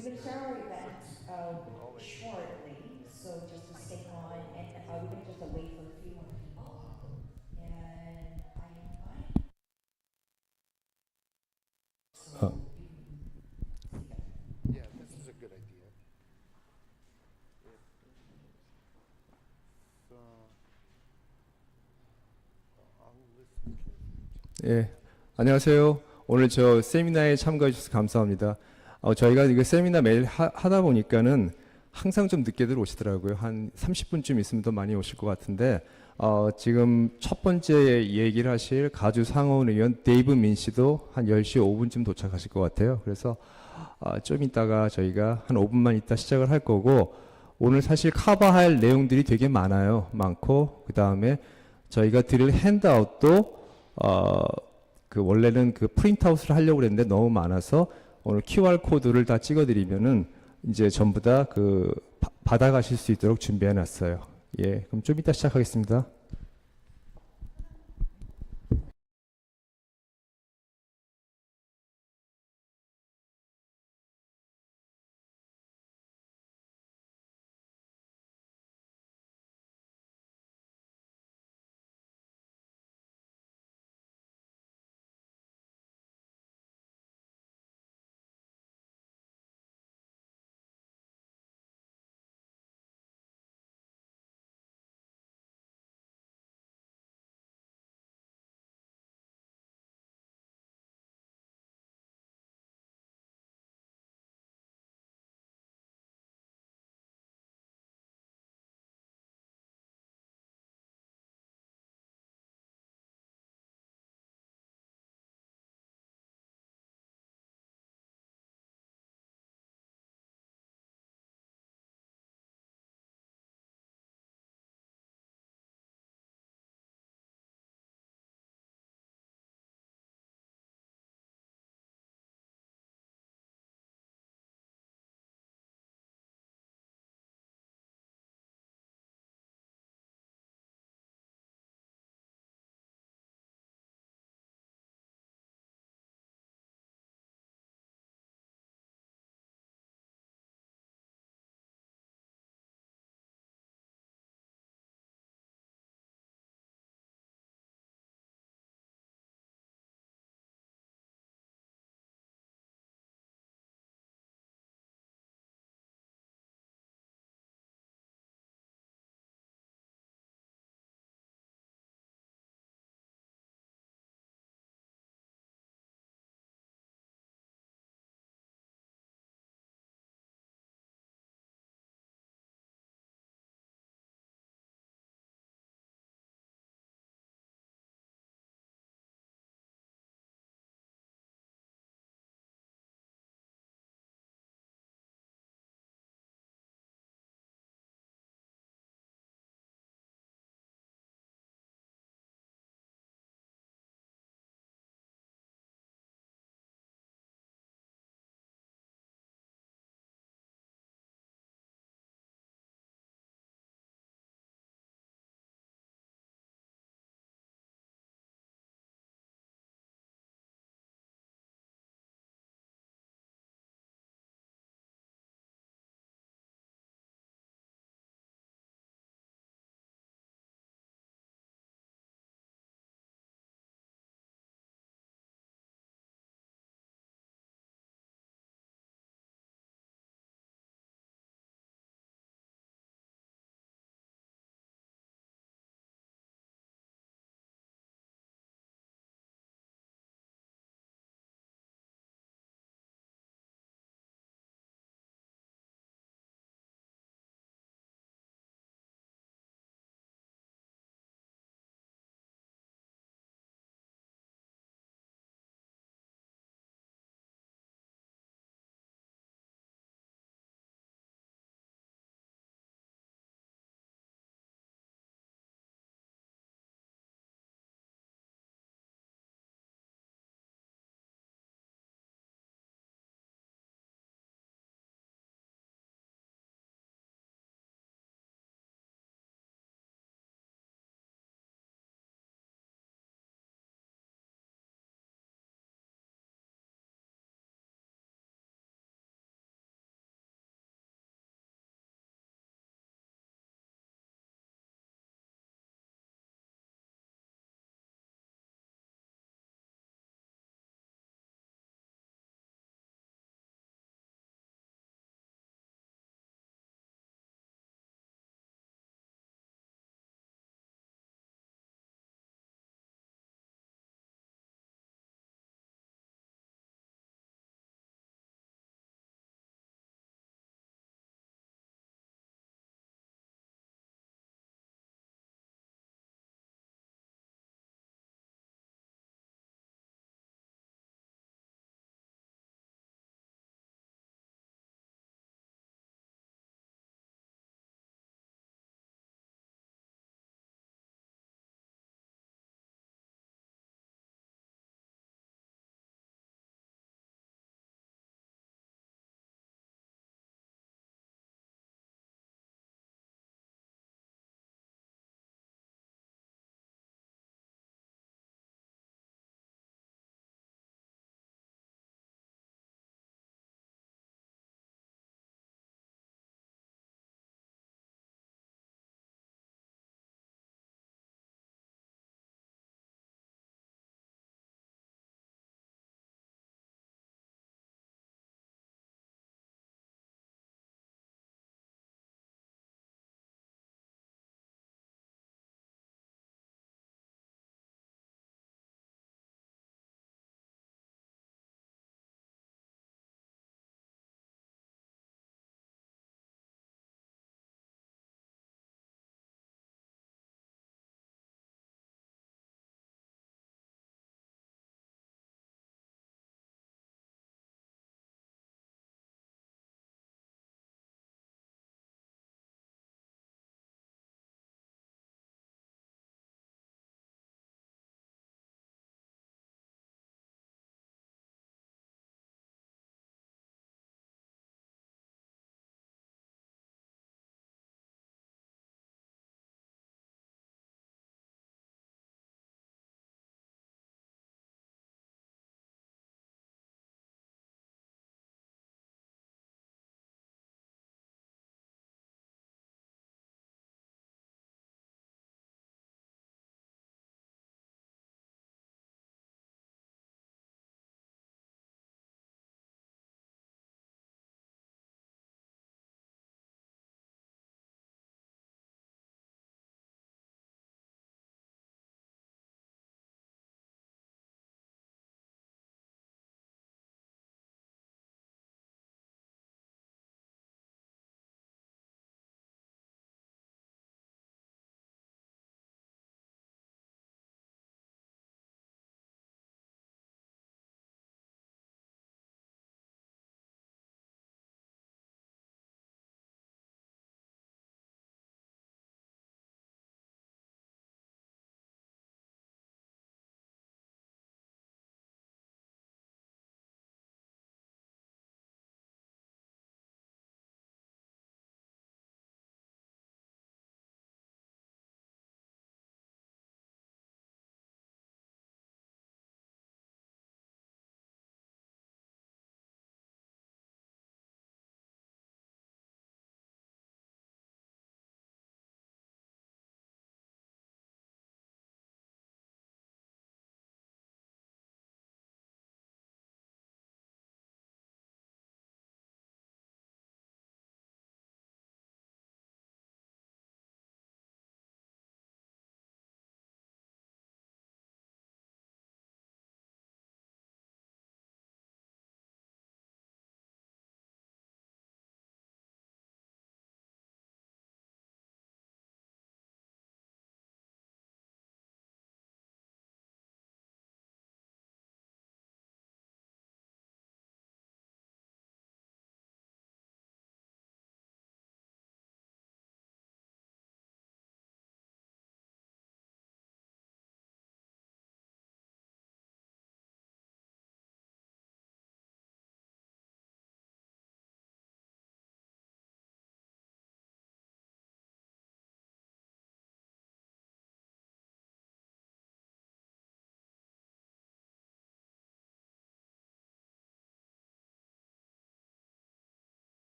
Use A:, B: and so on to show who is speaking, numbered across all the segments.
A: We're going to start our event shortly, so just to stay on, and we're going to just wait for a few more people. And I invite.
B: Yeah, this is a good idea.
C: 예, 안녕하세요. 오늘 저 세미나에 참가해 주셔서 감사합니다. 저희가 이거 세미나 매일 하다 보니까는 항상 좀 늦게들 오시더라고요. 한 30분쯤 있으면 더 많이 오실 것 같은데 지금 첫 번째 얘기를 하실 가주 상원 의원 데이브 민 씨도 한 10시 5분쯤 도착하실 것 같아요. 그래서 좀 이따가 저희가 한 5분만 있다 시작을 할 거고, 오늘 사실 커버할 내용들이 되게 많고, 그 다음에 저희가 드릴 핸드아웃도 그 원래는 그 프린트아웃을 하려고 그랬는데 너무 많아서 오늘 QR 코드를 다 찍어드리면은 이제 전부 다 그 받아가실 수 있도록 준비해 놨어요. 예, 그럼 좀 이따 시작하겠습니다.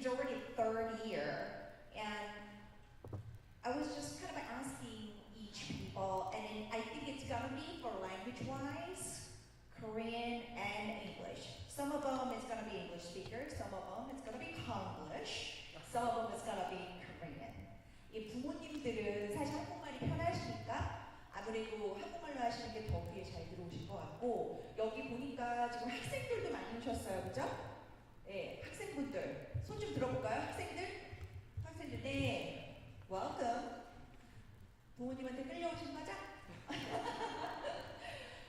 A: It's already third year, and I was just kind of asking each people, and I think it's gonna be for language-wise, Korean and English. Some of them is gonna be English speakers, some of them it's gonna be Konglish, some of them is gonna be Korean. 이 부모님들은 사실 한국말이 편하시니까 아무래도 한국말로 하시는 게 더 귀에 잘 들어오실 것 같고, 여기 보니까 지금 학생들도 많이 오셨어요, 그죠? 네, 학생분들 손 좀 들어볼까요? 학생들, 네. Welcome. 부모님한테 끌려오신 거죠?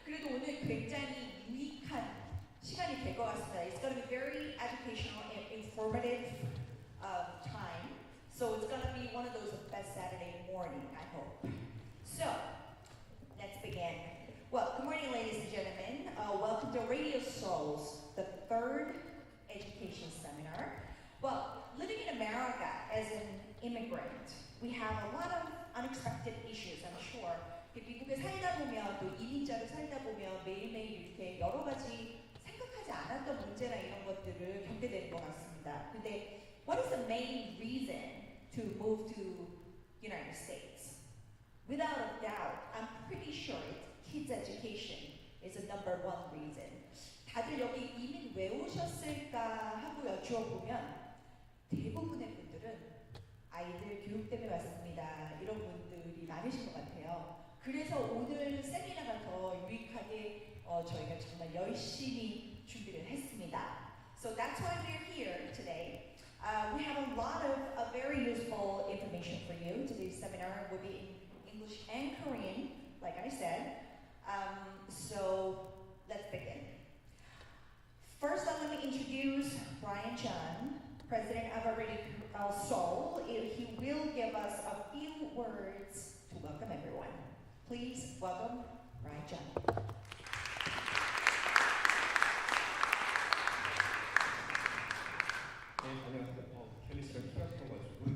A: 그래도 오늘 굉장히 유익한 시간이 될 것 같습니다. It's going to be very educational and informative time. So it's going to be one of those best Saturday morning, I hope. So, let's begin. Well, good morning, ladies and gentlemen. Welcome to RadioSoul's the third education seminar. Well, living in America as an immigrant, we have a lot of unexpected issues, I'm sure. 미국에 살다 보면, 또 이민자로 살다 보면 매일매일 이렇게 여러 가지 생각하지 않았던 문제나 이런 것들을 겪게 되는 것 같습니다. 근데 what is the main reason to move to United States? Without a doubt, I'm pretty sure kids' education is the number one reason. 다들 여기 이민 왜 오셨을까 하고 여쭈어보면 대부분의 분들은 아이들 교육 때문에 왔습니다. 이런 분들이 많으신 것 같아요. 그래서 오늘 세미나가 더 유익하게 저희가 정말 열심히 준비를 했습니다. So that's why we're here today. We have a lot of very useful information for you. Today's seminar will be in English and Korean, like I said. So let's begin. First, let me introduce Brian John, President of RadioSoul. He will give us a few words to welcome everyone. Please welcome Brian John.
C: 네, 안녕하세요. 켈리 씨가 키가 커가지고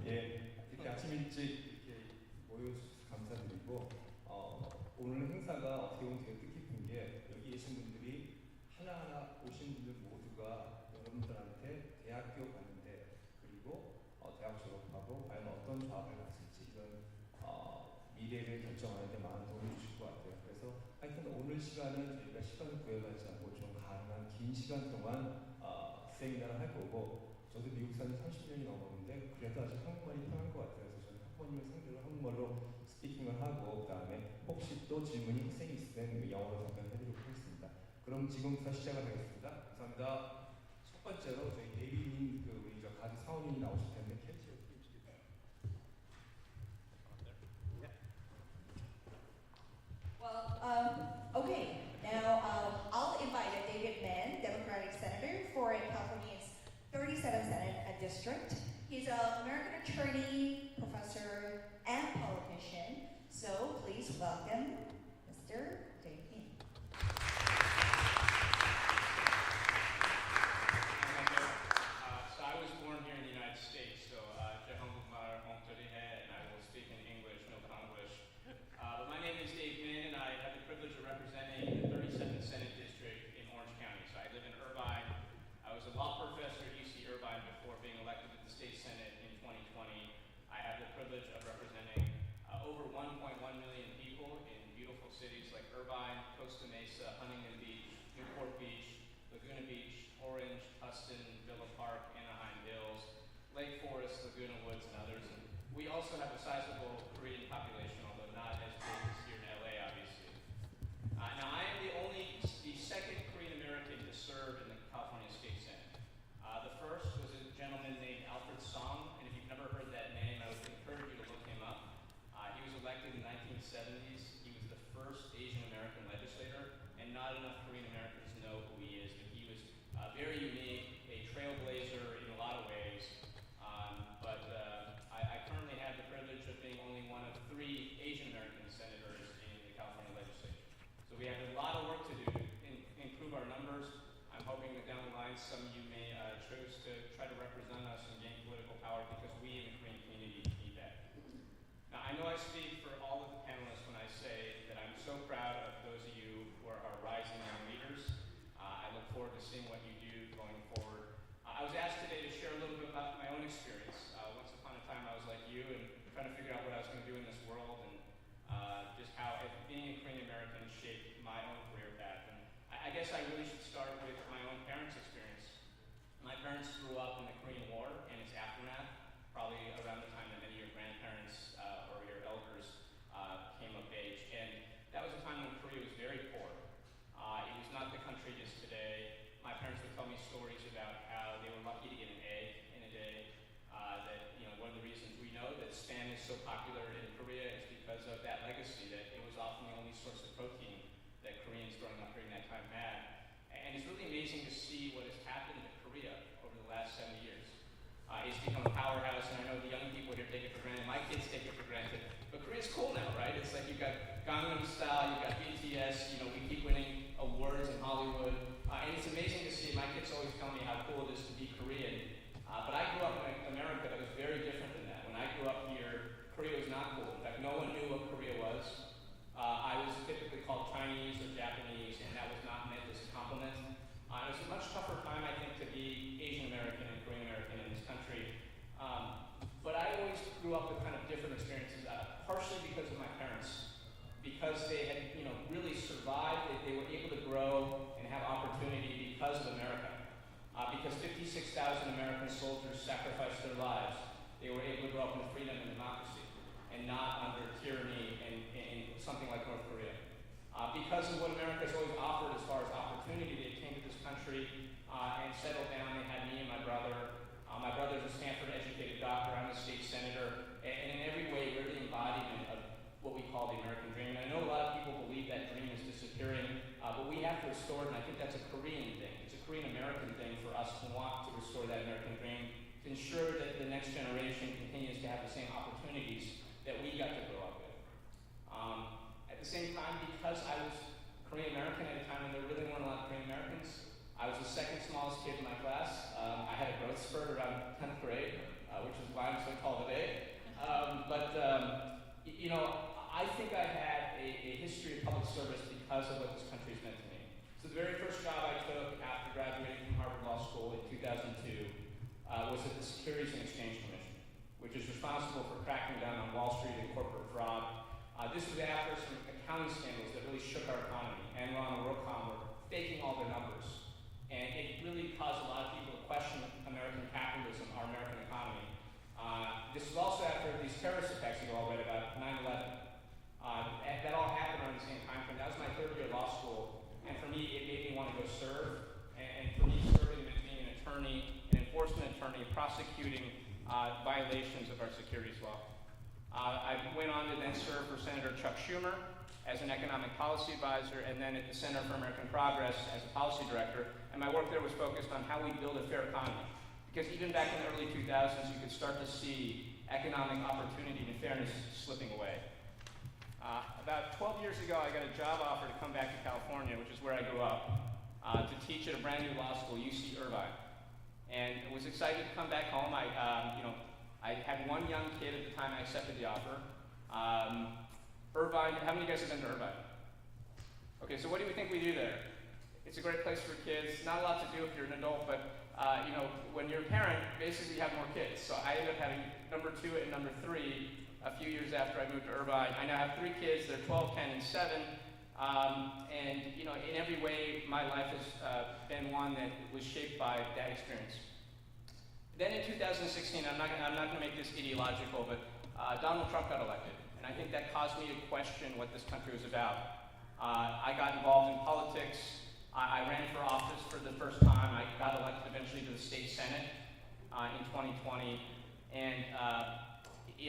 C: 이렇게 아침 일찍 이렇게 모여주셔서 감사드리고 오늘 행사가 어떻게 보면 되게 뜻깊은 게 여기 계신 분들이 하나하나 오신 분들 모두가 여러분들한테 대학교 가는데 그리고 대학 졸업하고 과연 어떤 좌업을 갔을지 이런 미래를 결정하는 데 많은 도움을 주실 것 같아요. 그래서 하여튼 오늘 시간은 저희가 시간을 구애받지 않고 좀 가능한 긴 시간 동안 세미나를 할 거고 저도 미국 산 지 30년이 넘었는데 그래도 아직 한국말이 편한 것 같아요. 그래서 저는 학부모님을 상대로 한국말로 스피킹을 하고 그다음에 혹시 또 질문이 학생이 있으면 영어로 답변해드리도록 하겠습니다. 그럼 지금부터 시작을 하겠습니다. 감사합니다. 첫 번째로 저희 데이비님 우리 저 가지 사원님이 나오실 텐데 캐치 어떻게 해주실까요?
A: Well, okay. Now I'll invite David Mann, Democratic Senator for California's 37th Senate District. He's an American attorney, professor, and politician. So please welcome Mr. David Mann.
D: So I was born here in the United States, so and I will speak in English, no Konglish. But my name is Dave Min, and I have the privilege of representing the 37th Senate District in Orange County. So I live in Irvine. I was a law professor at UC Irvine before being elected to the state Senate in 2020. I have the privilege of representing over 1.1 million people in beautiful cities like Irvine, Costa Mesa, Huntington Beach, Newport Beach, Laguna Beach, Orange, Tustin, Villa Park, Anaheim Hills, Lake Forest, Laguna Woods, and others. And we also have a sizable Korean population, although not as big as here in LA, obviously. Now, I am the second Korean American to serve in the California State Senate. The first was a gentleman named Alfred Song, and if you've never heard that name, I would encourage you to look him up. He was elected in the 1970s. He was the first Asian American legislator, and not enough Korean Americans know who he is, but he was very unique, a trailblazer in a lot of ways. I currently have the privilege of being only one of 3 Asian American senators in the California legislature. So we have a lot of work to do to improve our numbers. I'm hoping that down the line some of you may choose to try to represent us and gain political power because we in the Korean community need that. Now I know I speak for all of the panelists when I say that I'm so proud of those of you who are our rising young leaders. I look forward to seeing what you do going forward. I was asked today share a little bit about my own experience. Once upon a time, I was like you and trying to figure out what I was going to do in this world, and just how being a Korean American shaped my own career path. And I guess I really should start with my own parents' experience. My parents grew up in the Korean War and its aftermath, probably around the time that many of your grandparents or your elders came of age. And that was a time when Korea was very poor. It was not the country it is today. My parents would tell me stories about how they were lucky to get an egg in a day. That one of the reasons we know that Spam is so popular in Korea is because of that legacy, that it was often the only source of protein that Koreans growing up during that time had. And it's really amazing to see what has happened to Korea over the last 70 years. It's become a powerhouse, and I know the young people here take it for granted. My kids take it for granted. But Korea's cool now, right? It's like you've got Gangnam Style, you've got BTS, we keep winning awards in Hollywood. And it's amazing to see. My kids always tell me how cool it is to be Korean. But I grew up in America that was very different than that. When I grew up here, Korea was not cool. In fact, no one knew what Korea was. I was typically called Chinese or Japanese, and that was not meant as a compliment. It was a much tougher time, I think, to be Asian American and Korean American in this country. But I always grew up with kind of different experiences, partially because of my parents. Because they had, really survived, they were able to grow and have opportunity because of America. Because 56,000 American soldiers sacrificed their lives, they were able to grow up in freedom and democracy, and not under tyranny in something like North Korea. Because of what America has always offered as far as opportunity, they came to this country and settled down. They had me and my brother. My brother's a Stanford-educated doctor. I'm a state senator. And in every way, we're the embodiment of what we call the American dream. And I know a lot of people believe that dream is disappearing, but we have to restore it, and I think that's a Korean thing. It's a Korean-American thing for us to want to restore that American dream, to ensure that the next generation continues to have the same opportunities that we got to grow up with. At the same time, because I was Korean-American at a time when there really weren't a lot of Korean-Americans, I was the second smallest kid in my class. I had a growth spurt around 10th grade, which is why I'm so tall today. I think I had a history of public service because of what this country's meant to me. So the very first job I took after graduating from Harvard Law School in 2002 was at the Securities and Exchange Commission, which is responsible for cracking down on Wall Street and corporate fraud. This was after some accounting scandals that really shook our economy. Enron and WorldCom were faking all their numbers. And it really caused a lot of people to question American capitalism, our American economy. This was also after these terrorist attacks you all read about, 9/11. That all happened around the same time frame. That was my third year of law school. And for me, it made me want to go serve. And for me, serving meant being an attorney, an enforcement attorney, prosecuting violations of our securities law. I went on to then serve for Senator Chuck Schumer as an economic policy advisor, and then at the Center for American Progress as a policy director. And my work there was focused on how we build a fair economy. Because even back in the early 2000s, you could start to see economic opportunity and fairness slipping away. About 12 years ago, I got a job offer to come back to California, which is where I grew up, to teach at a brand new law school, UC Irvine. And I was excited to come back home. I had one young kid at the time I accepted the offer. Irvine, how many of you guys have been to Irvine? Okay, so what do we think we do there? It's a great place for kids. Not a lot to do if you're an adult, but when you're a parent, basically you have more kids. So I ended up having number 2 and number 3 a few years after I moved to Irvine. I now have 3 kids. They're 12, 10, and 7. And in every way, my life has been one that was shaped by that experience. Then in 2016, I'm not going to make this ideological, but Donald Trump got elected. And I think that caused me to question what this country was about. I got involved in politics. I ran for office for the first time. I got elected eventually to the state senate in 2020. And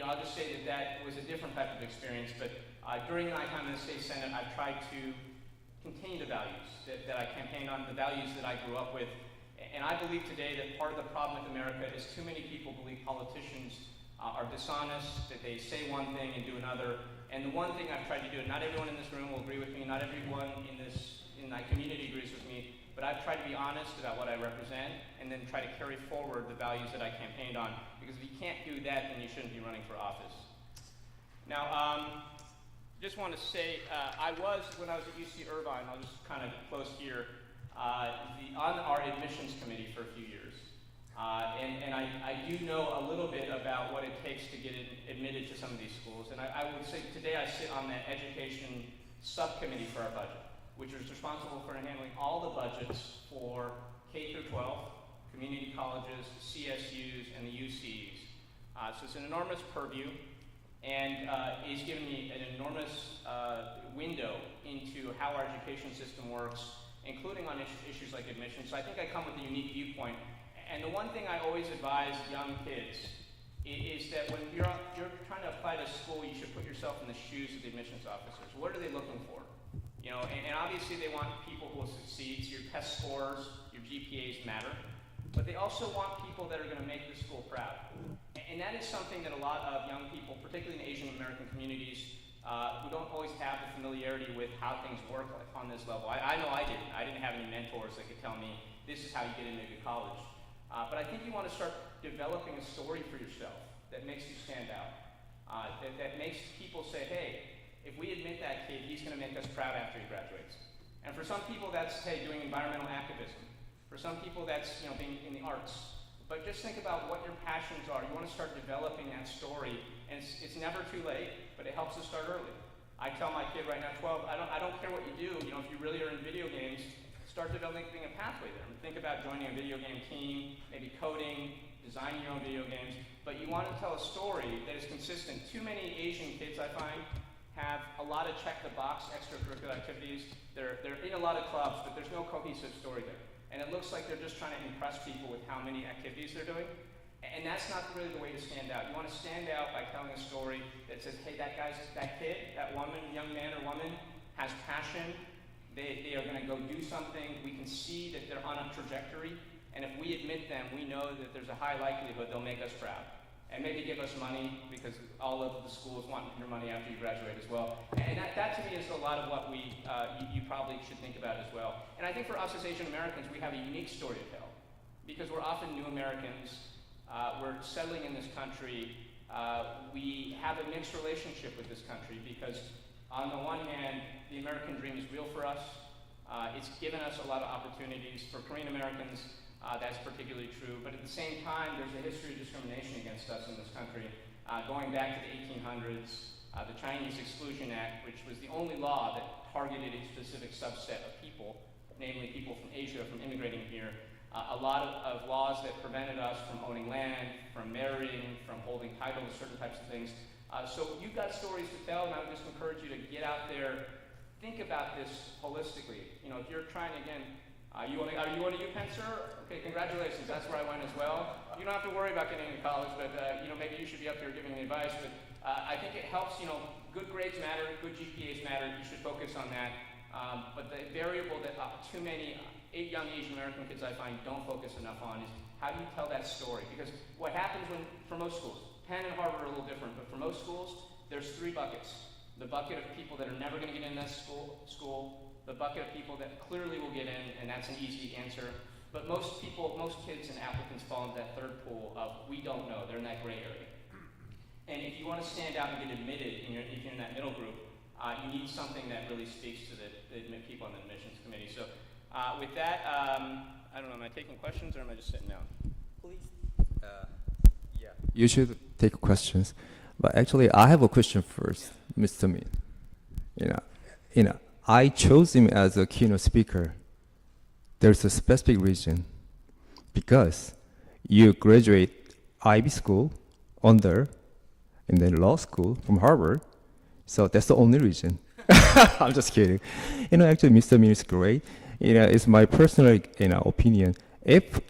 D: I'll just say that was a different type of experience. But during my time in the state senate, I've tried to continue the values that I campaigned on, the values that I grew up with. And I believe today that part of the problem with America is too many people believe politicians are dishonest, that they say one thing and do another. And the one thing I've tried to do, and not everyone in this room will agree with me, not everyone in my community agrees with me, but I've tried to be honest about what I represent and then try to carry forward the values that I campaigned on. Because if you can't do that, then you shouldn't be running for office. Now, just want to say, when I was at UC Irvine, I'll just kind of close here, on our admissions committee for a few years. And I do know a little bit about what it takes to get admitted to some of these schools. And I would say today I sit on the education subcommittee for our budget, which is responsible for handling all the budgets for K through 12, community colleges, CSUs, and the UCs. So it's an enormous purview, and it's given me an enormous window into how our education system works, including on issues like admission. So I think I come with a unique viewpoint. And the one thing I always advise young kids is that when you're trying to apply to school, you should put yourself in the shoes of the admissions officers. What are they looking for? You know, and obviously they want people who will succeed. So your test scores, your GPAs matter, but they also want people that are going to make the school proud. And that is something that a lot of young people, particularly in Asian American communities, who don't always have the familiarity with how things work on this level. I know I didn't. I didn't have any mentors that could tell me this is how you get into a good college. But I think you want to start developing a story for yourself that makes you stand out, that makes people say, hey, if we admit that kid, he's going to make us proud after he graduates. And for some people, that's, hey, doing environmental activism. For some people, that's, you know, being in the arts. But just think about what your passions are. You want to start developing that story, and it's never too late, but it helps us start early. I tell my kid right now, 12, I don't care what you do. You know, if you really are in video games, start developing a pathway there. Think about joining a video game team, maybe coding, designing your own video games, but you want to tell a story that is consistent. Too many Asian kids, I find, have a lot of check-the-box extracurricular activities. They're in a lot of clubs, but there's no cohesive story there. And it looks like they're just trying to impress people with how many activities they're doing. And that's not really the way to stand out. You want to stand out by telling a story that says, hey, that kid, that woman, young man or woman, has passion. They are going to go do something. We can see that they're on a trajectory. And if we admit them, we know that there's a high likelihood they'll make us proud. And maybe give us money, because all of the schools want your money after you graduate as well. And that to me is a lot of what you probably should think about as well. And I think for us as Asian Americans, we have a unique story to tell. Because we're often new Americans. We're settling in this country. We have a mixed relationship with this country because on the one hand, the American dream is real for us. It's given us a lot of opportunities. For Korean Americans, that's particularly true. But at the same time, there's a history of discrimination against us in this country. Going back to the 1800s, the Chinese Exclusion Act, which was the only law that targeted a specific subset of people, namely people from Asia, from immigrating here. A lot of laws that prevented us from owning land, from marrying, from holding title to certain types of things. So you've got stories to tell, and I would just encourage you to get out there, think about this holistically. You know, if you're trying, again, are you going to UPenn, sir? Okay, congratulations, that's where I went as well. You don't have to worry about getting into college, but you know, maybe you should be up here giving advice, but I think it helps, you know, good grades matter, good GPAs matter, you should focus on that. But the variable that too many young Asian American kids I find don't focus enough on is how do you tell that story? Because what happens for most schools, Penn and Harvard are a little different, but for most schools, there's three buckets. The bucket of people that are never going to get in that school, the bucket of people that clearly will get in, and that's an easy answer. But most kids and applicants fall into that third pool of we don't know, they're in that gray area. And if you want to stand out and get admitted, if you're in that middle group, you need something that really speaks to the people on the admissions committee. So with that, I don't know, am I taking questions or am I just sitting down? Please.
C: Yeah. You should take questions. But actually, I have a question first, Mr. Min. I chose him as a keynote speaker. There's a specific reason. Because you graduate Ivy School and then law school from Harvard. So that's the only reason. I'm just kidding. Actually, Mr. Min is great. It's my personal, opinion. If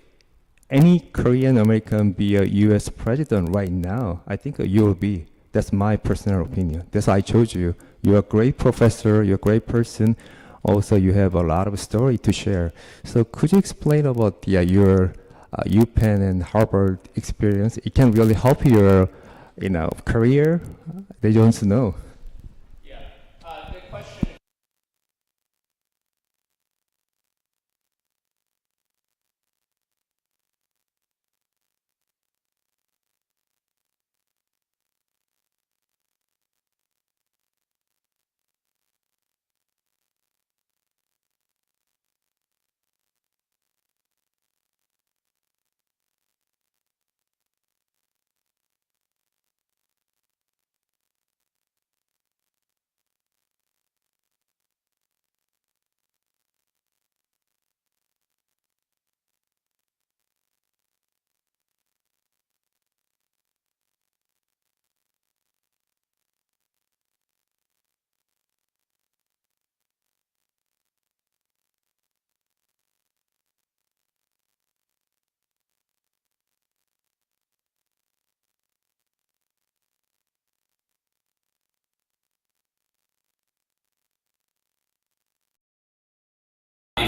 C: any Korean American be a U.S. president right now, I think you will be. That's my personal opinion. That's why I chose you. You're a great professor. You're a great person. Also, you have a lot of story to share. So could you explain about your UPenn and Harvard experience? It can really help your, career. They don't know.
D: The question.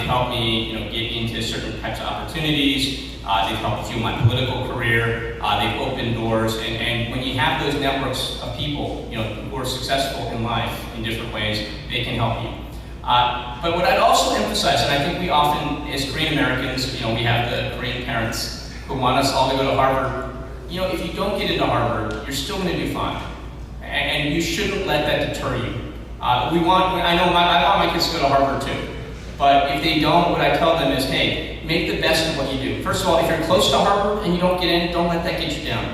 D: they've helped me, get into certain types of opportunities. They've helped fuel my political career. They've opened doors, and when you have those networks of people, who are successful in life in different ways, they can help you. But what I'd also emphasize, and I think we often, as Korean Americans, we have the Korean parents who want us all to go to Harvard. If you don't get into Harvard, you're still going to do fine, and you shouldn't let that deter you. I want my kids to go to Harvard too, but if they don't, what I tell them is, hey, make the best of what you do. First of all, if you're close to Harvard and you don't get in, don't let that get you down.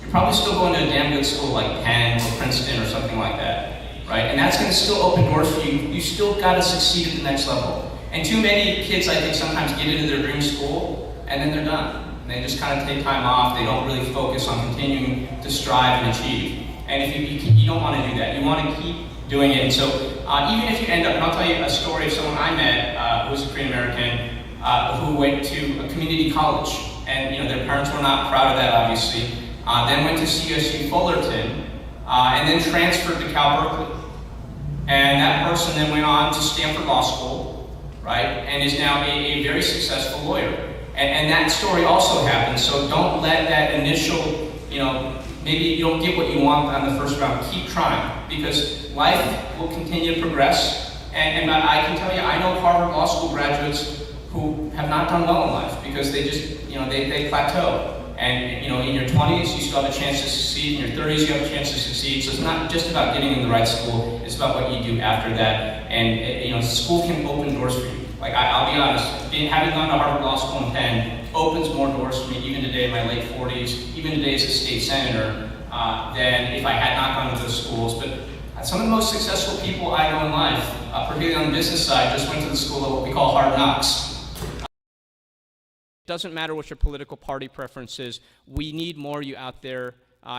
D: You're probably still going to a damn good school like Penn or Princeton or something like that, right? And that's going to still open doors for you. You still got to succeed at the next level. And too many kids, I think, sometimes get into their dream school and then they're done. And they just kind of take time off. They don't really focus on continuing to strive and achieve. And if you don't want to do that, you want to keep doing it. And so even if you end up, and I'll tell you a story of someone I met who was a Korean American who went to a community college, and their parents were not proud of that, obviously. Then went to CSU Fullerton, and then transferred to Cal Berkeley. And that person then went on to Stanford Law School, right? And is now a very successful lawyer. And that story also happened. So don't let that initial, maybe you don't get what you want on the first round. Keep trying, because life will continue to progress. And I can tell you, I know Harvard Law School graduates who have not done well in life because they just, they plateau. And, in your 20s, you still have a chance to succeed. In your 30s, you have a chance to succeed. So it's not just about getting in the right school. It's about what you do after that. And, school can open doors for you. Like, I'll be honest, having gone to Harvard Law School and Penn opens more doors for me, even today in my late 40s, even today as a state senator, than if I had not gone to those schools. But some of the most successful people I know in life, particularly on the business side, just went to the school of what we call hard knocks.
E: It doesn't matter what your political party preference is. We need more of you out there.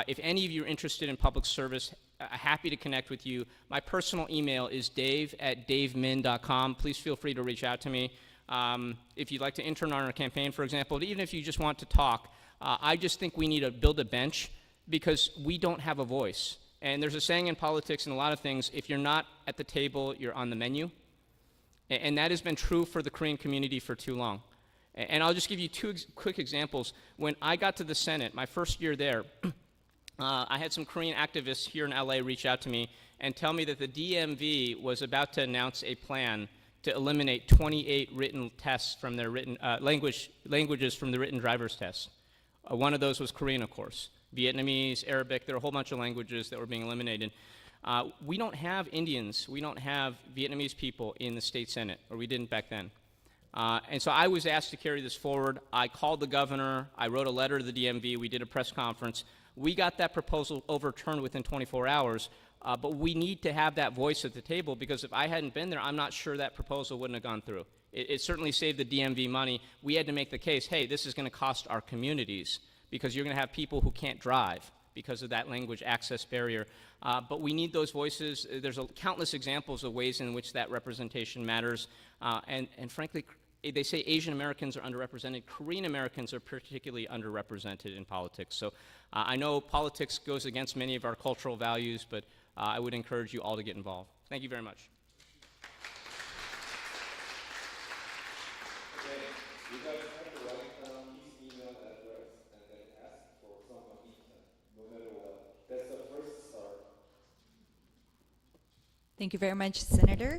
E: If any of you are interested in public service, happy to connect with you. My personal email is dave@davemin.com. Please feel free to reach out to me. If you'd like to intern on our campaign, for example, even if you just want to talk, I just think we need to build a bench because we don't have a voice. And there's a saying in politics and a lot of things, if you're not at the table, you're on the menu. And that has been true for the Korean community for too long. And I'll just give you two quick examples. When I got to the Senate, my first year there, I had some Korean activists here in LA reach out to me and tell me that the DMV was about to announce a plan to eliminate 28 written tests from their written languages from the written driver's test. One of those was Korean, of course. Vietnamese, Arabic, there are a whole bunch of languages that were being eliminated. We don't have Indians, we don't have Vietnamese people in the state Senate, or we didn't back then. And so I was asked to carry this forward. I called the governor, I wrote a letter to the DMV, we did a press conference. We got that proposal overturned within 24 hours, but we need to have that voice at the table because if I hadn't been there, I'm not sure that proposal wouldn't have gone through. It certainly saved the DMV money. We had to make the case, hey, this is going to cost our communities because you're going to have people who can't drive because of that language access barrier. But we need those voices. There's countless examples of ways in which that representation matters. And frankly, they say Asian Americans are underrepresented. Korean Americans are particularly underrepresented in politics. So I know politics goes against many of our cultural values, but I would encourage you all to get involved. Thank you very much.
C: Okay, you guys have to write down his email address and then ask for some of each, no matter what. That's the first start.
A: Thank you very much, Senator.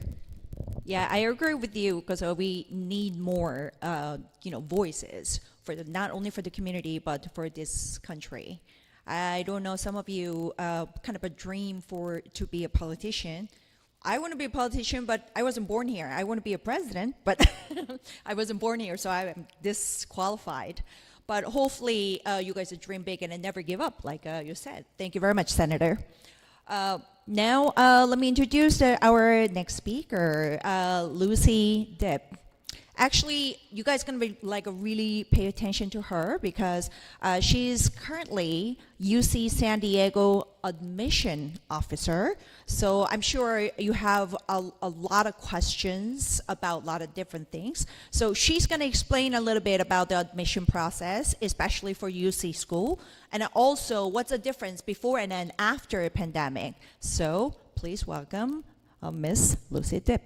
A: Yeah, I agree with you because we need more, voices for not only for the community but for this country. I don't know, some of you kind of a dream to be a politician. I want to be a politician, but I wasn't born here. I want to be a president, but I wasn't born here, so I am disqualified. But hopefully, you guys dream big and never give up, like you said. Thank you very much, Senator. Now, let me introduce our next speaker, Lucy Depp. Actually, you guys are going to be really pay attention to her because she's currently UC San Diego admission officer. So I'm sure you have a lot of questions about a lot of different things. So she's going to explain a little bit about the admission process, especially for UC school, and also what's the difference before and then after a pandemic. So please welcome Miss Lucy Depp.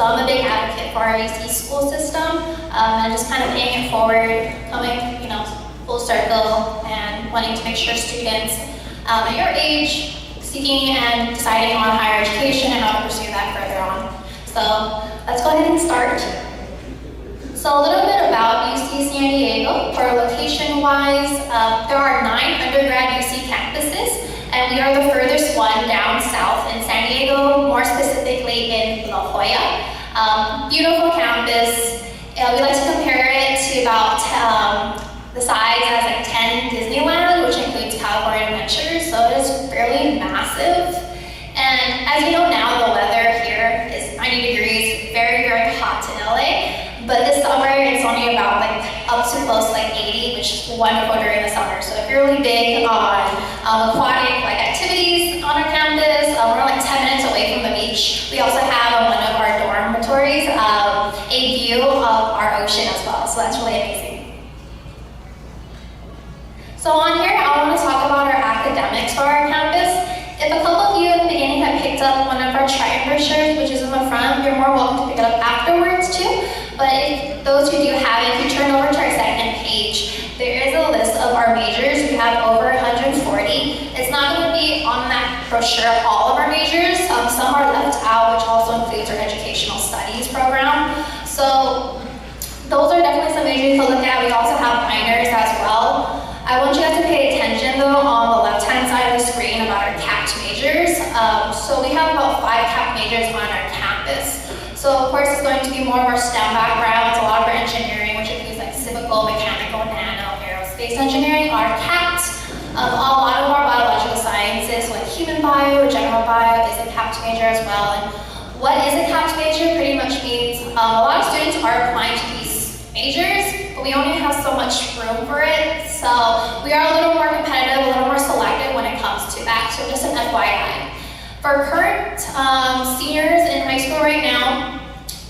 F: So I'm a big advocate for our UC school system, and just kind of paying it forward, coming, full circle, and wanting to make sure students at your age, seeking and deciding on higher education and how to pursue that further on. So let's go ahead and start. So a little bit about UC San Diego. For location-wise, there are 9 undergrad UC campuses, and we are the furthest one down south in San Diego, more specifically in La Jolla. Beautiful campus. We like to compare it to about the size as like 10 Disneyland, which includes California Adventures, so it is fairly massive. And as you know now, the weather here is 90 degrees, very, very hot in LA. But this summer, it's only about like up to close to like 80, which is wonderful during the summer. So if you're really big on aquatic activities on our campus, we're like 10 minutes away from the beach. We also have on one of our dormitories a view of our ocean as well. So that's really amazing. So on here, I want to talk about our academics for our campus. If a couple of you in the beginning have picked up one of our Triton brochures, which is in the front, you're more welcome to pick it up afterwards too. But if those who do have it, if you turn over to our second page, there is a list of our majors. We have over 140. It's not going to be on that brochure all of our majors. Some are left out, which also includes our educational studies program. So those are definitely some majors to look at. We also have minors as well. I want you guys to pay attention though on the left-hand side of the screen about our capped majors. So we have about 5 capped majors on our campus. So of course it's going to be more of our STEM backgrounds, a lot of our engineering, which includes like civil, mechanical, nano, aerospace engineering are capped. A lot of our biological sciences, like human bio, general bio, is a capped major as well. And what is a capped major pretty much means a lot of students are applying to these majors, but we only have so much room for it. So we are a little more competitive, a little more selective when it comes to that. So just an FYI. For current seniors in high school right now,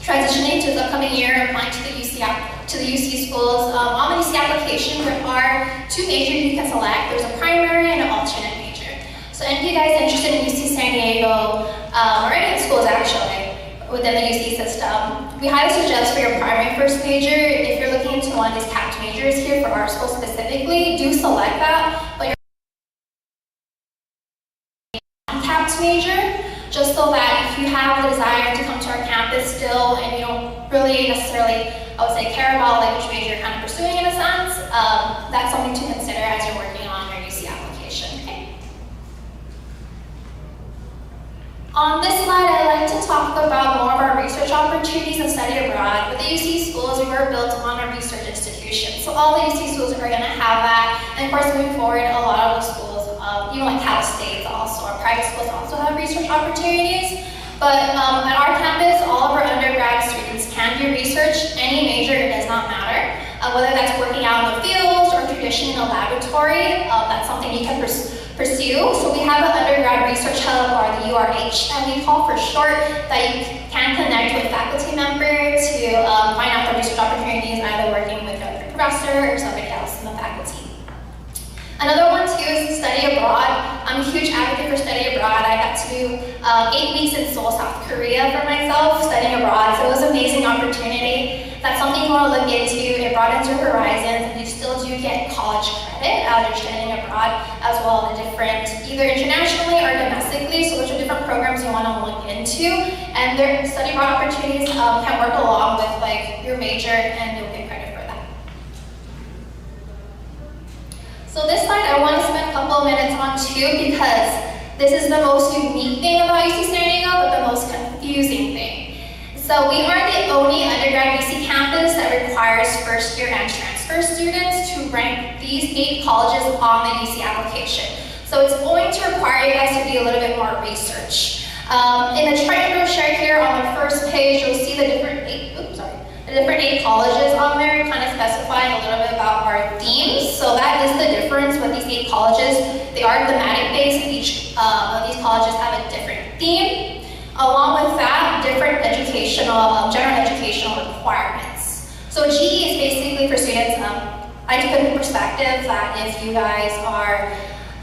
F: transitioning to the upcoming year and applying to the UC schools, on the UC application there are 2 majors you can select. There's a primary and an alternate major. So any of you guys interested in UC San Diego, or any of the schools actually, within the UC system, we highly suggest for your primary first major, if you're looking into one of these capped majors here for our school specifically, do select that. But capped major, just so that if you have the desire to come to our campus still and you don't really necessarily, I would say, care about like which major you're kind of pursuing in a sense, that's something to consider as you're working on your UC application. Okay. On this slide, I'd like to talk about more of our research opportunities and study abroad. With the UC schools, we were built on our research institutions. So all the UC schools are going to have that. And of course, moving forward, a lot of the schools, even like Cal State also, our private schools also have research opportunities. But at our campus, all of our undergrad students can do research. Any major, it does not matter. Whether that's working out in the fields or tradition in a laboratory, that's something you can pursue. So we have an undergrad research hub, or the URH, and we call for short, that you can connect with faculty members to find out the research opportunities, either working with a professor or somebody else in the faculty. Another one too is study abroad. I'm a huge advocate for study abroad. I got to do 8 weeks in Seoul, South Korea for myself, studying abroad, so it was an amazing opportunity. That's something you want to look into. It broadens your horizons, and you still do get college credit as you're studying abroad, as well as different, either internationally or domestically, so those are different programs you want to look into. And their study abroad opportunities can work along with like your major, and you'll get credit for that. So this slide I want to spend a couple of minutes on too, because this is the most unique thing about UC San Diego, but the most confusing thing. So we are the only undergrad UC campus that requires first-year and transfer students to rank these 8 colleges on the UC application. So it's going to require you guys to do a little bit more research. In the Triton brochure here on the first page, you'll see the different 8 colleges on there, kind of specifying a little bit about our themes. So that is the difference with these 8 colleges. They are thematic based, and each of these colleges have a different theme. Along with that, different educational, general educational requirements. So GE is basically for students, I just put in perspective that if you guys are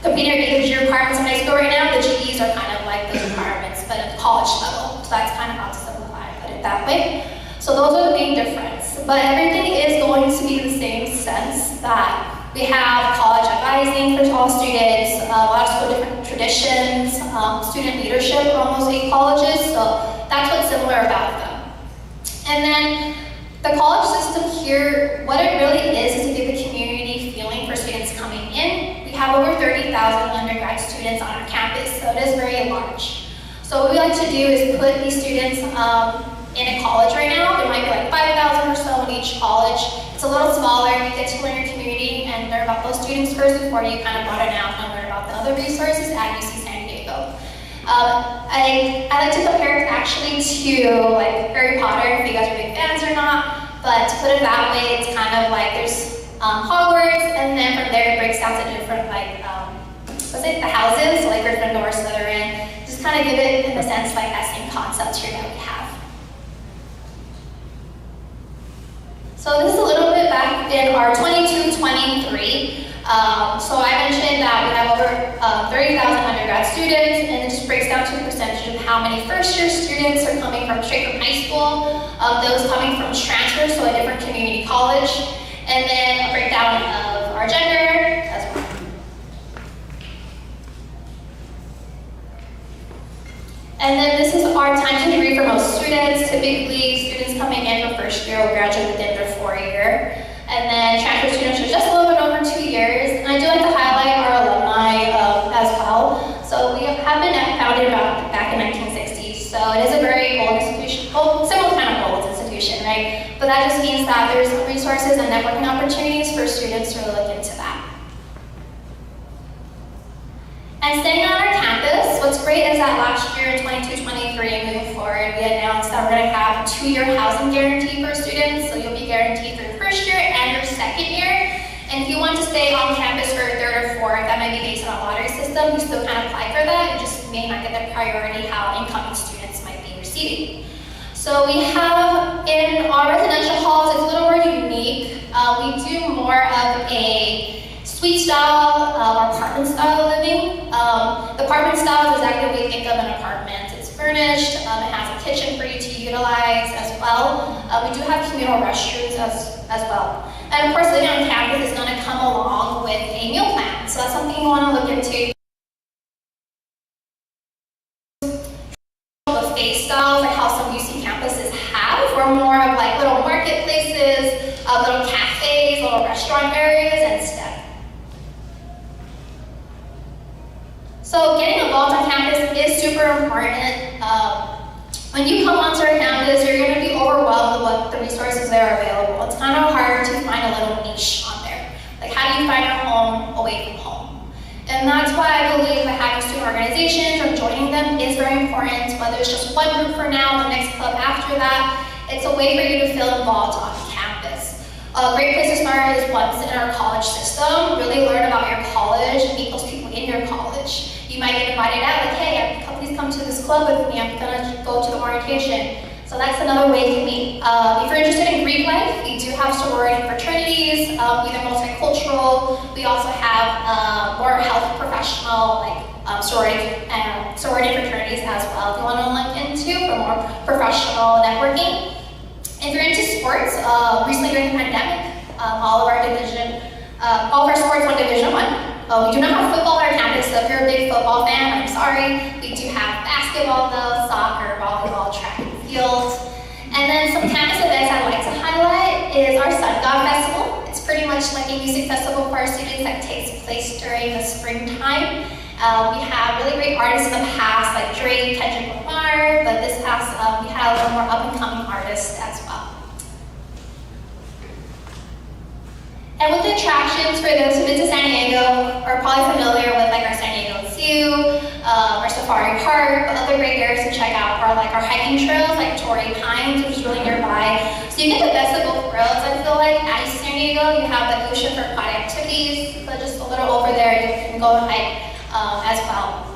F: competing at either G requirements in high school right now, the GEs are kind of like those requirements, but at the college level. So that's kind of how to simplify it. But it that way. So those are the main difference. But everything is going to be the same sense that we have college advising for all students, a lot of school different traditions, student leadership for almost 8 colleges, so that's what's similar about them. And then the college system here, what it really is to give a community feeling for students coming in. We have over 30,000 undergrad students on our campus, so it is very large. So what we like to do is put these students in a college right now. There might be like 5,000 or so in each college. It's a little smaller, you get to learn your community and learn about those students first before you kind of broaden out and learn about the other resources at UC San Diego. I like to compare it actually to like Harry Potter, if you guys are big fans or not, but to put it that way, it's kind of like there's Hogwarts, and then from there it breaks down to different like, the houses, so like Gryffindor, Slytherin, just kind of give it in a sense like that same concept here that we have. So this is a little bit back in our 22-23. So I mentioned that we have over 30,000 undergrad students, and it just breaks down to a percentage of how many first-year students are coming from straight from high school, those coming from transfer, so a different community college, and then a breakdown of our gender as well. And then this is our time to degree for most students. Typically, students coming in from first year will graduate within their 4-year. And then transfer students are just a little bit over 2 years. And I do like to highlight our alumni as well. So we have been founded back in 1960s. So it is a very old institution, similar kind of old institution, right? But that just means that there's resources and networking opportunities for students to look into that. And staying on our campus, what's great is that last year in 22-23 and moving forward, we announced that we're going to have a 2-year housing guarantee for students. So you'll be guaranteed for your first year and your second year. And if you want to stay on campus for a 3rd or 4th, that might be based on a lottery system, you still kind of apply for that. You just may not get the priority how incoming students might be receiving. So we have in our residential halls, it's a little more unique. We do more of a suite style or apartment style living. The apartment style is exactly what we think of an apartment. It's furnished, it has a kitchen for you to utilize as well. We do have communal restrooms as well. And of course, living on campus is going to come along with a meal plan. So that's something you want to look into. Buffet styles, like how some UC campuses have, or more of like little marketplaces, little cafes, little restaurant areas, and stuff. So getting involved on campus is super important. When you come onto our campus, you're going to be overwhelmed with what the resources that are available. It's kind of hard to find a little niche on there. Like how do you find your home away from home? And that's why I believe that having student organizations or joining them is very important, whether it's just one group for now, the next club after that. It's a way for you to feel involved on campus. A great place to start is once in our college system, really learn about your college and meet those people in your college. You might get invited out, like, hey, please come to this club with me, I'm gonna go to the orientation. So that's another way to meet. If you're interested in Greek life, we do have sorority fraternities, either multicultural. We also have more health professional, like sorority fraternities as well, if you want to look into for more professional networking. If you're into sports, recently during the pandemic, all of our sports went Division I. We do not have football on our campus, so if you're a big football fan, I'm sorry. We do have basketball though, soccer, volleyball, track and field. And then some campus events I'd like to highlight is our Sun God Festival. It's pretty much like a music festival for our students that takes place during the springtime. We have really great artists in the past, like Drake, Kendrick Lamar, but this past, we had a little more up-and-coming artists as well. And with the attractions, for those who've been to San Diego, are probably familiar with like our San Diego Zoo, our Safari Park, but other great areas to check out are like our hiking trails, like Torrey Pines, which is really nearby. So you get the best of both worlds, I feel like. At San Diego, you have the ocean for aquatic activities, but just a little over there, you can go and hike as well.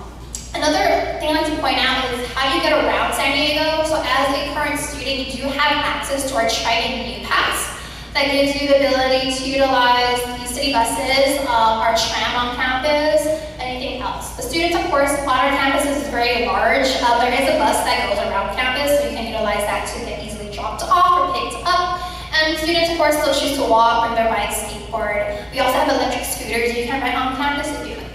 F: Another thing I'd like to point out is how do you get around San Diego? So as a current student, you do have access to our Triton U-Pass. That gives you the ability to utilize the city buses, our tram on campus, anything else. bus. The students, of course, on our campus is very large. There is a bus that goes around campus, so you can utilize that to get easily dropped off or picked up. And students, of course, still choose to walk, bring their bike, skateboard. We also have electric scooters you can rent on campus if you like.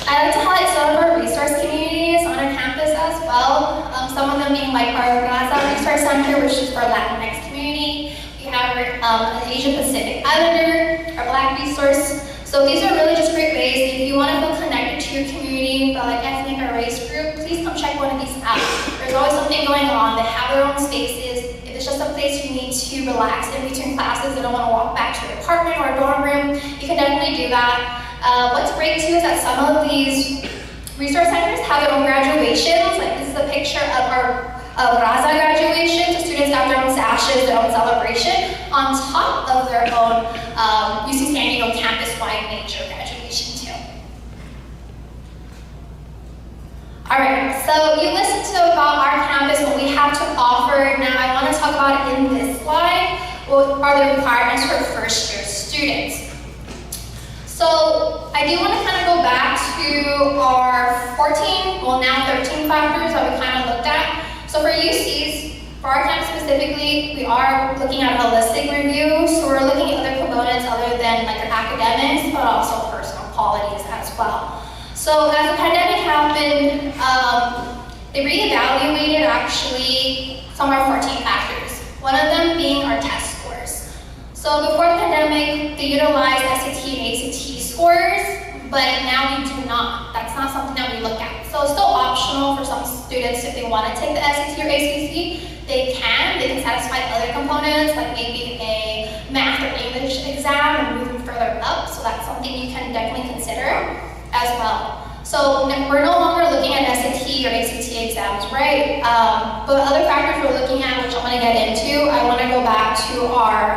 F: I like to highlight some of our resource communities on our campus as well. Some of them being like our Raza Resource Center, which is for Latinx community. We have our Asian Pacific Islander, our Black resource. So these are really just great ways. If you want to feel connected to your community, like ethnic or race group, please come check one of these out. There's always something going on. They have their own spaces. If it's just a place you need to relax in between classes, you don't want to walk back to your apartment or dorm room, you can definitely do that. What's great too is that some of these resource centers have their own graduations. Like this is a picture of our Raza graduation. So students got their own sashes, their own celebration on top of their own UC San Diego campus-wide major graduation too. All right, so you listened to about our campus, what we have to offer. Now I want to talk about in this slide, what are the requirements for first-year students. So I do want to kind of go back to our 14, well now 13 factors that we kind of looked at. So for UCs, for our campus specifically, we are looking at a holistic review. So we're looking at other components other than like your academics, but also personal qualities as well. So as the pandemic happened, they reevaluated actually some of our 14 factors. One of them being our test scores. So before the pandemic, they utilized SAT and ACT scores, but now we do not. That's not something that we look at. So it's still optional for some students if they want to take the SAT or ACT. They can satisfy other components, like maybe a math or English exam and move them further up. So that's something you can definitely consider as well. So we're no longer looking at SAT or ACT exams, right? But other factors we're looking at, which I want to get into, I want to go back to our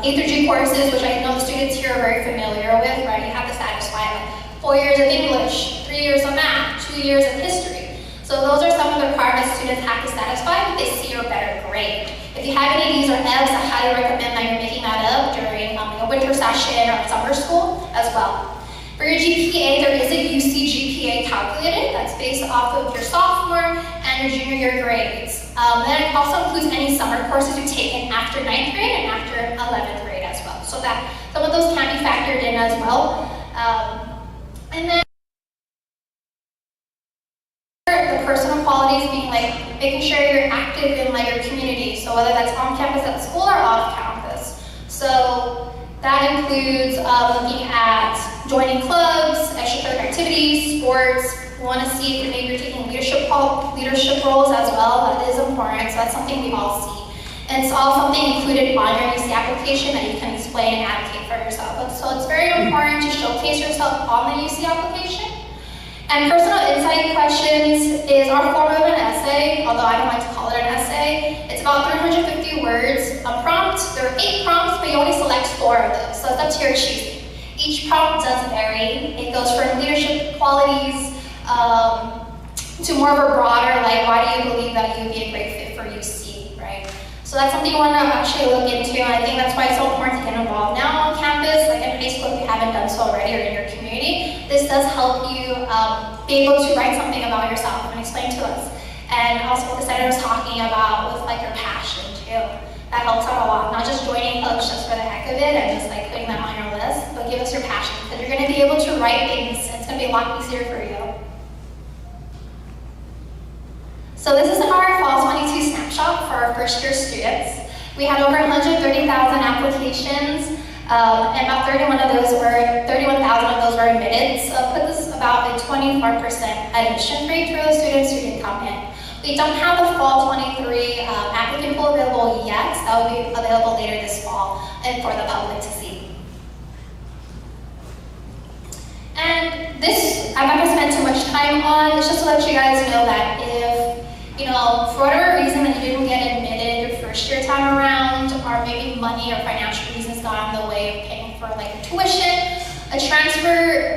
F: A through G courses, which I know the students here are very familiar with, right? You have to satisfy like 4 years of English, 3 years of math, 2 years of history. So those are some of the requirements students have to satisfy if they see your better grade. If you have any of these or EVs, I highly recommend that you're making that up during a winter session or summer school as well. For your GPA, there is a UC GPA calculated that's based off of your sophomore and your junior year grades. Then it also includes any summer courses you've taken after 9th grade and after 11th grade as well. So that some of those can be factored in as well. And then the personal qualities being like making sure you're active in like your community. So whether that's on campus at school or off campus. So that includes looking at joining clubs, extracurricular activities, sports. We want to see if maybe you're taking leadership roles as well. That is important, so that's something we all see. And it's all something included on your UC application that you can explain and advocate for yourself. So it's very important to showcase yourself on the UC application. And personal insight questions is our form of an essay, although I don't like to call it an essay. It's about 350 words. A prompt, there are 8 prompts, but you only select 4 of those, so it's up to your choosing. Each prompt does vary. It goes from leadership qualities to more of a broader, like why do you believe that you would be a great fit for UC, right? So that's something you want to actually look into, and I think that's why it's so important to get involved now on campus, like in high school if you haven't done so already or in your community. This does help you be able to write something about yourself and explain to us. And also what the senator was talking about with like your passion too. That helps out a lot, not just joining clubs just for the heck of it and just like putting them on your list, but give us your passion, because you're going to be able to write things and it's going to be a lot easier for you. So this is our Fall 22 snapshot for our first year students. We had over 130,000 applications, and about 31,000 of those were admitted. So it puts us about a 24% admission rate for the students who can come in. We don't have the Fall 23 applicant pool available yet. That will be available later this fall and for the public to see. And this, I'm not going to spend too much time on. It's just to let you guys know that if, for whatever reason that you didn't get admitted your first year time around, or maybe money or financial reasons got in the way of paying for like your tuition, a transfer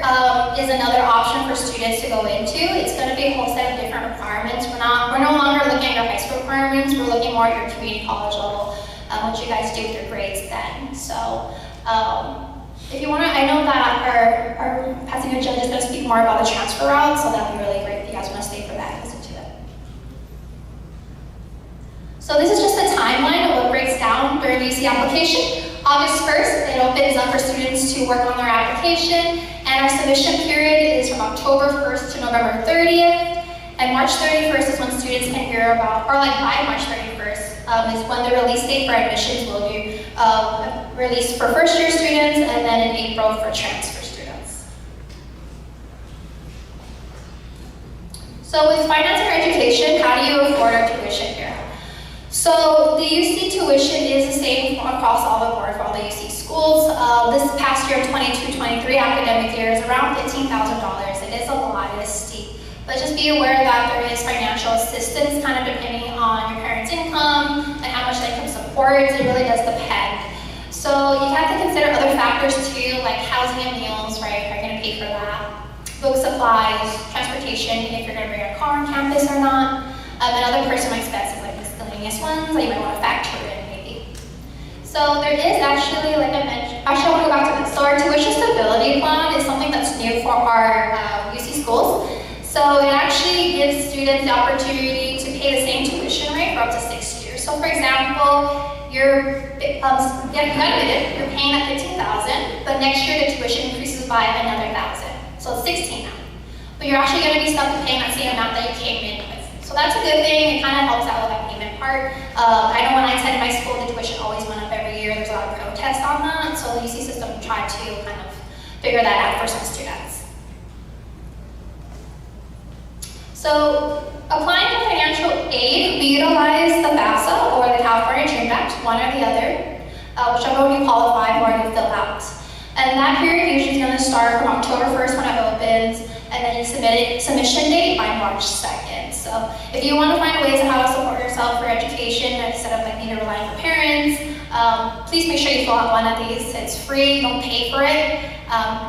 F: is another option for students to go into. It's going to be a whole set of different requirements. We're no longer looking at your high school requirements. We're looking more at your community college level, what you guys do with your grades then. So If you want to, I know that our Pasadena Judge is going to speak more about the transfer route, so that would be really great if you guys want to stay for that and listen to it. So this is just a timeline of what breaks down during the UC application. August 1st, it opens up for students to work on their application, and our submission period is from October 1st to November 30th, and March 31st is when students can hear about, or like by March 31st is when the release date for admissions will be released for first year students, and then in April for transfer students. So with financing our education, how do you afford our tuition here? So the UC tuition is the same across all the board for all the UC schools. This past year, 22-23 academic year, is around $15,000. It is a lot, it is steep. But just be aware that there is financial assistance kind of depending on your parents' income and how much they can support. It really does depend. So you have to consider other factors too, like housing and meals, right? Are you going to pay for that? Book supplies, transportation, if you're going to bring a car on campus or not, and other personal expenses like miscellaneous ones that you might want to factor in maybe. So there is actually, like I mentioned, actually I want to go back to this. So our tuition stability plan is something that's new for our UC schools. So it actually gives students the opportunity to pay the same tuition rate for up to 6 years. So for example, you're admitted, you're paying at $15,000, but next year the tuition increases by another $1,000. So it's $16,000 now. But you're actually going to be stuck paying that same amount that you came in with. So that's a good thing. It kind of helps out with that payment part. I know when I attended my school, the tuition always went up every year. There's a lot of protests on that. So the UC system tried to kind of figure that out for some students. So applying for financial aid, we utilize the FAFSA or the California Dream Act, one or the other, whichever one you qualify for and you fill out. And that period usually is going to start from October 1st when it opens, and then you submit submission date by March 2nd. So if you want to find ways of how to support yourself for education instead of like need to rely on your parents, please make sure you fill out one of these. It's free, you don't pay for it.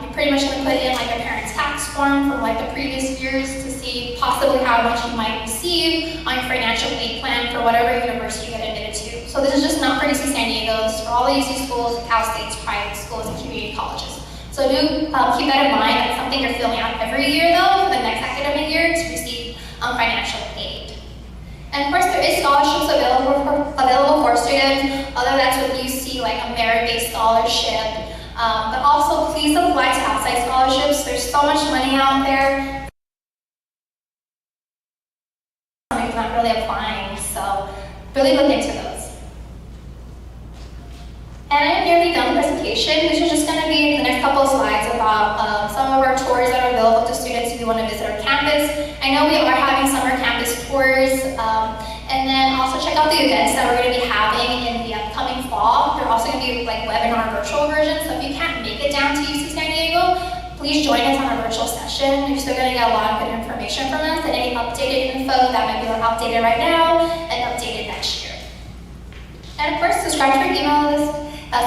F: You're pretty much going to put in like your parents' tax form from like the previous years to see possibly how much you might receive on your financial aid plan for whatever university you get admitted to. So this is just not for UC San Diego, this is for all the UC schools, Cal State's private schools, and community colleges. So do keep that in mind. That's something you're filling out every year though, for the next academic year to receive financial aid. And of course there is scholarships available for students, whether that's with UC like a merit-based scholarship. But also, please apply to outside scholarships. There's so much money out there. Somebody's not really applying, so really look into those. And I'm nearly done the presentation. This is just going to be the next couple of slides about some of our tours that are available to students if you want to visit our campus. I know we are having summer campus tours. And then also check out the events that we're going to be having in the upcoming fall. They're also going to be like webinar virtual versions. So if you can't make it down to UC San Diego, please join us on our virtual session. You're still going to get a lot of good information from us and any updated info that might be outdated right now and updated next year. And of course, subscribe to our email list.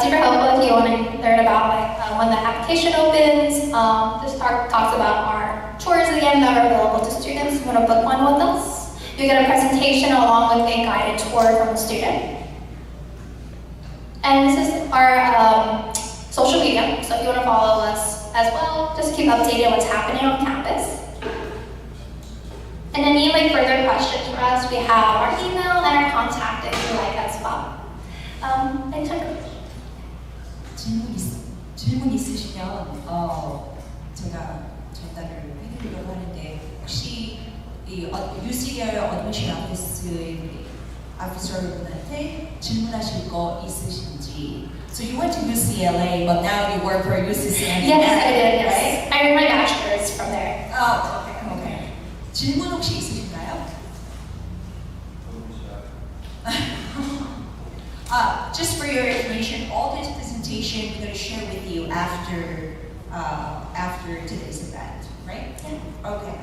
F: Super helpful if you want to learn about like when the application opens. This talks about our tours again that are available to students who want to book one with us. You get a presentation along with a guided tour from the student. And this is our social media, so if you want to follow us as well, just keep updated on what's happening on campus. And any like further questions for us, we have our email and our contact if you like as well. Thanks for
G: 질문 있으시면 제가 전달을 해드리려고 하는데 혹시 이 UCL 어드미션 오피서분한테 질문하실 거 있으신지? So you went to UCLA, but now you work for UC San Diego.
F: Yes, I did. Yes,
G: right?
F: I earned my bachelor's from there.
G: Oh, okay. 질문 혹시 있으신가요? Just for your information, all this presentation we're going to share with you after today's event, right? Yeah. Okay.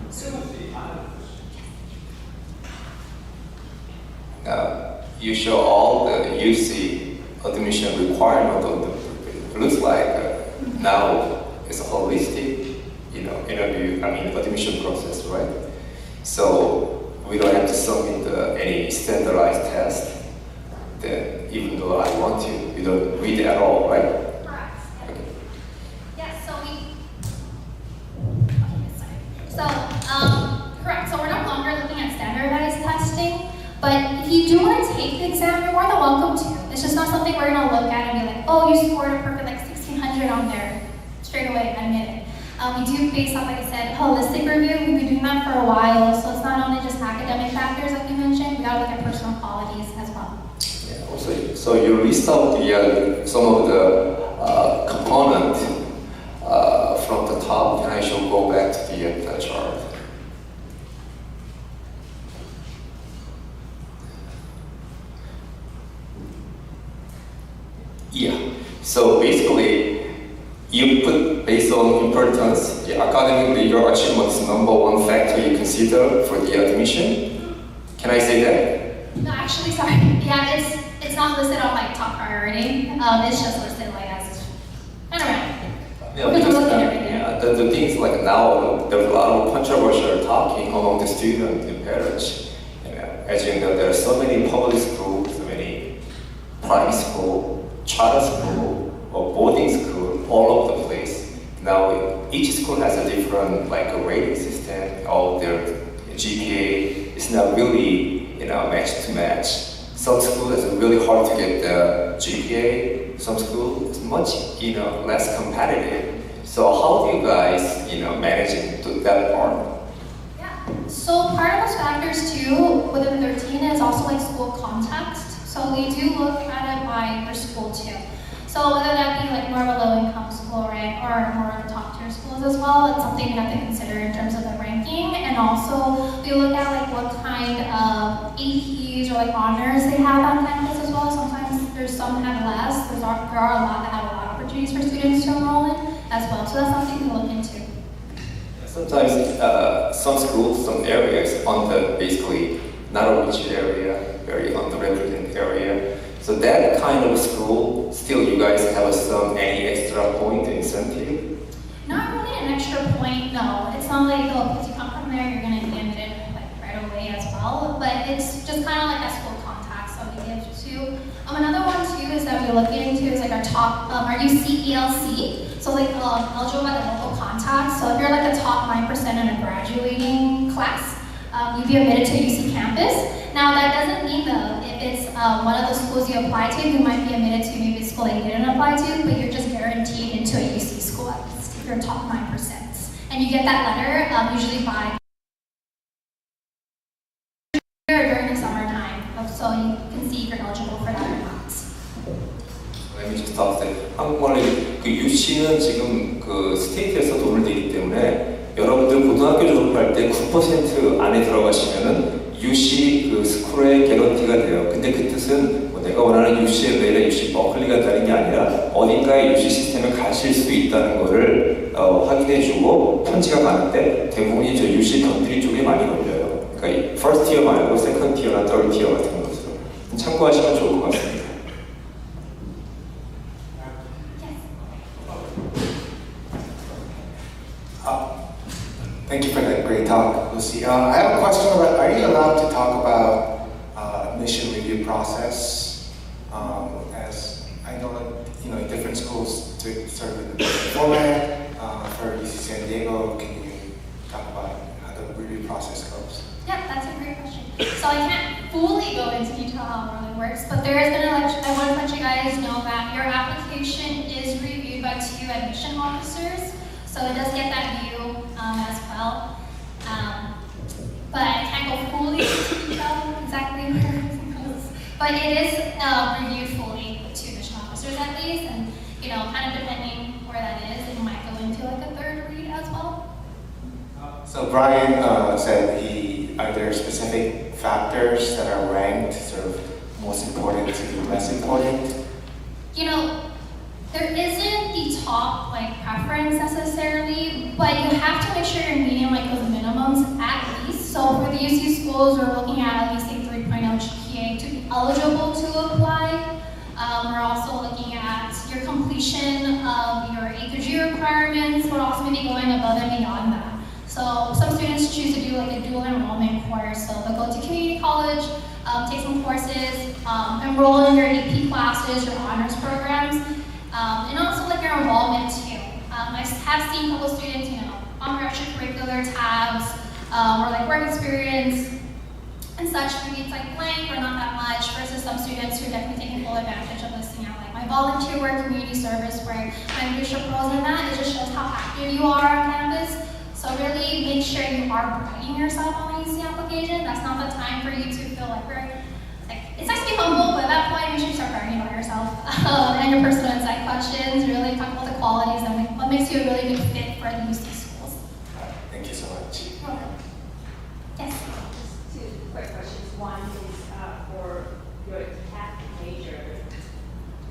G: So
H: you show all the UC admission requirement of the, it looks like now it's a holistic, admission process, right? So we don't have to submit any standardized test. Then even though I want to, you don't read it at all, right?
F: Correct.
H: Okay.
F: we're gonna look at it and be like, oh, you scored a perfect like 1600 on there, straight away, admit it. We do based off, like I said, holistic review. We've been doing that for a while, so it's not only just academic factors like you mentioned, we gotta look at personal qualities as well.
H: Yeah, also, so you list out the, some of the components from the top, and I shall go back to the chart. Yeah, so basically, you put based on importance, the academic legal achievement is number one factor you consider for the admission. Can I say that?
F: No, actually, sorry. Yeah, it's not listed on like top priority. It's just listed like as kind of random.
H: Yeah, because the things like now there's a lot of controversial talking among the students and parents. You know, as you know, there are so many public schools, so many private school, charter school, or boarding school all over the place. Now each school has a different like a rating system. All their GPA is not really match to match. Some schools it's really hard to get the GPA. Some schools it's much less competitive. So how do you guys manage that part?
F: Yeah. So part of those factors too within 13 is also like school context. So we do look at it by your school too. So whether that be like more of a low-income school, right, or more of the top-tier schools as well, it's something we have to consider in terms of the ranking. And also we look at like what kind of APs or like honors they have on campus as well. Sometimes there's some that have less. There are a lot that have a lot of opportunities for students to enroll in as well. So that's something to look into.
H: Sometimes some schools, some areas on the basically not a rich area, very underrepresented area. So that kind of school, still you guys have any extra point incentive?
F: Not really an extra point, no. It's not like, oh, because you come from there, you're gonna get it like right away as well. But it's just kind of like that school contacts that we give to. Another one too is that we look into is like our top, our UCELC. So like eligible by the local contacts. So if you're like a top 9% in a graduating class, you'd be admitted to UC campus. Now that doesn't mean though, if it's one of the schools you apply to, you might be admitted to maybe a school that you didn't apply to, but you're just guaranteed into a UC school at least if you're top 9%. And you get that letter usually by during the summertime, so you can see if you're eligible for that or not.
H: Let me just stop there. 한국말로 그 UC는 지금 그 스테이트에서 돈을 내기 때문에 여러분들 고등학교 졸업할 때 9% 안에 들어가시면은 UC 그 스쿨의 개런티가 돼요. 근데 그 뜻은 뭐 내가 원하는 UCLA나 UC 버클리가 된다는 게 아니라 어딘가에 UC 시스템에 가실 수 있다는 거를 확인해주고 편지가 가는데 대부분이 저 UC 컨트리 쪽에 많이 걸려요. 그러니까 first tier 말고 second tier나 third tier 같은 것으로 참고하시면 좋을 것 같습니다.
B: Thank you for that great talk, Lucy. I have a question about, are you allowed to talk about admission review process? As I know that, different schools to serve in a different format. For UC San Diego, can you talk about how the review process goes?
F: Yeah, that's a great question. So I can't fully go into detail how it really works, but I want to let you guys know that your application is reviewed by 2 admission officers. So it does get that view as well. But I can't go fully into detail exactly where it goes. But it is reviewed fully with 2 admission officers at least, and kind of depending where that is, it might go into like a 3rd read as well.
B: So Brian said are there specific factors that are ranked sort of most important to less important?
F: There isn't the top preference necessarily, but you have to make sure you're meeting those minimums at least. So for the UC schools, we're looking at least a 3.0 GPA to be eligible to apply. We're also looking at your completion of your A through G requirements, but also maybe going above and beyond that. So some students choose to do a dual enrollment course. So they'll go to community college, take some courses, enroll in your AP classes, your honors programs, and also your involvement too. I have seen a couple students, on their extracurricular tabs, or work experience, and such. Maybe it's like blank or not that much versus some students who are definitely taking full advantage of listing out like my volunteer work, community service, where my leadership roles in that. It just shows how active you are on campus. So really make sure you are bragging yourself on the UC application. That's not the time for you to feel like it's nice to be humble, but at that point you should start bragging about yourself and your personal insight questions. Really talk about the qualities and what makes you a really good fit for the UC schools.
B: Thank you so much.
F: Yes.
I: Just two quick questions. One is for your CAP major.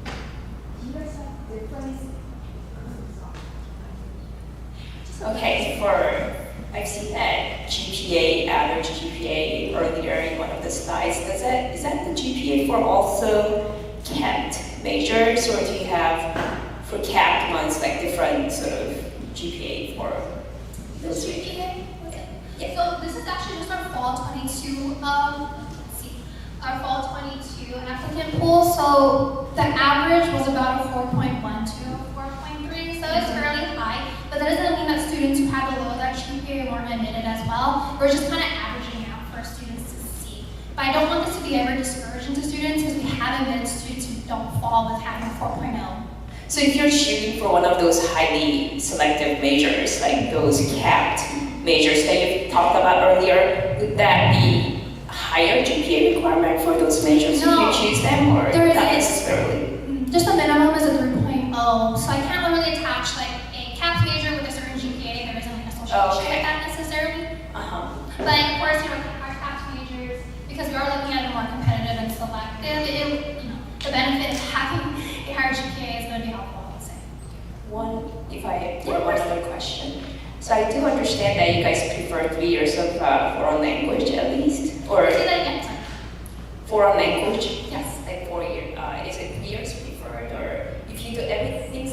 I: Do you guys have difference? Okay, I've seen that GPA, average GPA earlier in one of the slides. Is that the GPA for also capped majors, or do you have for capped ones like different sort of GPA for those
F: GPA?
I: Yeah.
F: So this is actually just our fall 22. Our fall 22 applicant pool. So the average was about a 4.1 to 4.3, so it's fairly high. But that doesn't mean that students who had below that GPA weren't admitted as well. We're just kind of averaging out for students to see. But I don't want this to be ever discouraging to students because we have admitted students who don't fall with having a 4.0.
I: So if you're shooting for one of those highly selective majors, like those capped majors that you talked about earlier, would that be higher GPA requirement for those majors
F: No.
I: if you choose them, or
F: There
I: not
F: is.
I: necessarily?
F: Just the minimum is a 3.0. So I can't really attach like a CAP major with a certain GPA. There isn't like association with that necessarily. But of course, our CAP majors, because we are looking at it more competitive and selective, the benefit of having a higher GPA is going to be helpful, I would say.
I: One other question. So I do understand that you guys prefer 3 years of foreign language at least, or
F: Say that again, sorry.
I: foreign language.
F: Yes.
I: Like 4 years. Is it 3 years preferred, or if you do everything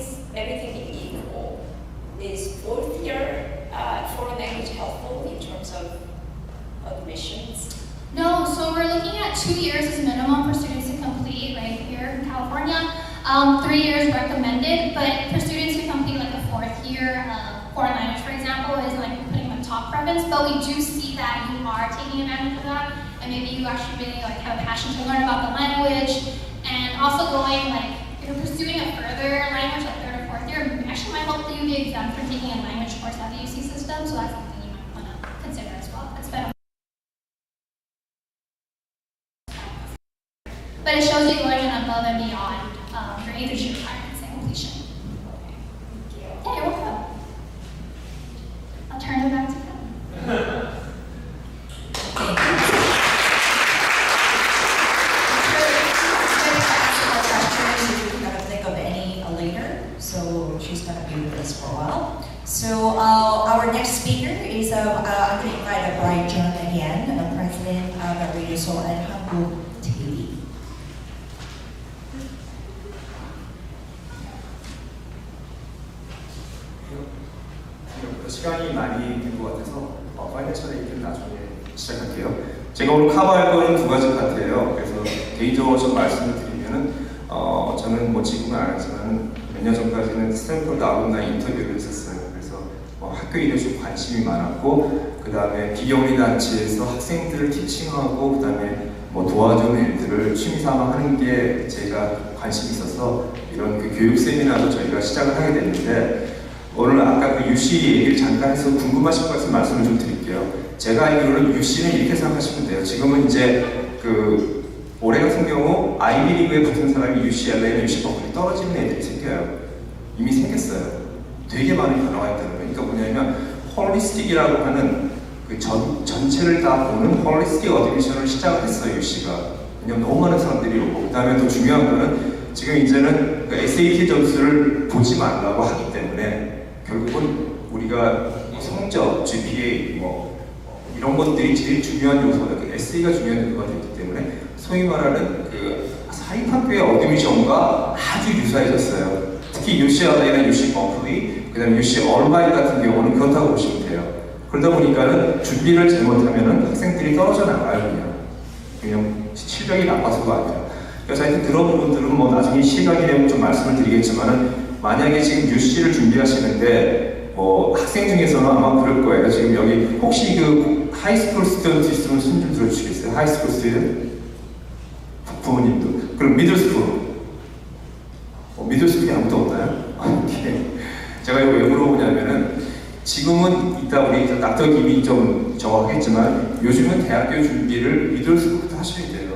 I: equal, is fourth year foreign language helpful in terms of admissions?
F: No, so we're looking at 2 years as minimum for students to complete right here in California. 3 years recommended, but for students who complete like a fourth year foreign language, for example, is like putting them top preference. But we do see that you are taking advantage of that, and maybe you actually really like have a passion to learn about the language, and also going like if you're pursuing a further language like third or fourth year, it actually might help you be exempt from taking a language course at the UC system. So that's something you might want to consider as well. It's better. But it shows you going above and beyond your internship requirements and completion. Yeah, you're welcome. I'll turn it back to you.
G: If you kind of think of any later, so she's going to be with us for a while. So our next speaker is I'm going to invite Brian John again, President of 라디오서울 and 한국Tv.
B: 시간이 많이 된 것 같아서 파이낸셜 얘기는 나중에 시작할게요. 제가 오늘 커버할 거는 두 가지 파트예요. 그래서 개인적으로 좀 말씀을 드리면은 저는 뭐 지금은 안 하지만 몇 년 전까지는 스탠포드 알umni 인터뷰를 했었어요. 그래서 학교 일에 좀 관심이 많았고 그 다음에 비영리 단체에서 학생들을 티칭하고 그 다음에 뭐 도와주는 일들을 취미삼아 하는 게 제가 관심이 있어서 이런 그 교육 세미나도 저희가 시작을 하게 됐는데 오늘 아까 그 UC 얘기를 잠깐 해서 궁금하신 것을 말씀을 좀 드릴게요. 제가 알기로는 UC는 이렇게 생각하시면 돼요. 지금은 이제 그 올해 같은 경우 아이비리그에 붙은 사람이 UCLA나 UC 버클리 떨어지는 애들이 생겨요. 이미 생겼어요. 되게 많은 변화가 있다는 거예요. 그러니까 뭐냐면 홀리스틱이라고 하는 그 전체를 다 보는 홀리스틱 어드미션을 시작을 했어요. UC가. 왜냐면 너무 많은 사람들이 오고 그 다음에 더 중요한 거는 지금 이제는 그 SAT 점수를 보지 말라고 하기 때문에 결국은 우리가 성적, GPA 이런 것들이 제일 중요한 요소다. 그 SA가 중요한 요소가 됐기 때문에 소위 말하는 그 사립학교의 어드미션과 아주 유사해졌어요. 특히 UCLA나 UC 버클리, 그다음에 UC 얼바인 같은 경우는 그렇다고 보시면 돼요. 그러다 보니까는 준비를 잘못하면은 학생들이 떨어져 나가요. 그냥 실력이 나빠서가 아니라. 그래서 하여튼 그런 부분들은 뭐 나중에 시간이 되면 좀 말씀을 드리겠지만은 만약에 지금 UC를 준비하시는데
J: 뭐 학생 중에서는 아마 그럴 거예요. 지금 여기 혹시 그 하이스쿨 스튜던트 있으면 손 좀 들어주시겠어요? 하이스쿨 스튜던트? 부모님도. 그럼 미들스쿨. 미들스쿨이 아무도 없나요? 제가 이거 왜 물어보냐면은 지금은 이따 우리 닥터 김이 좀 정확했지만 요즘은 대학교 준비를 미들스쿨부터 하셔야 돼요.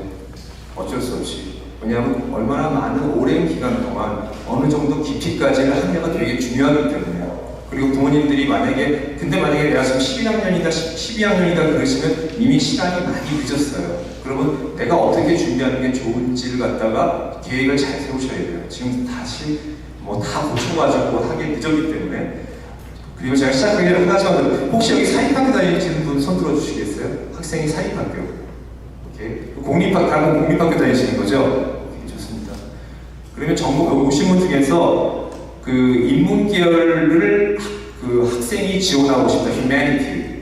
J: 어쩔 수 없이. 왜냐하면 얼마나 많은 오랜 기간 동안 어느 정도 깊이까지를 하느냐가 되게 중요하기 때문에요. 그리고 부모님들이 만약에 내가 지금 12학년이다 그러시면 이미 시간이 많이 늦었어요. 그러면 내가 어떻게 준비하는 게 좋은지를 갖다가 계획을 잘 세우셔야 돼요. 지금 다시 뭐 다 고쳐가지고 하기 늦었기 때문에. 그리고 제가 시작하기 전에 하나 더, 혹시 여기 사립학교 다니시는 분 손 들어주시겠어요? 학생이 사립학교. 오케이. 다른 공립학교 다니시는 거죠? 오케이, 좋습니다. 그러면 전국 오신 분 중에서 그 인문계열을 그 학생이 지원하고 싶다. 휴머니티.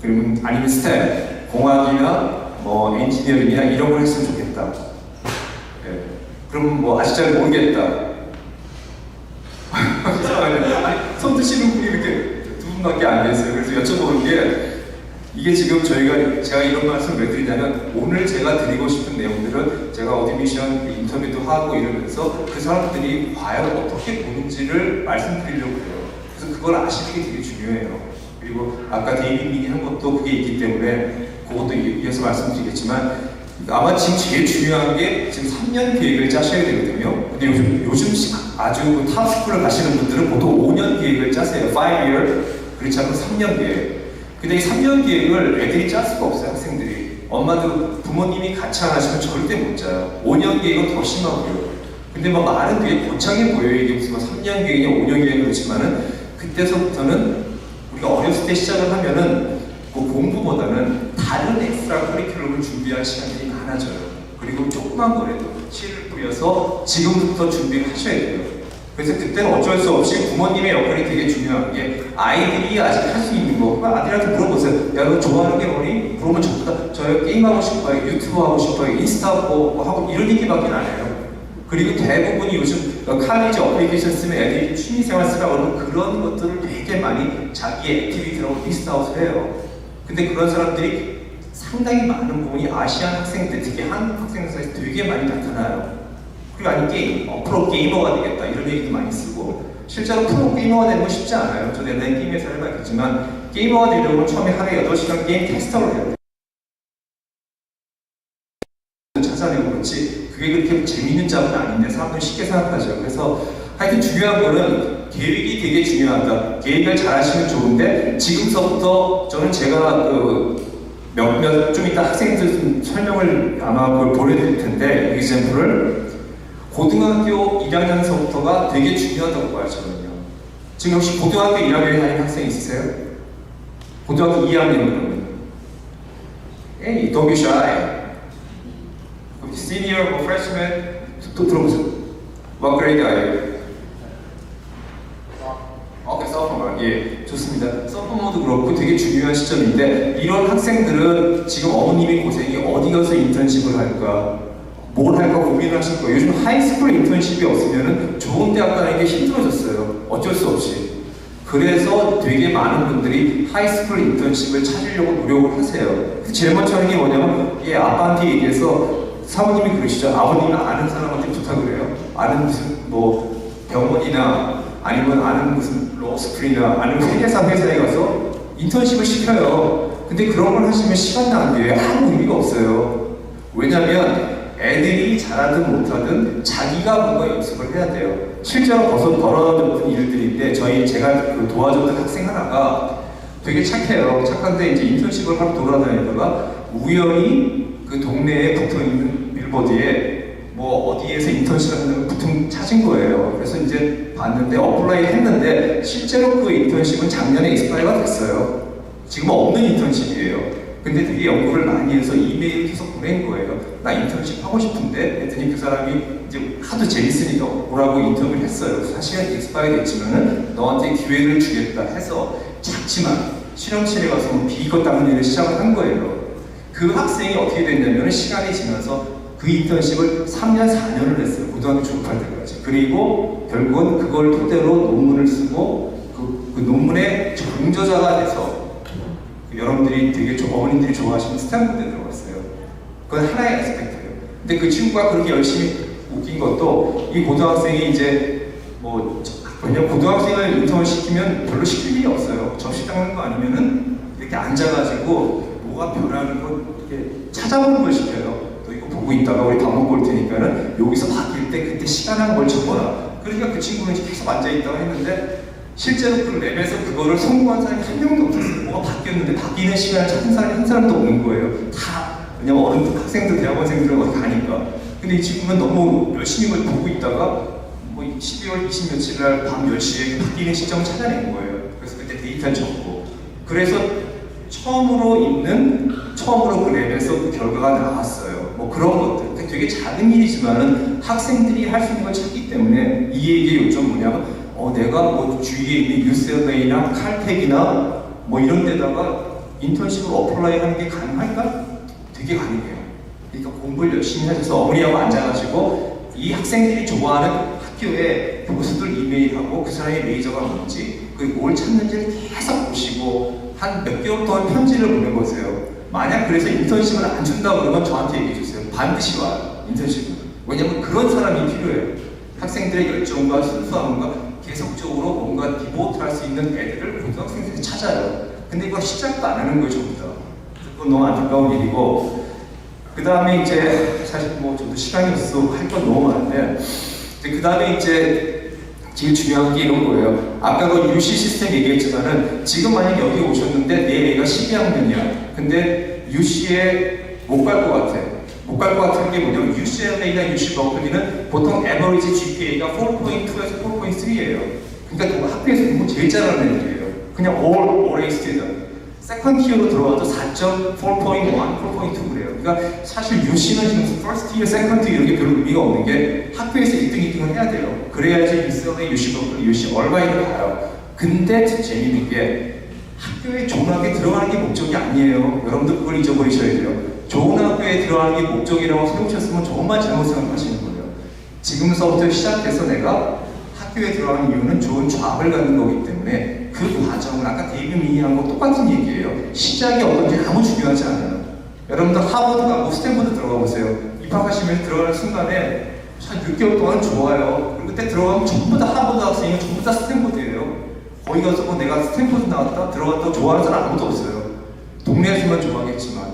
J: 그러면 아니면 스템, 공학이나 뭐 엔지니어링이나 이런 걸 했으면 좋겠다. 네. 그럼 뭐 아직 잘 모르겠다. 아니, 손 드시는 분이 이렇게 두 분밖에 안 계세요. 그래서 여쭤보는 게 이게 지금 제가 이런 말씀을 왜 드리냐면 오늘 제가 드리고 싶은 내용들은 제가 어드미션 인터뷰도 하고 이러면서 그 사람들이 과연 어떻게 보는지를 말씀드리려고 해요. 그래서 그걸 아시는 게 되게 중요해요. 그리고 아까 데이비님이 한 것도 그게 있기 때문에 그것도 이어서 말씀드리겠지만 아마 지금 제일 중요한 게 지금 3년 계획을 짜셔야 되거든요. 근데 요즘 아주 탑스쿨을 가시는 분들은 보통 5년 계획을 짜세요. 5year, 그렇지 않고 3년 계획. 근데 이 3년 계획을 애들이 짤 수가 없어요, 학생들이. 엄마도 부모님이 같이 안 하시면 절대 못 짜요. 5년 계획은 더 심하고요. 근데 뭐 말은 되게 고창해 보여요. 이게 무슨 3년 계획이냐 5년 계획이 그렇지만은 그때서부터는 우리가 어렸을 때 시작을 하면은 그 공부보다는 다른 엑스트라 커리큘럼을 준비할 시간들이 많아져요. 그리고 조그만 거라도 씨를 뿌려서 지금부터 준비를 하셔야 돼요. 그래서 그때는 어쩔 수 없이 부모님의 역할이 되게 중요한 게 아이들이 아직 할 수 있는 거. 아들한테 물어보세요. 야, 너 좋아하는 게 뭐니? 그러면 저 게임하고 싶어요. 유튜브 하고 싶어요. 인스타 뭐 하고 이런 얘기밖에 안 해요. 그리고 대부분이 요즘 칼리지 어플리케이션 쓰면 애들이 취미생활 쓰라고 그러면 그런 것들을 되게 많이 자기의 액티비티라고 리스트아웃을 해요. 근데 그런 사람들이 상당히 많은 부분이 아시안 학생들, 특히 한국 학생들 사이에서 되게 많이 나타나요. 그리고 아니 게임, 프로 게이머가 되겠다 이런 얘기도 많이 쓰고 실제로 프로 게이머가 되는 건 쉽지 않아요. 저도 옛날에 게임 회사를 해봤겠지만 게이머가 되려면 처음에 하루에 8시간 게임 테스터를 해야 돼요. 찾아내고 그렇지 그게 그렇게 재밌는 작은 아닌데 사람들이 쉽게 생각하죠. 그래서 하여튼 중요한 거는 계획이 되게 중요하다. 계획을 잘 하시면 좋은데 지금서부터 저는 제가 좀 이따 학생들 좀 설명을 아마 그걸 보내드릴 텐데 example을 고등학교 1학년서부터가 되게 중요하다고 봐요, 저는요. 지금 혹시 고등학교 1학년에 다니는 학생 있으세요? 고등학교 2학년 그러면 Hey, don't be shy. Senior or freshman 또 들어보세요. What grade are you? 오케이, sophomore. 예, 좋습니다. sophomore 그렇고 되게 중요한 시점인데 이런 학생들은 지금 어머님이 고생이 어디 가서 인턴십을 할까? 뭘 할까 고민을 하실 거예요. 요즘 하이스쿨 인턴십이 없으면 좋은 대학 가는 게 힘들어졌어요. 어쩔 수 없이. 그래서 되게 많은 분들이 하이스쿨 인턴십을 찾으려고 노력을 하세요. 제일 먼저 하는 게 뭐냐면 아빠한테 얘기해서 사모님이 그러시죠. 아버님은 아는 사람한테 부탁을 해요. 아는 무슨 뭐 병원이나 아니면 아는 무슨 로스쿨이나 아니면 회사에 가서 인턴십을 시켜요. 근데 그런 걸 하시면 시간 낭비에 아무 의미가 없어요. 왜냐면 애들이 잘하든 못하든 자기가 뭔가 연습을 해야 돼요. 실제로 벌어졌던 일들인데 제가 도와줬던 학생 하나가 되게 착해요. 착한데 이제 인턴십을 하러 돌아다니다가 우연히 그 동네에 붙어있는 빌보드에 뭐 어디에서 인턴십 하는 붙은 찾은 거예요. 그래서 이제 봤는데 어플라이 했는데 실제로 그 인턴십은 작년에 익스파이어가 됐어요. 지금 없는 인턴십이에요. 근데 되게 연구를 많이 해서 이메일을 계속 보낸 거예요. 나 인턴십 하고 싶은데 했더니 그 사람이 이제 하도 재밌으니까 오라고 인터뷰를 했어요. 사실은 익스파이어 됐지만은 너한테 기회를 주겠다 해서 작지만 실험실에 가서 뭐 비거 닦는 일을 시작을 한 거예요. 그 학생이 어떻게 됐냐면 시간이 지나서 그 인턴십을 3년, 4년을 했어요. 고등학교 졸업할 때까지. 그리고 결국은 그걸 토대로 논문을 쓰고 논문의 정저자가 돼서 여러분들이 되게 어머님들이 좋아하시는 스탠포드에 들어갔어요. 그건 하나의 아스펙트예요. 근데 그 친구가 그렇게 열심히 웃긴 것도 이 고등학생이 이제 왜냐면 고등학생을 인턴 시키면 별로 시킬 일이 없어요. 접시 닦는 거 아니면은 이렇게 앉아가지고 뭐가 변하는 거 이렇게 찾아보는 걸 시켜요. 너 이거 보고 있다가 우리 밥 먹고 올 테니까는 여기서 바뀔 때 그때 시간한 걸 적어라. 그러니까 그 친구는 계속 앉아있다고 했는데 실제로 그 랩에서 그거를 성공한 사람이 한 명도 없었어요. 뭐가 바뀌었는데 바뀌는 시간을 찾은 사람이 한 사람도 없는 거예요. 다 왜냐면 어른들, 학생들, 대학원생들 어디 가니까. 근데 이 친구는 너무 열심히 그걸 보고 있다가 12월 20 며칠 날 밤 10시에 바뀌는 시점을 찾아낸 거예요. 그래서 그때 데이터를 적고. 그래서 처음으로 그 랩에서 그 결과가 나왔어요. 뭐 그런 것들. 되게 작은 일이지만은 학생들이 할 수 있는 걸 찾기 때문에 이 얘기의 요점 뭐냐면 내가 뭐 주위에 있는 UCLA나 칼텍이나 뭐 이런 데다가 인턴십으로 어플라이 하는 게 가능할까? 되게 가능해요. 그러니까 공부를 열심히 하셔서 어머니하고 앉아가지고 이 학생들이 좋아하는 학교에 교수들 이메일하고 그 사람의 메이저가 뭔지 그리고 뭘 찾는지를 계속 보시고 한 몇 개월 동안 편지를 보내보세요. 만약 그래서 인턴십을 안 준다 그러면 저한테 얘기해 주세요. 반드시 와요. 인턴십은. 왜냐면 그런 사람이 필요해요. 학생들의 열정과 순수함과 계속적으로 뭔가 디보트 할 수 있는 애들을 고등학생들이 찾아요. 근데 이거 시작도 안 하는 거예요, 전부 다. 그건 너무 안타까운 일이고 그 다음에 이제 사실 뭐 저도 시간이 없어 할 건 너무 많은데 그 다음에 이제 제일 중요한 게 이런 거예요. 아까 그 UC 시스템 얘기했지만은 지금 만약 여기 오셨는데 내 애가 12학년이야. 근데 UC에 못 갈 것 같아. 못 갈 것 같은 게 뭐냐면 UCLA나 UC 버클리는 보통 에버리지 GPA가 4.2에서 4.3예요. 그러니까 학교에서 공부 제일 잘하는 애들이에요. 그냥 all A student. 세컨드 티어로 들어와도 4.4.1, 4.2 그래요. 그러니까 사실 UC는 지금 first tier, second tier 이런 게 별로 의미가 없는 게 학교에서 1등, 2등을 해야 돼요. 그래야지 UCLA, UC 버클리, UC 얼마인을 가요. 근데 재밌는 게 학교에 좋은 학교에 들어가는 게 목적이 아니에요. 여러분들 그걸 잊어버리셔야 돼요. 좋은 학교에 들어가는 게 목적이라고 생각하셨으면 정말 잘못 생각하시는 거예요. 지금서부터 시작해서 내가 학교에 들어가는 이유는 좋은 좌업을 갖는 거기 때문에 그 과정은 아까 데이비 미니한 거 똑같은 얘기예요. 시작이 어떤지 아무 중요하지 않아요. 여러분들 하버드 가고 스탠퍼드 들어가 보세요. 입학하시면 들어가는 순간에 한 6개월 동안 좋아요. 그리고 그때 들어가면 전부 다 하버드 학생이고 전부 다 스탠퍼드예요. 거기 가서 뭐 내가 스탠퍼드 나왔다 들어갔다 좋아하는 사람 아무도 없어요. 동네에서만 좋아하겠지만.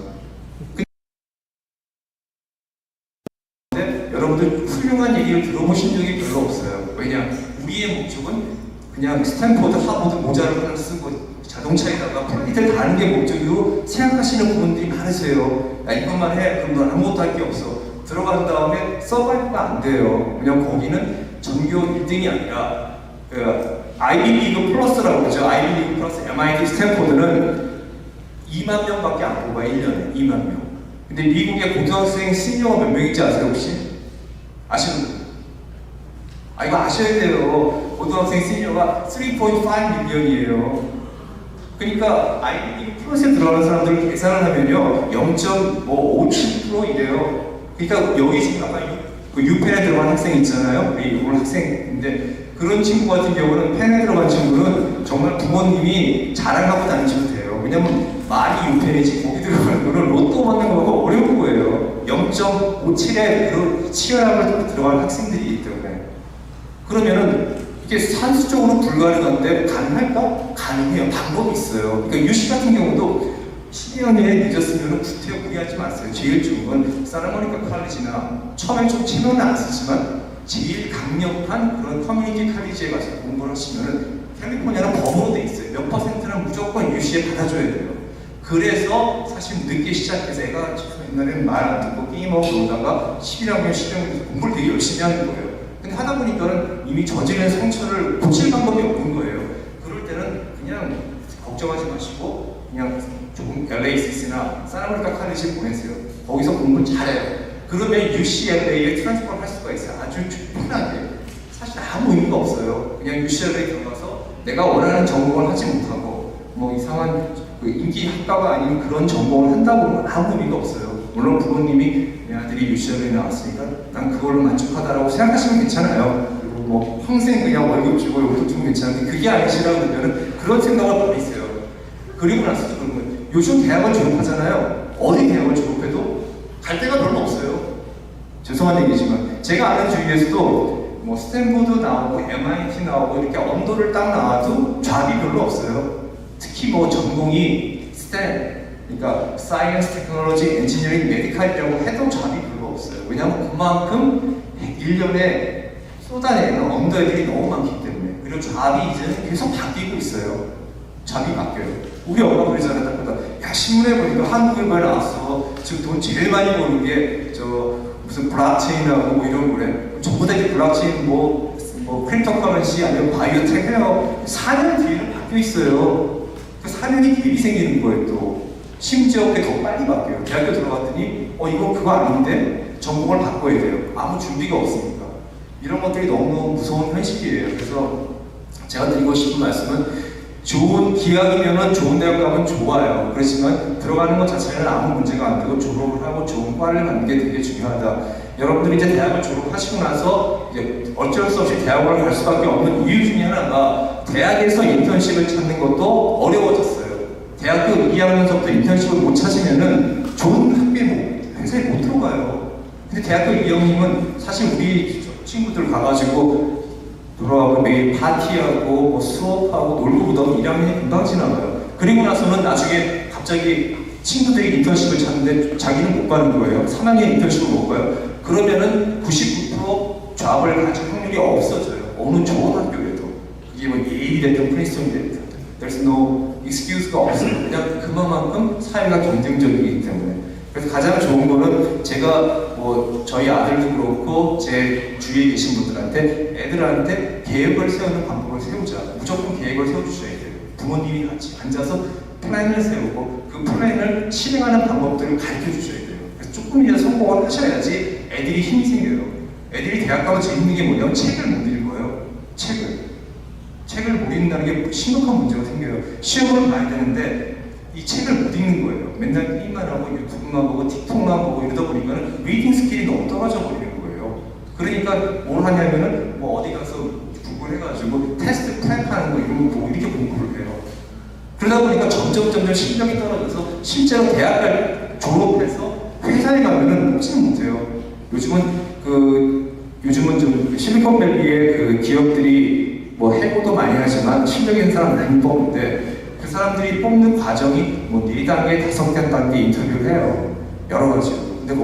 J: 근데 여러분들 훌륭한 얘기를 들어보신 적이 별로 없어요. 왜냐? 우리의 목적은 그냥 스탠퍼드, 하버드 모자를 하나 쓰고 자동차에다가 플레이트를 다는 게 목적이고 생각하시는 분들이 많으세요. 야 이것만 해. 그럼 넌 아무것도 할 게 없어. 들어간 다음에 서바이브가 안 돼요. 그냥 거기는 전교 1등이 아니라 아이비 리그 플러스라고 그러죠. 아이비 리그 플러스 MIT 스탠퍼드는 2만 명밖에 안 뽑아 1년에 2만 명. 근데 미국의 고등학생 시니어가 몇 명인지 아세요 혹시? 아시는 분? 이거 아셔야 돼요. 고등학생 시니어가 3.5 밀리언이에요. 그러니까 아이비 리그 플러스에 들어가는 사람들을 계산을 하면요 0.57% 이래요. 그러니까 여기 지금 아까 그 UPen에 들어간 학생 있잖아요. 우리 오늘 학생인데 그런 친구 같은 경우는 펜에 들어간 친구는 정말 부모님이 자랑하고 다니셔도 돼요. 왜냐면 말이 UPen이지 거기 들어가는 거는 로또 받는 거하고 어려운 거예요. 0.57에 그런 치열함을 들어간 학생들이기 때문에 그러면은 이게 산수적으로 불가능한데 가능할까? 가능해요. 방법이 있어요. 그러니까 UC 같은 경우도 12학년에 늦었으면 구태여 무리하지 마세요. 제일 좋은 건 사라모니카 칼리지나 처음엔 좀 치료는 안 쓰지만 제일 강력한 그런 커뮤니티 칼리지에 가서 공부를 하시면은 캘리포니아는 범으로 돼 있어요. 몇 퍼센트는 무조건 UC에 받아줘야 돼요. 그래서 사실 늦게 시작해서 애가 옛날에는 말 안 듣고 게임하고 그러다가 11학년, 12학년에서 공부를 되게 열심히 하는 거예요. 근데 하다 보니까는 이미 저지른 상처를 고칠 방법이 없는 거예요. 그럴 때는 그냥 걱정하지 마시고 그냥 조금 LACC나 사라모니카 칼리지 보내세요. 거기서 공부 잘해요. 그러면 UCLA에 트랜스퍼를 할 수가 있어요. 아주 편하게. 사실 아무 의미가 없어요. 그냥 UCLA에 들어가서 내가 원하는 전공을 하지 못하고 뭐 이상한 그 인기 학과가 아닌 그런 전공을 한다고 하면 아무 의미가 없어요. 물론 부모님이 내 아들이 UCLA에 나왔으니까 난 그걸로 만족하다라고 생각하시면 괜찮아요. 그리고 뭐 평생 그냥 월급 주고 용돈 주면 괜찮은데 그게 아니시라고 그러면은 그런 생각을 버리세요. 그리고 나서도 그런 거예요. 요즘 대학을 졸업하잖아요. 어디 대학을 졸업해도 갈 데가 별로 없어요. 죄송한 얘기지만 제가 아는 주위에서도 뭐 스탠포드 나오고 MIT 나오고 이렇게 언더를 딱 나와도 잡이 별로 없어요. 특히 뭐 전공이 STEM, 그러니까 사이언스, 테크놀로지, 엔지니어링, 메디칼이라고 해도 잡이 별로 없어요. 왜냐하면 그만큼 1년에 쏟아내는 언더애들이 너무 많기 때문에. 그리고 잡이 이제는 계속 바뀌고 있어요. 잡이 바뀌어요. 우리 엄마 그러잖아요. 딱 보다 야 신문에 보니까 한국일보에 나왔어. 지금 돈 제일 많이 버는 게 저 무슨 블록체인하고 뭐 이런 거래. 전부 다 이제 블록체인 뭐 크립토커런시 아니면 바이오텍 해요. 4년 뒤에는 바뀌어 있어요. 그 4년이 갭이 생기는 거예요 또. 심지어 그게 더 빨리 바뀌어요. 대학교 들어갔더니 이거 그거 아닌데 전공을 바꿔야 돼요. 아무 준비가 없으니까. 이런 것들이 너무 무서운 현실이에요. 그래서 제가 드리고 싶은 말씀은 좋은 기왕이면은 좋은 대학 가면 좋아요. 그렇지만 들어가는 것 자체는 아무 문제가 안 되고 졸업을 하고 좋은 과를 갖는 게 되게 중요하다. 여러분들이 이제 대학을 졸업하시고 나서 이제 어쩔 수 없이 대학원을 갈 수밖에 없는 이유 중에 하나가 대학에서 인턴십을 찾는 것도 어려워졌어요. 대학교 2학년서부터 인턴십을 못 찾으면은 좋은 학교에 회사에 못 들어가요. 근데 대학교 2학년은 사실 우리 친구들 가가지고 돌아가고 매일 파티하고 뭐 수업하고 놀고 그러다 1학년이 금방 지나가요. 그리고 나서는 나중에 갑자기 친구들이 인턴십을 찾는데 자기는 못 가는 거예요. 3학년 인턴십을 못 가요. 그러면은 99% 잡을 가질 확률이 없어져요. 어느 좋은 학교에도. 이게 뭐 예일이 됐든 프린스턴이 됐든. There's no excuse가 없어요. 그냥 그만큼 사회가 경쟁적이기 때문에. 그래서 가장 좋은 거는 제가 뭐 저희 아들도 그렇고 제 주위에 계신 분들한테 애들한테 계획을 세우는 방법을 세우자. 무조건 계획을 세워주셔야 돼요. 부모님이 같이 앉아서 플랜을 세우고 그 플랜을 실행하는 방법들을 가르쳐 주셔야 돼요. 그래서 조금이라도 성공을 하셔야지 애들이 힘이 생겨요. 애들이 대학 가면 제일 힘든 게 뭐냐면 책을 못 읽어요. 책을 못 읽는다는 게 심각한 문제가 생겨요. 시험을 봐야 되는데 이 책을 못 읽는 거예요. 맨날 게임만 하고 유튜브만 보고 틱톡만 보고 이러다 보니까는 리딩 스킬이 너무 떨어져 버리는 거예요. 그러니까 뭘 하냐면은 뭐 어디 가서 구글 해가지고 테스트 프랩하는 거 이런 거 보고 이렇게 공부를 해요. 그러다 보니까 점점 실력이 떨어져서 실제로 대학을 졸업해서 회사에 가면은 뽑지는 못해요. 요즘은 좀 실리콘밸리의 그 기업들이 뭐 해고도 많이 하지만 실력 있는 사람 많이 뽑는데 그 사람들이 뽑는 과정이 뭐 4단계, 5단계 인터뷰를 해요. 여러 가지로. 근데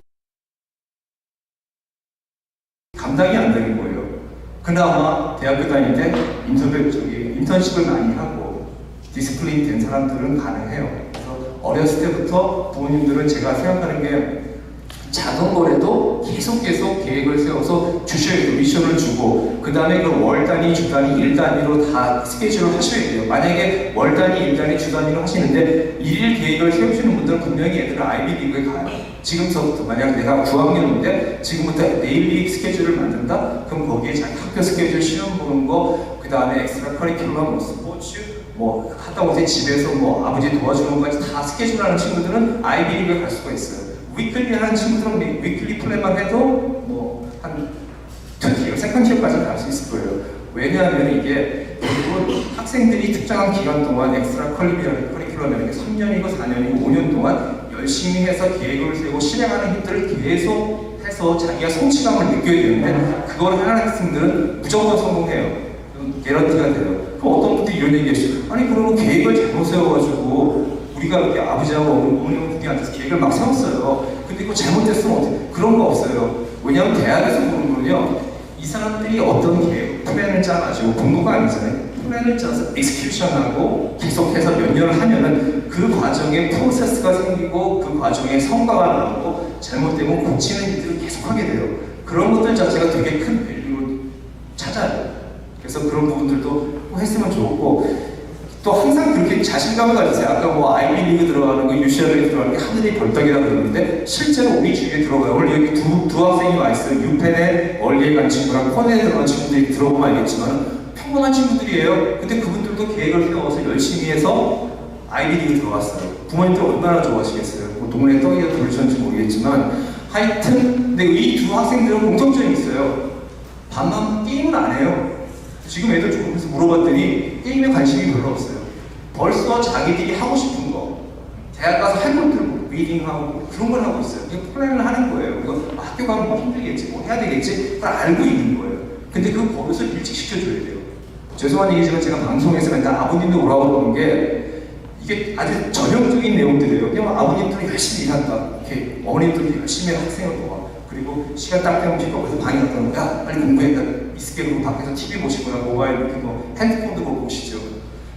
J: 감당이 안 되는 거예요. 그나마 대학교 다닐 때 인턴십을 많이 하고 디스플레인 된 사람들은 가능해요. 그래서 어렸을 때부터 부모님들은 제가 생각하는 게 작은 거라도 계속 계획을 세워서 주셔야 돼요. 미션을 주고 그 다음에 그 월 단위, 주 단위, 일 단위로 다 스케줄을 하셔야 돼요. 만약에 월 단위, 일 단위, 주 단위로 하시는데 일일 계획을 세우시는 분들은 분명히 애들은 아이비리그에 가요. 지금서부터 만약 내가 9학년인데 지금부터 데일리 스케줄을 만든다? 그럼 거기에 자기 학교 스케줄, 시험 보는 거, 그 다음에 엑스트라 커리큘럼, 뭐 스포츠, 뭐 하다 못해 집에서 뭐 아버지 도와주는 것까지 다 스케줄하는 친구들은 아이비리그에 갈 수가 있어요. 위클리 하는 친구들은 위클리 플랜만 해도 뭐 한 2티어, 세컨티어까지 갈 수 있을 거예요. 왜냐하면 이게 대부분 학생들이 특정한 기간 동안 엑스트라 커리큘럼이라는 게 3년이고 4년이고 5년 동안 열심히 해서 계획을 세우고 실행하는 힘들을 계속 해서 자기가 성취감을 느껴야 되는데 그걸 하는 학생들은 무조건 성공해요. 개런티가 돼요. 그럼 어떤 분들이 이런 얘기 하시죠. 아니 그러면 계획을 잘못 세워가지고 우리가 이렇게 아버지하고 어머니가 앉아서 계획을 막 세웠어요. 근데 이거 잘못됐으면 어떡해? 그런 거 없어요. 왜냐하면 대학에서 보는 거는요. 이 사람들이 어떤 계획, 플랜을 짜가지고 공부가 아니잖아요. 플랜을 짜서 엑스큐션하고 계속해서 몇 년을 하면은 그 과정에 프로세스가 생기고 그 과정에 성과가 나오고 잘못되면 고치는 일들을 계속하게 돼요. 그런 것들 자체가 되게 큰 밸류를 찾아요. 그래서 그런 부분들도 했으면 좋고 또 항상 그렇게 자신감을 가지세요. 아까 뭐 아이비리그 들어가는 거, UCLA 들어가는 게 하늘이 벌떡이라 그러는데 실제로 우리 주위에 들어가요. 오늘 여기 두 학생이 와 있어요. 유펜에 얼리에 간 친구랑 코네에 들어간 친구들이 들어보면 알겠지만 평범한 친구들이에요. 근데 그분들도 계획을 세워서 열심히 해서 아이비리그 들어갔어요. 부모님들 얼마나 좋아하시겠어요. 뭐 동네에 떡이가 돌리셨는지 모르겠지만 하여튼 근데 이 두 학생들은 공통점이 있어요. 반만 게임은 안 해요. 지금 애들 조금해서 물어봤더니 게임에 관심이 별로 없어요. 벌써 자기들이 하고 싶은 거, 대학 가서 할 것들 리딩하고 그런 걸 하고 있어요. 그냥 플랜을 하는 거예요. 이거 학교 가면 뭐 힘들겠지, 뭐 해야 되겠지, 그걸 알고 있는 거예요. 근데 그 버릇을 일찍 시켜줘야 돼요. 죄송한 얘기지만 제가 방송에서 맨날 아버님도 오라고 그러는 게 이게 아주 전형적인 내용들이에요. 그냥 아버님들은 열심히 일한다. 이렇게 어머님들도 열심히 학생을 도와. 그리고 시간 딱 되면 피고 그래서 방에 갔다 오면 야 빨리 공부했다. 이스케 보고 밖에서 TV 보시거나 모바일 이렇게 뭐 핸드폰도 보고 보시죠.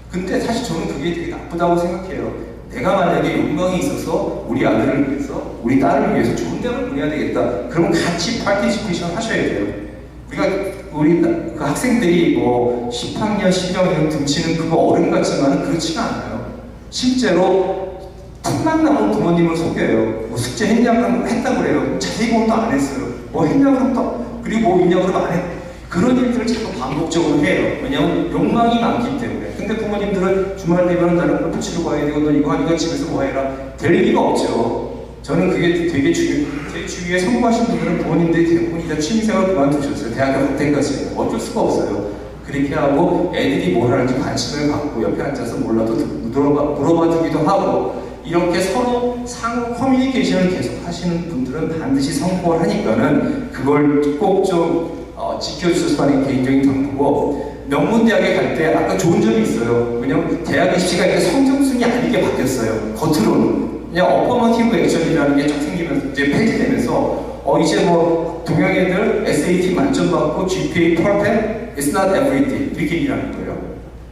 J: 근데 사실 저는 그게 되게 나쁘다고 생각해요. 내가 만약에 욕망이 있어서 우리 아들을 위해서, 우리 딸을 위해서 좋은 대학을 보내야 되겠다. 그러면 같이 파티시페이션 하셔야 돼요. 우리 그 학생들이 뭐 10학년, 12학년 등치는 그거 어른 같지만 그렇지가 않아요. 실제로 틈만 나면 부모님을 속여요. 뭐 숙제 했냐고 했다고 그래요. 자세히 공부도 안 했어요. 뭐 했냐고 또 그리고 뭐 있냐고 그러면 안 해. 그런 일들을 자꾸 반복적으로 해요. 왜냐면 욕망이 많기 때문에. 근데 부모님들은 주말 되면 나는 골프 치러 가야 되고 너 이거 하니까 집에서 뭐 해라. 될 리가 없죠. 저는 그게 되게 제 주위에 성공하신 분들은 부모님들이 대부분 이제 취미생활 그만두셨어요. 대학교 갈 때까지. 어쩔 수가 없어요. 그렇게 하고 애들이 뭘 하는지 관심을 갖고 옆에 앉아서 몰라도 물어봐 주기도 하고 이렇게 서로 상호 커뮤니케이션을 계속 하시는 분들은 반드시 성공을 하니까는 그걸 꼭 좀 지켜주셔서 하는 개인적인 당부고 명문대학에 갈 때 아까 좋은 점이 있어요. 왜냐면 대학 입시가 이렇게 성적순이 아니게 바뀌었어요. 겉으로는. 그냥 어퍼머티브 액션이라는 게 쫙 생기면서 이제 폐지되면서 이제 뭐 동양 애들 SAT 만점 받고 GPA perfect, it's not everything 이렇게 얘기하는 거예요.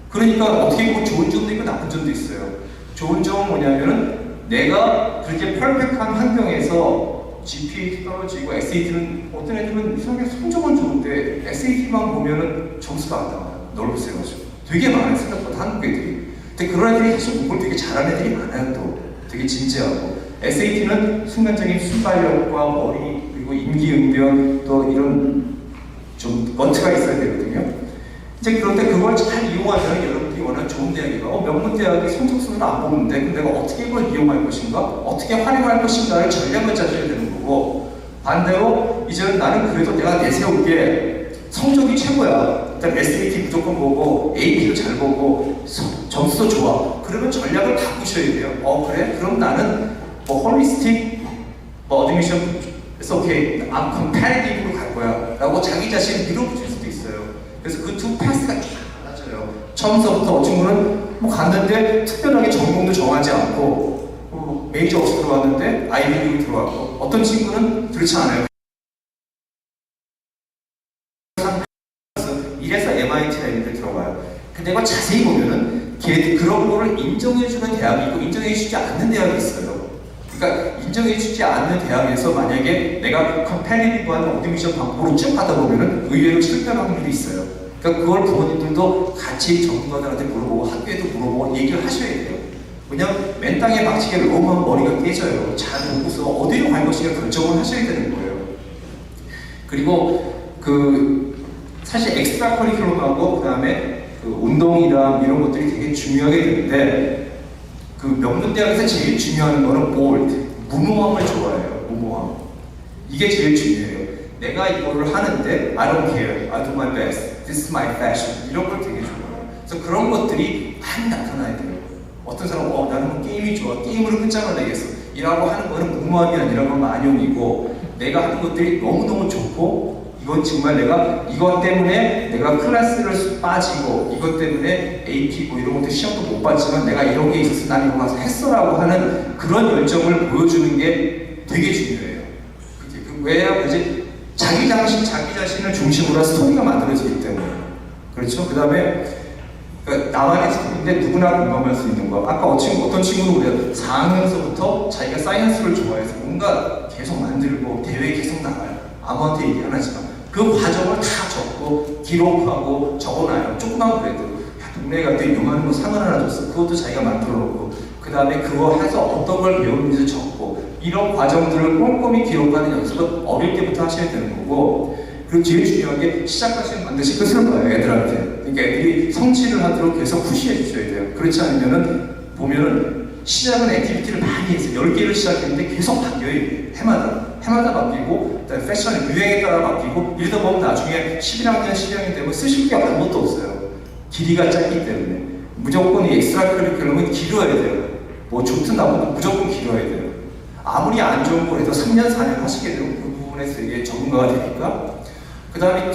J: 그러니까 어떻게 보면 좋은 점도 있고 나쁜 점도 있어요. 좋은 점은 뭐냐면은 내가 그렇게 퍼펙트한 환경에서 GPA 떨어지고 SAT는 어떤 애들은 이상하게 성적은 좋은데 SAT만 보면은 점수가 안 나와요. 넓으세가지고 되게 많아요. 생각보다 한국 애들이. 근데 그런 애들이 사실 공부를 되게 잘하는 애들이 많아요. 또 되게 진지하고 SAT는 순간적인 순발력과 머리 그리고 임기응변 또 이런 좀 멋트가 있어야 되거든요. 이제 그런데 그걸 잘 이용하면 여러분들이 원하는 좋은 대학이가 명문대학이 성적순으로 안 뽑는데 그럼 내가 어떻게 그걸 이용할 것인가? 어떻게 활용할 것인가를 전략을 짜셔야 되는 거고 반대로 이제는 나는 그래도 내가 내세울 게 성적이 최고야. 일단 SAT 무조건 보고 AP도 잘 보고 점수도 좋아. 그러면 전략을 바꾸셔야 돼요. 그래? 그럼 나는 뭐 홀리스틱 뭐 어드미션 오케이 I'm competitive로 갈 거야 라고 자기 자신을 밀어붙일 수도 있어요. 그래서 그 두 패스가 쫙 달라져요. 처음서부터 친구는 뭐 갔는데 특별하게 전공도 정하지 않고 메이저 없이 들어왔는데 아이비리그로 들어왔고 어떤 친구는 그렇지 않아요. 이래서 MIT나 이런 데 들어가요. 근데 이거 자세히 보면은 걔들 그런 거를 인정해주는 대학이 있고 인정해주지 않는 대학이 있어요. 그러니까 인정해주지 않는 대학에서 만약에 내가 컴패티티브한 오디션 방법으로 쭉 하다 보면은 의외로 실패할 확률이 있어요. 그러니까 그걸 부모님들도 같이 전문가들한테 물어보고 학교에도 물어보고 얘기를 하셔야 돼요. 왜냐면 맨 땅에 박치기를 너무 하면 머리가 깨져요. 잘 보고서 어디로 갈 것인가 결정을 하셔야 되는 거예요. 그리고 사실 엑스트라 커리큘럼하고 그다음에 운동이랑 이런 것들이 되게 중요하게 되는데 명문대학에서 제일 중요한 거는 bold, 무모함을 좋아해요. 무모함. 이게 제일 중요해요. 내가 이거를 하는데 I don't care, I do my best, this is my passion 이런 걸 되게 좋아해요. 그래서 그런 것들이 많이 나타나야 돼요. 어떤 사람은 나는 게임이 좋아, 게임으로 끝장을 내겠어 이라고 하는 거는 무모함이 아니라 만용이고 내가 하는 것들이 너무너무 좋고 이건 정말 내가 이것 때문에 내가 클래스를 빠지고 이것 때문에 AP 뭐 이런 것들 시험도 못 봤지만 내가 이런 게 있어서 난 이거 가서 했어라고 하는 그런 열정을 보여주는 게 되게 중요해요. 왜냐하면 이제 자기 자신을 중심으로 한 스토리가 만들어지기 때문에 그렇죠. 그 다음에 나만의 스토리인데 누구나 공감할 수 있는 거. 아까 어떤 친구는 그래요. 4학년서부터 자기가 사이언스를 좋아해서 뭔가 계속 만들고 대회에 계속 나가요. 아무한테 얘기 안 하지만 그 과정을 다 적고 기록하고 적어놔요. 조그만 그래도 동네 갈 때 요만한 거 상을 하나 줬어. 그것도 자기가 만들어 놓고 그 다음에 그거 해서 어떤 걸 배우는지 적고 이런 과정들을 꼼꼼히 기록하는 연습은 어릴 때부터 하셔야 되는 거고 그리고 제일 중요한 게 시작하시면 반드시 끝을 봐요. 애들한테. 그러니까 애들이 성취를 하도록 계속 푸시해 주셔야 돼요. 그렇지 않으면은 보면은 시작은 액티비티를 많이 했어요. 10개를 시작했는데 계속 바뀌어요. 해마다 바뀌고, 그다음에 패션 유행에 따라 바뀌고, 이러다 보면 나중에 11학년, 12학년 되면 쓰실 게 아무것도 없어요. 길이가 짧기 때문에. 무조건 이 엑스트라 커리큘럼은 길어야 돼요. 뭐 좋든 나쁘든 무조건 길어야 돼요. 아무리 안 좋은 걸 해도 3년, 4년 하시게 되면 그 부분에 되게 전문가가 되니까. 그 다음에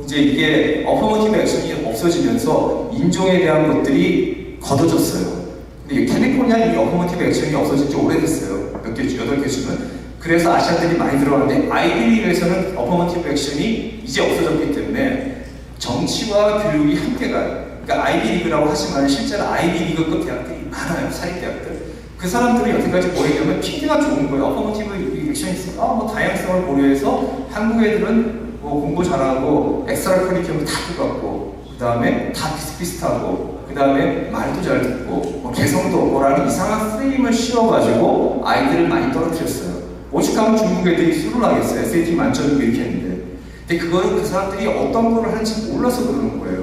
J: 이제 이게 어퍼머티브 액션이 없어지면서 인종에 대한 것들이 걷어졌어요. 근데 캘리포니아 이 어퍼머티브 액션이 없어진 지 오래됐어요. 몇 개, 8개주는. 그래서 아시아들이 많이 들어왔는데 아이비리그에서는 어퍼머티브 액션이 이제 없어졌기 때문에 정치와 교육이 함께 가요. 그러니까 아이비리그라고 하지만 실제로 아이비리그급 대학들이 많아요. 사립대학들. 그 사람들은 여태까지 뭐 했냐면 PD가 좋은 거예요. 어퍼머티브 액션이 있으니까 뭐 다양성을 고려해서 한국 애들은 뭐 공부 잘하고 엑스트라 커리큘럼 다 똑같고 그 다음에 다 비슷비슷하고 그 다음에 말도 잘 듣고 뭐 개성도 없고라는 이상한 프레임을 씌워가지고 아이들을 많이 떨어뜨렸어요. 오죽하면 중국 애들이 술을 하겠어요. SAT 만점이고 이렇게 했는데. 근데 그거는 그 사람들이 어떤 거를 하는지 몰라서 그러는 거예요.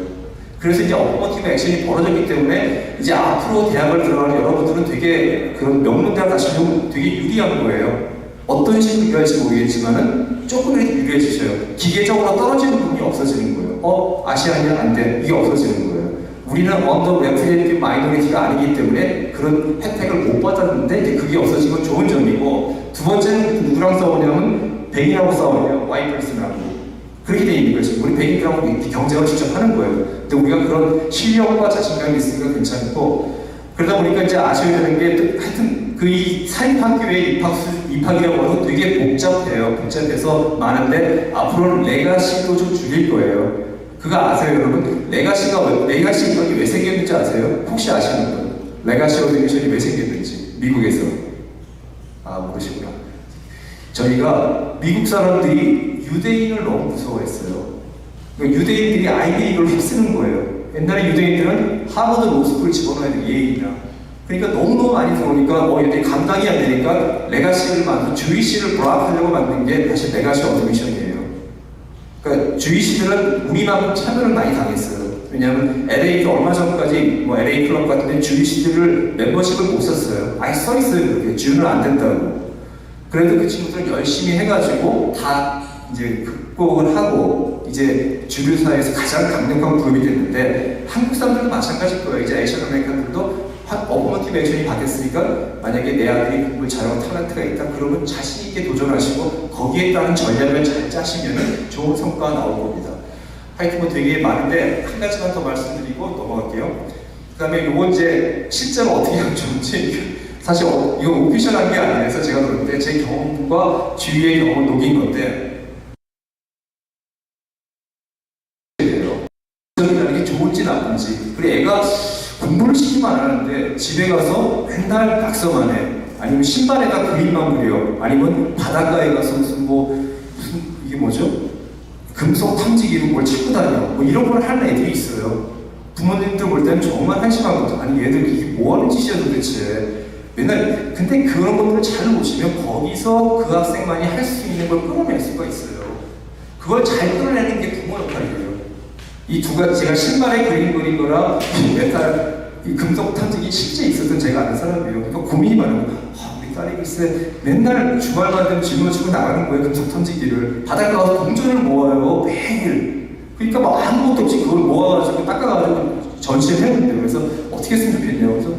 J: 그래서 이제 어퍼머티브 액션이 벌어졌기 때문에 이제 앞으로 대학을 들어가는 여러분들은 되게 그런 명문대학 가시려면 되게 유리한 거예요. 어떤 식으로 유리할지 모르겠지만은 조금이라도 유리해지셔요. 기계적으로 떨어지는 부분이 없어지는 거예요. 아시아냐? 안 돼. 이게 없어지는 거예요. 우리는 언더 레프레젠티브 마이너리티가 아니기 때문에 그런 혜택을 못 받았는데 이제 그게 없어진 건 좋은 점이고 두 번째는 누구랑 싸우냐면 백인하고 싸우냐 화이트 퍼슨하고 그렇게 돼 있는 거죠. 우리 백인들하고 경쟁을 직접 하는 거예요. 근데 우리가 그런 실력과 자신감이 있으니까 괜찮고 그러다 보니까 이제 아셔야 되는 게 하여튼 그 이 사립학교의 입학이라고 하는 되게 복잡해요. 복잡해서 많은데 앞으로는 레가시도 좀 줄일 거예요. 그거 아세요, 여러분? 레가시 이론이 왜 생겼는지 아세요? 혹시 아시는 분? 레가시 어드미션이 왜 생겼는지 미국에서 모르시구나. 저희가 미국 사람들이 유대인을 너무 무서워했어요. 그러니까 유대인들이 아이비리그를 쓰는 거예요. 옛날에 유대인들은 하버드 로스쿨 집어넣어야 돼, 예인이나. 그러니까 너무너무 많이 들어오니까 얘들이 감당이 안 되니까 레가시를 만든 주이시를 브라하려고 만든 게 다시 레가시 어드미션이에요. 그러니까 주이시들은 우리만큼 차별을 많이 당했어요. 왜냐하면 LA 얼마 전까지 뭐 LA 클럽 같은데 주이시들을 멤버십을 못 썼어요. 아예 써 있어요. 그렇게 주는 안 된다고. 그래도 그 친구들은 열심히 해가지고 다 이제 극복을 하고 이제 주류 사회에서 가장 강력한 그룹이 됐는데 한국 사람들도 마찬가지일 거예요. 이제 에이션 아메리칸들도 어퍼머티브 액션이 바뀌었으니까 만약에 내 아들이 공부를 잘하고 탤런트가 있다 그러면 자신 있게 도전하시고 거기에 따른 전략을 잘 짜시면 좋은 성과가 나올 겁니다. 하여튼 뭐 되게 많은데 한 가지만 더 말씀드리고 넘어갈게요. 그 다음에 요거 이제 실제로 어떻게 하면 좋은지 사실 이거 오피셜한 게 아니라서 제가 그러는데 제 경험과 주위의 경험을 녹인 건데 이라는 게 좋은지 나쁜지 그리고 애가 공부를 시키면 안 하는데 집에 가서 맨날 낙서만 해. 아니면 신발에다 그림만 그려. 아니면 바닷가에 가서 무슨 이게 뭐죠? 금속 탐지기로 뭘 찾고 다녀. 뭐 이런 걸 하는 애들이 있어요. 부모님들 볼 때는 정말 한심한 거죠. 아니 얘들 이게 뭐 하는 짓이야 도대체. 맨날 근데 그런 것들을 잘 보시면 거기서 그 학생만이 할 수 있는 걸 끌어낼 수가 있어요. 그걸 잘 끌어내는 게 부모 역할이에요. 이 두 가지 제가 신발에 그림 그린 거랑 메탈 이 금속 탐지기 실제 있었던 제가 아는 사람이에요. 그러니까 고민이 많은 거예요. 우리 딸이 글쎄 맨날 주말만 되면 짊어 지고 나가는 거예요. 금속 탐지기를 바닷가 가서 동전을 모아요 매일. 그러니까 막 아무것도 없이 그걸 모아가지고 닦아가지고 전시를 했는데 그래서 어떻게 했으면 좋겠냐고 그래서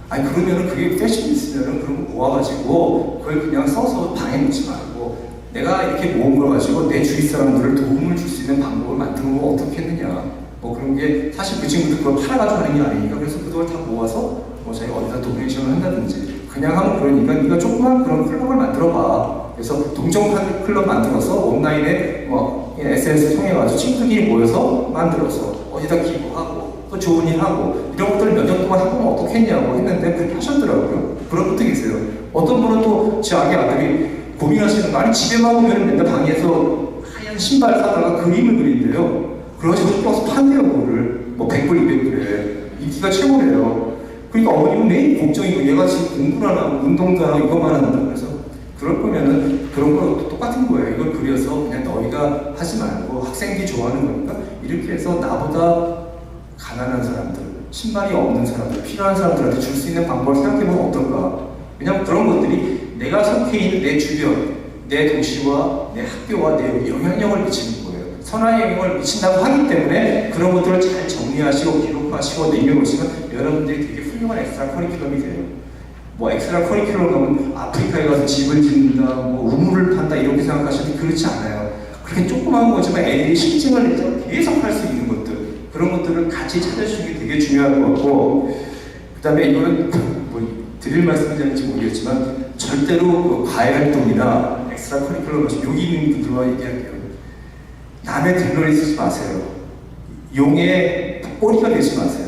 J: 아니 그러면은 그게 패션이 있으면은 그런 거 모아가지고 그걸 그냥 써서 방에 놓지 말고 내가 이렇게 모은 걸 가지고 내 주위 사람들을 도움을 줄 수 있는 방법을 만드는 거 어떻게 했느냐 뭐 그런 게 사실 그 친구들 그걸 팔아가지고 하는 게 아니니까 그래서 그걸 다 모아서 뭐 자기가 어디다 도네이션을 한다든지 그냥 하면 그러니까 네가 조그만 그런 클럽을 만들어봐. 그래서 동정 클럽 만들어서 온라인에 뭐 SNS 통해가지고 친구들끼리 모여서 만들어서 어디다 기부하고 또 좋은 일 하고 이런 것들을 몇 년 동안 해보면 어떻겠냐고 했는데 그렇게 하셨더라고요. 그런 분도 계세요. 어떤 분은 또 자기 아들이 고민하시는 거 아니 집에만 오면 맨날 방에서 하얀 신발 사다가 그림을 그린대요. 그래가지고 학교 와서 판대요 그거를 뭐 100불 200불에 인기가 최고래요. 그러니까 어머님은 매일 걱정이고 얘가 지금 공부를 안 하고 운동도 안 하고 이것만 한다. 그래서 그럴 거면은 그런 거 똑같은 거예요. 이걸 그려서 그냥 너희가 하지 말고 학생들이 좋아하는 거니까 이렇게 해서 나보다 가난한 사람들 신발이 없는 사람들, 필요한 사람들한테 줄 수 있는 방법을 생각해보면 어떨까? 왜냐하면 그런 것들이 내가 속해 있는 내 주변, 내 도시와 내 학교와 내 영향력을 미치는 거예요. 선한 영향을 미친다고 하기 때문에 그런 것들을 잘 정리하시고 기록하시고 남겨놓으시면 여러분들이 되게 훌륭한 엑스트라 커리큘럼이 돼요. 뭐 엑스트라 커리큘럼 하면 아프리카에 가서 집을 짓는다, 뭐 우물을 판다 이렇게 생각하시는데 그렇지 않아요. 그렇게 조그마한 거지만 애들이 실증을 내서 계속 할 수 있는 것들, 그런 것들을 같이 찾아주시는 게 되게 중요할 것 같고, 그 다음에 이거는 뭐 드릴 말씀인지 모르겠지만 절대로 그 과외 활동이나 엑스트라 커리큘럼 같이 여기 있는 분들과 얘기할게요. 남의 뒷머리 쓰지 마세요. 용의 꼬리가 되지 마세요.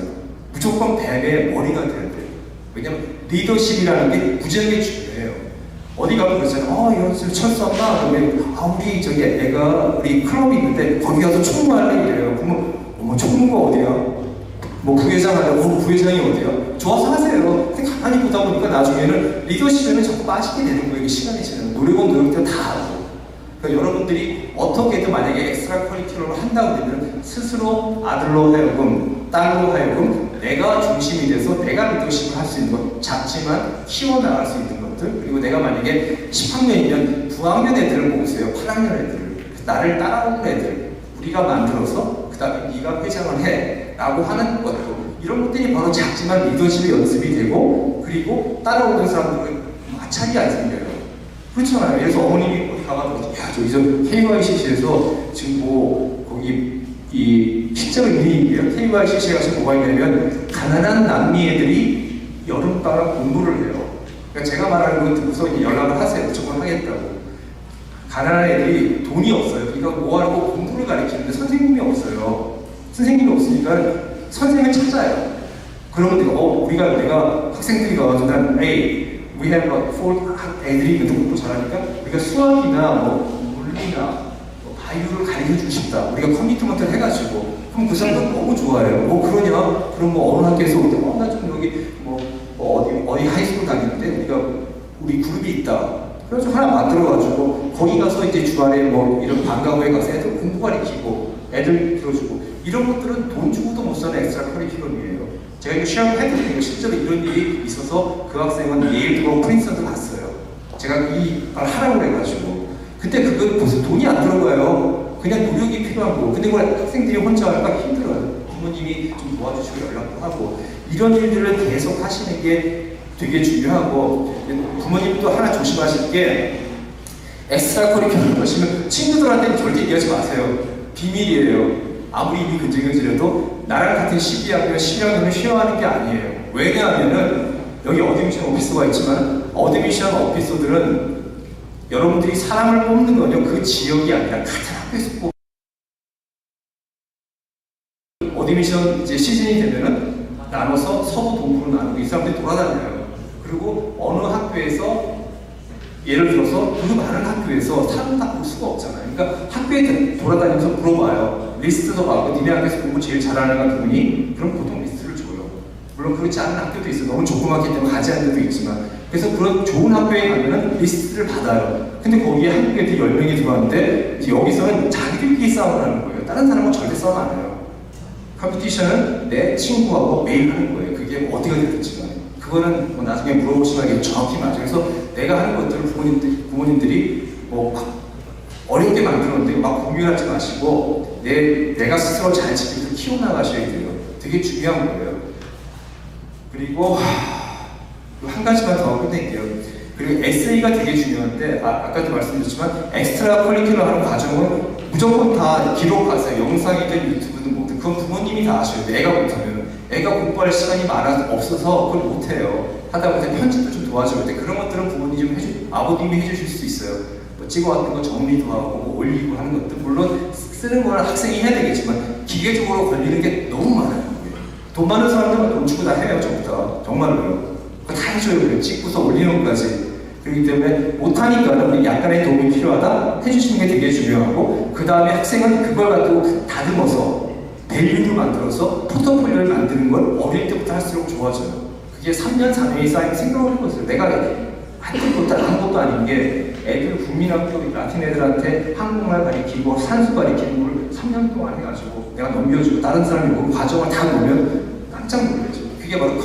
J: 무조건 뱀의 머리가 돼야 돼요. 왜냐면 리더십이라는 게 무지하게 중요해요. 어디 가면 그러잖아요. 이런 철수한다. 그러면 우리 저기 애가 우리 클럽이 있는데 거기 가서 총무할래 이래요. 그러면 어머 총무가 어디야? 뭐 부회장 하려고 부회장이 어디야? 좋아서 하세요. 근데 가만히 보다 보니까 나중에는 리더십에는 자꾸 빠지게 되는 거예요. 시간이 지나면 노력은 노력대로 다 하고. 그러니까 여러분들이 어떻게든 만약에 엑스트라 커리큘럼을 한다고 되면 스스로 아들로 하여금, 딸로 하여금 내가 중심이 돼서 내가 리더십을 할 수 있는 것, 작지만 키워나갈 수 있는 것들, 그리고 내가 만약에 10학년이면 9학년 애들을 모으세요. 8학년 애들을. 나를 따라오는 애들 우리가 만들어서 그 다음에 네가 회장을 해 라고 하는 것들, 이런 것들이 바로 작지만 리더십의 연습이 되고, 그리고 따라오는 사람들은 마찰이 안 생겨요. 그렇잖아요. 그래서 어머님이 어디 가가지고 야 저기 저 KYCC에서 지금 뭐 거기 이 실제로 의미인데요. KYCC에 가서 뭐가 있냐면 가난한 남미 애들이 여름방학 공부를 해요. 그러니까 제가 말하는 거 듣고서 연락을 하세요. 무조건 하겠다고. 가난한 애들이 돈이 없어요. 그러니까 뭐 하고 공부를 가르치는데 선생님이 없어요. 선생님이 없으니까 선생님을 찾아요. 그러면 내가 학생들이 가가지고 난 we have 애들이 공부 잘하니까 우리가 수학이나 뭐 물리나 뭐 바이오를 가르쳐주고 싶다. 우리가 커미트먼트를 해가지고 그럼 그 사람들 너무 좋아해요. 뭐 그러냐? 그럼 뭐 어느 학교에서 올 때 나 좀 여기 어디 하이스쿨 다니는데 우리 그룹이 있다. 그래서 하나 만들어가지고 거기 가서 이제 주말에 뭐 이런 방과후에 가서 애들 공부 가르치고 애들 들어주고 이런 것들은 돈 주고도 못 사는 엑스트라 커리큘럼이에요. 제가 이거 시험을 해드리는 거 실제로 이런 일이 있어서 그 학생은 예일도 프린스턴도 갔어요. 제가 이 말 하라고 그래가지고. 근데 그건 무슨 돈이 안 들어가요. 그냥 노력이 필요한 거. 근데 그걸 학생들이 혼자 하니까 힘들어요. 부모님이 좀 도와주시고 연락도 하고 이런 일들을 계속 하시는 게 되게 중요하고, 부모님도 하나 조심하실 게 엑스트라 커리큘럼 하시면 친구들한테는 절대 얘기하지 마세요. 비밀이에요. 아무리 입이 근질근질해도 나랑 같은 12학년, 11학년을 쉐어하는 게 아니에요. 왜냐하면은 여기 어드미션 오피서가 있지만 어드미션 오피서들은 여러분들이 사람을 뽑는 건요 그 지역이 아니라 같은 학교에서 뽑는 어드미션 이제 시즌이 되면은 나눠서 서부 동부로 나누고 이 사람들이 돌아다녀요. 그리고 어느 학교에서 예를 들어서 그 많은 학교에서 사람 다 볼 수가 없잖아요. 그러니까 학교에 돌아다니면서 물어봐요. 리스트도 받고 니네 학교에서 공부 제일 잘하는 애가 누구니? 그럼 보통 리스트를 줘요. 물론 그렇지 않은 학교도 있어요. 너무 조그맣기 때문에 가지 않는 데도 있지만. 그래서 그런 좋은 학교에 가면은 리스트를 받아요. 근데 거기에 한국 애들이 10명이 들어왔는데 여기서는 자기들끼리 싸움을 하는 거예요. 다른 사람은 절대 싸움 안 해요. 컴피티션은 내 친구하고 매일 하는 거예요. 그게 어디가 되든지만. 그거는 뭐 나중에 물어보시면 이게 정확히 맞아요. 그래서 내가 하는 것들을 부모님들이 뭐 어렵게 만들었는데 막 공유하지 마시고 내가 스스로 잘 지켜서 키워나가셔야 돼요. 되게 중요한 거예요. 그리고 한 가지만 더 끝낼게요. 그리고 에세이가 되게 중요한데 아까도 말씀드렸지만 엑스트라 커리큘럼 하는 과정은 무조건 다 기록하세요. 영상이든 유튜브든 뭐든 그건 부모님이 다 아셔요. 애가 못하면. 애가 공부할 시간이 없어서 그걸 못해요. 하다 보면 편집도 좀 도와줘야 돼. 그런 것들은 부모님이 좀 아버님이 해주실 수 있어요. 뭐 찍어왔던 거 정리도 하고 뭐 올리고 하는 것들. 물론 쓰는 거는 학생이 해야 되겠지만 기계적으로 걸리는 게 너무 많아요. 돈 많은 사람들은 돈 주고 다 해요. 전부 다. 정말로요. 그거 다 해줘요. 그래. 찍고서 올리는 것까지. 그렇기 때문에 못하니까 약간의 도움이 필요하다 해주시는 게 되게 중요하고, 그 다음에 학생은 그걸 가지고 다듬어서 밸류를 만들어서 포트폴리오를 만드는 걸 어릴 때부터 할수록 좋아져요. 그게 3년, 4년이 쌓이면 생각을 해보세요. 내가 한 것도 아닌 게 애들 국민학교 라틴 애들한테 한국말 가르치고 산수 가르치는 걸 3년 동안 해가지고 내가 넘겨주고 다른 사람이 그 과정을 다 보면 나는 깜짝 놀라죠. 그게 바로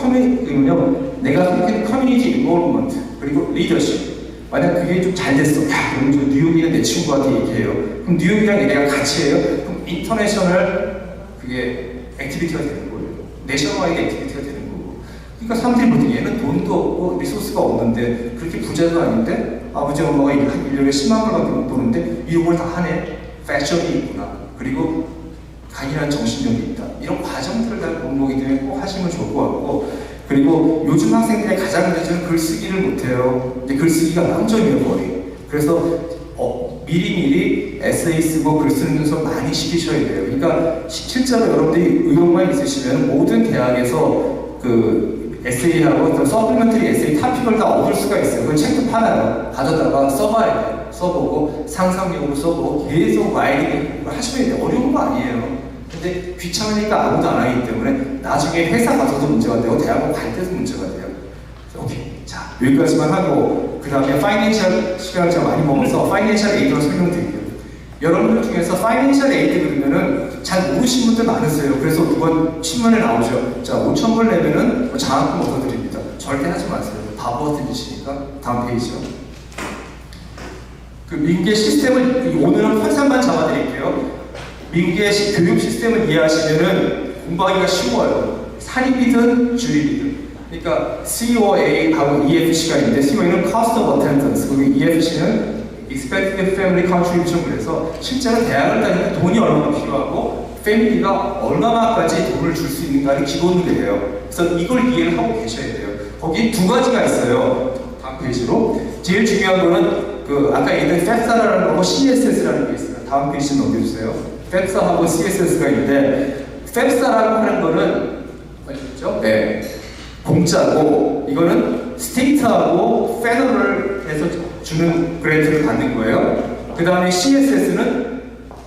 J: 내가 생각하는 커뮤니티 인볼브먼트 그리고 리더십. 만약 그게 좀 잘 됐어. 야, 그럼 저 뉴욕이는 내 친구한테 얘기해요. 그럼 뉴욕이랑 얘네가 같이 해요. 그럼 인터내셔널 그게 액티비티가 되는 거예요. 내셔널와이드 액티비티가 되는 거고. 그러니까 사람들이 보통 얘는 돈도 없고 리소스가 없는데 그렇게 부자도 아닌데 아버지 엄마가 한 1년에 10만 불밖에 못 버는데 이걸 다 하네. 패션이 있구나. 그리고 강인한 정신력이 있다. 이런 과정들을 다 공부하기 때문에 꼭 하시면 좋을 것 같고, 그리고 요즘 학생들의 가장 문제는 글쓰기를 못해요. 근데 글쓰기가 망점이에요, 거의. 그래서 미리미리 에세이 쓰고 글 쓰는 연습을 많이 시키셔야 돼요. 그러니까 실제로 여러분들이 의욕만 있으시면 모든 대학에서 그 에세이하고 서플리먼터리 에세이 토픽을 다 얻을 수가 있어요. 그 책도 팔아요. 가져다가 써봐야 돼요. 써보고 상상력으로 써보고 계속 라이딩을 하시면 돼요. 어려운 거 아니에요. 근데 귀찮으니까 아무도 안 하기 때문에 나중에 회사 가서도 문제가 되고 대학원 갈 때도 문제가 돼요. 오케이. 자, 여기까지만 하고 그 다음에 파이낸셜 시간을 제가 많이 먹어서 파이낸셜 에이드로 설명드릴게요. 여러분들 중에서 파이낸셜 에이드 그러면은 잘 모르시는 분들 많으세요. 그래서 이번 신문에 나오죠. 자, 5,000불 내면은 장학금 얻어드립니다. 절대 하지 마세요. 바보 같은 짓이니까. 다음 페이지요. 그 미국의 시스템을 오늘은 환상만 잡아드릴게요. 미국의 교육 시스템을 이해하시면은 공부하기가 쉬워요. 사립이든 주립이든. 그러니까 COA하고 EFC가 있는데 COA는 Cost of Attendance, 그리고 EFC는 Expected Family Contribution. 그래서 실제로 대학을 다니면 돈이 얼마나 필요하고 패밀리가 얼마만까지 돈을 줄 수 있는가를 기본으로해요. 그래서 이걸 이해를 하고 계셔야 돼요. 거기 두 가지가 있어요. 다음 페이지로. 제일 중요한 거는 그 아까 얘기했던 FAFSA라는 거고 CSS라는 게 있어요. 다음 페이지 넘겨주세요. FAFSA하고 CSS가 있는데 FAFSA라고 하는 거는 뭐죠? 네, 공짜고 이거는 스테이트하고 페더럴에서 주는 그랜트를 받는 거예요. 그 다음에 CSS는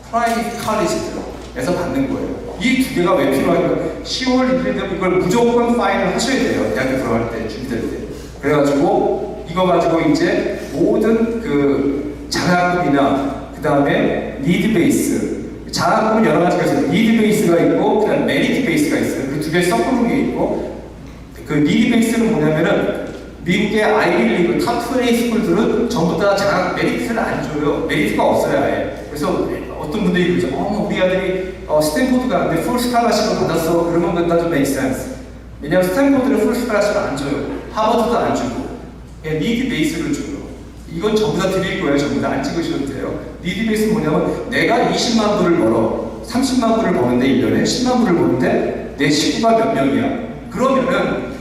J: 프라이빗 칼리지에서 받는 거예요. 이 두 개가 왜 필요한가? 10월 1일 되면 이걸 무조건 파일을 하셔야 돼요. 대학교 들어갈 때, 준비될 때. 그래가지고 이거 가지고 이제 모든 그 장학금이나 그 다음에 니드 베이스, 장학금은 여러 가지가 있어요. 니드 베이스가 있고 그 다음에 메리트 베이스가 있어요. 그 두 개 섞어놓은 게 있고, 그 니드 베이스는 뭐냐면은 미국의 아이비리그 탑 20 스쿨들은 전부 다 장학 메리트를 안 줘요. 메리트가 없어요, 아예. 그래서 어떤 분들이 그러죠. 우리 아들이 스탠포드 가는데 풀 스칼라십을 받았어. 그러면 그건 좀 make sense. 왜냐하면 스탠포드는 풀 스칼라십을 안 줘요. 하버드도 안 주고. 그냥 니드 베이스를 줘요. 이건 전부 다 드릴 거예요. 전부 다 안 찍으셔도 돼요. 니드 베이스는 뭐냐면 내가 20만 불을 벌어. 30만 불을 버는데 1년에 10만 불을 버는데 내 식구가 몇 명이야. 그러면은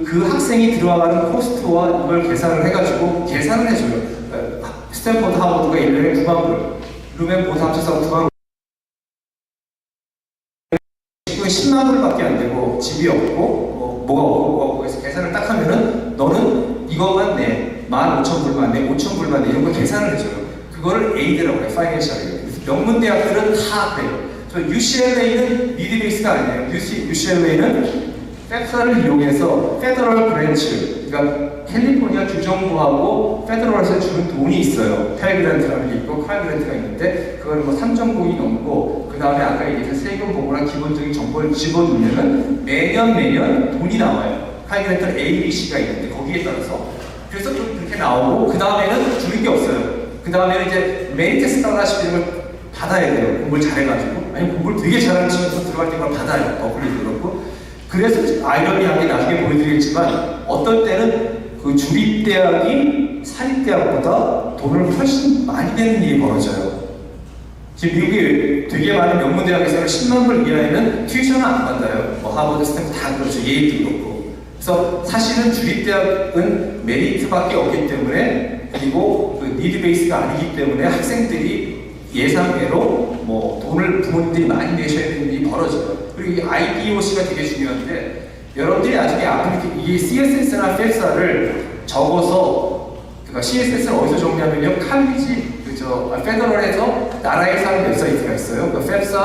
J: 그 학생이 들어가는 코스트와 이걸 계산을 해가지고 계산을 해줘요. 스탠포드 하버드가 1년에 9만 불. 룸앤 보드 합쳐서 9만 불. 10만 불밖에 안 되고 집이 없고 뭐가 없고 그래서 계산을 딱 하면은 너는 이것만 내 15,000불만 내 5,000불만 내 이런 거 계산을 해줘요. 그거를 에이드라고 해요. 파이낸셜이에요. 명문 대학들은 다 그래요. 저 UCLA는 니드 베이스가 아니에요. UCLA는 FAFSA를 이용해서 페더럴 브랜치, 그러니까 캘리포니아 주정부하고 페더럴에서 주는 돈이 있어요. 펠 그랜트라는 게 있고 칼 그랜트가 있는데 그거는 뭐 3.0이 넘고 그 다음에 아까 얘기했던 세금 보고나 기본적인 정보를 집어넣으면 매년 돈이 나와요. 칼 그랜트는 A, B, C가 있는데 거기에 따라서 그래서 좀 그렇게 나오고 그 다음에는 주는 게 없어요. 그 다음에는 이제 메리트 스칼라십 이런 걸 받아야 돼요. 공부를 잘해가지고 아니면 공부를 되게 잘하는 친구도 들어갈 때 그걸 받아요. 버클리도 그렇고. 그래서 아이러니하게 나중에 보여드리겠지만 어떤 때는 그 주립대학이 사립대학보다 돈을 훨씬 많이 내는 일이 벌어져요. 지금 미국에 되게 많은 명문대학에서는 10만 불 이하에는 튜이션을 안 받아요. 뭐 하버드, 스탠포드 다 그렇죠. 예일도 그렇고. 그래서 사실은 주립대학은 메리트밖에 없기 때문에 그리고 그 니드 베이스가 아니기 때문에 학생들이 예상외로 뭐 돈을 부모님들이 많이 내셔야 되는 일이 벌어져요. 그리고 이 IDOC가 되게 중요한데 여러분들이 나중에 앞으로 이 CSS나 FAFSA를 적어서 그러니까 CSS를 어디서 적냐면요 칼리지 페더럴에서 나라에서 하는 웹사이트가 있어요. 그 FAFSA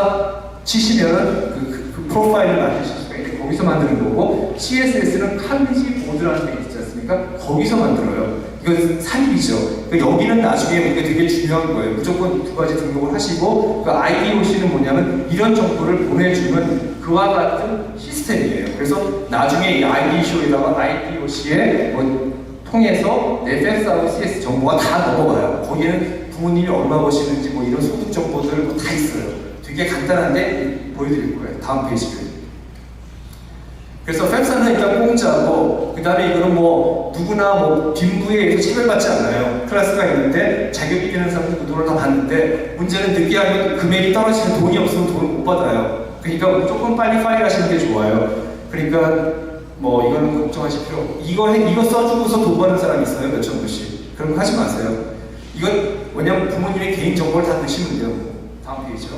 J: 치시면은 그 프로파일을 만드실 수가 있는데 거기서 만드는 거고, CSS는 칼리지 보드라는 게 있지 않습니까? 거기서 만들어요. 이건 사입이죠. 그러니까 여기는 나중에 우리가 되게 중요한 거예요. 무조건 두 가지 등록을 하시고, 그 IDOC는 뭐냐면 이런 정보를 보내주는 그와 같은 시스템이에요. 그래서 나중에 이 IDOC에 뭐 통해서 내 팩스하고 CS 정보가 다 넘어가요. 거기에는 부모님이 얼마 버시는지 뭐 이런 소득 정보들 뭐 다 있어요. 되게 간단한데 보여드릴 거예요. 다음 페이지를. 그래서 팩스는 일단 공짜고, 그 다음에 이거는 뭐 누구나 뭐 빈부에 의해서 차별받지 않아요. 클래스가 있는데 자격이 되는 사람들 그 돈을 다 받는데, 문제는 늦게 하면 금액이 떨어지는, 돈이 없으면 돈을 못 받아요. 그러니까 무조건 빨리 파일하시는 게 좋아요. 그러니까 뭐 이거는 걱정하실 필요 없고, 이거 써주고서 돈 버는 사람이 있어요. 몇천 불씩. 그런 거 하지 마세요. 이건 왜냐면 부모님의 개인 정보를 다 넣으시면 돼요. 다음 페이지요.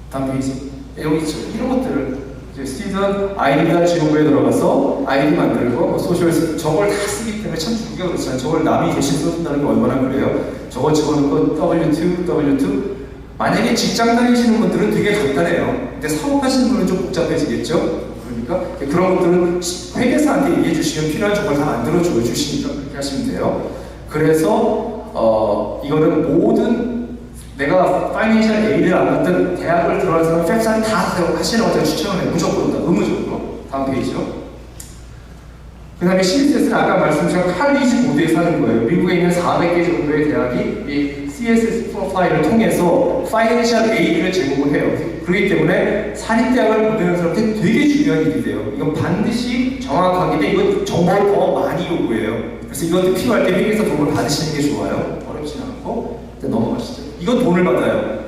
J: 다음 페이지. 여기 있죠. 이런 것들을 스튜던 아이디가 지원부에 들어가서 아이디 만들고 뭐 소셜 저걸 다 쓰기 때문에 참 주기가 그렇잖아요. 저걸 남이 대신 써준다는 게 얼마나 그래요. 저거 집어넣고 W2 만약에 직장 다니시는 분들은 되게 간단해요. 근데 사업하시는 분은 좀 복잡해지겠죠. 그러니까 그런 것들은 회계사한테 얘기해 주시면 필요한 정보를 다 만들어 줘 주시니까 그렇게 하시면 돼요. 그래서 이거는 모든 내가 파이낸셜 에이드를 안 받든 대학을 들어간 사람 팩스는 다 하시라고 제가 추천을 해요. 무조건 다, 의무적으로. 다음 페이지요. 그 다음에 CSS는 아까 말씀드린 칼리지 보드에서 하는 거예요. 미국에 있는 400개 정도의 대학이 이 CSS 프로파일을 통해서 파이낸셜 에이드를 제공을 해요. 그렇기 때문에 사립대학을 보내는 사람한테 되게 중요한 일이 돼요. 이건 반드시 정확하게, 이건 정보를 더 많이 요구해요. 그래서 이것도 필요할 때 회계에서 도움을 받으시는 게 좋아요. 어렵진 않고. 넘어가시죠. 이건 돈을 받아요.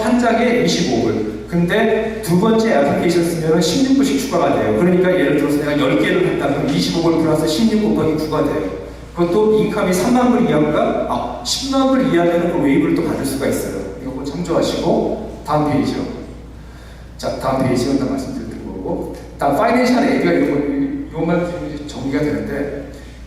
J: 한 장에 25불. 근데 두 번째 애플리케이션 쓰면 16불씩 추가가 돼요. 그러니까 예를 들어서 내가 10개를 했다면 25불 플러스 16 곱하기 9가 돼요. 그것도 인컴이 3만 불 이하인가? 10만 불 이하면 그 웨이브를 또 받을 수가 있어요. 이거 꼭 참조하시고, 다음 페이지요. 자, 다음 페이지는 다 말씀드릴 거고. 다음 파이낸셜 에이드가 이것만 정리가 되는데,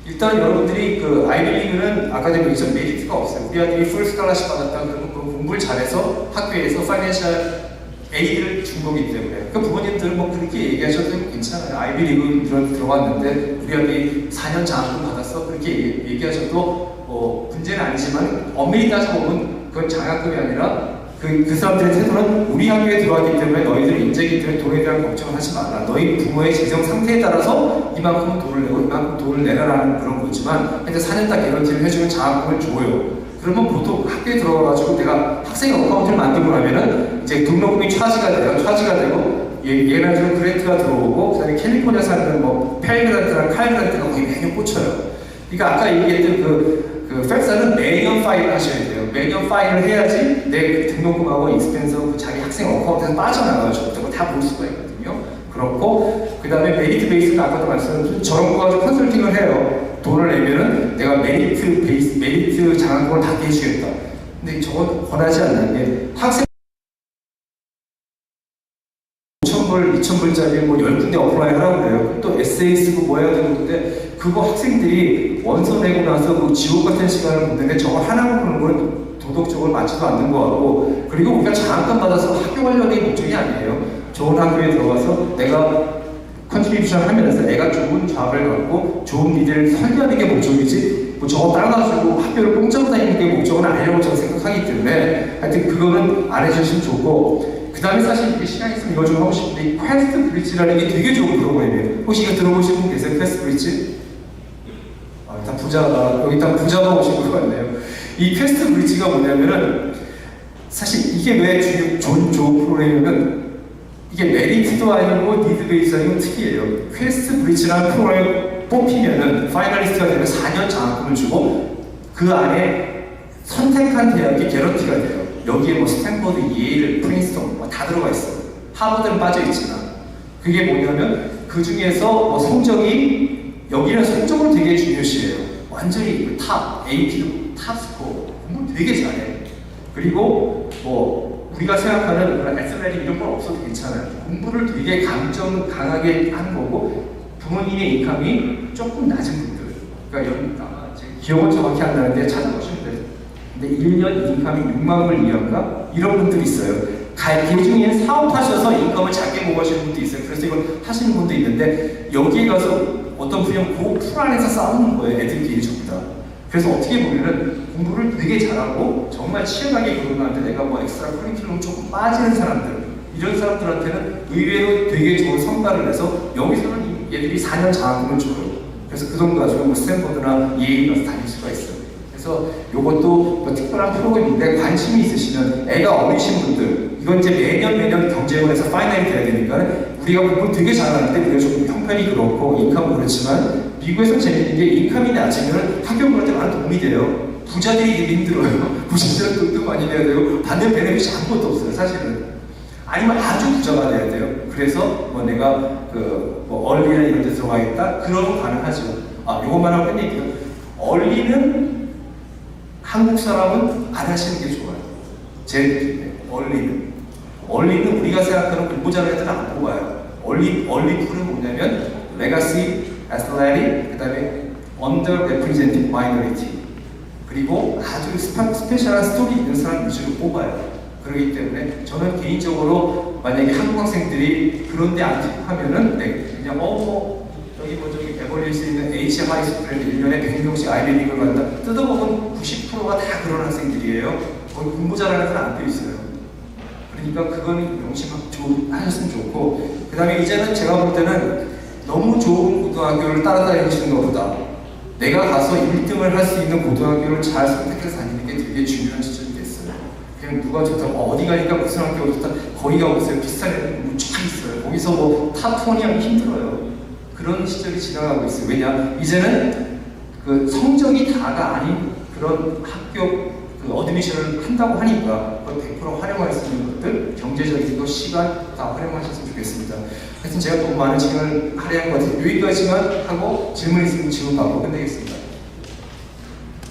J: 일단 여러분들이 그 아이비리그는 아카데미에서 메리트가 없어요. 우리 아들이 풀 스칼라십 받았다 그러면 그 공부를 잘해서 학교에서 파이낸셜 에이드를 준 거기 때문에, 그 부모님들은 뭐 그렇게 얘기하셔도 괜찮아요. 아이비리그 들어갔는데 우리 아들이 4년 장학금 받았어, 그렇게 얘기하셔도 뭐 문제는 아니지만 엄밀히 따져보면 그건 장학금이 아니라 그 사람들의 태도는 우리 학교에 들어왔기 때문에 너희들 인재이기 때문에 돈에 대한 걱정을 하지 마라. 너희 부모의 재정 상태에 따라서 이만큼 돈을 내고 이만큼 돈을 내라라는 그런 거지만, 근데 4년 딱 개런티를 해주면 장학금을 줘요. 그러면 보통 학교에 들어가가지고 내가 학생 어카운트를 만들고 나면은 이제 등록금이 차지가 되고 얘는 좀 그랜트가 들어오고, 그 다음에 캘리포니아 사는 뭐 펠 그랜트랑 칼 그랜트가 거의 매년 꽂혀요. 그러니까 아까 얘기했던 그 팩사는 매년 파일을 하셔야 돼요. 매년 파일을 해야지 내 등록금하고 익스펜스하고 자기 학생 어카운트에서 빠져나가요. 저것도 다 볼 수가 있거든요. 그렇고, 그 다음에 메리트 베이스는 아까도 말씀드린 저런 거 가지고 컨설팅을 해요. 돈을 내면은 내가 메리트 장학금을 다 해주겠다. 근데 저건 권하지 않는 게, 학생 5,000불, 2,000불짜리 뭐 10군데 어플라이 하라고 그래요. 또 에세이 쓰고 뭐 해야 되는데, 그거 학생들이 원서 내고 나서 그 지옥 같은 시간을 보내는데 저거 하나 보는 건 도덕적으로 맞지도 않는 거 같고, 그리고 우리가 장학금 받아서 학교 관련된 목적이 아니에요. 좋은 학교에 들어가서 내가 컨트리뷰션 하면서 애가 좋은 잡을 갖고 좋은 미래를 설계하는 게 목적이지, 뭐 저거 따라가지고 학교를 공짜로 다니는 게 목적은 아니라고 저는 생각하기 때문에 하여튼 그거는 안 해주시면 좋고, 그 다음에 사실 이게 시간 있으면 이거 좀 하고 싶은데, 이 퀘스트 브릿지라는 게 되게 좋은 프로그램이에요. 혹시 이거 들어보신 분 계세요? 퀘스트 브릿지? 일단 부자가 오신 것 같네요. 이 퀘스트 브릿지가 뭐냐면은, 사실 이게 왜 좋은 프로그램이냐면, 이게 메리트도 아니고 니드 베이스 아니고 특이해요. 퀘스트 브릿지라는 프로그램을 뽑히면은 파이널리스트가 되면 4년 장학금을 주고, 그 안에 선택한 대학이 개런티가 돼요. 여기에 뭐 스탠퍼드, 예일, 프린스턴 뭐 다 들어가 있어요. 하버드는 빠져 있지만, 그게 뭐냐면 그 중에서 뭐 성적이, 여기는 성적을 되게 중요시해요. 완전히 탑, AP도 탑 스코어, 공부 되게 잘해. 그리고 뭐 우리가 생각하는 그런 SLL 이런 건 없어도 괜찮아요. 공부를 되게 강하게 하는 거고, 부모님의 인컴이 조금 낮은 분들, 그러니까 여기 아마 기억은 정확히 안 나는데 찾아보시면 돼요. 근데 1년 인컴이 6만 불 이하인가? 이런 분들이 있어요. 그 중에 사업하셔서 인컴을 작게 모으시는 분도 있어요. 그래서 이걸 하시는 분도 있는데 여기에 가서 어떤 분이 그 풀 안에서 싸우는 거예요. 애들끼리 전부 다. 그래서 어떻게 보면은 공부를 되게 잘하고 정말 치열하게 공부하는데 내가 뭐 엑스트라 커리큘럼 조금 빠지는 사람들 이런 사람들한테는 의외로 되게 좋은 성과를 내서 여기서는 얘들이 4년 장학금을 줘요. 그래서 그 돈 가지고 뭐 스탠퍼드나 예일 가서 다닐 수가 있어요. 그래서 이것도 뭐 특별한 프로그램인데 관심이 있으시면 애가 어리신 분들 이건 이제 매년 경쟁을 해서 파이널이 돼야 되니까 우리가 공부를 되게 잘하는데 우리가 조금 형편이 그렇고 인컴은 그렇지만 미국에서는 재밌는 게 인컴이 낮으면 학교들한테 많은 도움이 돼요. 부자들이 되게 힘들어요. 부자들은 돈도 많이 내야 되고 받는 베네핏이 아무것도 없어요. 사실은. 아니면 아주 부자가 돼야 돼요. 그래서 뭐 내가 뭐 얼리나 이런 데 들어가겠다? 그러면 가능하죠. 요것만 하고 끝낼게요. 얼리는 한국 사람은 안 하시는 게 좋아요. 제 느낌에 얼리는 우리가 생각하는 공부 잘하는 애들은 안 뽑아요. 얼리 쿨은 뭐냐면 레가시, 애슬레틱, 그 다음에 underrepresented minority 그리고 아주 스페셜한 스토리 있는 사람 위주로 뽑아요. 그렇기 때문에 저는 개인적으로 만약에 한국 학생들이 그런데 안 집하면은 그냥 저기 베벌리힐스에 있는 H 하이스쿨에 1년에 100명씩 아이비리그를 간다. 뜯어보면 90%가 다 그런 학생들이에요. 거기 공부 잘하는 애들은 안 돼-있어요. 그러니까 그거는 명심하셨으면 좋고 그 다음에 이제는 제가 볼 때는 너무 좋은 고등학교를 따라다니시는 것보다 내가 가서 1등을 할 수 있는 고등학교를 잘 선택해서 다니는 게 되게 중요한 시점이 됐어요. 그냥 누가 좋다, 어디 가니까 무슨 학교가 좋다, 거기 가보세요. 비슷한 애들 쫙 있어요. 거기서 뭐 탑20 하기 힘들어요. 그런 시절이 지나가고 있어요. 왜냐? 이제는 그 성적이 다가 아닌 그런 학교 어드미션을 한다고 하니까 그걸 100% 활용할 수 있는 것들, 경제적인 것, 시간 다 활용하셨으면 좋겠습니다. 하여튼 제가 너무 많은 시간을 할애한 것 같아요. 여기까지만 하고 질문 있으면 질문 받고 끝내겠습니다.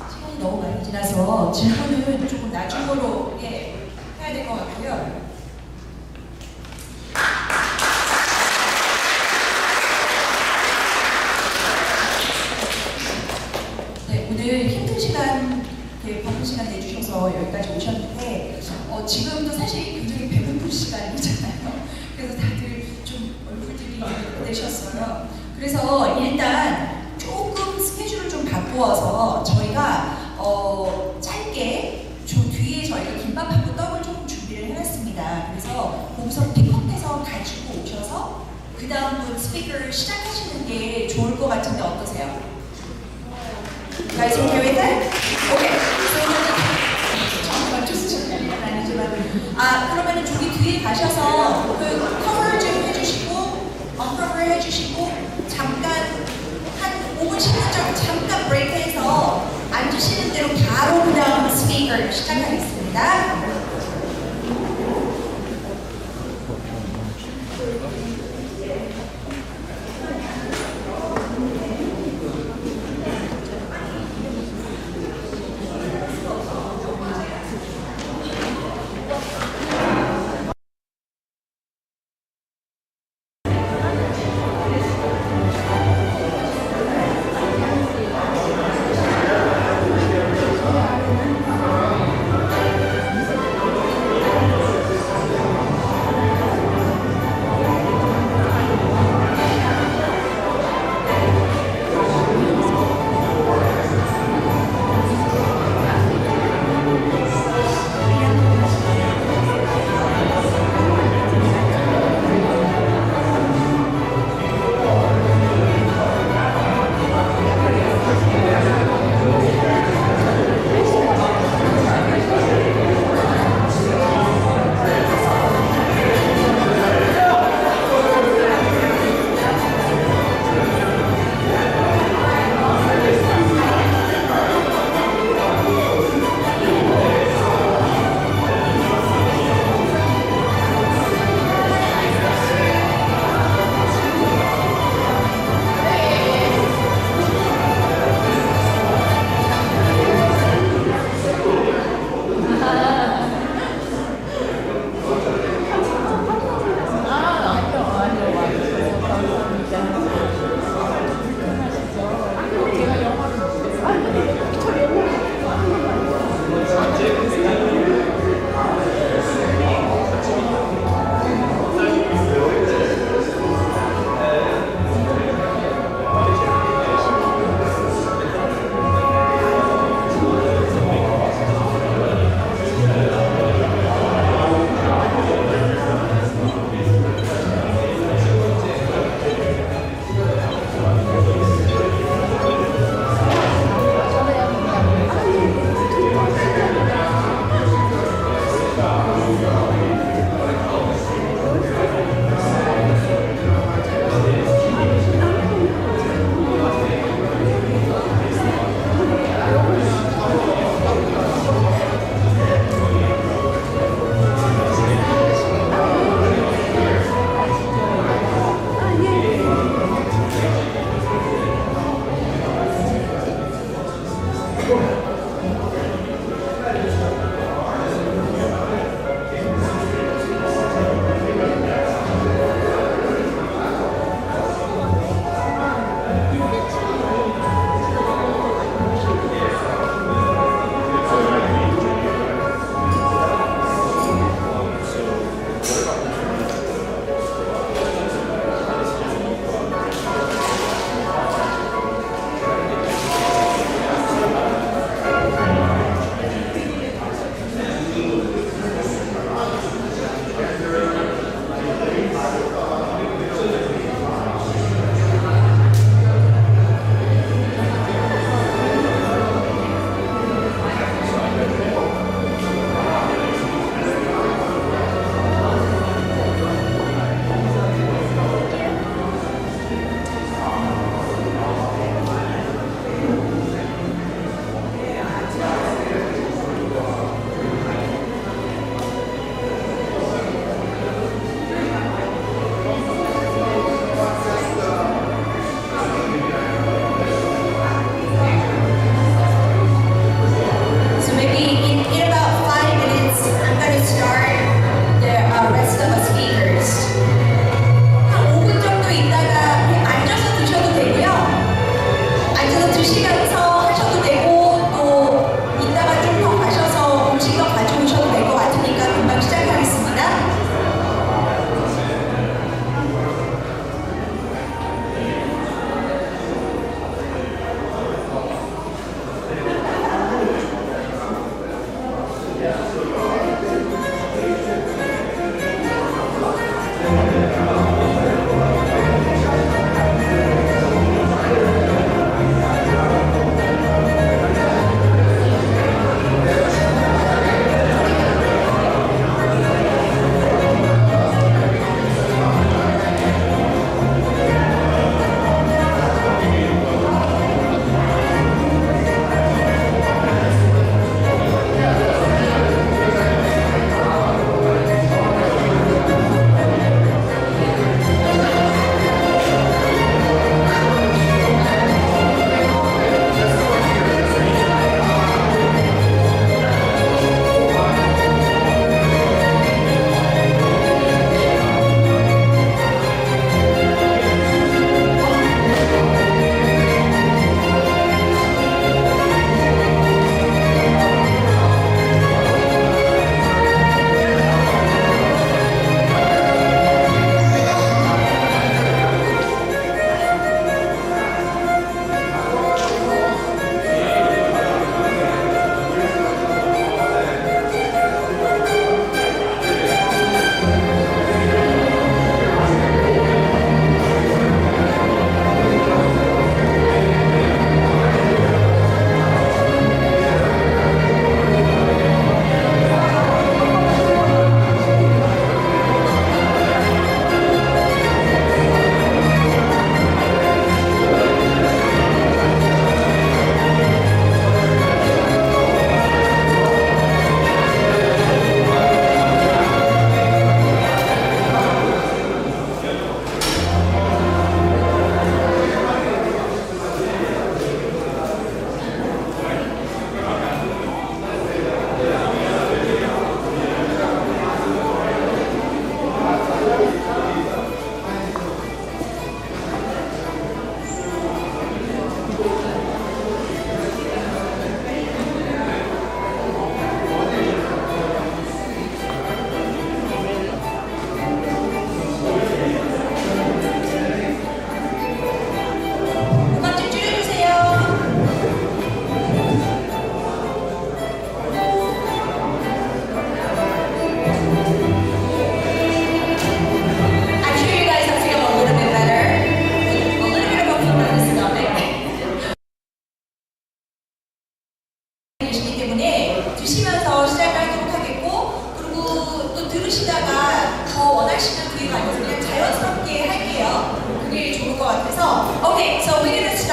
G: 시간이 너무 많이 지나서 질문은 조금 나중으로 해야 될 것 같고요. 네, 오늘 힘든 시간, 바쁜 시간 내주셔서 여기까지 오셨는데 지금도 사실 굉장히 배고픈 시간이잖아요. 그래서 다들 좀 얼굴들이 되셨어요. 그래서 일단 조금 스케줄을 좀 바꾸어서 저희가 짧게 뒤에 저희가 김밥하고 떡을 조금 준비를 해놨습니다. 그래서 거기서 픽업해서 가지고 오셔서 그 다음 분 스피커를 시작하시는 게 좋을 것 같은데 어떠세요? Guys okay with that? Okay. 그러면은 저기 뒤에 가셔서 그 커버 좀 해주시고 언커버 해주시고 잠깐 한 5분 10분 정도 잠깐 브레이크해서 앉으시는 대로 바로 그 다음 스피커를 시작하겠습니다.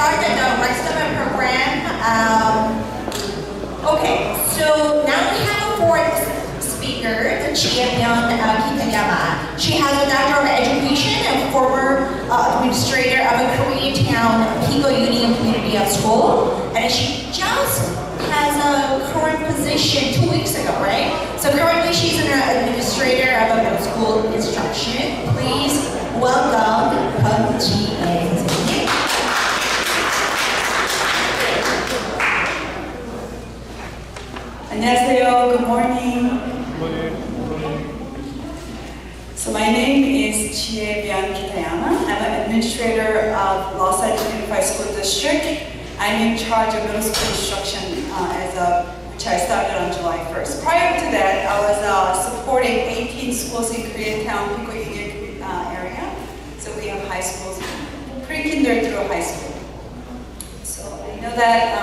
G: start the rest of the program. Okay, so now we have a fourth speaker, the Chiae Byun. She has a Doctor of Education and former administrator of a Koreatown Pico Union Community of School. And she just has a current position 2 weeks ago, right? So currently she's an administrator of a middle school instruction. Please welcome Chiae 선생님.
K: 안녕하세요. Good morning. So my name is Chiae Byun. I'm an administrator of Los Angeles Unified School District. I'm in charge of middle school instruction which I started on July 1st. Prior to that, I was supporting 18 schools in Koreatown, Pico Union area. So we have high schools, pre-kinder through high school. So I know that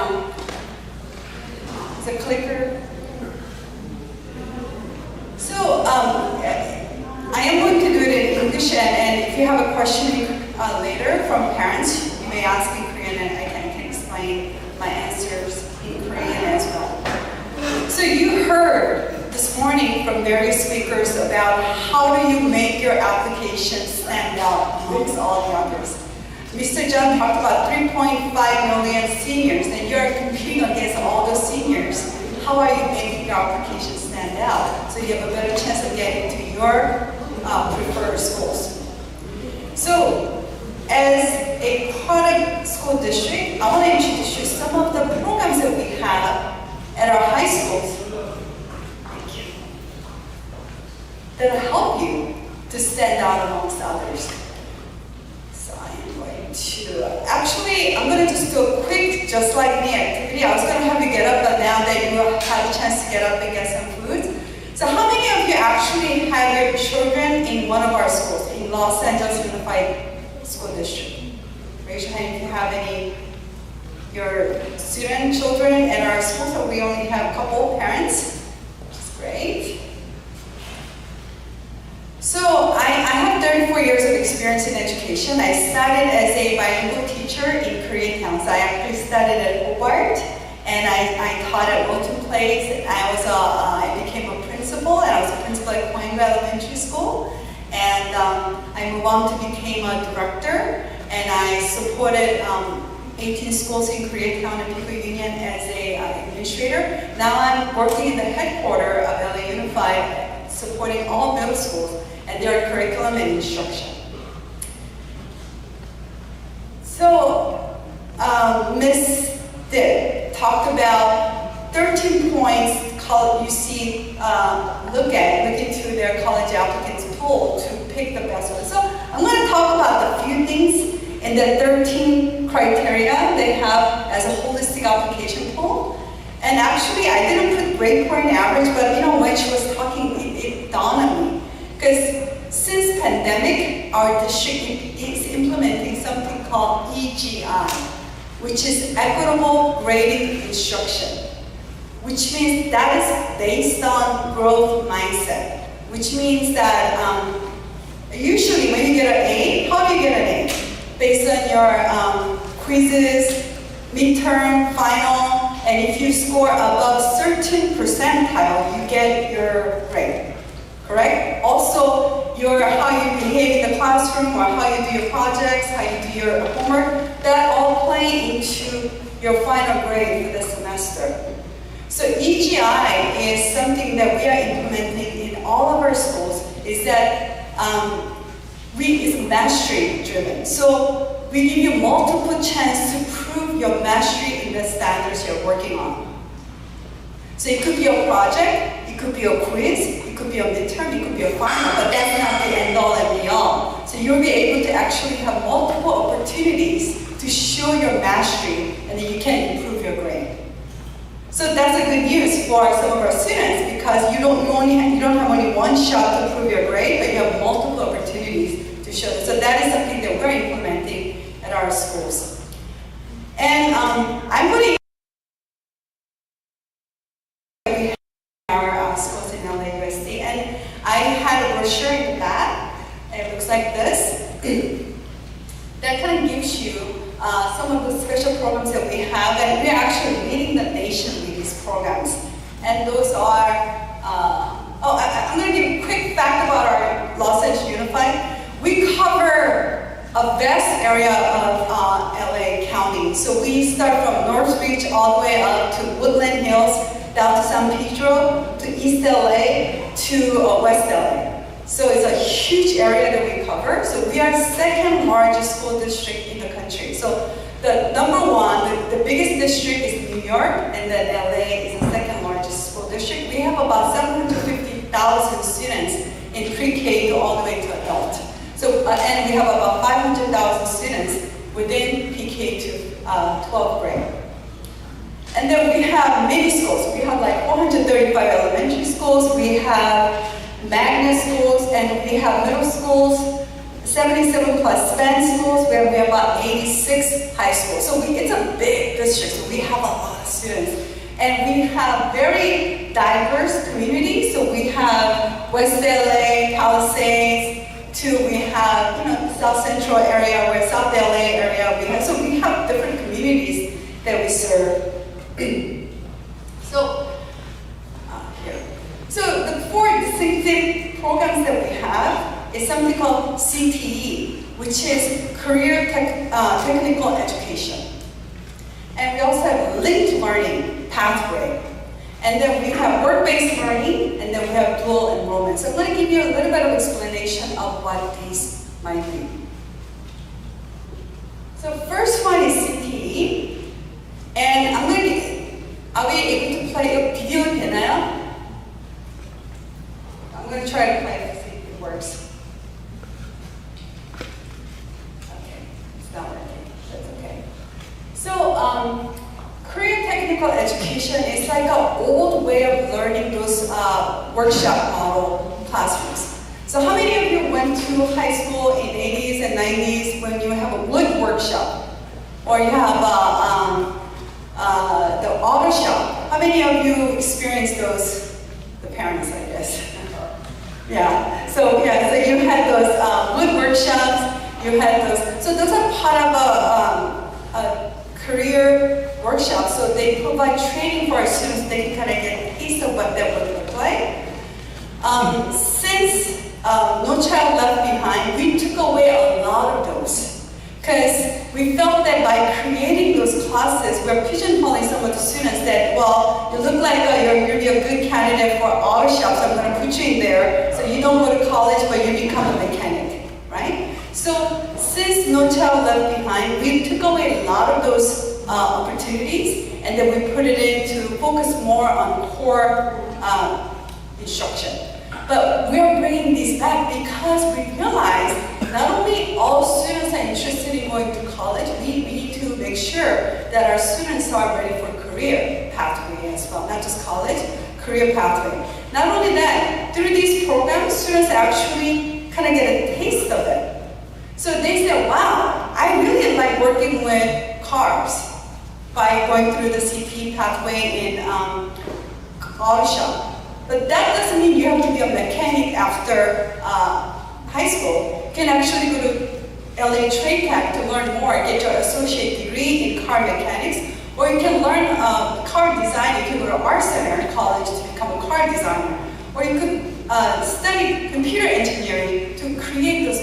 K: it's a clicker. So I am going to do it in English, and if you have a question later from parents, you may ask in Korean, and I can explain my answers in Korean as well. So you heard this morning from various speakers about how do you make your application stand out amongst all the others. Mr. John talked about 3.5 million seniors, and you're competing against all those seniors. How are you making your application stand out so you have a better chance of getting to your preferred schools? So, as a product school district, I want to introduce you some of the programs that we have at our high schools that help you to stand out amongst others. So I am going to, actually, I'm going to just do a quick, just like me activity. I was going to have you get up, but now that you have a chance to get up and get some food. So how many of you actually have your children in one of our schools, in Los Angeles Unified School District? Raise your hand if you have any, your student children at our school. So we only have a couple parents, which is great. So I have 34 years of experience in education. I started as a bilingual teacher in Koreatown. So I actually started at Hobart, and I taught at Wilton Place. I became a principal, and I was a principal at Coinville Elementary School. And I moved on to become a director, and I supported 18 schools in Koreatown and Pico Union as an administrator. Now I'm working in the headquarters of LA Unified, supporting all middle schools and their curriculum and instruction. So, Ms. Dick talked about 13 points you see, look into their college applicants pool to pick the best one. So I'm going to talk about the few things in the 13 criteria they have as a holistic application pool. And actually, I didn't put grade point average, but when she was talking, it dawned on me. Because since pandemic, our district is implementing something called EGI, which is equitable grading instruction, which means that is based on growth mindset, which means that usually when you get an A, how do you get an A? Based on your quizzes, midterm, final, and if you score above certain percentile, you get your grade, correct? Also, how you behave in the classroom, or how you do your projects, how you do your homework, that all play into your final grade for the semester. So EGI is something that we are implementing in all of our schools, is that is mastery driven. So we give you multiple chances to prove your mastery in the standards you're working on. So it could be a project, it could be a quiz, it could be a midterm, it could be a final, but that's not the end all and be all. So you'll be able to actually have multiple opportunities to show your mastery, and then you can improve your grade. So that's a good news for some of our students, because you don't have only one shot to prove your grade, but you have multiple opportunities to show it. So that is something that we're implementing at our schools. And I'm going to our schools in LAUSD, and I had a brochure in the back, and it looks like this. That kind of gives you some of the special programs that we have, and we're actually leading the nation with these programs. And those are, I'm going to give a quick fact about our Los Angeles Unified. We cover a vast area of LA County. So we start from Northridge all the way up to Woodland Hills, down to San Pedro, to East LA, to West LA. So it's a huge area that we cover. So we are second largest school district in the country. So the number one, the biggest district is New York, and then LA is the second largest school district. We have about 750,000 students in pre-K to all the way to adult. So, and we have about 500,000 students within PK to 12th grade. And then we have many schools. We have like 435 elementary schools. We have magnet schools, and we have middle schools, 77 plus span schools, where we have about 86 high schools. So it's a big district, so we have a lot of students. And we have very diverse communities. So we have West LA, Palisades, we have South Central area, where South LA area, so we have different communities that we serve. So the four distinctive programs that we have is something called CTE, which is Career Technical Education. And we also have linked learning pathway. And then we have work-based learning, and then we have dual enrollment. So I'm going to give you a little bit of explanation of what these might be. So first one is CTE. And are we able to play a video 되나요? I'm going to try to play it to see if it works. Okay, it's not working. That's okay. So, Career Technical Education is like an old way of learning those workshop model classrooms. So how many of you went to high school in 80s and 90s when you have a wood workshop? Or you have the auto shop? How many of you experienced those? The parents, I guess. So you had those wood workshops, you had those. So those are part of a career workshop, so they provide training for our students. They can kind of get a taste of what that would look like. Since No Child Left Behind, we took away a lot of those because we felt that by creating those classes, we're pigeonholing some of the students that, well, you look like you're going to be a good candidate for auto shops, so I'm going to put you in there, so you don't go to college, but you become a mechanic, right? So since No Child Left Behind, we took away a lot of those opportunities, and then we put it in to focus more on core instruction. But we're bringing these back because we realize not only all students are interested in going to college, we need to make sure that our students are ready for career pathway as well, not just college, career pathway. Not only that, through these programs, students actually kind of get a taste of it. So they say, wow, I really like working with cars by going through the CP pathway in auto shop. But that doesn't mean you have to be a mechanic after high school. You can actually go to LA Trade Tech to learn more, get your associate degree in car mechanics, or you can learn car design. You can go to Art Center College to become a car designer, or you could study computer engineering to create those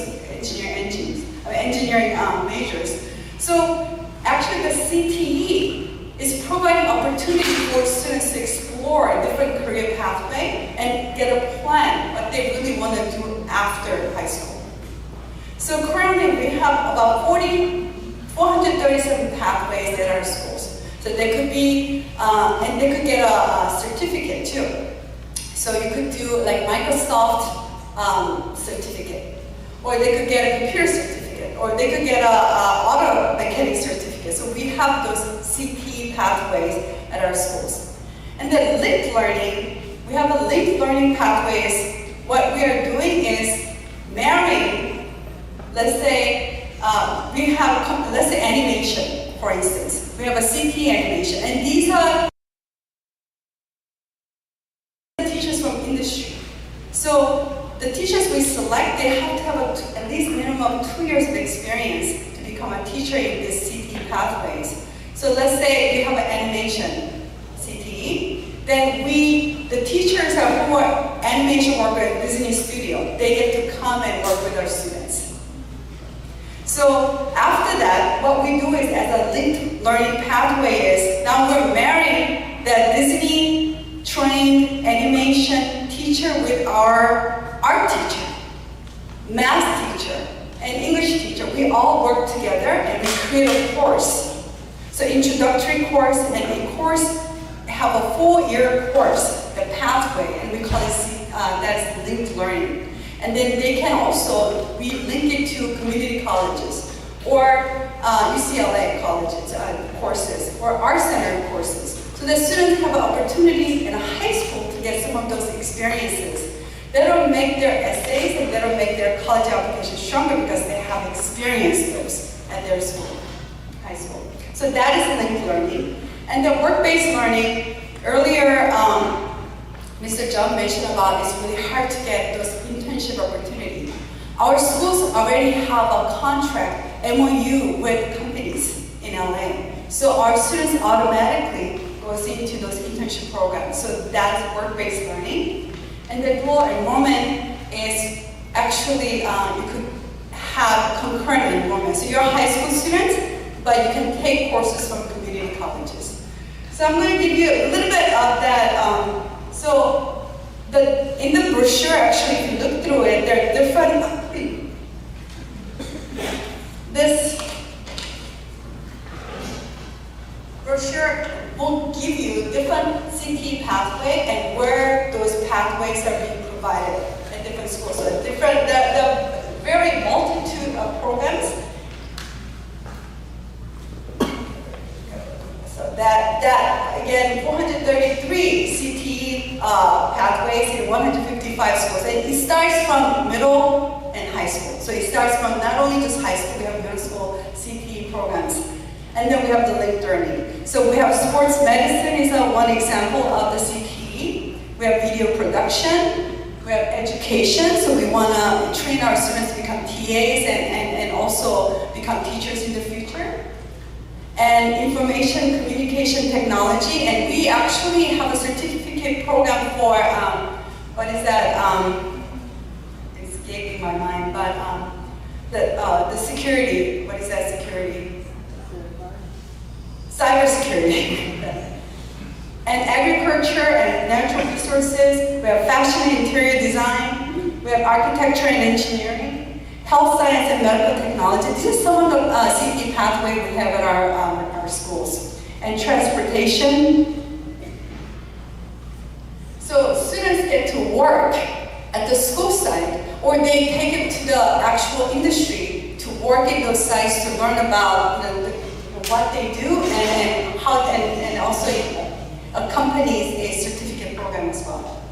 K: engineering majors. So actually the CTE is providing opportunity for students to explore a different career pathway and get a plan what they really want to do after high school. So currently we have about 437 pathways at our schools. So they could be, and they could get a certificate too. So you could do like Microsoft certificate, or they could get a computer certificate, or they could get a auto mechanic certificate. So we have those CP pathways at our schools. And then linked learning, we have a linked learning pathways. What we are doing is marrying, let's say, we have, let's say animation, for instance. We have a CP animation, and these are teachers from industry. So the teachers we select, they have to have at least minimum 2 years of experience to become a teacher in this CP pathways. So let's say we have an animation CTE, then the teachers who are animation workers at Disney Studio, they get to come and work with our students. So after that, what we do is as a linked learning pathway is, now we're marrying the Disney trained animation teacher with our art teacher, math teacher, and English teacher. We all work together and we create a course. So introductory course and a course have a 4-year course, the pathway, and we call it that's linked learning. And then they can also, we link it to community colleges or UCLA colleges courses or art center courses. So the students have an opportunity in a high school to get some of those experiences. That'll make their essays and that'll make their college application stronger because they have experienced those at their school, high school. So that is linked learning. And the work-based learning, earlier Mr. John mentioned about it's really hard to get those internship opportunities. Our schools already have a contract, MOU, with companies in LA. So our students automatically goes into those internship programs. So that's work-based learning. And the dual enrollment is actually, you could have concurrent enrollment. So you're a high school student, but you can take courses from community colleges. So I'm going to give you a little bit of that. So in the brochure, actually, if you look through it, there are different, this brochure will give you different CT pathway and where those pathways are being provided at different schools. So different, the very multitude of programs. So that again, 433 CT pathways in 155 schools. And it starts from middle and high school. So it starts from not only just high school, we have middle school CT programs. And then we have the linked learning. So we have sports medicine is one example of the CTE. We have video production. We have education. So we want to train our students to become TAs and also become teachers in the future. And information communication technology. And we actually have a certificate program for, what is that? It's escaping my mind, but the security. What is that security? Cybersecurity. And agriculture and natural resources. We have fashion and interior design. We have architecture and engineering. Health science and medical technology. This is some of the CT pathway we have at our schools. And transportation. So students get to work at the school site, or they take it to the actual industry to work in those sites to learn about what they do and how, and also accompanies a certificate program as well.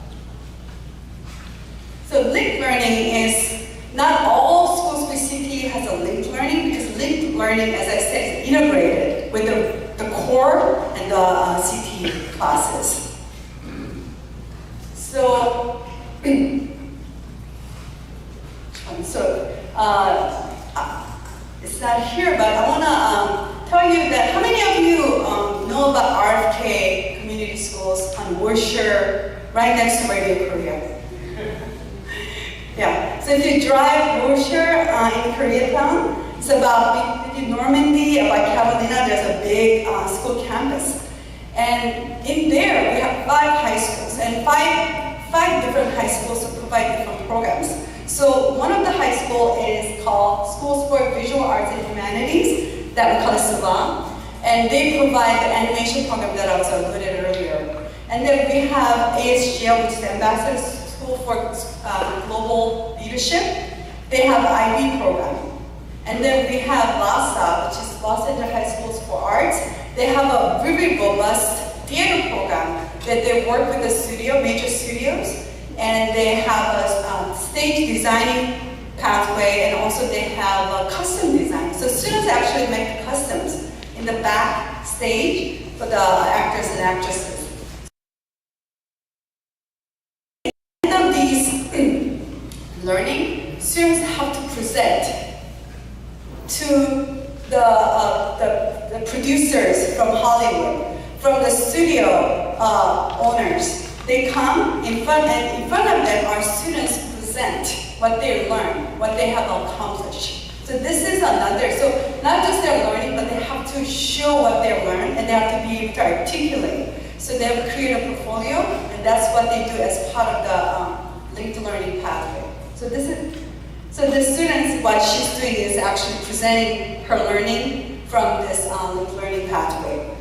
K: So linked learning is, not all schools with CT has a linked learning, because linked learning, as I said, is integrated with the core and the CT classes. So, it's not here, but I want to tell you that how many of you know about RFK community schools on Wilshire, right next to Radio Korea? Yeah, so if you drive Wilshire in Koreatown, it's about between Normandy and Carolina, there's a big school campus. And in there, we have 5 high schools, and five different high schools that provide different programs. So one of the high school is called Schools for Visual Arts and Humanities, that we call it SAVA, and they provide the animation program that I was alluded earlier. And then we have ASGL, which is the Ambassador School for Global Leadership. They have the IB program. And then we have LASA, which is Los Angeles High Schools for Arts. They have a really robust theater program that they work with the studio, major studios, and they have a stage designing pathway, and also they have a custom design. So students actually make customs in the back stage for the actors and actresses. At the end of these learning, students have to present to the the producers from Hollywood, from the studio owners. They come in front of them, our students present what they learned, what they have accomplished. So this is another, so not just they're learning, but they have to show what they learned, and they have to be able to articulate. So they have to create a portfolio, and that's what they do as part of the linked learning pathway. So the students, what she's doing is actually presenting her learning from this linked learning pathway.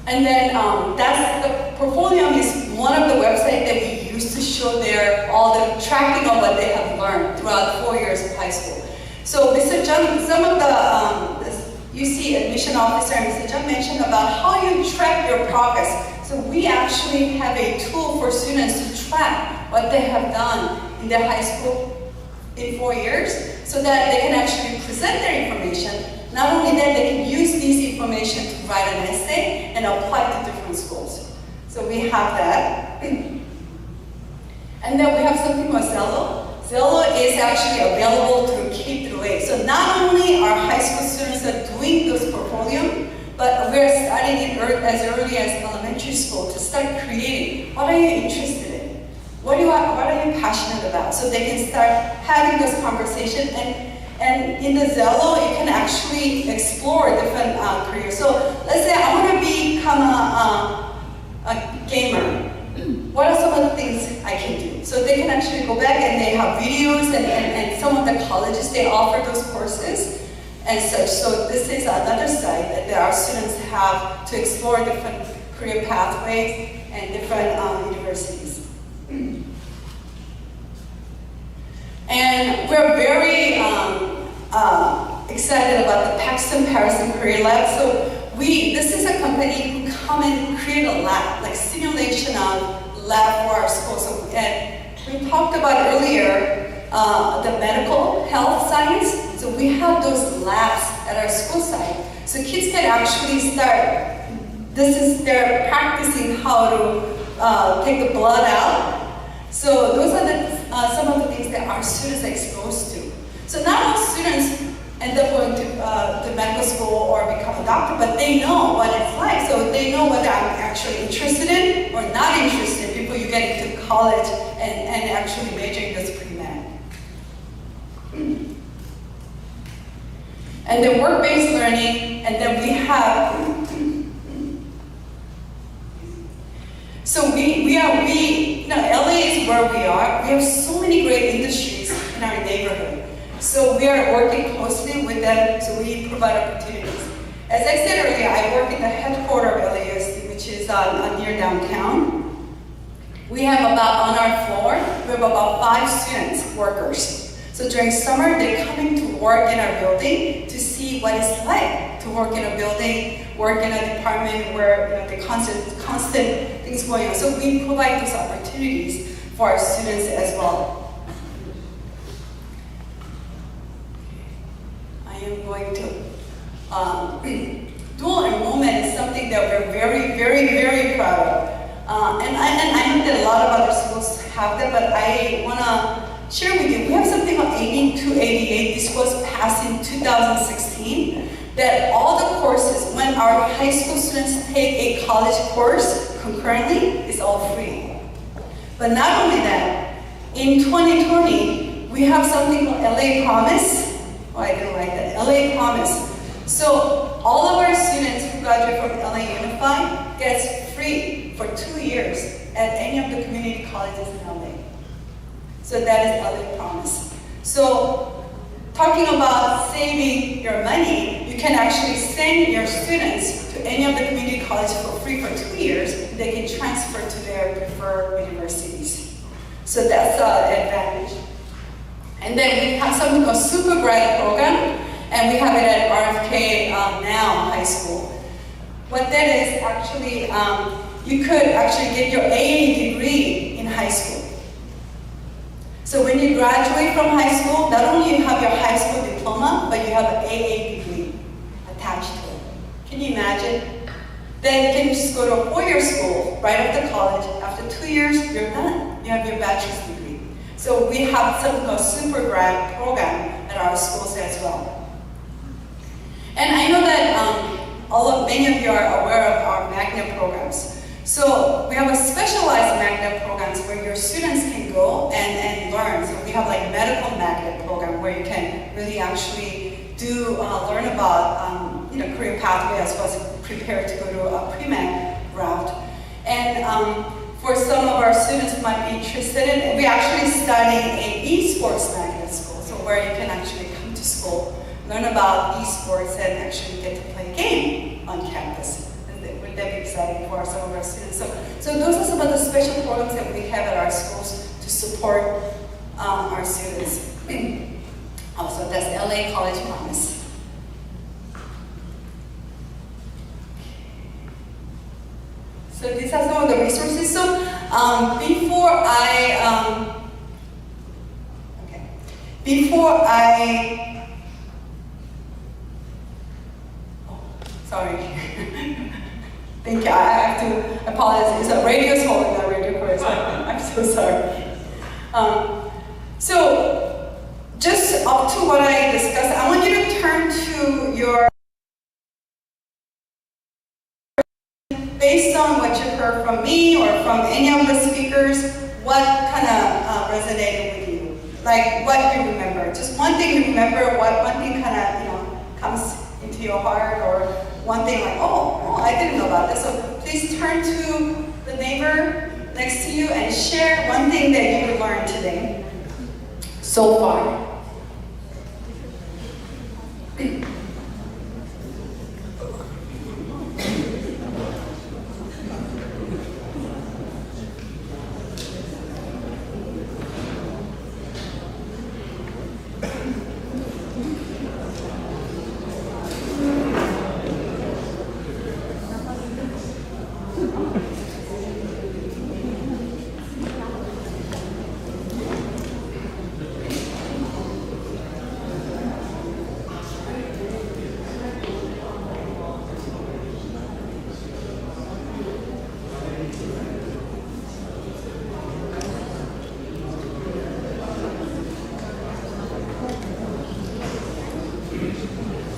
K: And then that's the portfolio is one of the websites that we use to show all the tracking of what they have learned throughout 4 years of high school. So Mr. Jung, some of the UC admission officer, Mr. Jung mentioned about how you track your progress. So we actually have a tool for students to track what they have done in their high school in 4 years, so that they can actually present their information. Not only that, they can use this information to write an essay and apply to different schools. So we have that. And then we have something called Zello. Zello is actually available through K-8. So not only our high school students are doing this portfolio, but we're starting it as early as elementary school to start creating. What are you interested in? What are you passionate about? So they can start having this conversation. And in the Zello, you can actually explore different careers. So let's say I want to become a gamer. What are some of the things I can do? So they can actually go back and they have videos and some of the colleges, they offer those courses and such. So this is another site that our students have to explore different career pathways and different universities. And we're very excited about the Paxton Patterson Career Lab. So this is a company who come and create a lab, like simulation of lab for our school. So, and we talked about earlier the medical health science. So we have those labs at our school site. So kids can actually start, they're practicing how to take the blood out. So those are some of the things that our students are exposed to. So not all students end up going to medical school or become a doctor, but they know what it's like. So they know whether I'm actually interested in or not interested before you get into college and actually majoring this pre-med. And then work-based learning, and then we have, so LA is where we are. We have so many great industries in our neighborhood. So we are working closely with them, so we provide opportunities. As I said earlier, I work in the headquarters of LAUSD, which is near downtown. We have on our floor, we have about 5 students, workers. So during summer, they're coming to work in our building to see what it's like to work in a building, work in a department where the constant things going on. So we provide those opportunities for our students as well. I am going to, dual enrollment is something that we're very, very, very proud of. And I know that a lot of other schools have that, but I want to share with you, we have something called AB 288. This was passed in 2016, that all the courses, when our high school students take a college course concurrently, it's all free. But not only that, in 2020, we have something called LA Promise. Oh, I didn't write that, LA Promise. So all of our students who graduate from LA Unified gets free for 2 years at any of the community colleges in LA. So that is LA Promise. So talking about saving your money, you can actually send your students to any of the community colleges for free for 2 years. They can transfer to their preferred universities. So that's an advantage. And then we have something called Super Grad Program, and we have it at RFK now High School. What that is actually, you could actually get your AA degree in high school. So when you graduate from high school, not only you have your high school diploma, but you have an AA degree attached to it. Can you imagine? Then you can just go to a 4-year school right after college. After 2 years, you're done. You have your bachelor's degree. So we have something called Super Grad Program at our schools as well. And I know that many of you are aware of our magnet programs. So we have a specialized magnet programs where your students can go and learn. So we have like medical magnet program where you can really actually learn about career pathway as well as prepare to go to a pre-med route. And for some of our students who might be interested in, we actually studying an esports magnet school. So where you can actually come to school, learn about esports and actually get to play a game on campus. Would that be exciting for some of our students? So those are some of the special programs that we have at our schools to support our students. Also, that's LA College Promise. So these are some of the resources. So before I sorry. Thank you. I have to apologize. It's a radio show in the radio course. I'm so sorry. So just up to what I discussed, I want you to turn to your, based on what you heard from me or from any of the speakers, what kind of resonated with you? Like what you remember? Just one thing you remember, one thing kind of comes into your heart, or one thing like, oh, I didn't know about this. So please turn to the neighbor next to you and share one thing that you learned today so far.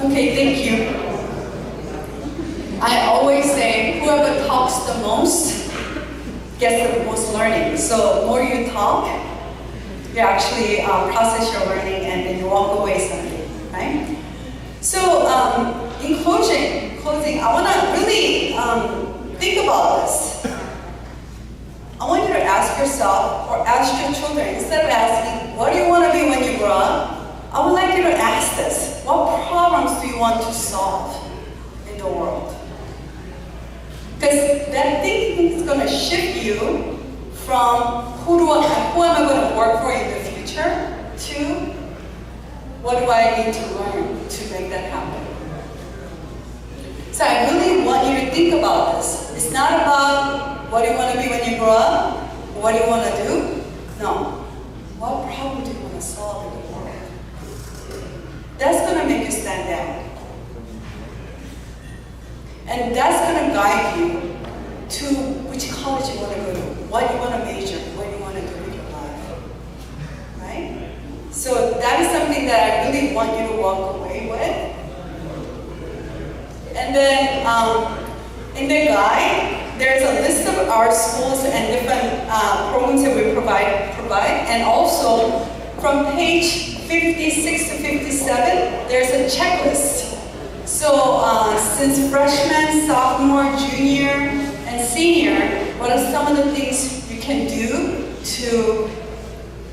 K: Okay, thank you. I always say whoever talks the most gets the most learning. So the more you talk, you actually process your learning and then you walk away something, right? So in closing, I want to really think about this. I want you to ask yourself or ask your children, instead of asking, what do you want to be when you grow up? I would like you to ask this. What problems do you want to solve in the world? Because that thinking is going to shift you from who am I going to work for in the future to what do I need to learn to make that happen. So I really want you to think about this. It's not about what do you want to be when you grow up, or what do you want to do? No. What problem do you want to solve in the world? That's going to make you stand out. And that's going to guide you to which college you want to go to, what you want to major, what you want to do with your life. Right? So that is something that I really want you to walk away with. And then in the guide, there's a list of our schools and different programs that we provide. And also from page 56 to 57, there's a checklist. So since freshman, sophomore, junior, and senior, what are some of the things you can do to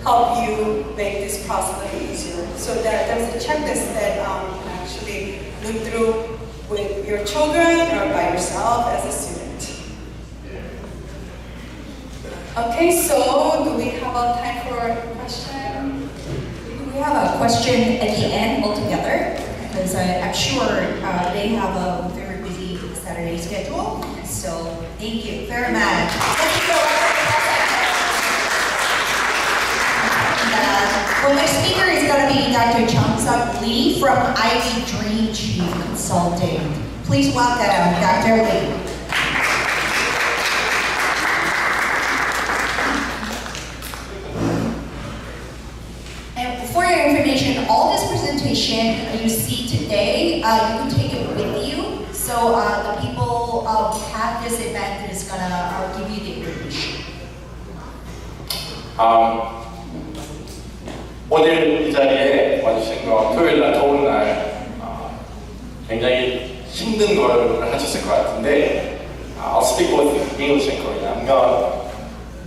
K: help you make this process a little easier? So there's a checklist that you can actually look through with your children or by yourself as a student. Okay, so do we have time for a question?
G: We have a question at the end altogether, because I'm sure they have a very busy Saturday schedule. So thank you very much. Thank you so much. Well, next speaker is going to be Dr. JungSuk Lee from Ivy Dream Chief Consulting. Please welcome Dr. Lee. And for your information, all this presentation you see today, you can take So the people have this event is gonna give you the invitation.
L: 오늘 이 자리에 와주신 거 토요일 날 더운 날 굉장히 힘든 걸 하셨을 것 같은데 I'll speak both English and Korean.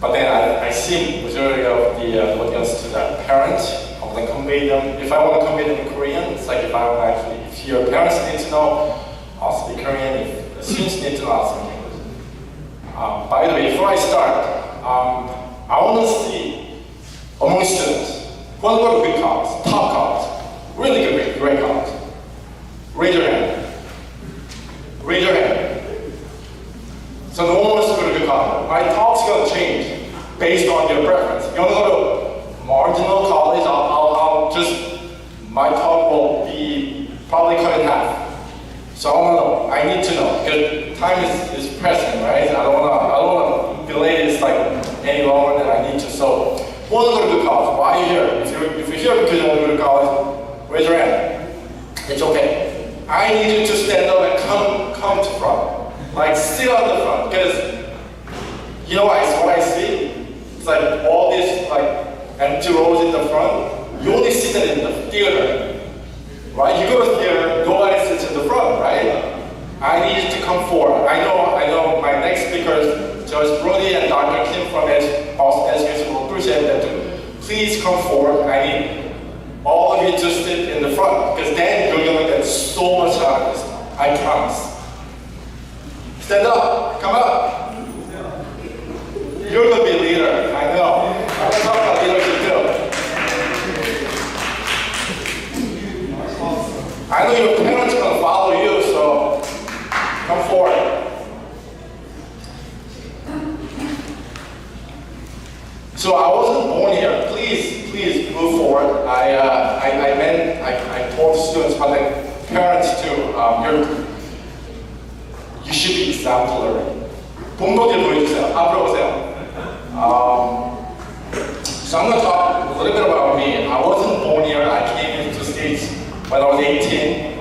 L: But then I see majority of the audience to the parents. I want to convey them. If I want to convey them in Korean, it's like if I want to actually, if your parents need to know, I'll speak Korean. If the students need to know, I'll speak English. By the way, before I start, I want to see among students who want to go to good colleges, top colleges, really good, great colleges. Raise your hand. Raise your hand. So no one wants to go to good college. My talk's going to change based on your preference. If you want to go to marginal college, I'll just, my talk will be probably cut in half. So I want to know, I need to know, because time is pressing, right? I don't want to delay this like any longer than I need to. So who want to go to good college? Why are you here? If you're here because you want to go to college, raise your hand. It's okay. I need you to stand up and come to front. Like, sit on the front, because you know what I see? It's like all these like empty rows in the front. You only see that in the theater, right? You go to theater, nobody sits in the front, right? I need you to come forward. I know my next speakers, Judge Brody and Dr. Kim from Boston Education will appreciate that too. Please come forward. I need all of you to sit in the front, because then you're gonna get so much out of this. I promise. Stand up, come up. You're gonna be a leader, I know. I'm gonna talk about leadership too. I know your parents are gonna follow you, so come forward. So I wasn't born here. Please move forward. I told students, but like parents too, you should be exemplary. 본보기를 보여주세요. 앞으로 오세요. So I'm going to talk a little bit about me. I wasn't born here. I came into the States when I was 18.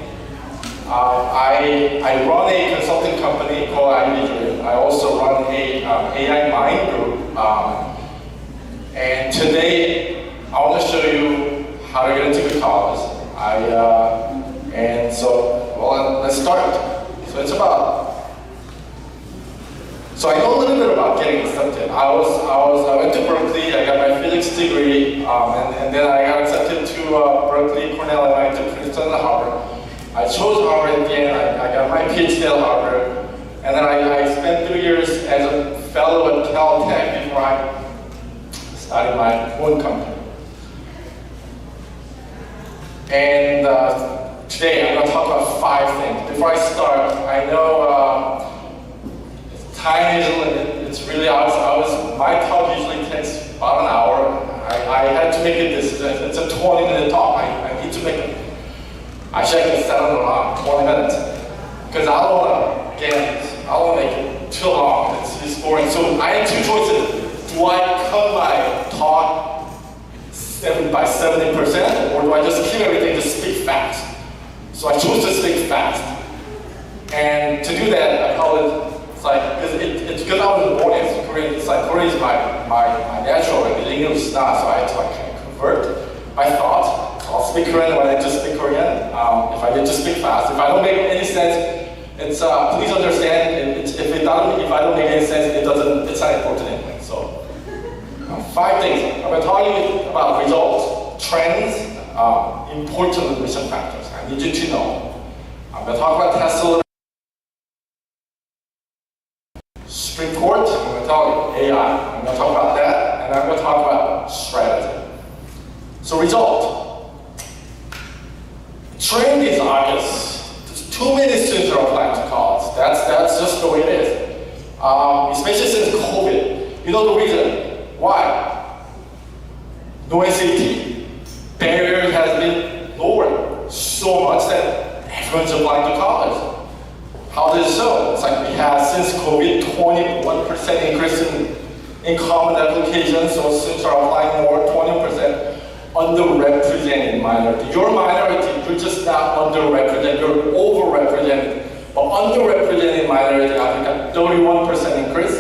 L: I run a consulting company called IBJ. I also run a AI Mind group. And today, I want to show you how to get into good college. And so, well, let's start. So it's about. So I know a little bit about getting accepted. I went to Berkeley. I got my physics degree, and then I got accepted to Berkeley, Cornell, and I went to Princeton and Harvard. I chose Harvard at the end. I got my PhD at Harvard, and then I spent 3 years as a fellow at Caltech before I started my own company. And today I'm going to talk about 5 things. Before I start, I know time is limited. It's really my talk usually takes about an hour. I had to make it this. It's a 20-minute talk. I need to make it. Actually, I can set it around 20 minutes because I don't want to make it too long. It's boring. So I had 2 choices. Do I cut my talk by 70%, or do I just keep everything to speak fast? So I chose to speak fast, and to do that, I call it. It's because I was born in Korean. It's like Korean is my natural language. English is not, so I had to like convert my thought. I'll speak Korean when I just speak Korean. If I need to speak fast, if I don't make any sense, it's please understand. If I don't make any sense, it's not important anyway. So 5 things. I'm going to talk to you about results, trends, important admission factors. I need you to know. I'm going to talk about tests a little. Report, I'm going to talk about AI, I'm going to talk about that, and I'm going to talk about strategy. So result. Trend is obvious. There's too many students are applying to college. That's just the way it is. Especially since COVID. You know the reason. Why? No SAT. Barrier has been lowered so much that everyone's applying to college. How does it show? It's like we have, since COVID, 21% increase in common applications, so students are applying more, 20% underrepresented minority. Your minority, you're just not underrepresented, you're overrepresented but underrepresented minority applicant, 31% increase.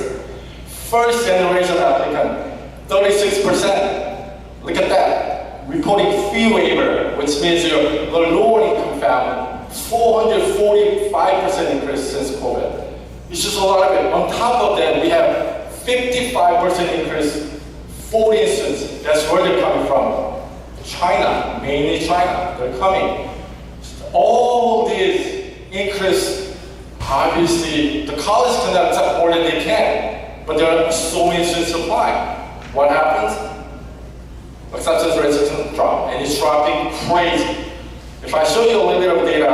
L: First generation applicant, 36%. Look at that. Reporting fee waiver, which means you're the lower income family, 445% increase since COVID. It's just a lot of it. On top of that, we have 55% increase, 40 instances. That's where they're coming from. China, mainly China, they're coming. All these increase, obviously, the college cannot accept more than they can, but there are so many students applying. What happens? Acceptance rates drop, and it's dropping crazy. If I show you a little bit of data,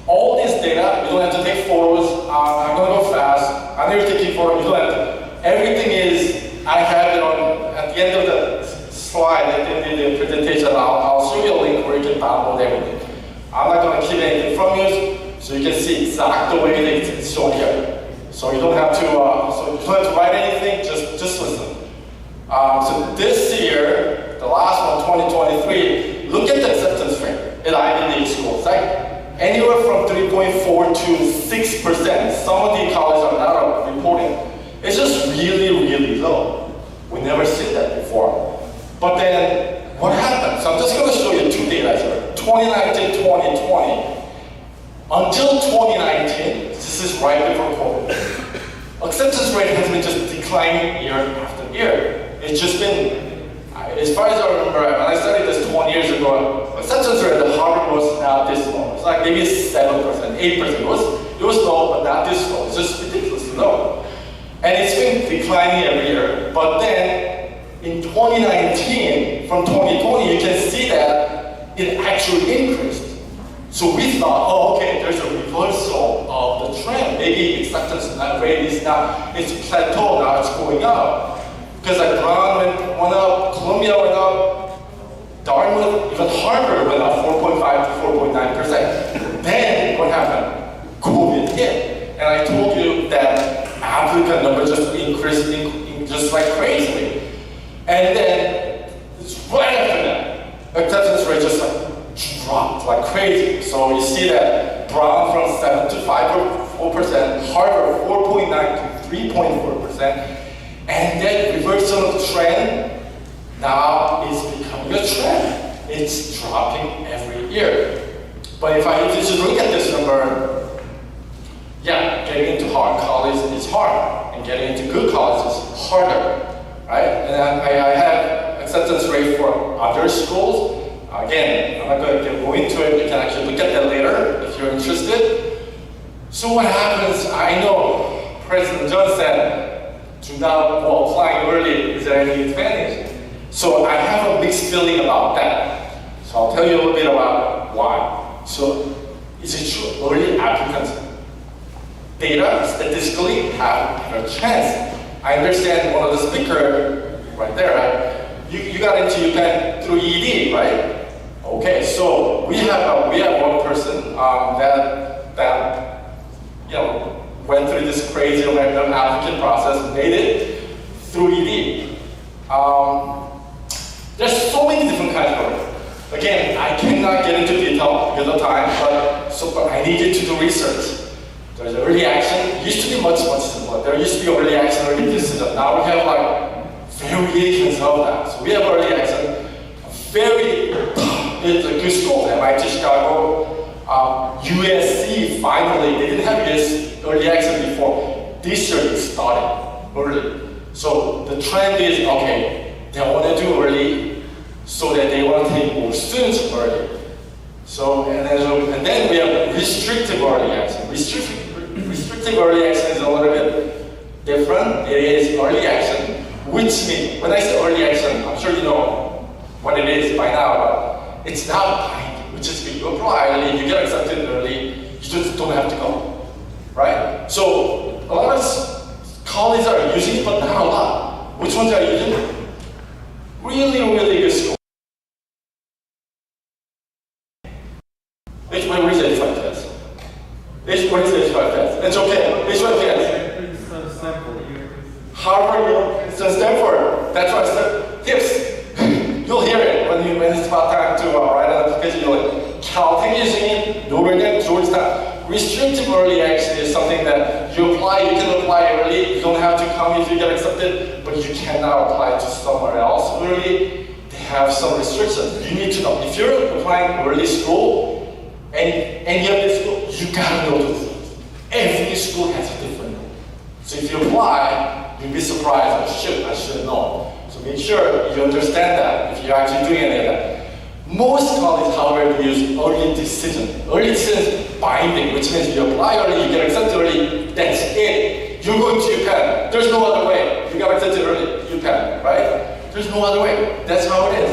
L: all this data, you don't have to take photos. I'm gonna go fast. I'm never taking photos. You don't have to. Everything is, I have it on, at the end of the slide, at the end of the presentation, I'll show you a link where you can download everything. I'm not gonna keep anything from you, so you can see exactly the way it's shown here. So you don't have to, write anything, just listen. So this year, the last one, 2023, look at the acceptance rate at Ivy League schools, right? Anywhere from 3.4 to 6%. Some of the colleges are not reporting. It's just really, really low. We never seen that before. But then, what happened? So I'm just going to show you two data here. 2019, 2020. Until 2019, this is right before COVID. Acceptance rate has been just declining year after year. It's just been, as far as I remember, when I studied this 20 years ago, acceptance rate at Harvard was not this low. It's like maybe 7%, 8%. It was low, but not this low. It's just ridiculously low. And it's been declining every year. But then, in 2019, from 2020, you can see that it actually increased. So we thought, oh, okay, there's a reversal of the trend. Maybe acceptance rate is now, it's plateaued, now it's going up. Because like Brown went up, Columbia went up, Dartmouth, even Harvard went up 4.5 to 4.9%. Then what happened? COVID hit. And I told you that applicant numbers just increased just like crazy. And then, it's right after that, acceptance rate just like dropped like crazy. So you see that Brown from 7 to 5.4%, Harvard 4.9 to 3.4%, and that reversal of the trend now is becoming a trend. It's dropping every year. But if I just look at this number, yeah, getting into hard college is hard, and getting into good college is harder, right? And I have acceptance rate for other schools. Again, I'm not going to go into it. You can actually look at that later if you're interested. So what happens? I know President John said, do not applying early. Is there any advantage? So I have a mixed feeling about that. So I'll tell you a little bit about why. So is it true? Early applicants data statistically have a chance. I understand one of the speakers right there, right? You got into UPenn through ED, right? Okay, so we have one person that went through this crazy random applicant process, made it through ED. There's so many different kinds of work. Again, I cannot get into detail because of time, but I need you to do research. There's early action. It used to be much simpler. There used to be early action, early decision. Now we have like variations of that. So we have early action. It's a good school, MIT, Chicago, USC. Finally, they didn't have this early action before. This year it started early. So the trend is okay. They want to do early, so that they want to take more students early. So and then we have restrictive early action. Restrictive early action is a little bit different. It is early action, which means when I say early action, I'm sure you know what it is by now, but it's not binding, which is good. You apply early, you get accepted early, you just don't have to go, right? So a lot of colleges are using it, but not a lot. Which ones are using it? Really, really good school. What is H5 test? What is H5 test? It's okay. H5 test. Harvard, Stanford. That's why I said tips. You'll hear it when it's about time to write an application. You'll like, Caltech using it, Notre Dame, Georgetown. restrictive early actually is something that you can apply early, you don't have to come if you get accepted, but you cannot apply to somewhere else early. They have some restrictions. You need to know. If you're applying early school, and any of the school, you gotta know those things. Every school has a different rule. So if you apply, you'll be surprised, oh shit, I should know. So make sure you understand that if you're actually doing any of that. Most colleges, however, use early decision. Early decision is binding, which means you apply early, you get accepted early, that's it. You're going to UPenn. There's no other way. You got accepted early, UPenn, right? There's no other way. That's how it is.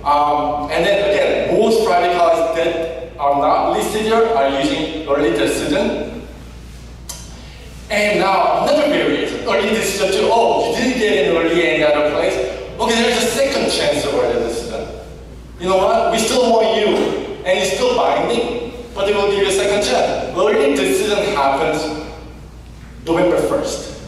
L: And then again, most private colleges that are not listed here are using early decision. And now another variation, early decision too. Oh, you didn't get in early any other place. Okay, there's a second chance of early decision. You know what? We still want you, and it's still binding, but they will give you a second chance. Early decision happens November 1st.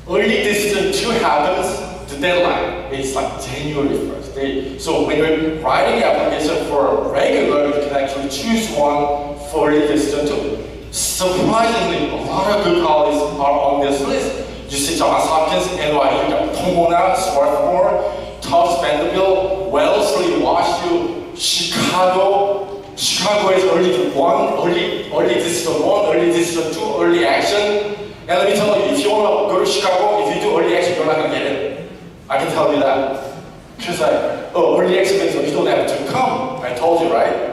L: Early decision 2 happens, the deadline is like January 1st. So when you're writing the application for regular, you can actually choose one for early decision 2. Surprisingly, a lot of good colleges are on this list. You see Johns Hopkins, NYU, Pomona, Swarthmore, Tufts, Vanderbilt, Wellesley, WashU, Chicago. Chicago is early decision 1, early decision 2, early action. And let me tell you, if you want to go to Chicago, if you do early action, you're not going to get it. I can tell you that. Because early action means you don't have to come. I told you, right?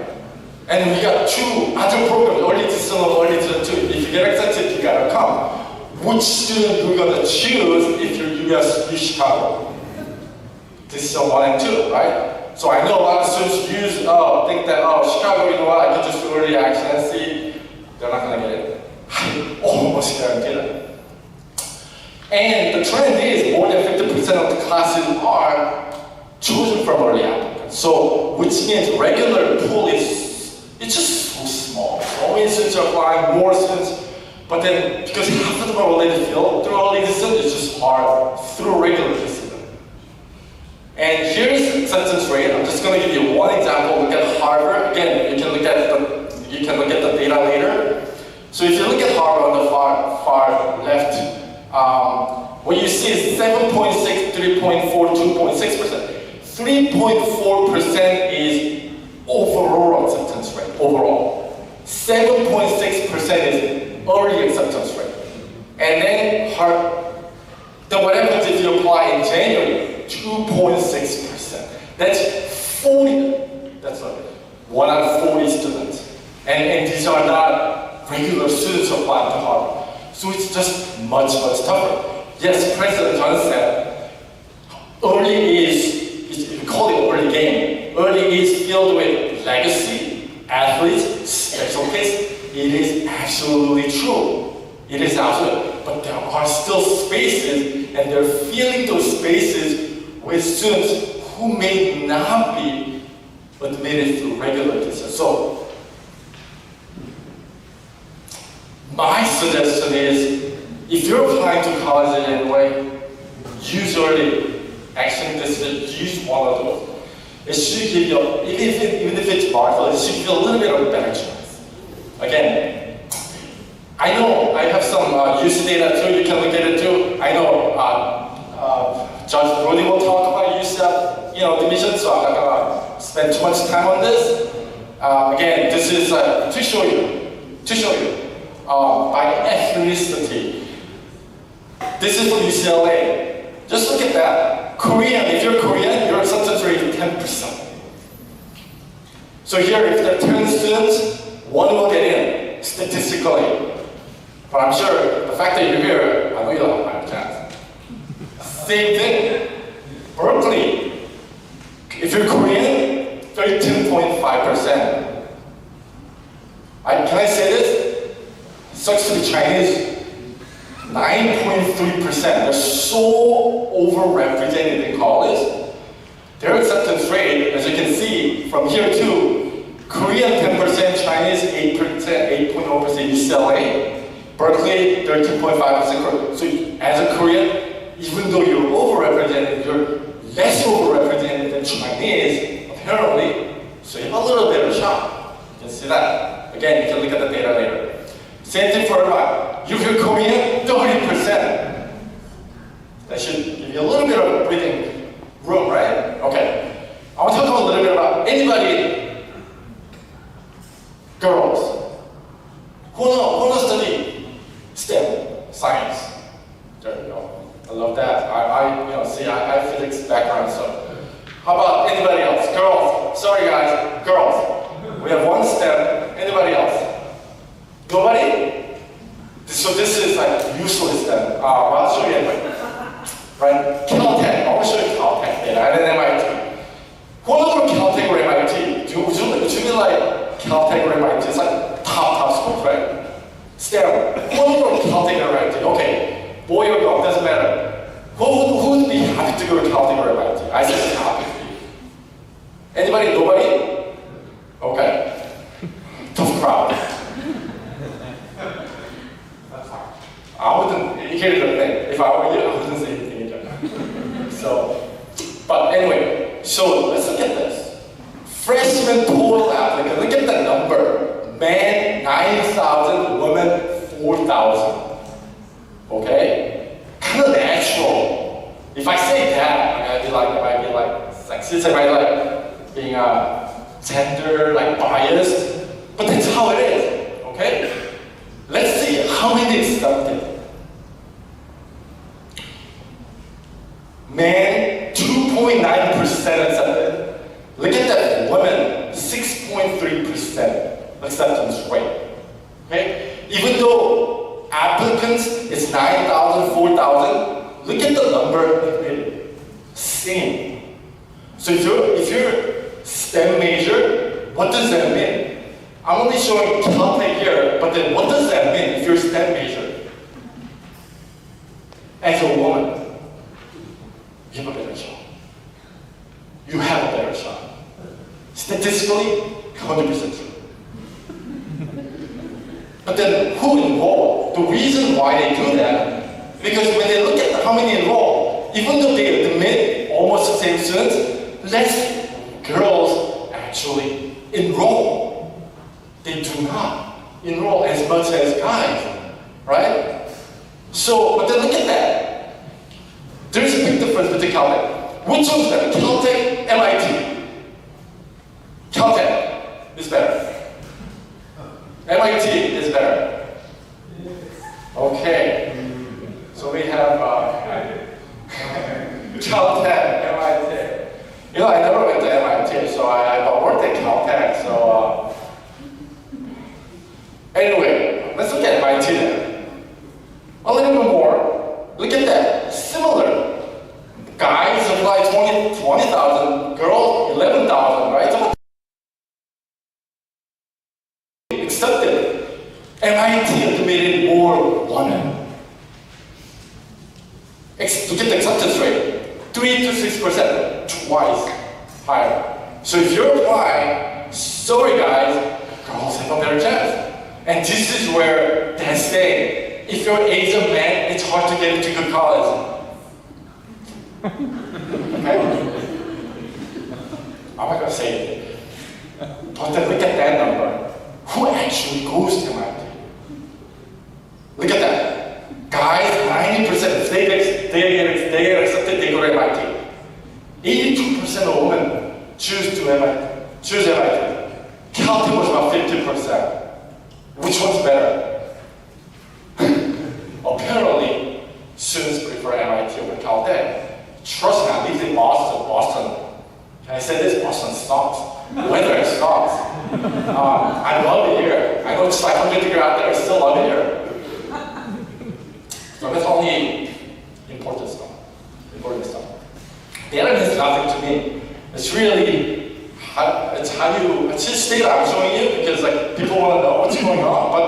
L: And we got 2 other programs, early decision 1, early decision 2. If you get accepted, you got to come. Which student you're going to choose if you're U Chicago? Decision 1 and 2, right? So I know a lot of students think that, Chicago, you know what, I can just do early action and see. They're not going to get it. I almost guarantee that. And the trend is more than 50% of the classes are chosen from early applicants. So, which means regular pool it's just so small. So many students are applying, more students, but then because half of them are already filled through early decision, it's just hard through regular decision. And here's acceptance rate. I'm just going to give you one example. Look at Harvard. Again, you can look at the data later. So if you look at Harvard on the far left, what you see is 7.6, 3.4, 2.6%. 3.4% is overall acceptance rate. Overall, 7.6% is early acceptance rate. And then what happens if you apply in January? 2.6%. That's 40. That's like 1 out of 40 students. And these are not regular students applying to Harvard. So it's just much tougher. Yes, President Johnson said, early is, we call it early game. Early is filled with legacy, athletes, special case. It is absolutely true. It is absolute. But there are still spaces, and they're filling those spaces with students who may not be admitted through regular decision. So, my suggestion is, if you're applying to college in any way, use early action decision, use one of those. It should give you, even if it's partial, it should give you a little bit of a better chance. Again, I know I have some UC data too, you can look at it too. I know Judge Brody will talk about UC division, so I'm not gonna spend too much time on this. Again, this is to show you by ethnicity. This is from UCLA. Just look at that. Korean, if you're Korean, your acceptance rate is 10%. So here, if there are 10 students, 1 will get in, statistically. But I'm sure the fact that you're here, I know you'll have a higher chance. Same thing. Berkeley, if you're Korean, 13.5%. Can I say this? Sucks to be Chinese. 9.3%. They're so overrepresented in college. Their acceptance rate, as you can see from here too, Korean 10%, Chinese 8%, 8.0% UCLA, Berkeley 13.5%. So as a Korean, even though you're overrepresented, you're less overrepresented than Chinese, apparently. So you have a little bit of a shot. You can see that. Again, you can look at the data later. for everyone. You will come in 30%. That should give you a little bit of breathing room, right? Okay. I want to talk a little bit about anybody, girls, who know study STEM, science. There you go. I love that. I have physics background, so. How about anybody else? Girls. Sorry guys, girls. We have one STEM. Anybody else? Nobody? So this is like useless then. Well, I'll show you anyway. Right? Caltech. I want to show you Caltech data. And then MIT. Who knows Caltech or MIT? Do you mean like Caltech or MIT? It's like top schools, right? STEM. Who knows Caltech or MIT? Okay. Boy or girl, doesn't matter. Who would be happy to go to Caltech or MIT? I said happy. Anybody? Nobody? Okay. Tough crowd. I wouldn't, here's the thing, if I were you, I wouldn't say anything either. So, but anyway, so let's look at this. Freshman total applicant, look at the number. Men, 9,000, women, 4,000. Okay? Kind of natural. If I say that, it might be like sexist, it might be like being gender biased, but that's how it is. Okay? Let's see how many accepted. Men, 2.9% accepted. Look at that, women, 6.3% acceptance rate. Okay? Even though applicants is 9,000, 4,000, look at the number, same. So if you're STEM major, what does that mean? I'm only showing Caltech here, but then what does that mean if you're a STEM major? As a woman, you have a better shot. You have a better shot. Statistically, 100% true. But then who enrolled? The reason why they do that, because when they look at how many enroll, even though they admit almost the same students, less girls actually enroll. They do not enroll as much as guys, right? So, but then look at that. There is a big difference between Caltech. Which one's better? Caltech, MIT. Caltech is better. MIT is better. Okay. So we have Caltech, MIT. You know, I never went to MIT, so I worked at Caltech, so anyway, let's look at MIT then. A little bit more. Look at that. Similar. Guys apply 20,000, girls 11,000, right? So accepted. MIT admitted more women. Look at the acceptance rate. 3 to 6%, twice higher. So if you're applying, sorry guys, girls have a better chance. And this is where they say, if you're Asian man, it's hard to get into good college. Okay? I'm not gonna say anything. But then look at that number. Who actually goes to MIT? Look at that. Guys, 90%, if they get accepted, they go to MIT. 82% of women choose MIT. Caltech was about 50%. Which one's better? Apparently, students prefer MIT over Caltech. Trust me, I live in Boston. Can I say this? Boston sucks. Weather sucks. I love it here. I know it's 500 degrees out there, I still love it here. So that's only important stuff. The other is nothing to me. It's really, it's just data I'm showing you because people want to know what's going on, but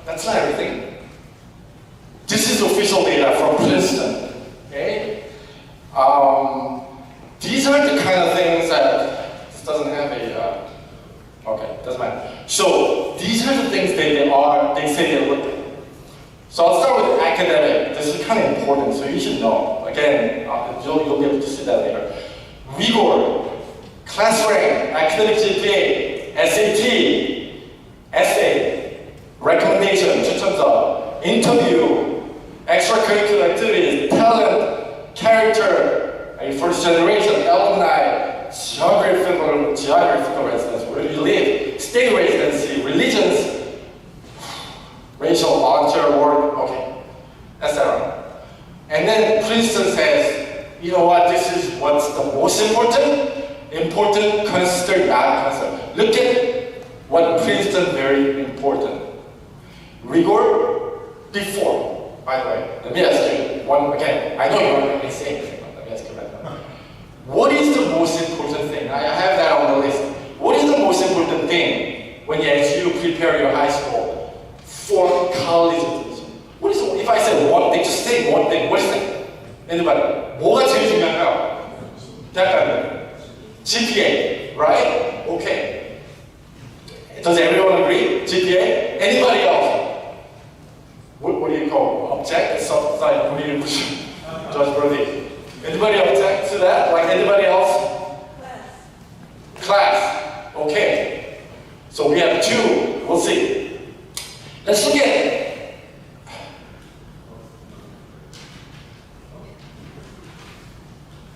L: that's not everything. This is official data from Princeton, okay? These are the kind of things that, this doesn't have a, okay, doesn't matter. So these are the things they say they look at. So I'll start with academic. This is kind of important, so you should know. Again, you'll be able to see that later. Rigor, class rank, academic GPA, SAT, essay, recommendation, 추천서, interview, extracurricular activities, talent, character, first generation, alumni, geographical residence, where do you live, state residency, religions, racial, volunteer work, okay, etc. And then Princeton says, you know what, this is what's the most important. Important, consider, not consider. Look at what Princeton very important. Rigor before. By the way, let me ask you one again. I know you're going to say anything, but let me ask you right now. What is the most important thing? I have that on the list. What is the most important thing when as you prepare your high school for college admission? What is if I say one thing? Just say one thing. What is it? Anybody? 뭐가 제일 중요한가요? 대학가는 GPA, right? Okay. Does everyone agree? GPA? Anybody else? What do you call? Object? Subside? What do you push? Judge Brody. Anybody object to that? Like anybody else? Class. Okay. So we have two. We'll see. Let's look at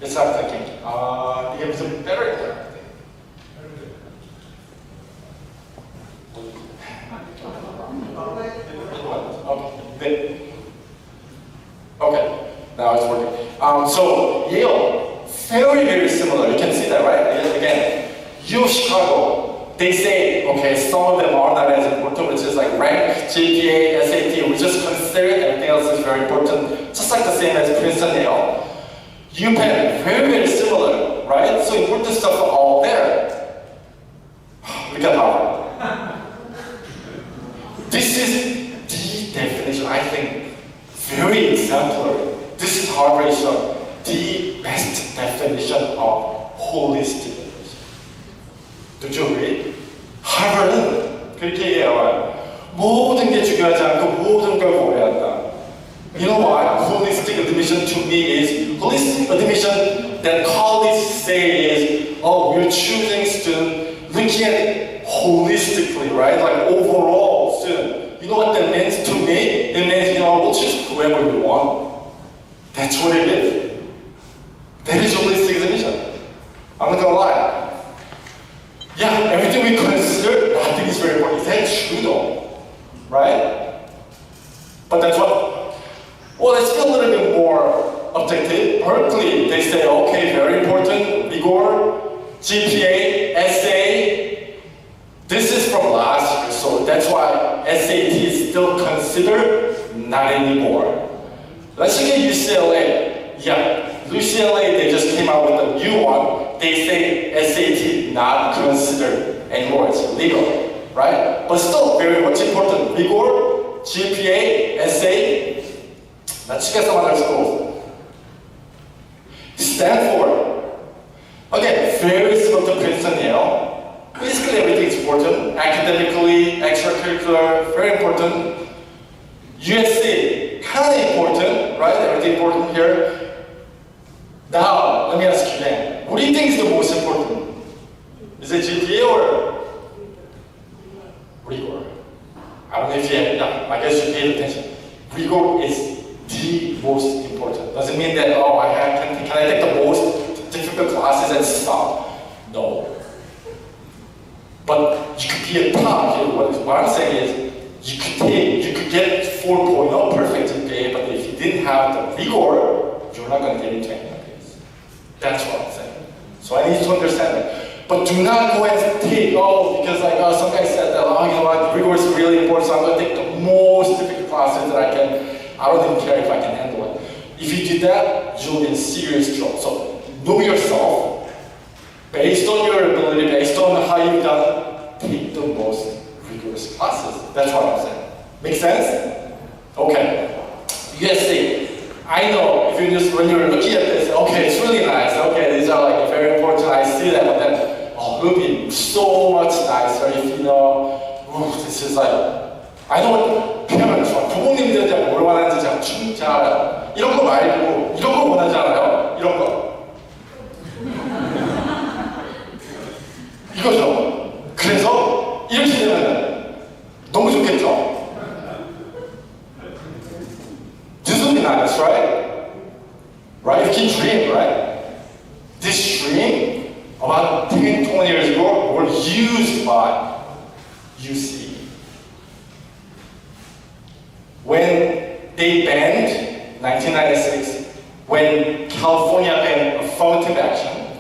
L: Let's start thinking. 이게 무슨 better Okay, now it's working. So Yale, very, very similar. You can see that, right? Again, U Chicago, they say, okay, some of them are not as important, which is like rank, GPA, SAT, we just consider it, everything else is very important, just like the same as Princeton, Yale. UPenn, very, very similar, right? So important stuff all there. Look at Harvard. This is the definition, I think, very exemplary. This is Harvard's the best definition of holistic education. Do you agree? 하버드는 그렇게 얘기해요. 모든 게 중요하지 않고 모든 걸 고려한다. You know what? Holistic admission to me is holistic admission that colleagues say is, oh, we're choosing student looking at it holistically, right? Like overall student. You know what that means to me? It means, you know, we'll choose whoever we want. That's what it is. That is holistic admission. I'm not gonna lie. Yeah, everything we consider, nothing is very important. Is that true though? Right? But that's what. Well, let's be a little bit more objective. Berkeley, they say, okay, very important, rigor, GPA, essay. This is from last year, so that's why SAT is still considered, not anymore. Let's look at UCLA. Yeah, UCLA, they just came out with a new one. They say SAT not considered anymore, it's illegal, right? But still, very much important, rigor, GPA, essay. Let's get some other schools. Stanford. Again, very similar to Princeton, Yale. Basically everything is important. Academically, extracurricular, very important. USC, kind of important, right? Everything important here. Now, let me ask you again. What do you think is the most important? Is it GPA or rigor? I don't know if you have, yeah, I guess you paid attention. Rigor is the most important. Doesn't mean that, oh, can I take the most difficult classes and stop? No. But you could be a top. What I'm saying is, you could get 4.0 perfect GPA, but if you didn't have the rigor, you're not going to get into any of this. That's what I'm saying. So I need to understand that. But do not go and take, because like some guy said that, you know what, rigor is really important, so I'm going to take the most difficult classes that I can. I don't even care if I can handle it. If you do that, you'll be in serious trouble. So know yourself, based on your ability, based on how you've done, take the most rigorous classes. That's what I'm saying. Make sense? Okay. USC. I know if you just when you're looking at this, okay, it's really nice. Okay, these are like very important. I see that, but then it would be so much nicer if you know. This is like. I know parents, 부모님들이 뭘 원하는지 잘 알아요. 이런 거 말고 이런 거 원하지 않아요? 이런 거. 이거죠. 그래서 이렇게 되면 너무 좋겠죠? 10, 20 years ago were used by UC. When they banned 1996, when California banned affirmative action,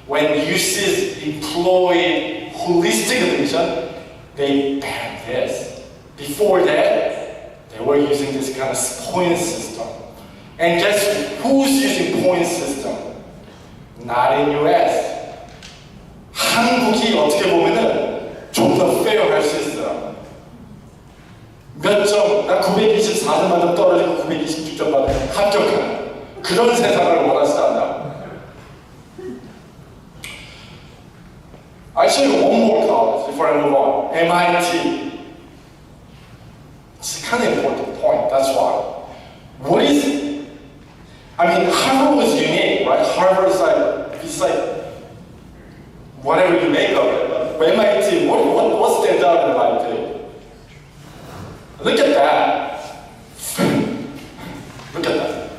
L: when UCs employed holistic admission, they banned this. Before that, they were using this kind of point system. And guess who's using point system? Not in US. 한국이 어떻게 보면은 좀 더 fair 할 수 있어요. 몇 점, 나 924점 받으면 떨어지고 926점 받으면 합격하는 그런 세상을 원하지 않나. I'll show you one more college before I move on. MIT. It's kind of important point, that's why. What is it? I mean, Harvard was unique, right? Harvard is like, it's like, whatever you make of it. But MIT, what's their job at MIT? Look at that. Look at that.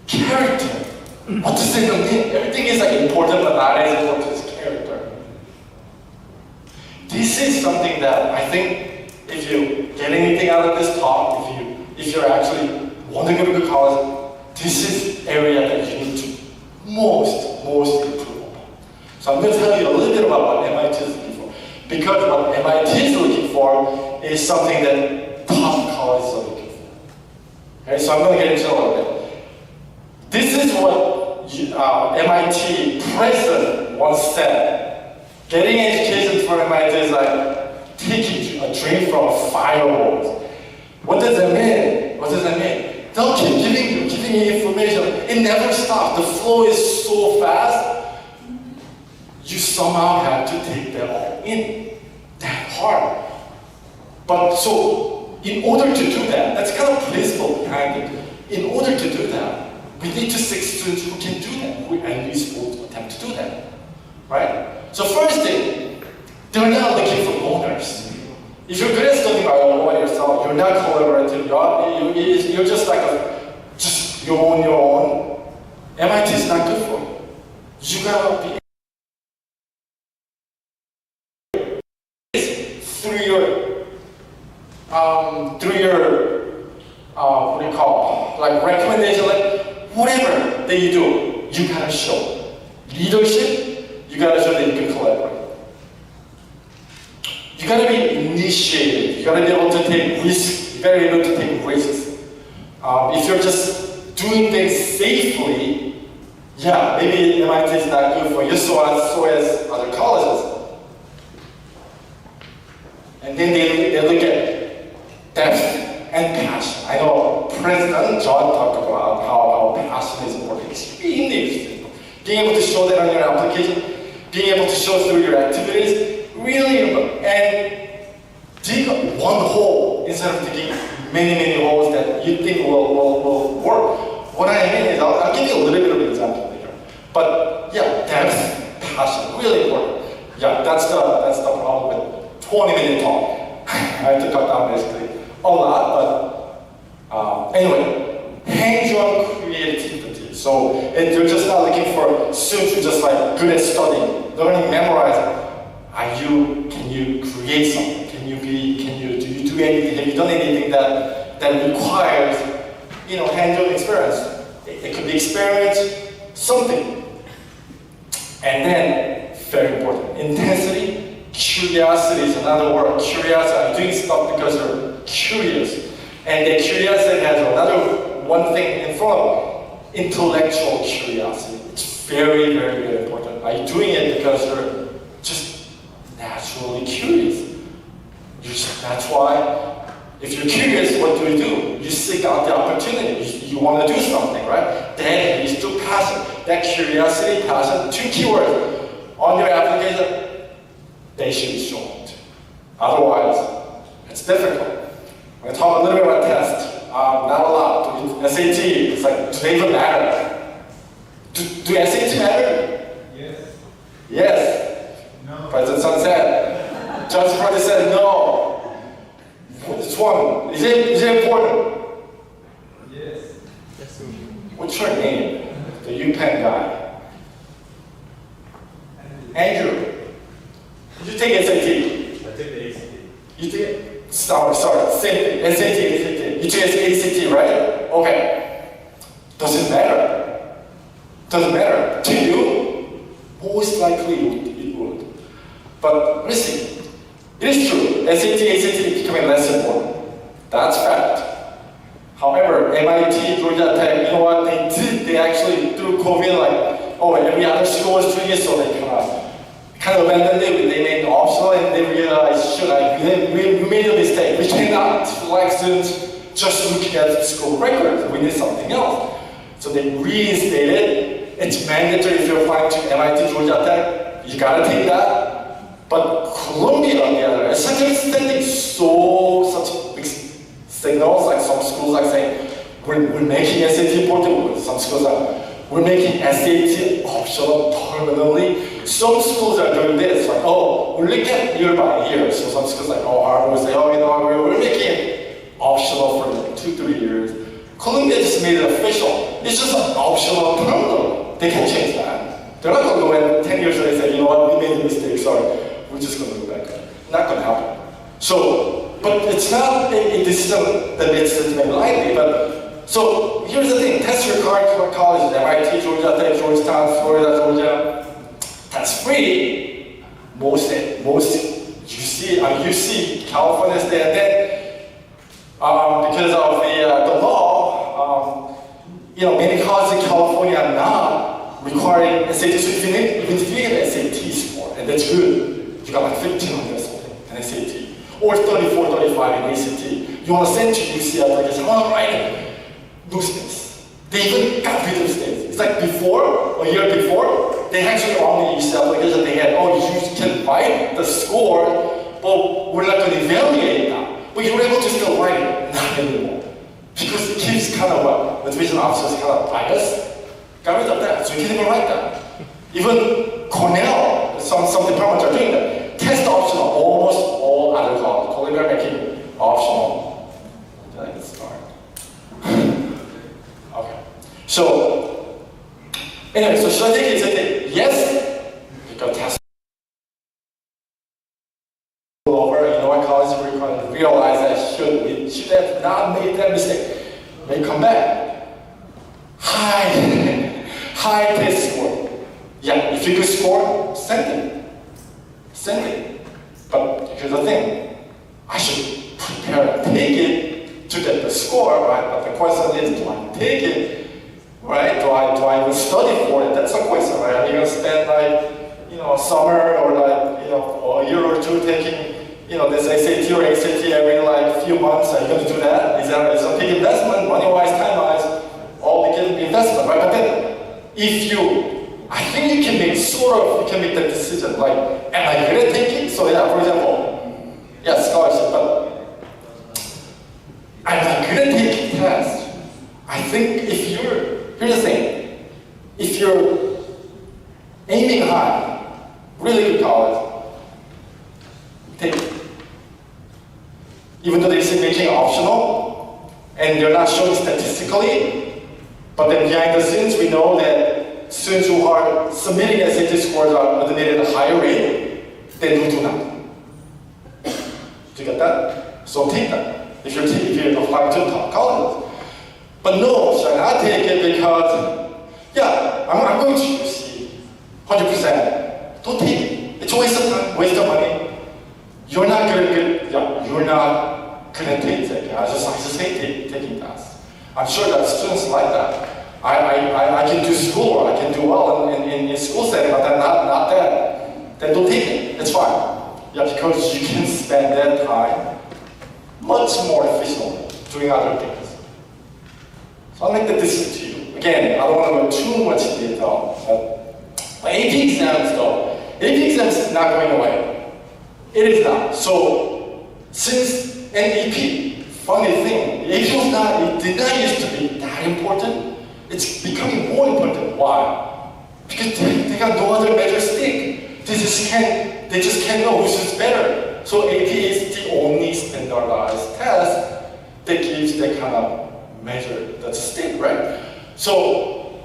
L: Character. What does it mean? Everything is like important, but not as important as character. This is something that I think if you get anything out of this talk, if you're actually want to go to good college, this is area that you need to most improve upon. So I'm going to tell you a little bit about what MIT is looking for. Because what MIT is looking for is something that top colleges are looking for. Okay, so I'm going to get into a little bit. This is what MIT president once said. Getting education for MIT is like taking a drink from a fire hose. What does that mean? What does that mean? They'll keep giving you information. It never stops. The flow is so fast. You somehow have to take that all in. That hard. But so, in order to do that, that's kind of principle behind it. In order to do that, we need to seek students who can do that, who at least will attempt to do that. Right? So first thing, they're not looking for owners. If you're good at studying by yourself, you're not collaborative, you're just like you own your own. MIT is not good for you. You gotta be through your what do you call it? Like recommendation, like whatever that you do, you gotta show leadership. You gotta show that you can collaborate. You gotta be initiated. You gotta be able to take risks. You gotta be able to take risks. If you're just doing things safely, yeah, maybe MIT is not good for you, so as other colleges. And then they look at depth and passion. I know President John talked about how passion is important. Extremely interesting. Being able to show that on your application, being able to show through your activities, really important. And dig one hole instead of digging many holes that you think will work. What I mean is, I'll give you a little bit of an example later. But yeah, depth, passion, really important. Yeah, that's the problem with 20-minute talk. I have to cut down basically a lot, but anyway, hands-on creativity. So you're just not looking for students who just like good at studying, learning, memorizing. Can you create something? Do you do anything? Have you done anything that requires, hands-on experience? It could be experience, something. And then, very important, intensity. Curiosity is another word. Curiosity, I'm doing stuff because you're curious. And the curiosity has another one thing in front of it. Intellectual curiosity. It's very important. Are you doing it because you're just naturally curious? That's why, if you're curious, what do? You seek out the opportunity. You want to do something, right? That leads to passion. That curiosity, passion, two keywords on your application. They should be shown. Otherwise, it's difficult. We're going to talk a little bit about tests. Not a lot. SAT, it's like, do they even matter? Do SAT matter?
J: Yes.
L: Yes.
J: No.
L: President Sun said. Judge Party said no. Which one? Is it important?
J: Yes.
L: What's your name? The UPenn guy. Andrew, you take SAT.
M: I took the ACT.
L: You take, sorry, same thing, SAT, ACT. You took ACT, right? Okay. Doesn't matter. Doesn't matter. To you, most likely it would. But listen, it is true. SAT, ACT is becoming less important. That's fact. However, MIT, Georgia Tech, you know what they did? They actually, through COVID, like, oh, every other school was doing it, so they kind of abandoned it. They made it optional, and they realized, we made a mistake. We cannot select students just looking at the school records. We need something else. So they reinstated. It's mandatory if you're applying to MIT, Georgia Tech. You gotta take that. But Columbia, on the other hand, essentially sending such big signals, like some schools are saying, we're making SAT important. Some schools are, we're making SAT optional permanently. Some schools are doing this, like, oh, we're looking at year by year. So some schools like, oh, Harvard will say, oh, you know, we're making it optional for like 2-3 years. Columbia just made it official. It's just an optional permanent. They can change that. They're not going to go in 10 years later and say, you know what, we made a mistake, sorry. We're just going to go back. Not going to happen. So, but it's not a decision that it's made lightly. But so here's the thing: test your card for colleges, MIT, Georgia Tech, Georgetown, Florida, Georgia. That's free. Most you see California State, and then because of the law, you know, many colleges in California are not requiring SAT. So if you get an SAT score, and that's good. You got like 1,500 or something in SAT, or 34, 35 in ACT. You want to send to UC application, right? No space. They even got rid of space. It's like before, a year before, they actually on the UC application, they had, oh, you can write the score, but we're not going to evaluate it now. But you're able to still write it. Not anymore. Because it keeps kind of what? The division officers kind of biased. Got rid of that, so you can't even write that. Even Cornell, some departments are doing that. Test optional, almost all other colleges. Columbia are making optional. Did I get started? Okay. So, anyway, so should I take it? Say yes, because test over. You know what college requires? Realize that we should have not made that mistake. May come back. High test score. Yeah, if you could score, send it. Send it. But here's the thing. I should prepare and take it to get the score, right? But the question is, do I take it, right? Do I even study for it? That's the question, right? Are you going to spend like, you know, a summer or like, you know, a year or two taking, you know, this SAT or ACT every like few months? Are you going to do that? It's a big investment, money-wise, time-wise, all big investment, right? But then, I think you can make that decision, like, am I going to take it? So yeah, for example, yeah, scholarship, but I'm not going to take a test. I think here's the thing, if you're aiming high, really good college, take it. Even though they say making it optional, and they're not showing statistically, but then behind the scenes, we know that students who are submitting SAT scores are admitted at a higher rate than who do not. Do you get that? So take that if you're applying to top colleges. But no, should I not take it because, yeah, I'm going to UC 100%. Don't take it. It's a waste of time, waste of money. You're not going to take it. I just hate taking tests. I'm sure that students like that. I can do school, or I can do well in school setting, but then not that. Then don't take it. It's fine. Yeah, because you can spend that time much more efficiently doing other things. So I'll make the decision to you. Again, I don't want to go too much in detail. But AP exams, though, AP exams is not going away. It is not. So since AP, funny thing, it did not used to be that important. It's becoming more important. Why? Because they got no other measure stick. They just can't know which is better. So AP is the only standardized test that gives that kind of measure that's a stick, right? So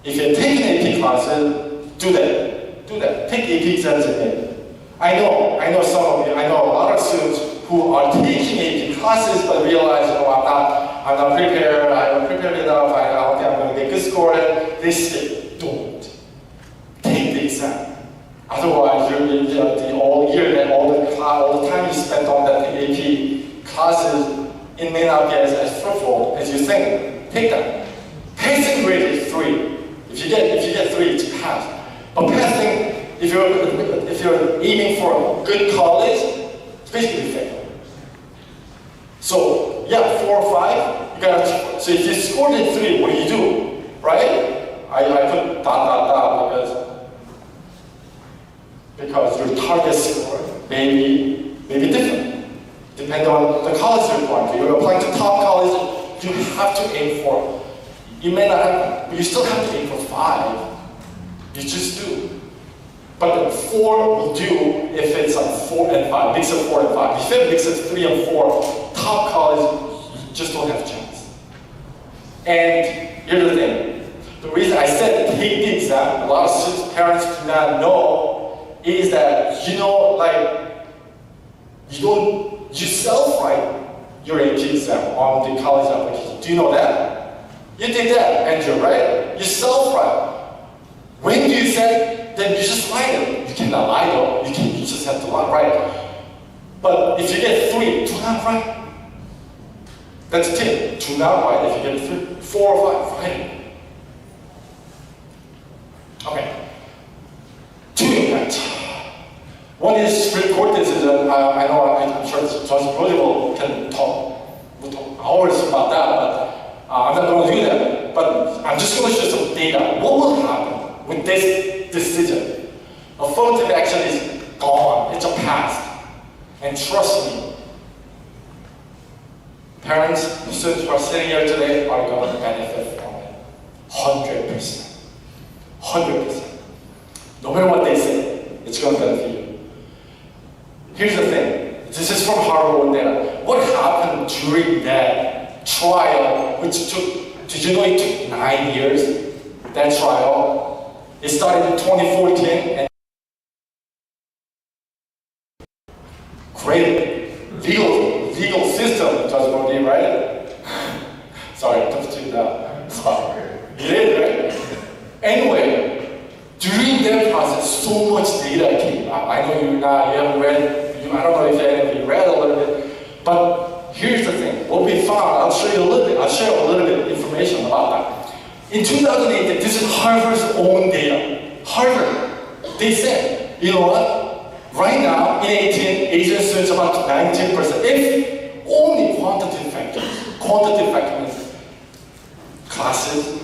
L: if you're taking AP classes, do that. Take AP exams again. I know some of you, I know a lot of students who are taking AP classes but realize, I'm not prepared, I haven't prepared enough, I don't think I'm going to get good score. They say, don't. Take the exam. Otherwise, the all year and all the time you spent on that AP classes, it may not be as fruitful as you think. Take that. Passing grade is 3. If you get 3, it's a pass. But passing, if you're aiming for a good college, it's basically fail. So yeah, 4 or 5, you gotta. So if you scored in 3, what do? Right? I put ... because your target score may be different, depending on the college you're applying to. You're applying to top college, you have to aim for. You may not have, but you still have to aim for 5. You just do. But the 4 will do if it's like 4 and 5, mix of 4 and 5. If it mixes 3 and 4, top college, you just don't have a chance. And here's the thing. The reason I said take the exam, a lot of students, parents do not know, is that, you self-write your AP exam on the college application. Do you know that? You did that, Andrew, right? You self-write. When you say, then you just write it. You cannot lie though. You just have to write. But if you get 3, do not write. That's a tip. Do not write if you get 3, 4 or 5, write it. Okay. 2 impacts. One is Supreme Court decision. I'm sure Judge Brody can talk hours about that, but I'm not going to do that. But I'm just going to show some data. What will happen with this decision? Affirmative action is gone. It's a past. And trust me, parents, students who are sitting here today are going to benefit from it. 100%. 100%. No matter what they say, it's going to benefit you. Here's the thing. This is from Harvard data. What happened during that trial, which took, did you know it took 9 years? That trial. It started in 2014 and great legal system, Judge Brody, right? Sorry, I took you down. Sorry. You did, right? Anyway, during that process, so much data came out. I know you haven't read, I don't know if any of you read a little bit, but here's the thing. What we found, I'll share a little bit of information about that. In 2008, this is Harvard's own data. Harvard, they said, you know what? Right now, in 18, Asian students about 19%. If only quantitative factors, classes,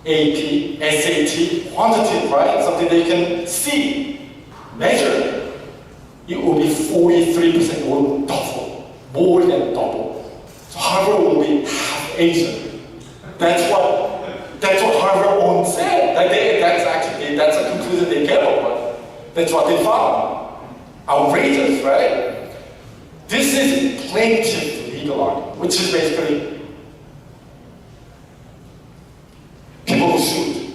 L: AP, SAT, quantitative, right? Something that you can see, measure. It will be 43%, or double, more than double. So Harvard will be half Asian. That's what Harvard own said. That's a conclusion they came up with. That's what they found. Outrageous, right? This is plaintiff legal argument, which is basically people who sued,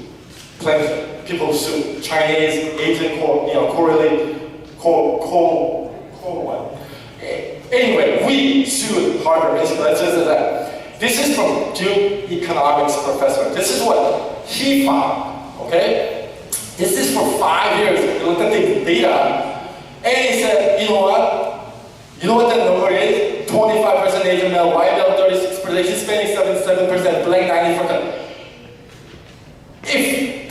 L: plaintiff, people who sued, Chinese, Asian, correlate. Anyway, we sued Harvard, basically, let's just say that. This is from Duke economics professor. This is what he found, okay? This is for 5 years. He looked at the data, and he said, you know what that number is? 25% Asian male, white male 36%, Hispanic 77%, black 90%. If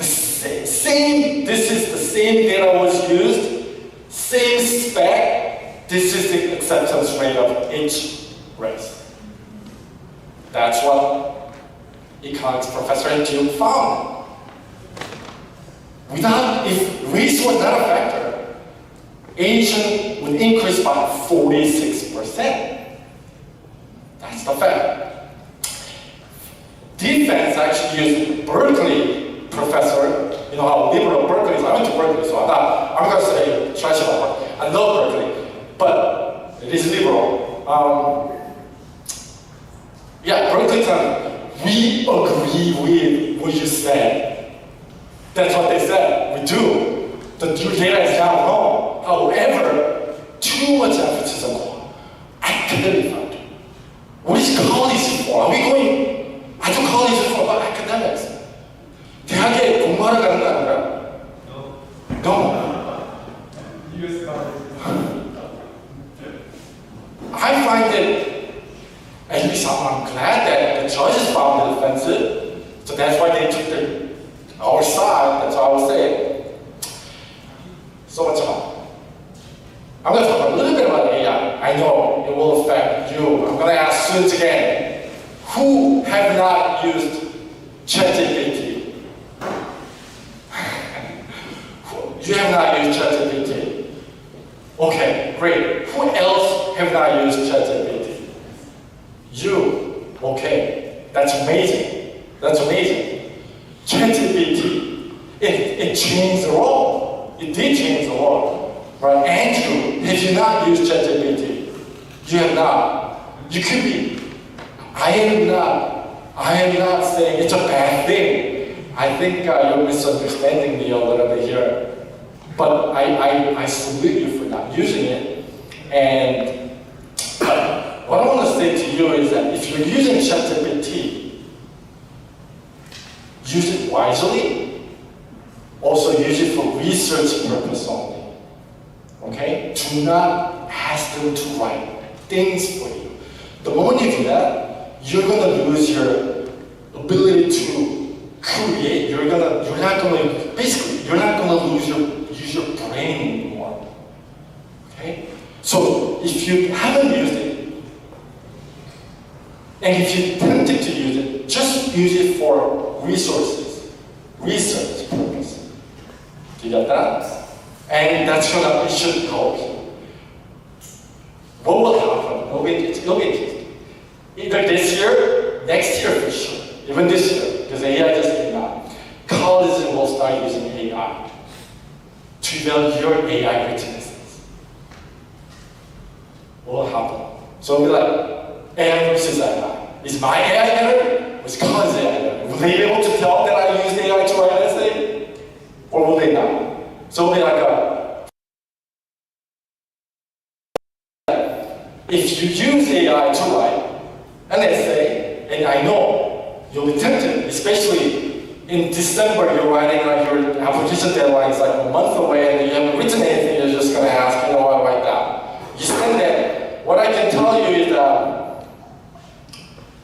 L: this is the same data was used, same spec, this is the acceptance rate of each race. That's what economics professor at Duke found. If race was not a factor, Asian would increase by 46%. That's the fact. Defense actually used Berkeley professor. You know how liberal Berkeley is. I went to Berkeley, so I'm going to say trash about Berkeley. I love Berkeley, but it is liberal. Berkeley, we agree with what you said. That's what they said. We do. The data is down low. However, too much emphasis on academic factor. What is college for? Are we going? 아주 college for about academics? 대학에 공부하러 가는 거 아닌가? No. I find it, at least I'm glad that the judges found it offensive, so that's why they took our side, that's what I would say. So much about. I'm going to talk a little bit about AI. I know it will affect you. I'm going to ask students again, who have not used ChatGPT? You have not used ChatGPT. Okay, great. Who else have not used ChatGPT? You. Okay, that's amazing. That's amazing. ChatGPT, it changed the world. It did change the world. Right? Andrew, have you not used ChatGPT? You have not. You could be. I am not saying it's a bad thing. I think you're misunderstanding me a little bit here. But I salute you for not using it. And what I want to say to you is that if you're using ChatGPT, use it wisely. Also use it for research purpose only. Okay? Do not ask them to write things for you. The moment you do that, you're gonna lose your ability to create. You're not gonna lose your brain anymore. Okay? So if you haven't used it, and if you're tempted to use it, just use it for resources, research purpose. Do you get that? And it should help you. What will happen? It'll be interesting. Either this year, next year for sure, even this year, because AI just came out. Colleges will start using AI to build your AI witnesses. What will happen? So it'll be like AI versus AI. Is my AI better? Was college AI better? Will they be able to tell that I used AI to write an essay? Or will they not? So it'll be like if you use AI to write an essay, and I know you'll be tempted, especially in December, you're writing like your application deadline is like a month away and you haven't written anything, you're just gonna ask, you know what, write down. You spend that. What I can tell you is that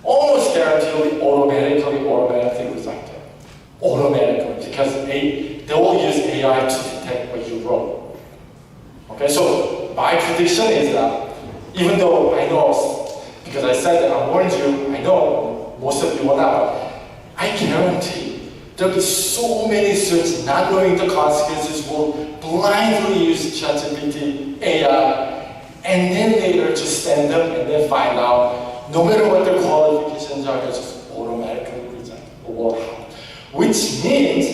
L: almost guaranteed automatically rejected. Automatically, because they will use AI to detect what you wrote. Okay, so my prediction is that even though I know, because I said that I warned you, I know most of you will not, I guarantee there'll be so many students not knowing the consequences will blindly use ChatGPT, AI, and then later just send them and then find out, no matter what their qualifications are, they're just automatically rejected or will happen. Which means,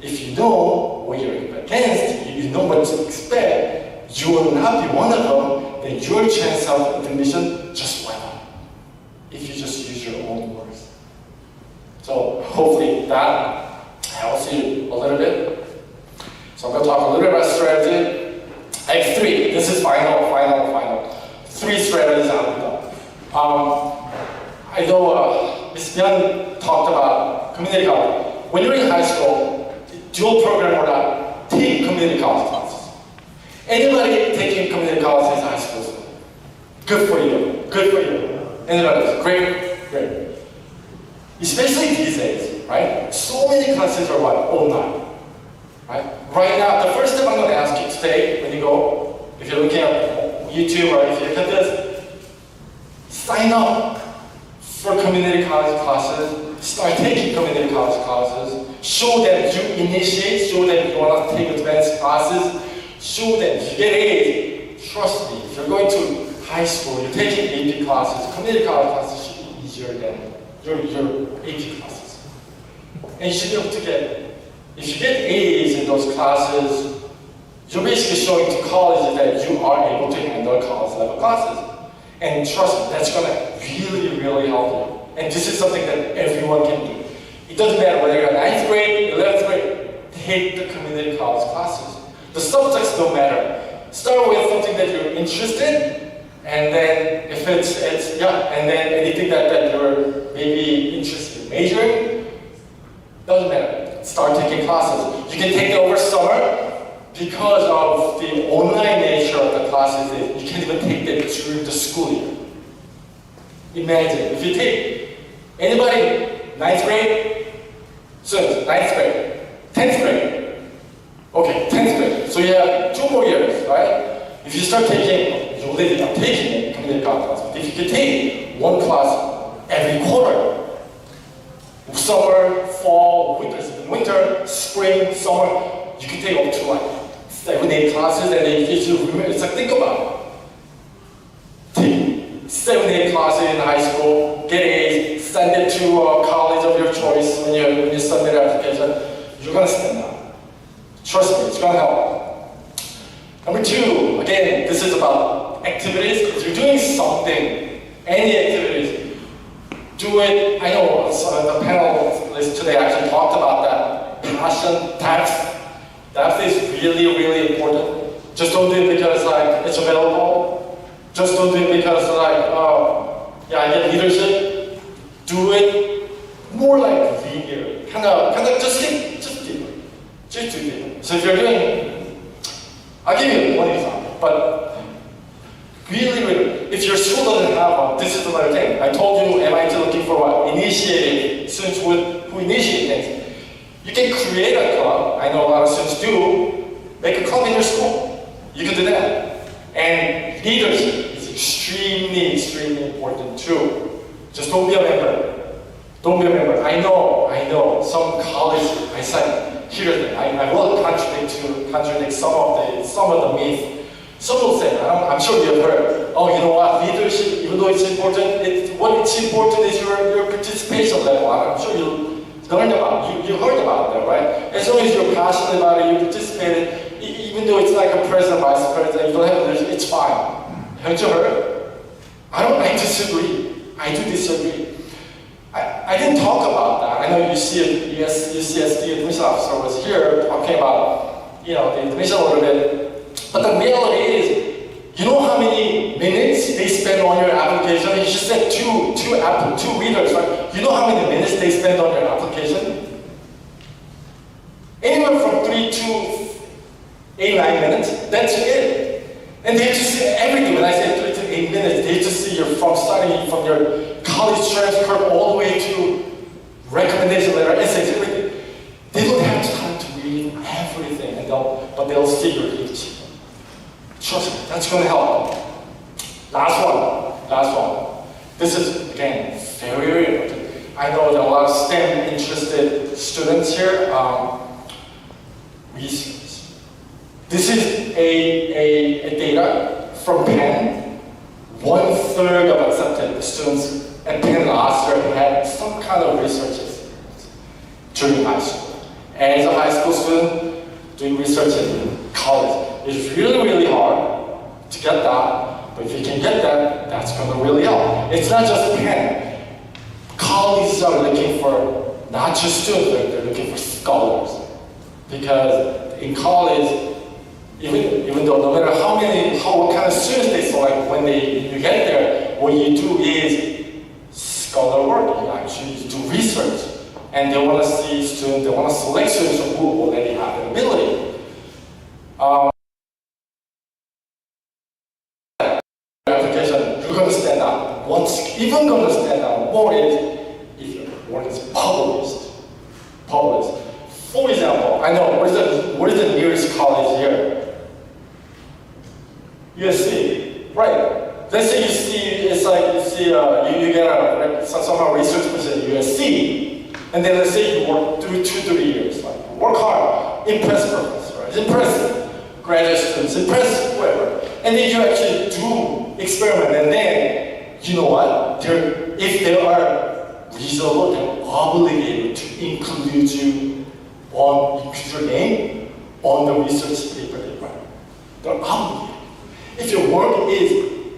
L: if you know what you're against, you know what to expect, you will not be one of them, then your chance of admission just went up. If you just use your own words. So hopefully that helps you a little bit. So I'm going to talk a little bit about strategy. I have three. This is final. Three strategies I'm done. I know Ms. Byun talked about community college. When you're in high school, dual program or not, take community college classes. Anybody taking community college in high school, good for you. Anybody? Great. Especially these days, right? So many classes are what? Online. Right? Right now, the first step I'm going to ask you today, when you go, if you're looking at YouTube or if you look at this, sign up for community college classes. Start taking community college classes. Show them you initiate. Show them you want to take advanced classes. Show them if you get A's. Trust me, if you're going to high school, you're taking AP classes. Community college classes should be easier than your AP classes. And you should be able to get, if you get A's in those classes, you're basically showing to colleges that you are able to handle college level classes. And trust me, that's going to really help you. And this is something that everyone can do. It doesn't matter whether you're 9th grade, 11th grade, take the community college classes. The subjects don't matter. Start with something that you're interested, and then if it's and then anything that you're maybe interested in majoring, doesn't matter. Start taking classes. You can take it over summer. Because of the online nature of the classes, you can't even take them during the school year. Imagine, if you take anybody, 9th grade, students, 9th grade, 10th grade, okay, 10th grade, so you have 2 more years, right? If you start taking, you already are taking community college classes, if you can take 1 class every quarter, summer, fall, winter, spring, summer, you can take up to like 7, 8 classes, and then if you remember, it's like, think about it. Take 7, 8 classes in high school, get A's, send it to a college of your choice when you submit your application. You're gonna stand out. Trust me, it's gonna help. Number 2, again, this is about activities. If you're doing something, any activities, do it. I know the panelists today actually talked about that. Passion, depth. Depth is really, really important. Just don't do it because like it's available. Just don't do it because like, I get leadership. Do it more like leader. Kind of just do it. Just do it. So if you're doing, I'll give you one example, but really, if your school doesn't have one, this is another thing. I told you MIT looking for what? Initiating, students who initiate things. You can create a club. I know a lot of students do. Make a club in your school. You can do that. And leadership is extremely, extremely important too. Just don't be a member. Don't be a member. I know. Some colleges, I said, here's the thing. I will contradict some of the myths. Some will say, I'm sure you've heard, oh, you know what, leadership, even though it's important, what's important is your participation level. I'm sure you heard about that, right? As long as you're passionate about it, you participate, even though it's like a president, vice president, you don't have leadership, it's fine. Haven't you heard? I disagree. I do disagree. I didn't talk about that. I know UCSD admission officer was here talking about, the admission order. But the reality is, you know how many minutes they spend on your application? You just said two readers, right? You know how many minutes they spend on your application? Anywhere from 3 to 8, 9 minutes. That's it. And they just see everything. When I say 3 to 8 minutes, they just see starting from your college transcript all the way to recommendation letter, essays, everything. They don't have time to read everything, but they'll see your leadership. Trust me, that's going to help. Last one. This is, again, very, very important. I know there are a lot of STEM interested students here. Research. This is a data from Penn. 1/3 of accepted students at Penn last year had some kind of research experience during high school. As a high school student, doing research in college. It's really, really hard to get that, but if you can get that, that's going to really help. It's not just Penn. Colleges are looking for not just students, they're looking for scholars. Because in college, even though no matter what kind of students they select, when you get there, what you do is scholar work. You actually do research. And they want to see students, they want to select students who already have the ability. Application, you're going to stand out. What's even going to stand out more is if your work is published. For example, I know, what is the nearest college here? USC, right? Let's say you get some research position at USC, and then let's say you work through 2-3 years. Like, work hard, impress professors, impress graduate students, impress whoever. And then you actually do experiment, and then, you know what? If they are reasonable, they're obligated to include your name on the research paper they write. They're obligated. If your work is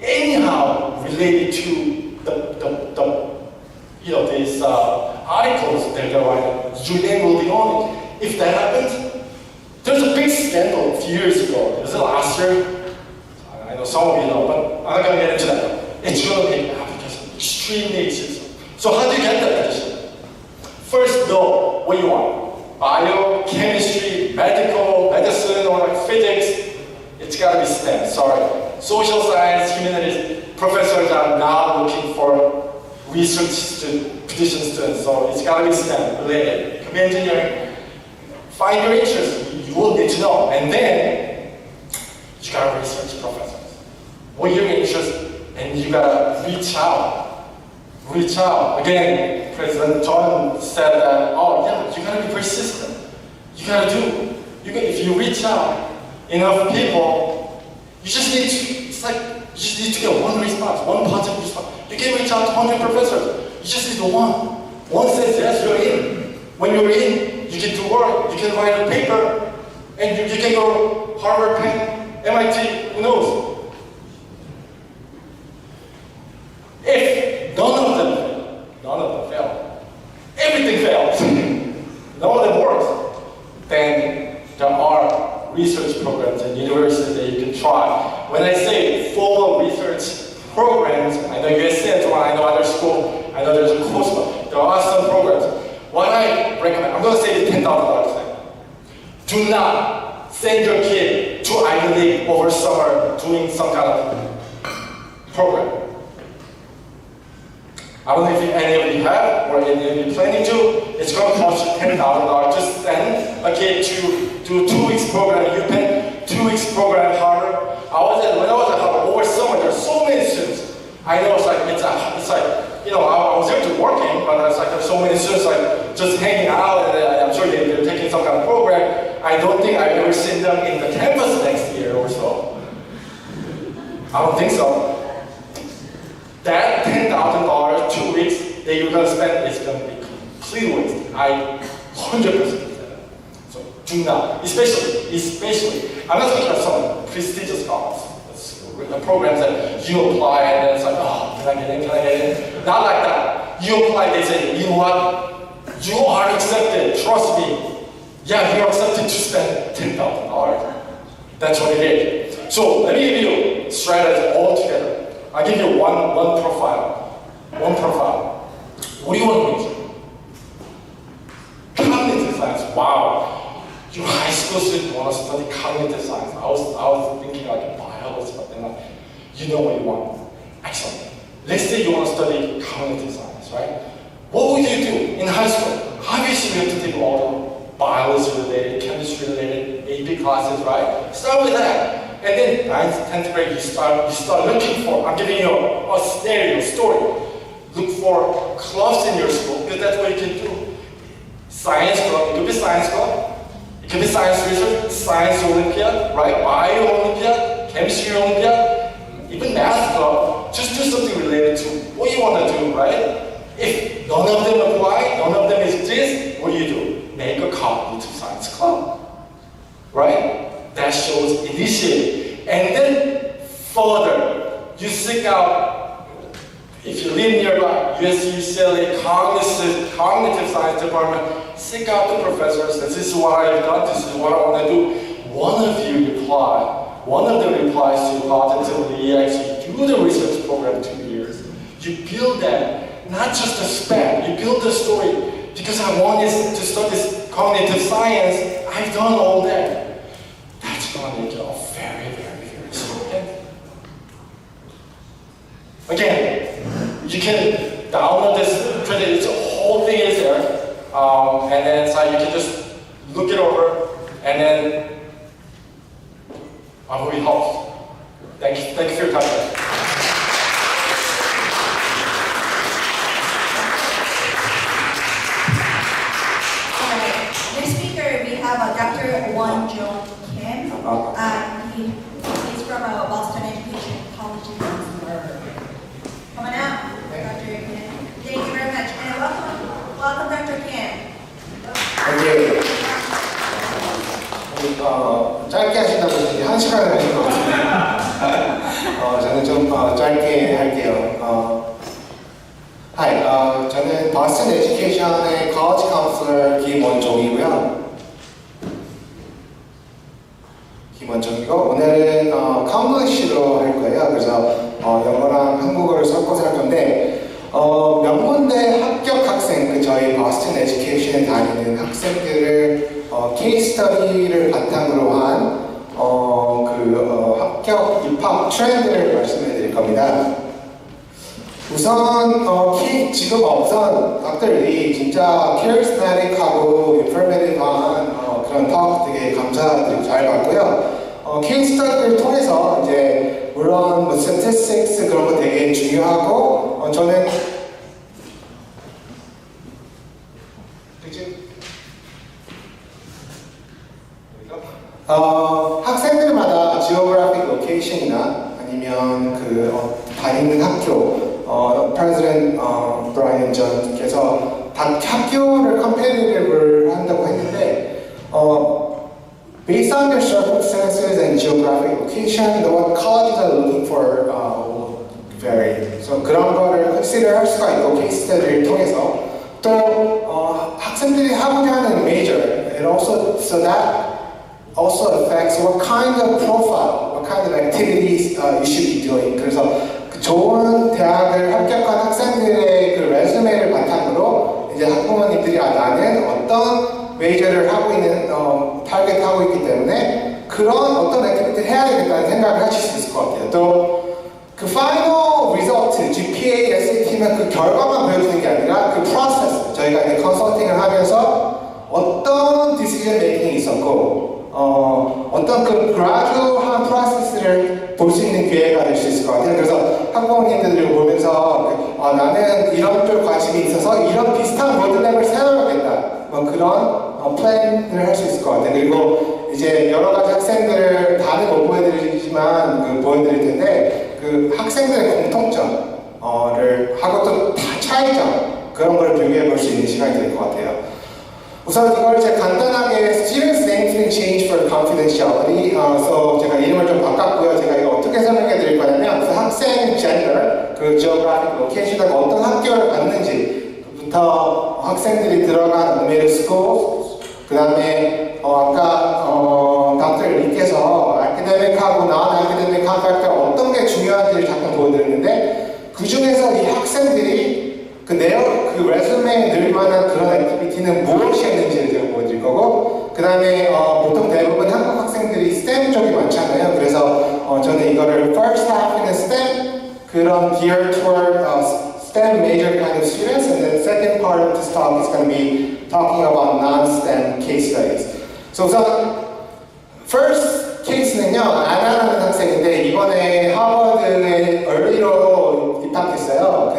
L: anyhow related to these articles that they're writing, your name will be on it. If that happens, scandal a few years ago. Was it last year? I know some of you know, but I'm not going to get into that. It's going to take application extremely expensive. So how do you get that position? First, know what you want. Bio, chemistry, medical, medicine, or like physics. It's got to be STEM, sorry. Social science, humanities, professors are not looking for research position students, so it's got to be STEM related. It could be engineering. Find your interest. You will need to know. And then, you got to research professors. What your interest, and you got to reach out. Reach out. Again, President John said that, oh yeah, you got to be persistent. You got to do. If you reach out, enough people, you just need to, it's like, you just need to get one response, one positive response. You can reach out to 100 professors. You just need one. One says yes, you're in. When you're in, you get to work, you can write a paper, and you can go to Harvard, Penn, MIT, who knows? If none of them fail, everything fails, none of them works, then there are research programs in universities that you can try. When I say formal research programs, I know USC, I know other schools, I know there's a course, but there are some programs. What I recommend, I'm going to say the $10,000 thing. Do not send your kid to Ivy League over summer doing some kind of program. I don't know if any of you have or any of you planning to. It's going to cost you $10,000 to send a kid to do a 2 weeks program at UPenn, 2 weeks program at Harvard. When I was at Harvard over summer, there's so many students. I know it's like you know, I was there to working, but it's like there's so many students like just hanging out, and I'm sure they're taking some kind of program. I don't think I've ever seen them in the campus next year or so. I don't think so. That $10,000, 2 weeks that you're going to spend is going to be complete waste. I 100% say that. So do not, especially, I'm not talking about some prestigious colleges. The programs that you apply and then it's like, oh, can I get in? Not like that. You apply, they say, you know what? You are accepted, trust me. Yeah, you're accepted to spend $10,000. That's what it is. So let me give you strategies all together. I'll give you one profile. What do you want to major? Cognitive science, wow. Your high school student want to study cognitive science. I was thinking like a biologist, but then like, you know what you want. Excellent. Let's say you want to study cognitive science, right? What would you do in high school? Obviously you have to take all the biology related, chemistry related, AP classes, right? Start with that. And then 9th, 10th grade, you start looking for, I'm giving you a scenario, story. Look for clubs in your school, because that's what you can do. Science club, it could be science club. It could be science research, science Olympiad, right? Bio Olympiad, chemistry Olympiad, even math club. Just do something related to what you want to do, right? If none of them apply, none of them exist, what do? Make a cognitive science club, right? That shows initiative. And then further, you seek out, if you live nearby, USC, UCLA, cognitive science department, seek out the professors, this is what I've done, this is what I want to do. One of them replies to you positively, you actually do the research program 2 years. You build that, not just a spec, you build the story. Because I wanted to study cognitive science, I've done all that. That's going to make you a very, very, very smart. Again, you can download this credit, the whole thing is there. And then so you can just look it over, and then I will be helpful. Thank you for your time.
G: Next speaker, we have Dr. Wonjong Kim. He's from Boston Education College in Pittsburgh. Come on out, Dr. Kim. Thank you very much, and welcome, Dr. Kim.
B: Thank you. 짧게 하시다 보니 1시간을 하신 것 같습니다. 저는 좀 짧게 할게요. Hi, 저는 Boston Education의 College Counselor 김원종이고요. 김원정이고 오늘은 컴플리시로 할 거예요. 그래서 영어랑 한국어를 섞어서 할 건데 명문대 합격 학생, 저희 버스턴 에듀케이션에 다니는 학생들을 케이스 스터디를 바탕으로 한 합격 입학 트렌드를 말씀해 드릴 겁니다. 우선 지금 우선 닥터리 진짜 캐리스마틱하고 인포메이티브한 그런 톡 되게 감사드리고 잘 봤고요. 케이스 스터디를 통해서 이제 물론 statistics 그런 거 되게 중요하고 저는 학생들마다 geographic location이나 아니면 다니는 학교 President 브라이언 존께서 학교를 competitive 한다고 했는데 based on their circumstances and geographic location, what colleges are looking for will vary. So 그런 거를 consider 할 수가 있고 케이스 스터디를 통해서 또 학생들이 하고자 하는 major, and also so that also affects what kind of profile, what kind of activities you should be doing. 그래서 좋은 대학을 합격한 학생들의 그 레즈메를 바탕으로 이제 학부모님들이 나는 어떤 메이저를 하고 있는 타겟하고 있기 때문에 그런 어떤 액티비티를 해야 되겠다는 생각을 하실 수 있을 것 같아요. 또 그 final result, GPA, SAT는 그 결과만 보여주는 게 아니라 그 프로세스, 저희가 이제 컨설팅을 하면서 어떤 디시전 메이킹이 있었고 어떤 그 gradual한 프로세스를 볼 수 있는 기회가 될 수 있을 것 같아요. 그래서 학부모님들을 보면서 나는 이런 쪽 관심이 있어서 이런 비슷한 로드맵을 세워야겠다. 그런 플랜을 할 수 있을 것 같아요. 그리고 이제 여러 가지 학생들을 다는 못 보여드리지만 보여드릴 텐데 그 학생들의 공통점을 하고 또 차이점 그런 걸 비교해 볼 수 있는 시간이 될 것 같아요. 우선 이걸 제가 간단하게 Students' names being changed for confidentiality. 그래서 제가 이름을 좀 바꿨고요. 제가 이거 어떻게 설명해 드릴 거냐면 그 학생 gender, 그 geographic location하고 어떤 학교를 갔는지부터 학생들이 들어간 middle school, 그 다음에 아까 닥터 리께서 academic하고 non-academic factor 어떤 게 중요한지를 잠깐 보여드렸는데 그 중에서 이 학생들이 그 레즈메에 넣을 만한 그런 액티비티는 무엇이었는지를 제가 보여드릴 거고 그 다음에 보통 대부분 한국 학생들이 STEM 쪽이 많잖아요. 그래서 저는 이거를 first half는 STEM 그런 geared toward STEM major kind of students and the second part of this talk is going to be talking about non-STEM case studies. So 우선 first case는요 아나라는 학생인데 이번에 하버드의 early로 입학했어요.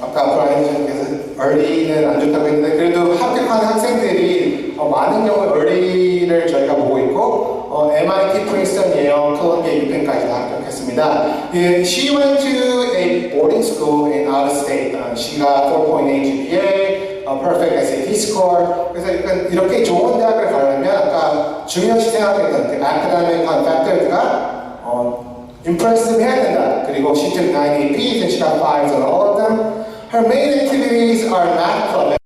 B: 아까 브라이언 씨께서 early는 안 좋다고 했는데 그래도 합격한 학생들이 많은 경우 early를 저희가 보고 있고 MIT, 프린스턴, 예일, 콜롬비아, UPenn까지 다 합격했습니다. She went to a boarding school in out of state. She got 4.8 GPA, perfect SAT score. 그래서 이렇게 좋은 대학을 가려면 아까 중요시 생각했던 그 academic factors가 impressive 해야 된다. 그리고 she took 9 APs and she got 5s on all of them. Her main activities are math club.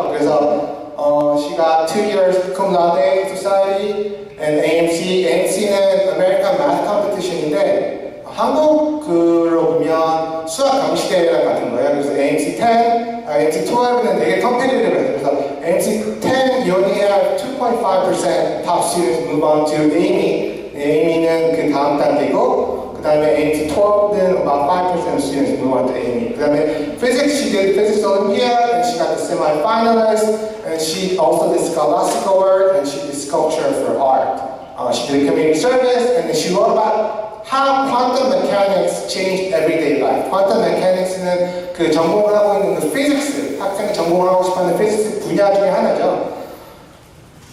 B: 그래서 she got 2 years cum laude society and AMC. AMC는 American Math Competition인데 한국으로 보면 수학 감시대회 같은 거예요. 그래서 AMC 10, AMC 12는 되게 competitive해요. 그래서 AMC 10 you only have 2.5% top students move on to AME. AME는 그 다음 단계고. 그 다음에 AMC 12는 about 5% of students move on to AME. 그 다음에 physics, she did physics Olympiad and she got the semi-finalist and she also did scholastic award and she did sculpture for art. She did community service and then she wrote about how quantum mechanics changed everyday life. Quantum mechanics는 그 전공을 하고 있는 그 physics, 학생이 전공을 하고 싶어하는 physics 분야 중에 하나죠.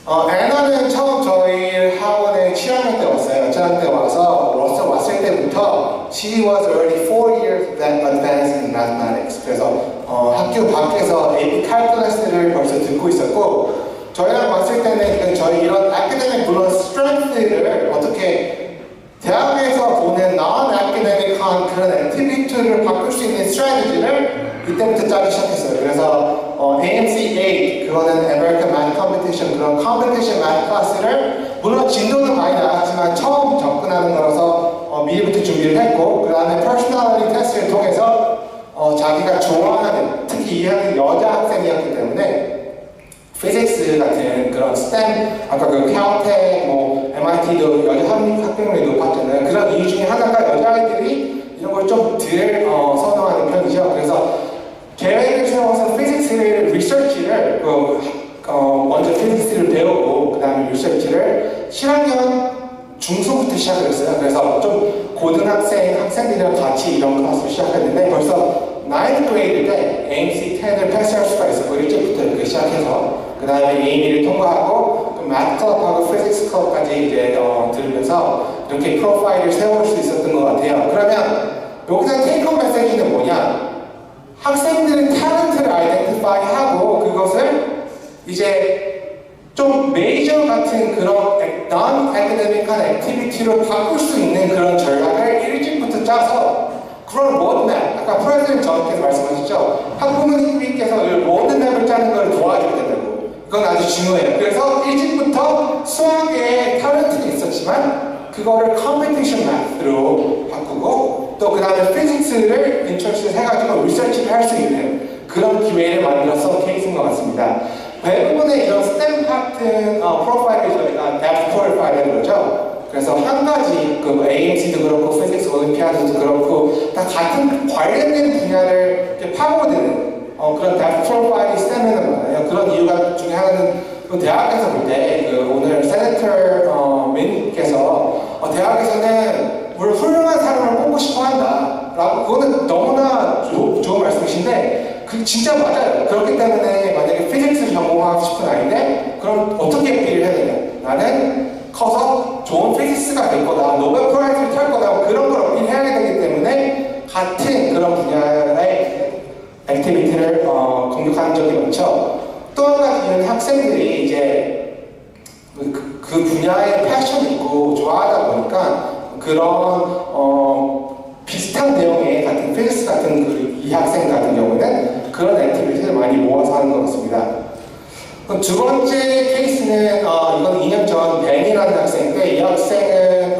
B: 애나는 처음 저희 학원에 7학년 때 왔어요. 7학년 때 와서 왔을 때부터 she was already 4 years advanced in mathematics. 그래서 학교 밖에서 AP calculus를 벌써 듣고 있었고 저희랑 왔을 때는 저희 이런 academic 물론 strength를 어떻게 대학에서 보는 non-academic한 그런 액티비티를 바꿀 수 있는 스트래티지를 이때부터 짜기 시작했어요. 그래서 AMC 8 그거는 American Math Competition 그런 컴피티션 마th 클래스를 물론 진도는 많이 나갔지만 처음 접근하는 거라서 미리부터 준비를 했고 그 다음에 퍼스널리티 테스트를 통해서 자기가 좋아하는 특히 이해하는 여자 학생이었기 때문에 피직스 같은 그런 STEM 아까 그 caltech 뭐 MIT도 여자 학생률이 높았잖아요. 그런 이유 중에 하나가 여자아이들이 이런 걸 좀 덜 선호하는 편이죠. 그래서 계획을 세워서 피직스를 리서치를 먼저 피직스를 배우고 그 다음에 리서치를 7학년 중소부터 시작을 했어요. 그래서 좀 학생들이랑 같이 이런 클래스를 시작했는데 벌써 9th grade 때 AMC 10을 패스할 수가 있었고 일찍부터 이렇게 시작해서 그 다음에 AME를 통과하고 그 Math Club하고 Physics Club까지 이제 들으면서 이렇게 프로파일을 세울 수 있었던 것 같아요. 그러면 여기서 테이크홈 메시지는 뭐냐? 학생들은 탤런트를 아이덴티파이 하고 그것을 이제 좀 메이저 같은 그런 non-academic한 액티비티로 바꿀 수 있는 그런 전략을 일찍부터 짜서 그런 로드맵, 아까 프레sident 저님께서 말씀하셨죠? 학부모님께서 로드맵을 짜는 걸 도와줘야 된다고. 그건 아주 중요해요. 그래서 일찍부터 수학에 탤런트는 있었지만 그거를 컴피티션 매스로 바꾸고 또 그 다음에 피직스를 인터레스트 해가지고 리서치를 할 수 있는 그런 기회를 만들어서 케이스인 것 같습니다. 대부분의 이런 STEM 같은 프로파일을 저희가 depth 프로파일이라고 그러죠. 그래서 한 가지 그 AMC도 그렇고 피직스 올림피아드도 그렇고 다 같은 관련된 분야를 이렇게 파고드는 그런 depth 프로파일이 STEM에는 많아요. 그런 이유가 중에 하나는 대학에서 볼 때 오늘 세네터 민께서 대학에서는 우리 훌륭한 사람을 뽑고 싶어 한다 라고 그거는 너무나 좋은 말씀이신데 그 진짜 맞아요. 그렇기 때문에 만약에 피직스를 전공하고 싶은 아이인데 그럼 어떻게 어필을 해야 되냐? 나는 커서 좋은 피직스가 될 거다, 노벨 프라이즈를 탈 거다 그런 걸 어필해야 되기 때문에 같은 그런 분야의 액티비티를 공격하는 적이 많죠. 또 한 가지는 학생들이 이제 그 분야에 패션이 있고 좋아하다 보니까 그런 비슷한 내용의 같은 피직스 같은 이 학생 같은 경우는 그런 액티비티를 많이 모아서 하는 것 같습니다. 두 번째 케이스는 이건 2년 전 벤이라는 학생인데 이 학생은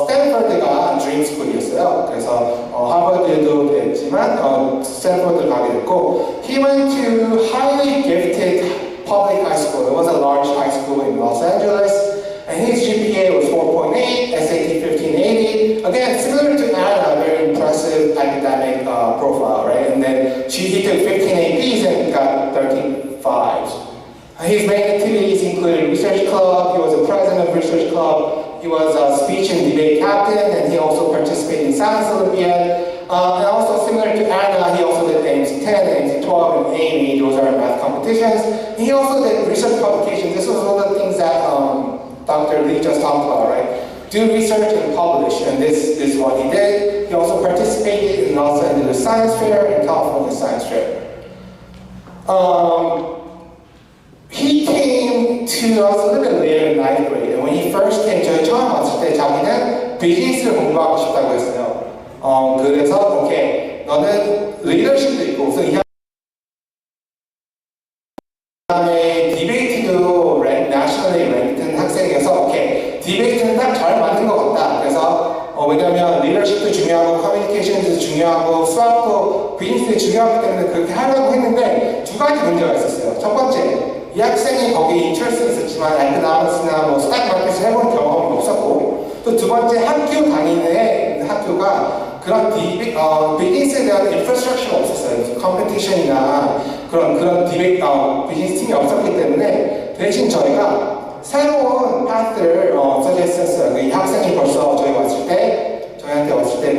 B: 스탠퍼드가 드림스쿨이었어요. 그래서 하버드도 됐지만 스탠퍼드를 가게 됐고 He went to highly gifted public high school. It was a large high school in Los Angeles. And his GPA was 4.8, SAT 1580. Again, similar to Anna, very impressive academic profile, right? And then he took 15 APs and got 13 5s. His main activities included research club. He was a president of research club. He was a speech and debate captain, and he also participated in science Olympiad. And also similar to Anna, he also did AMC 10, AMC 12, and AME. Those are math competitions. And he also did research publications. This was all the things that Dr. Lee just talked about, right? Do research and publish, and this is what he did. He also participated in Los Angeles Science Fair and California Science Fair. He came to us a little bit later in 9th grade, and when he first came, 저희 처음 왔을 때 자기는 비즈니스를 공부하고 싶다고 했어요. 그래서 오케이, 너는 리더십도 있고 우선 이 다음에 디베이트도 nationally ranked 학생이어서 오케이, 디베이트는 딱 잘 맞는 것 같다. 그래서 왜냐면 리더십도 중요하고 커뮤니케이션도 중요하고 수학도 비즈니스도 중요하기 때문에 그렇게 하려고 했는데 두 가지 문제가 있었어요. 첫 번째, 이 학생이 거기에 인터레스는 있었지만 에코노믹스나 뭐 스탁 마켓을 해본 경험이 없었고 또 두 번째 학교 다니는 학교가 그런 비즈니스에 대한 인프라스트럭처가 없었어요. 컴피티션이나 그런 디베이트 비즈니스 팀이 없었기 때문에 대신 저희가 새로운 파트를 서제스했어요. 이 학생이 벌써 저희한테 왔을 때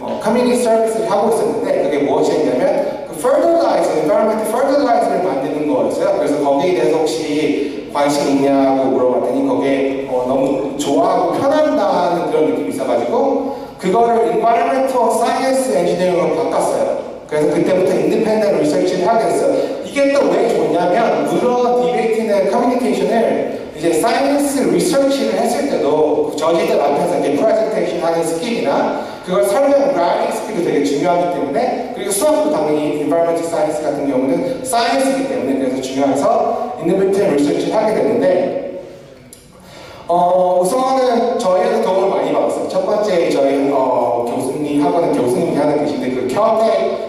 B: 그 커뮤니티 서비스를 하고 있었는데 그게 무엇이었냐면 그 fertilizer, environmental fertilizer를 만드는 거였어요. 그래서 거기에 대해서 혹시 관심 있냐고 물어봤더니 거기에 너무 좋아하고 편한다는 그런 느낌이 있어가지고 그거를 environmental science engineering으로 바꿨어요. 그래서 그때부터 independent research를 하게 됐어요. 이게 또 왜 좋냐면 물론 디베이트는 커뮤니케이션을 이제 사이언스 리서치를 했을 때도 저지들 앞에서 이제 프레젠테이션 하는 스킬이나 그걸 설명, 라이팅 스킬도 되게 중요하기 때문에 그리고 수학도 당연히 environmental science 같은 경우는 사이언스이기 때문에 그래서 굉장히 중요해서 independent research를 하게 됐는데 우선은 저희한테 도움을 많이 받았어요. 첫 번째 저희 교수님 학원은 교수님이 하는 계신데 그 켜텍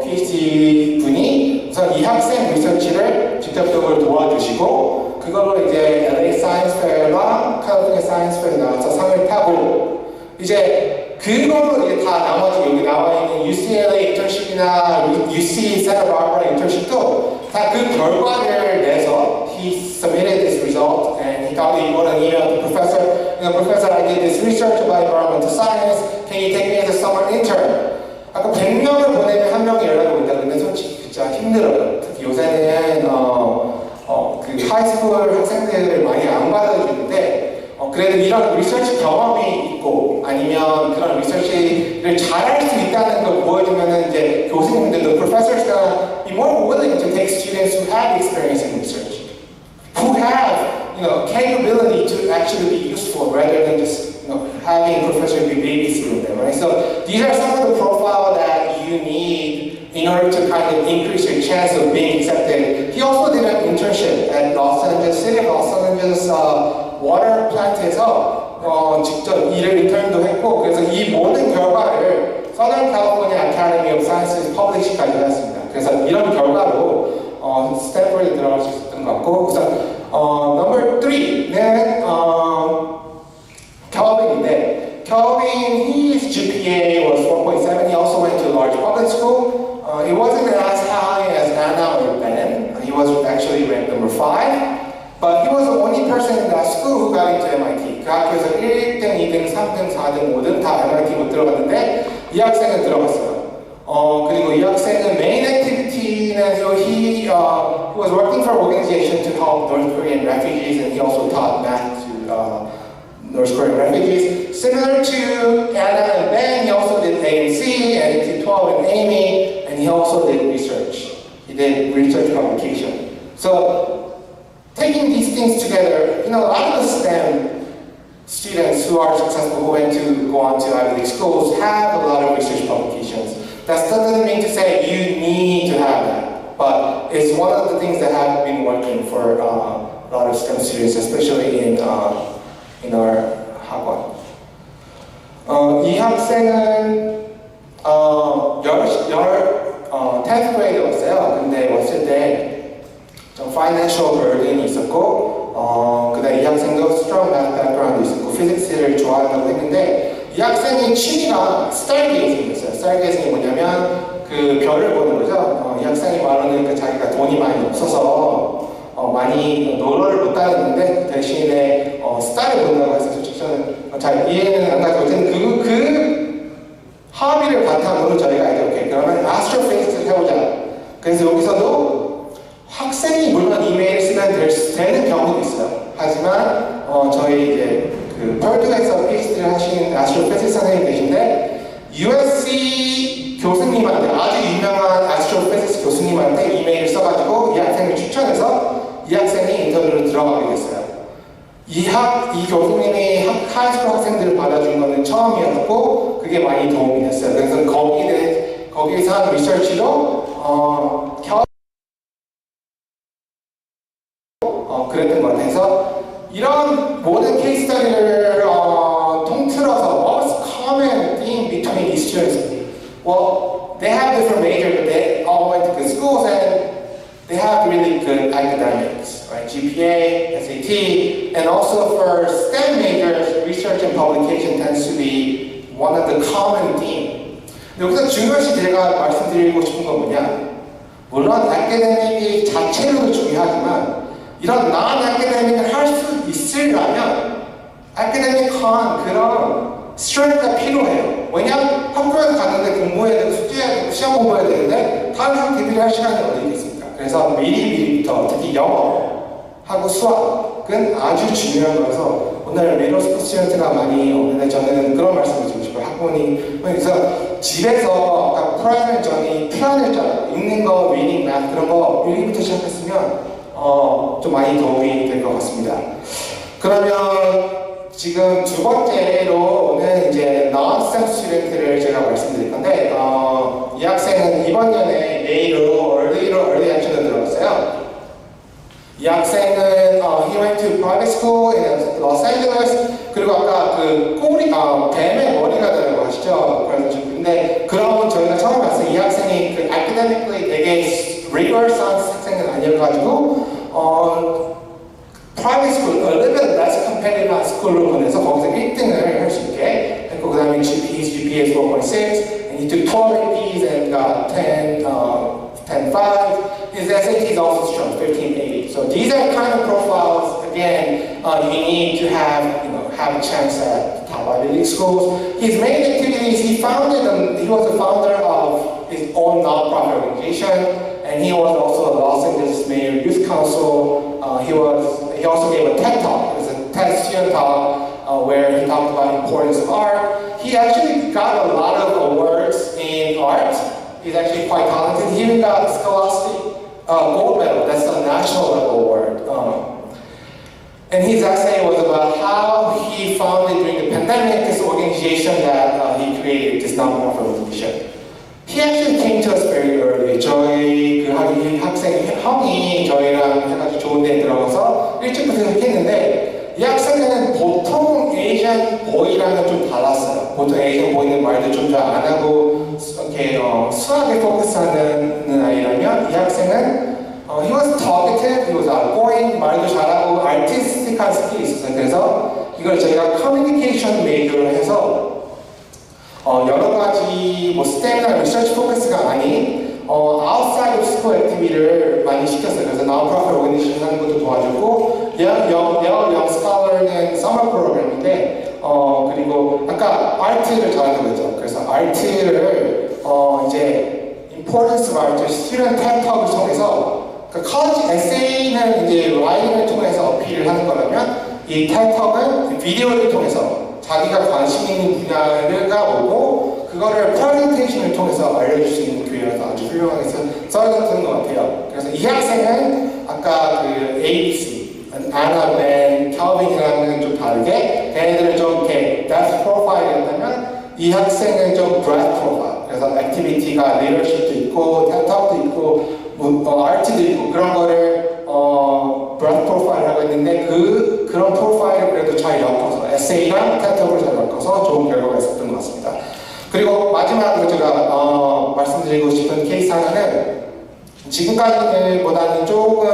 B: PhD 분이 우선 이 학생 리서치를 직접적으로 도와주시고 그걸로 이제 LA 사이언스 페어랑 캘리포니아 사이언스 페어 나와서 상을 타고 이제 그걸로 이제 다 나머지 여기 나와 있는 UCLA 인턴십이나 UC Santa Barbara 인턴십도 다 그 결과를 내서 he submitted this result and he got an email to the professor. You know, professor, I did this research about environmental science. Can you take me as a summer intern? 아까 100명을 보내면 한 명이 연락이 온다. 근데 솔직히 진짜 힘들어요. 특히 요새는 그 하이스쿨 학생들을 많이 안 받아주는데 그래도 이런 리서치 경험이 있고 아니면 그런 리서치를 잘할 수 있다는 걸 보여주면은 이제 교수님들도 professors가 be more willing to take students who have experience in research, who have capability to actually be useful rather than just having professors be babysitting them, right? So these are some of the profiles that you need in order to kind of increase your chance of being accepted. He also did an internship at City of Los Angeles water plant에서 직접 일을 인턴도 했고 그래서 이 모든 결과를 Southern California Academy of Sciences Publish까지 했습니다. 그래서 이런 결과로 스탠퍼드에 들어갈 수 있었던 것 같고 우선 number 3는 Kelvin인데 Kelvin, his GPA was 4.7. He also went to a large public school. It wasn't as high as Anna or Ben. He was actually ranked number 5. But he was the only person in that school who got into MIT. 그 학교에서 1등, 2등, 3등, 4등, 5등 다 MIT 못 들어갔는데 이 학생은 들어갔어요. 그리고 이 학생은 main activity는 he was working for an organization to help North Korean refugees and he also taught math to North Korean refugees. Similar to Anna and Ben, he also did AMC and T12 and Amy, and he also did research. He did research publication. So taking these things together, a lot of the STEM students who are successful, who went to go on to Ivy League schools, have a lot of research publications. That doesn't mean to say you need to have that, but it's one of the things that have been working for a lot of STEM students, especially in our 학원. 이 학생은 10th grade 왔어요. 근데 왔을 때 좀 financial burden이 있었고 그다음에 이 학생도 strong math background도 있었고 피직스를 좋아한다고 했는데 이 학생의 취미가 stargazing이었어요. stargazing이 뭐냐면 그 별을 보는 거죠. 이 학생이 말하는 자기가 돈이 많이 없어서 많이 놀러를 못 다녔는데 대신에 스타를 본다고 해서 저는 잘 이해는 안 가지고 그 합의를 바탕으로 저희가 이제 오케이 그러면 아스트로피직스를 해보자. 그래서 여기서도 학생이 물론 이메일 쓰면 되는 경우도 있어요. 하지만 저희 이제 그 퍼듀에서 PhD를 하시는 아스트로피직스 선생님이 계신데 USC 교수님한테 아주 유명한 아스트로피직스 교수님한테 이메일을 써가지고 이 학생을 추천해서 이 학생이 인터뷰로 들어가게 됐어요. 이 교수님이 하이스쿨 학생들을 받아준 거는 처음이었고 그게 많이 도움이 됐어요. 그래서 거기에서 한 리서치로 그랬던 것 같아서 이런 모든 케이스 스터디를 통틀어서 what's common theme between these students? Well, they have different majors, but they all went to good schools and they have really good academics, right? GPA, SAT, and also for STEM majors, research and publication tends to be one of the common themes. 여기서 중요시 제가 말씀드리고 싶은 건 뭐냐? 물론 아카데믹이 자체로도 중요하지만 이런 non-academic을 할 수 있으려면 academic한 그런 스트레스가 필요해요. 왜냐면 학교에 갔는데 공부해야 되고 숙제해야 되고 시험 공부해야 되는데 다른 상 대비를 할 시간이 어디 있겠습니까? 그래서 미리부터 특히 영어하고 수학은 아주 중요한 거라서 오늘 미ddle 스튜던트가 많이 오는데 저는 그런 말씀을 드리고 싶어요. 학부모님 그래서 집에서 아까 프라이머리 전이 표현을 읽는 거, 리딩, math 그런 거 미리부터 시작했으면 좀 많이 도움이 될 것 같습니다. 그러면 지금 두 번째로는 이제 non-STEM 스튜던트를 제가 말씀드릴 건데 이 학생은 이번 년에 May로 Early 액션을 들어갔어요. 이 학생은 he went to private school in Los Angeles. 그리고 아까 그 꼬리, 뱀의 머리가 되라고 하시죠. 근데 그런 저희가 처음 봤어요. 이 학생이 그 academically 되게 rigorous한 학생은 아니어가지고 private school, a little bit less competitive school로 보내서 거기서 1등을 할 수 있게 했고 그 다음에 his GPA is 4.6 and he took 12 APs and got 10.5. His SAT is also strong, 1580. So these are kind of profiles. Again, you need to have a chance at top Ivy League schools. His main activities, he was the founder of his own nonprofit organization, and he was also a Los Angeles Mayor Youth Council. He also gave a TED Talk. It was a TED student talk where he talked about the importance of art. He actually got a lot of awards in art. He's actually quite talented. He even got Scholastic gold medal. That's the national level award. And his essay was about how he founded during the pandemic this organization that he created, this nonprofit organization. He actually came to us very early. 저희 그 학생 형이 저희랑 해가지고 좋은 데 들어가서 일찍부터 했는데 이 학생은 보통 에이전 보이랑은 좀 달랐어요. 보통 에이전 보이는 말도 좀 잘 안 하고 이렇게 수학에 포커스하는 아이라면 이 학생은 he was talkative, he was outgoing, 말도 잘하고 artistic한 스킬이 있었어요. 그래서 이걸 저희가 커뮤니케이션 메이저로 해서 여러 가지 스테미나 리서치 포커스가 아닌 outside of school activity를 많이 시켰어요. 그래서 non-profit organization 하는 것도 도와줬고 young scholar는 summer 프로그램인데 그리고 아까 아트를 잘하는 거죠. 그래서 아트를 이제 importance of art, student TED Talk을 통해서 college essay는 이제 라이팅을 통해서 어필을 하는 거라면 이 TED Talk은 비디오를 통해서 자기가 관심 있는 분야가 뭐고 그거를 프레젠테이션을 통해서 알려줄 수 있는 기회라서 아주 훌륭하게 써졌던 것 같아요. 그래서 이 학생은 아까 그 ABC, 아나, 벤, 캘빈이랑은 좀 다르게 걔네들은 좀 이렇게 depth 프로파일이었다면 이 학생은 좀 breadth 프로파일. 그래서 액티비티가 리더십도 있고 텔톡도 있고 아트도 있고 그런 거를 breadth 프로파일을 하고 있는데 그런 프로파일을 그래도 잘 엮어서 에세이랑 텔톡을 잘 엮어서 좋은 결과가 있었던 것 같습니다. 그리고 마지막으로 제가 말씀드리고 싶은 케이스 하나는 지금까지보다는 조금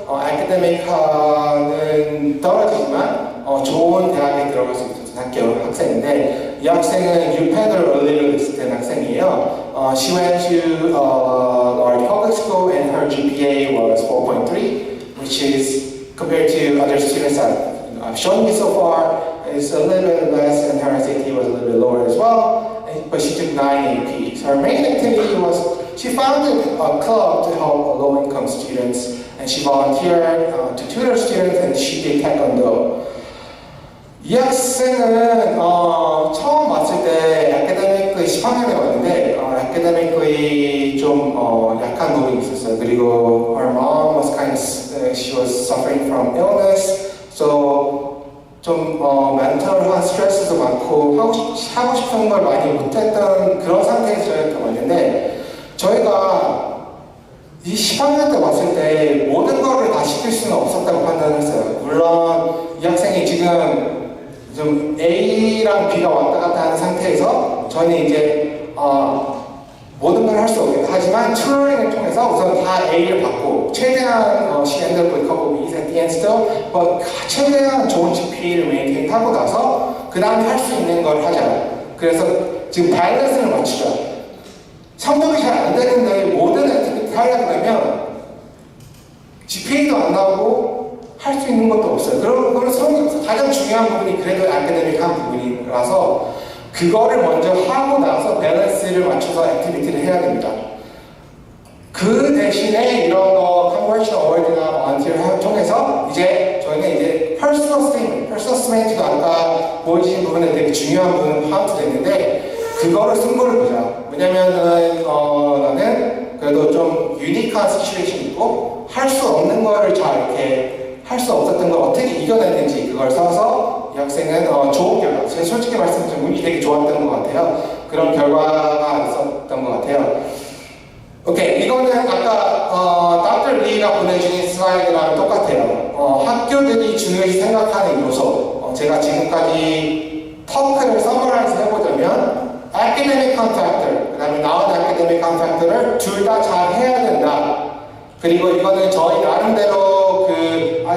B: 아카데믹하는 떨어지지만 좋은 대학에 들어갈 수 있었던 학생인데 이 학생은 UPenn Early로 됐을 학생이에요. She went to our public school and her GPA was 4.3, which is compared to other students I've shown you so far, is a little bit less, and her SAT was a little bit lower as well. But she took 9 APs. Her main activity was she founded a club to help low-income students, and she volunteered to tutor students, and she did taekwondo. 이 학생은 처음 왔을 때 아카데믹ally 10학년에 왔는데 아카데믹ally 좀 약한 부분이 있었어요. 그리고 her mom was she was suffering from illness, so 좀 멘탈한 스트레스도 많고 하고 싶은 걸 많이 못했던 그런 상태에서 저희한테 왔는데 저희가 이 10학년 때 왔을 때 모든 거를 다 시킬 수는 없었다고 판단했어요. 물론 이 학생이 지금 좀 A랑 B가 왔다 갔다 하는 상태에서 저는 이제 모든 걸 할 수 없겠다. 하지만 튜터링을 통해서 우선 다 A를 받고 최대한 she ended up with a couple B's at the end still, but 최대한 좋은 GPA를 메인테인 하고 나서 그 다음에 할 수 있는 걸 하자. 그래서 지금 밸런스를 맞추자. 성적이 잘 안 되는데 모든 액티비티 하려고 하면 GPA도 안 나오고 할 수 있는 것도 없어요. 그런 거는 소용이 없어요. 가장 중요한 부분이 그래도 아카데믹한 부분이라서 그거를 먼저 하고 나서 밸런스를 맞춰서 액티비티를 해야 됩니다. 그 대신에 이런 거 컨버션 어워드나 volunteer를 통해서 이제 저희는 이제 personal statement도 아까 보여주신 부분에 되게 중요한 부분은 파악이 됐는데 그거를 승부를 보자. 왜냐면은 나는 그래도 좀 유니크한 시츄에이션이 있고 할 수 없는 거를 잘 이렇게 할 수 없었던 걸 어떻게 이겨냈는지 그걸 써서 이 학생은 좋은 결과, 제가 솔직히 말씀드리면 운이 되게 좋았던 것 같아요. 그런 결과가 있었던 것 같아요. 오케이, 이거는 아까 Dr. 리가 보내주신 슬라이드랑 똑같아요. 학교들이 중요시 생각하는 요소. 제가 지금까지 터크를 서머라이즈 해보자면 academic contractor, 그 다음에 non-academic contractor를 둘 다 잘 해야 된다. 그리고 이거는 저희 나름대로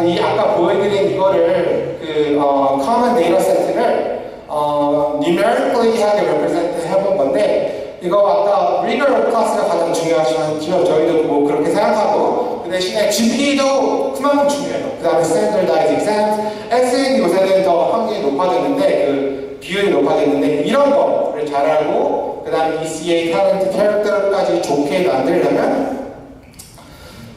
B: 이 아까 보여드린 이거를 common data set를 numerically 하게 represent 해본 건데, 이거 아까 rigor 클래스가 가장 중요하죠. 저희도 뭐 그렇게 생각하고, 그 대신에 GPA도 그만큼 중요해요. 그 다음에 standardized exams, SAT 요새는 더 확률이 높아졌는데, 그 비율이 높아졌는데, 이런 거를 잘 알고, 그 다음에 ECA, talent, 캐릭터까지 좋게 만들려면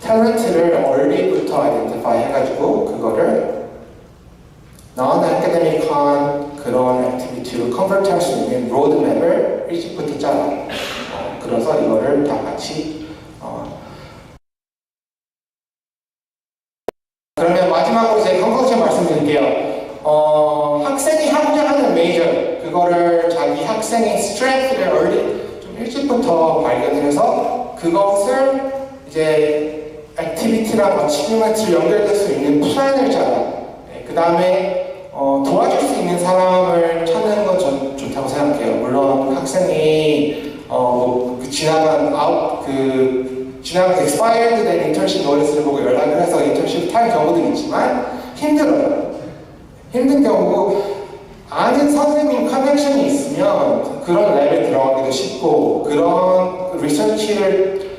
B: 탤런트를 early부터 identify 해가지고 그거를 non-academic한 그런 액티비티로 컨버트 할 수 있는 로드맵을 일찍부터 짜라. 그래서 이거를 다 같이 그러면 마지막으로 제 컨클루전 말씀드릴게요. 학생이 하고자 하는 메이저 그거를 자기 학생의 스트렝스를 좀 일찍부터 발견을 해서 그것을 이제 액티비티랑 어치브먼트를 연결될 수 있는 플랜을 짜라. 그 다음에 도와줄 수 있는 사람을 찾는 건 전 좋다고 생각해요. 물론 학생이 지나간 expired 된 인턴십 노리스를 보고 연락을 해서 인턴십 탈 경우도 있지만 힘들어요. 힘든 경우 아는 선생님 커넥션이 있으면 그런 랩에 들어가기도 쉽고 그런 리서치를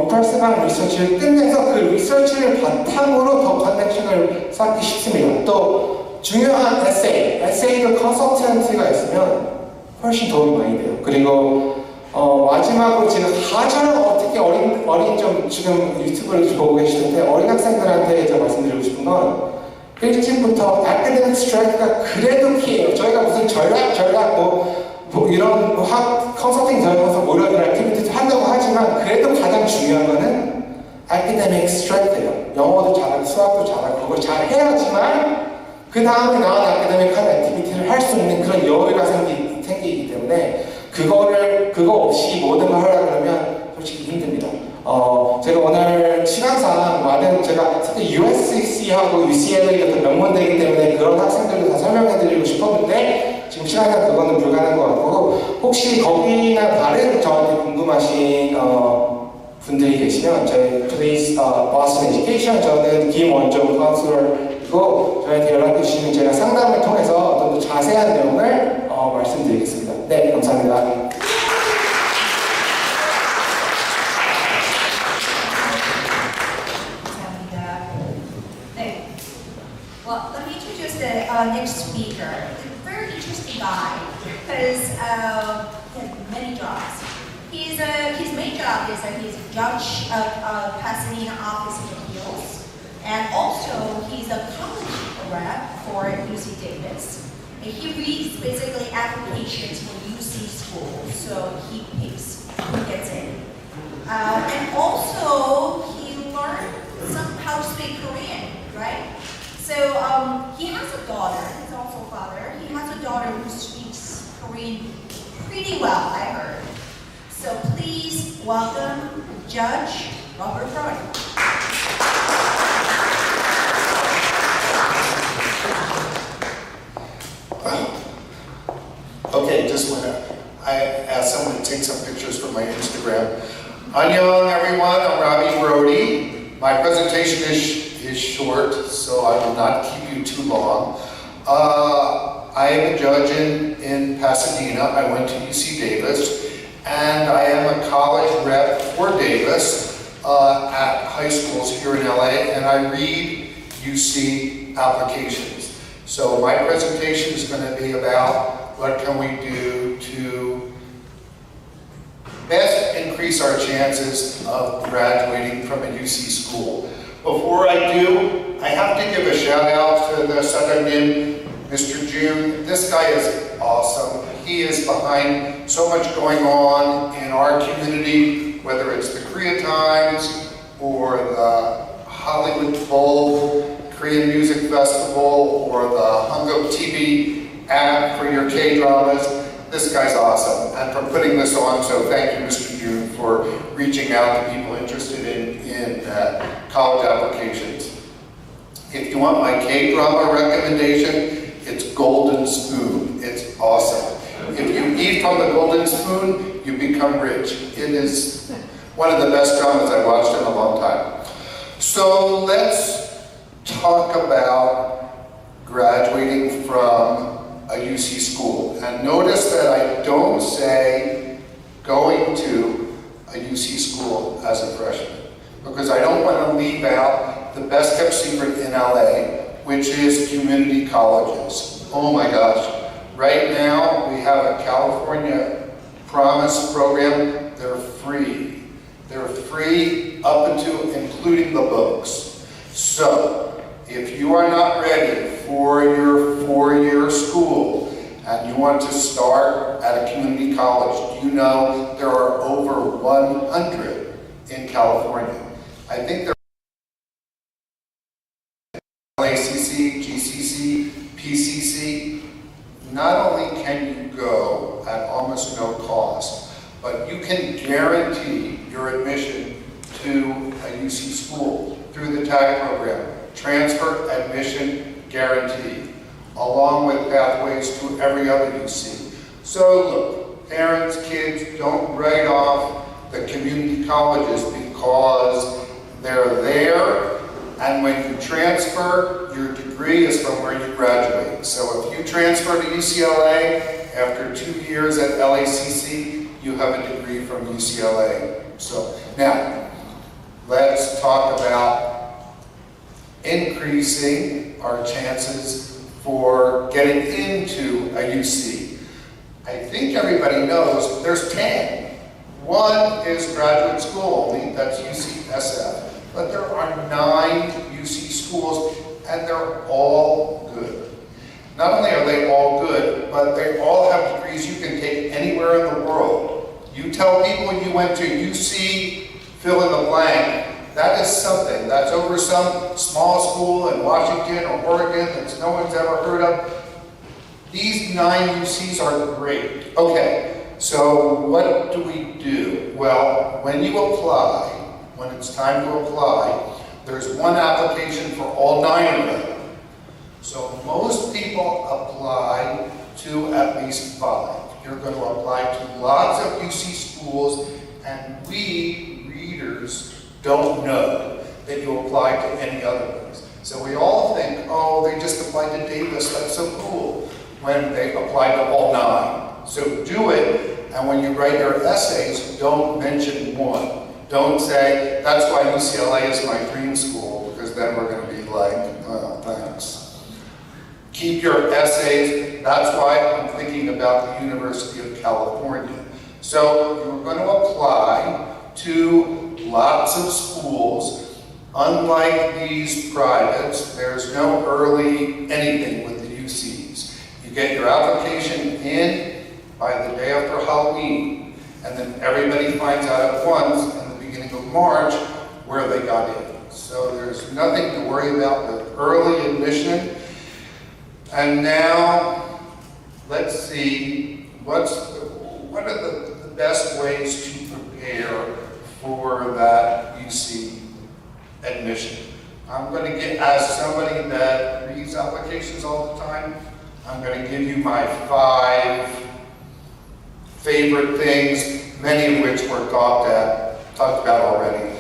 B: 인펄스한 리서치를 끝내서 그 리서치를 바탕으로 더 커넥션을 쌓기 쉽습니다. 또 중요한 에세이도 컨설턴트가 있으면 훨씬 도움이 많이 돼요. 그리고 마지막으로 지금 가장 어떻게 어린 좀 지금 유튜브를 보고 계시는데 어린 학생들한테 제가 말씀드리고 싶은 건 일찍부터 academic strike가 그래도 키예요. 저희가 무슨 전략 뭐 이런 컨설팅 들어가서 무료인 액티비티도 한다고 하지만 그래도 가장 중요한 거는 academic strike예요. 영어도 잘하고 수학도 잘하고 그걸 잘 해야지만 그 다음에 나은 academic한 액티비티를 할 수 있는 그런 여유가 생기기 때문에 그거 없이 모든 걸 하려고 그러면 솔직히 힘듭니다. 제가 오늘 시간상 많은 제가 특히 USC하고 UCLA 같은 명문대이기 때문에 그런 학생들도 다 설명해드리고 싶었는데 지금 시간상 그거는 불가능한 것 같고 혹시 거기나 다른 저한테 궁금하신 분들이 계시면 저희 Please Boston Education 저는 김원종 카운슬러이고 저희한테 연락해 주시면 제가 상담을 통해서 좀 더 자세한 내용을 말씀드리겠습니다. 네, 감사합니다.
G: Well, let me introduce the next speaker. A very interesting guy because he has many jobs. His main job is that he's a judge of Pasadena Office of Appeals, and also he's a college rep for UC Davis. And he reads basically applications for UC schools, so he picks who gets in. And also he learned how to speak Korean, right? So he has a daughter, he's also a father. He has a daughter who speaks Korean pretty well, I heard. So please welcome Judge Robert Brown.
M: Okay, just want to, I asked someone to take some pictures for my Instagram. Annyeong everyone, I'm Robbie Brody. My presentation is short, so I will not keep you too long. I am a judge in Pasadena. I went to UC Davis, and I am a college rep for Davis at high schools here in LA, and I read UC applications. So my presentation is going to be about what can we do to best increase our chances of graduating from a UC school. Before I do, I have to give a shout out to the Southern Nim, Mr. June. This guy is awesome. He is behind so much going on in our community, whether it's the Korea Times or the Hollywood Bowl, Korean Music Festival, or the Hanguk TV app for your K-dramas. This guy's awesome, and for putting this on, so thank you, Mr. June, for reaching out to people interested in college applications. If you want my K-drama recommendation, it's Golden Spoon. It's awesome. If you eat from the Golden Spoon, you become rich. It is one of the best dramas I've watched in a long time. So let's talk about graduating from a UC school. And notice that I don't say going to a UC school as a freshman, because I don't want to leave out the best kept secret in LA, which is community colleges. Oh my gosh. Right now, we have a California Promise program. They're free. They're free up until including the books. So, if you are not ready for your four-year school and you want to start at a community college, you know there are over 100 in California. I think there are LACC, GCC, PCC. Not only can you go at almost no cost, but you can guarantee your admission to a UC school through the TAG program, transfer admission guaranteed, along with pathways to every other UC. So look, parents, kids, don't write off the community colleges because they're there, and when you transfer, your degree is from where you graduate. So if you transfer to UCLA after 2 years at LACC, you have a degree from UCLA. So now, let's talk about increasing our chances for getting into a UC. I think everybody knows there's 10. One is graduate school only, that's UCSF. But there are 9 UC schools, and they're all good. Not only are they all good, but they all have degrees you can take anywhere in the world. You tell people you went to UC, fill in the blank, that is something. That's over some small school in Washington or Oregon that no one's ever heard of. These 9 UCs are great. Okay, so what do we do? Well, when you apply, when it's time to apply, there's one application for all 9 of them. So most people apply to at least 5. You're going to apply to lots of UC schools, and we, readers, don't know that you apply to any other ones. So we all think, oh, they just applied to Davis, that's so cool, when they applied to all 9. So do it, and when you write your essays, don't mention one. Don't say, that's why UCLA is my dream school, because then we're going to be like, oh, thanks. Keep your essays. That's why I'm thinking about the University of California. So you're going to apply to lots of schools. Unlike these privates, there's no early anything with the UCs. You get your application in by the day after Halloween, and then everybody finds out at once of March where they got in. So there's nothing to worry about with early admission. And now let's see what are the best ways to prepare for that UC admission. I'm going to get, as somebody that reads applications all the time, I'm going to give you my 5 favorite things, many of which were talked about already.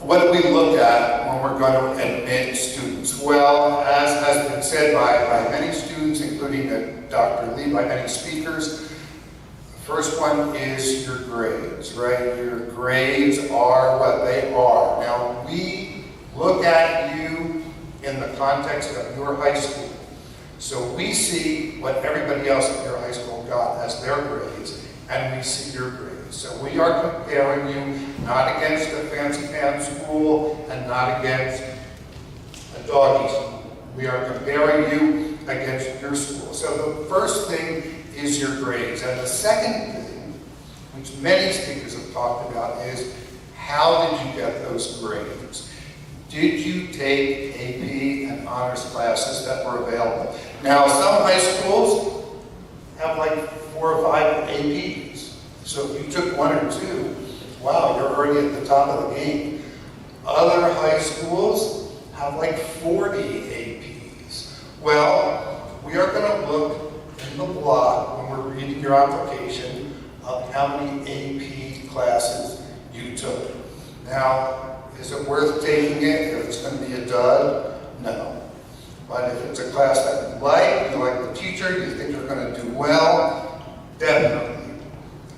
M: What do we look at when we're going to admit students? Well, as has been said by many students, including Dr. Lee, by many speakers, the first one is your grades, right? Your grades are what they are. Now, we look at you in the context of your high school. So we see what everybody else in your high school got as their grades, and we see your grades. So we are comparing you not against a fancy pants school and not against a doggy school. We are comparing you against your school. So the first thing is your grades. And the second thing, which many speakers have talked about, is how did you get those grades? Did you take AP and honors classes that were available? Now, some high schools have like 4 or 5 APs. So if you took 1 or 2, wow, you're already at the top of the game. Other high schools have like 40 APs. Well, we are going to look in the block when we're reading your application of how many AP classes you took. Now, is it worth taking it if it's going to be a dud? No. But if it's a class that you like the teacher, you think you're going to do well, definitely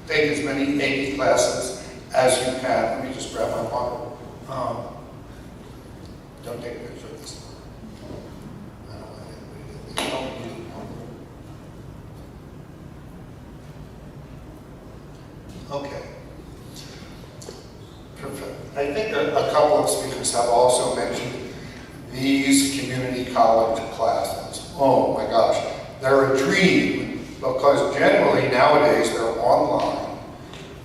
M: take as many AP classes as you can. Let me just grab my bottle. Don't take a picture of this. I don't want anybody to think. Don't need it. Okay. Perfect. I think a couple of speakers have also mentioned these community college classes. Oh my gosh, they're a dream because generally nowadays they're online,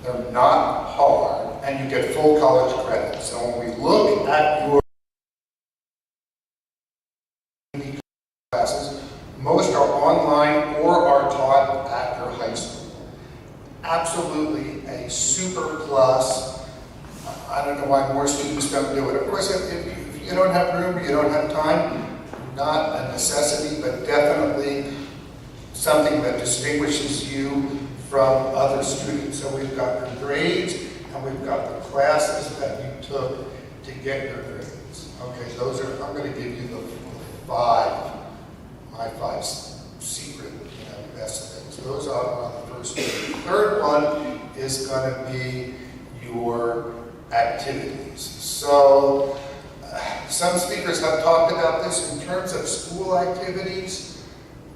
M: they're not hard, and you get full college credit. So when we look at your community classes, most are online or are taught at your high school. Absolutely a super plus. I don't know why more students don't do it. Of course, if you don't have room, you don't have time, not a necessity, but definitely something that distinguishes you from other students. So we've got your grades, and we've got the classes that you took to get your grades. Okay, those are, I'm going to give you the my five secret, best things. Those are the first two. The third one is going to be your activities. So some speakers have talked about this in terms of school activities.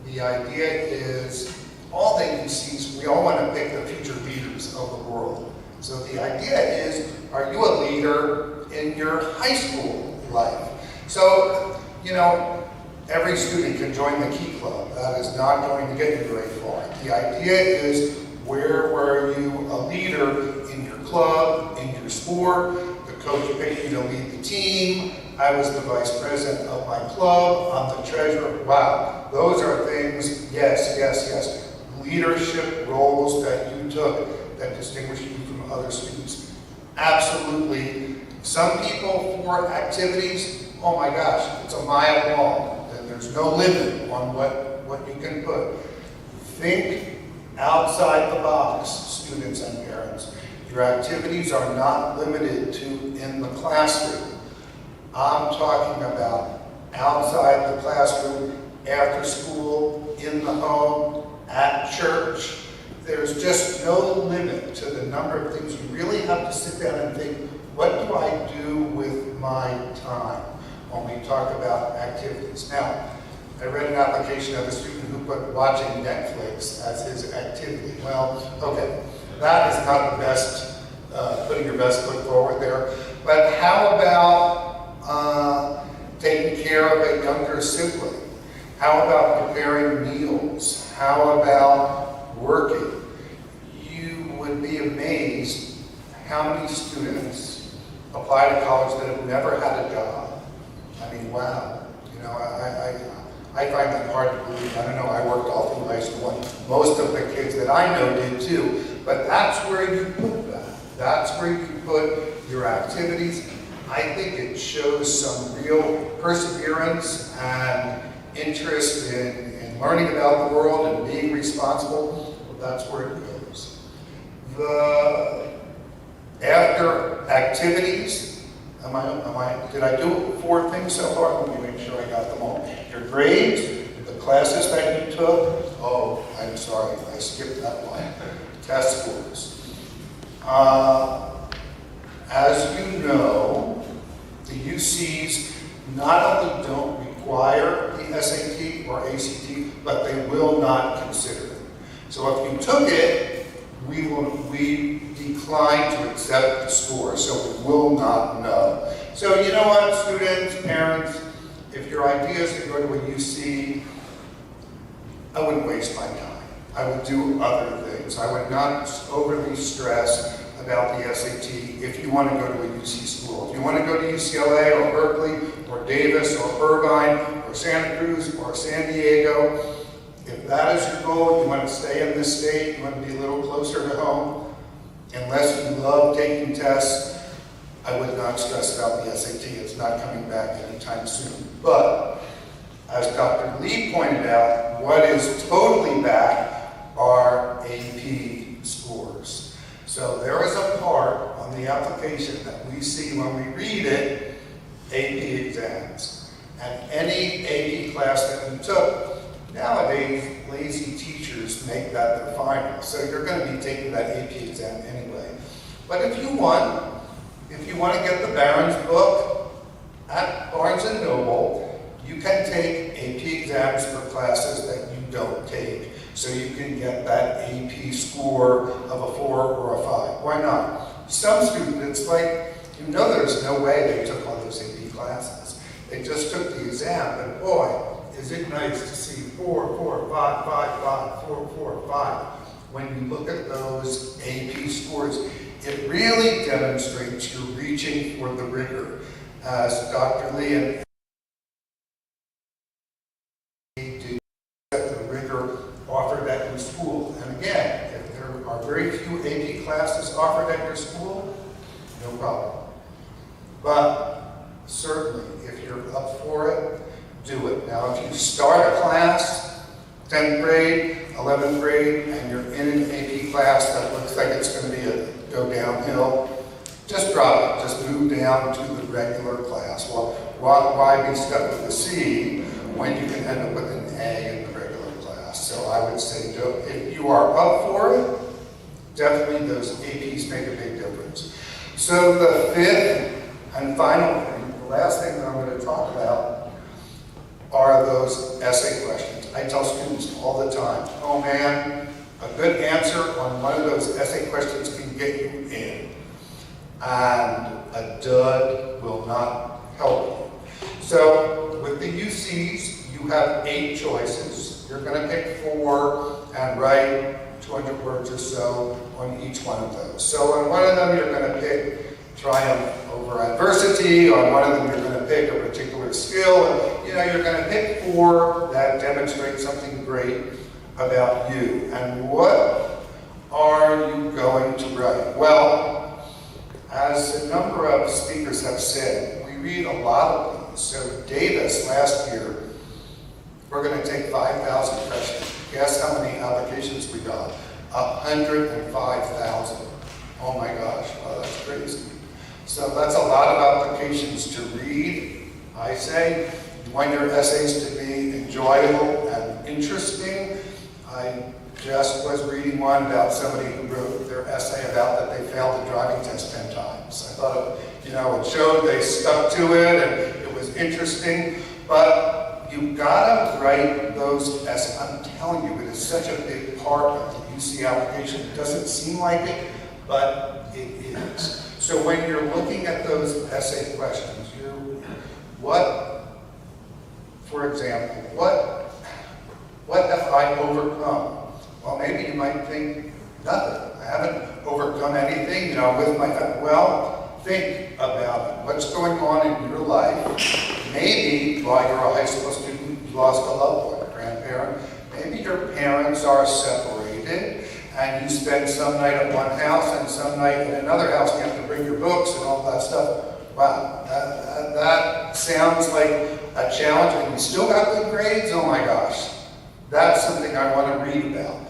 M: The idea is all the ABCs, we all want to pick the future leaders of the world. So the idea is, are you a leader in your high school life? So, every student can join the Key Club. That is not going to get you very far. The idea is, where were you a leader in your club, in your sport? The coach picked you to lead the team. I was the vice president of my club. I'm the treasurer. Wow, those are things, yes. Leadership roles that you took that distinguish you from other students. Absolutely. Some people for activities, oh my gosh, it's a mile long. There's no limit on what you can put. Think outside the box, students and parents. Your activities are not limited to in the classroom. I'm talking about outside the classroom, after school, in the home, at church. There's just no limit to the number of things. You really have to sit down and think, what do I do with my time when we talk about activities? Now, I read an application of a student who put watching Netflix as his activity. Well, okay, that is not the best, putting your best foot forward there. But how about taking care of a younger sibling? How about preparing meals? How about working? You would be amazed how many students apply to college that have never had a job. I mean, wow. I find that hard to believe. I don't know, I worked all through high school, and most of the kids that I know did too. But that's where you put that. That's where you put your activities. I think it shows some real perseverance and interest in learning about the world and being responsible. Well, that's where it goes. After activities, did I do 4 things so far? Let me make sure I got them all. Your grades, the classes that you took. Oh, I'm sorry, I skipped that one. Test scores. As you know, the UCs not only don't require the SAT or ACT, but they will not consider it. So if you took it, we decline to accept the score, so we will not know. So you know what, students, parents, if your idea is to go to a UC, I wouldn't waste my time. I would do other things. I would not overly stress about the SAT if you want to go to a UC school. If you want to go to UCLA or Berkeley or Davis or Irvine or Santa Cruz or San Diego, if that is your goal, you want to stay in this state, you want to be a little closer to home, unless you love taking tests, I would not stress about the SAT. It's not coming back anytime soon. But as Dr. Lee pointed out, what is totally back are AP scores. So there is a part on the application that we see when we read it, AP exams. And any AP class that you took, nowadays, lazy teachers make that their final. So you're going to be taking that AP exam anyway. But if you want to get the Barron's book at Barnes & Noble, you can take AP exams for classes that you don't take. So you can get that AP score of a 4 or a 5. Why not? Some students, it's like, there's no way they took all those AP classes. They just took the exam, and boy, is it nice to see 4, 4, 5, 5, 5, 4, 4, 5. When you look at those AP scores, it really demonstrates you're reaching for the rigor. As Dr. Lee and the rigor offered at your school. And again, if there are very few AP classes offered at your school, no problem. But certainly, if you're up for it, do it. Now, if you start a class, 10th grade, 11th grade, and you're in an AP class that looks like it's going to go downhill, just drop it. Just move down to the regular class. Well, why be stuck with a C when you can end up with an A in the regular class? So I would say, if you are up for it, definitely those APs make a big difference. So the fifth and final thing, the last thing that I'm going to talk about, are those essay questions. I tell students all the time, oh man, a good answer on one of those essay questions can get you in, and a dud will not help you. So with the UCs, you have 8 choices. You're going to pick 4 and write 200 words or so on each one of those. So on one of them, you're going to pick triumph over adversity. On one of them, you're going to pick a particular skill. And, you're going to pick 4 that demonstrate something great about you. And what are you going to write? Well, as a number of speakers have said, we read a lot of these. So Davis last year, we're going to take 5,000 questions. Guess how many applications we got? 105,000. Oh my gosh, wow, that's crazy. So that's a lot of applications to read. I say, you want your essays to be enjoyable and interesting. I just was reading one about somebody who wrote their essay about that they failed the driving test 10 times. I thought, it showed they stuck to it and it was interesting, but you gotta write those essays. I'm telling you, it is such a big part of the UC application. It doesn't seem like it, but it is. So when you're looking at those essay questions, for example, what have I overcome? Well, maybe you might think, nothing. I haven't overcome anything, with my family. Well, think about it. What's going on in your life? Maybe while you're a high school student, you lost a loved one, a grandparent. Maybe your parents are separated, and you spend some night at one house and some night at another house, and you have to bring your books and all that stuff. Wow, that sounds like a challenge, and you still got good grades? Oh my gosh. That's something I want to read about.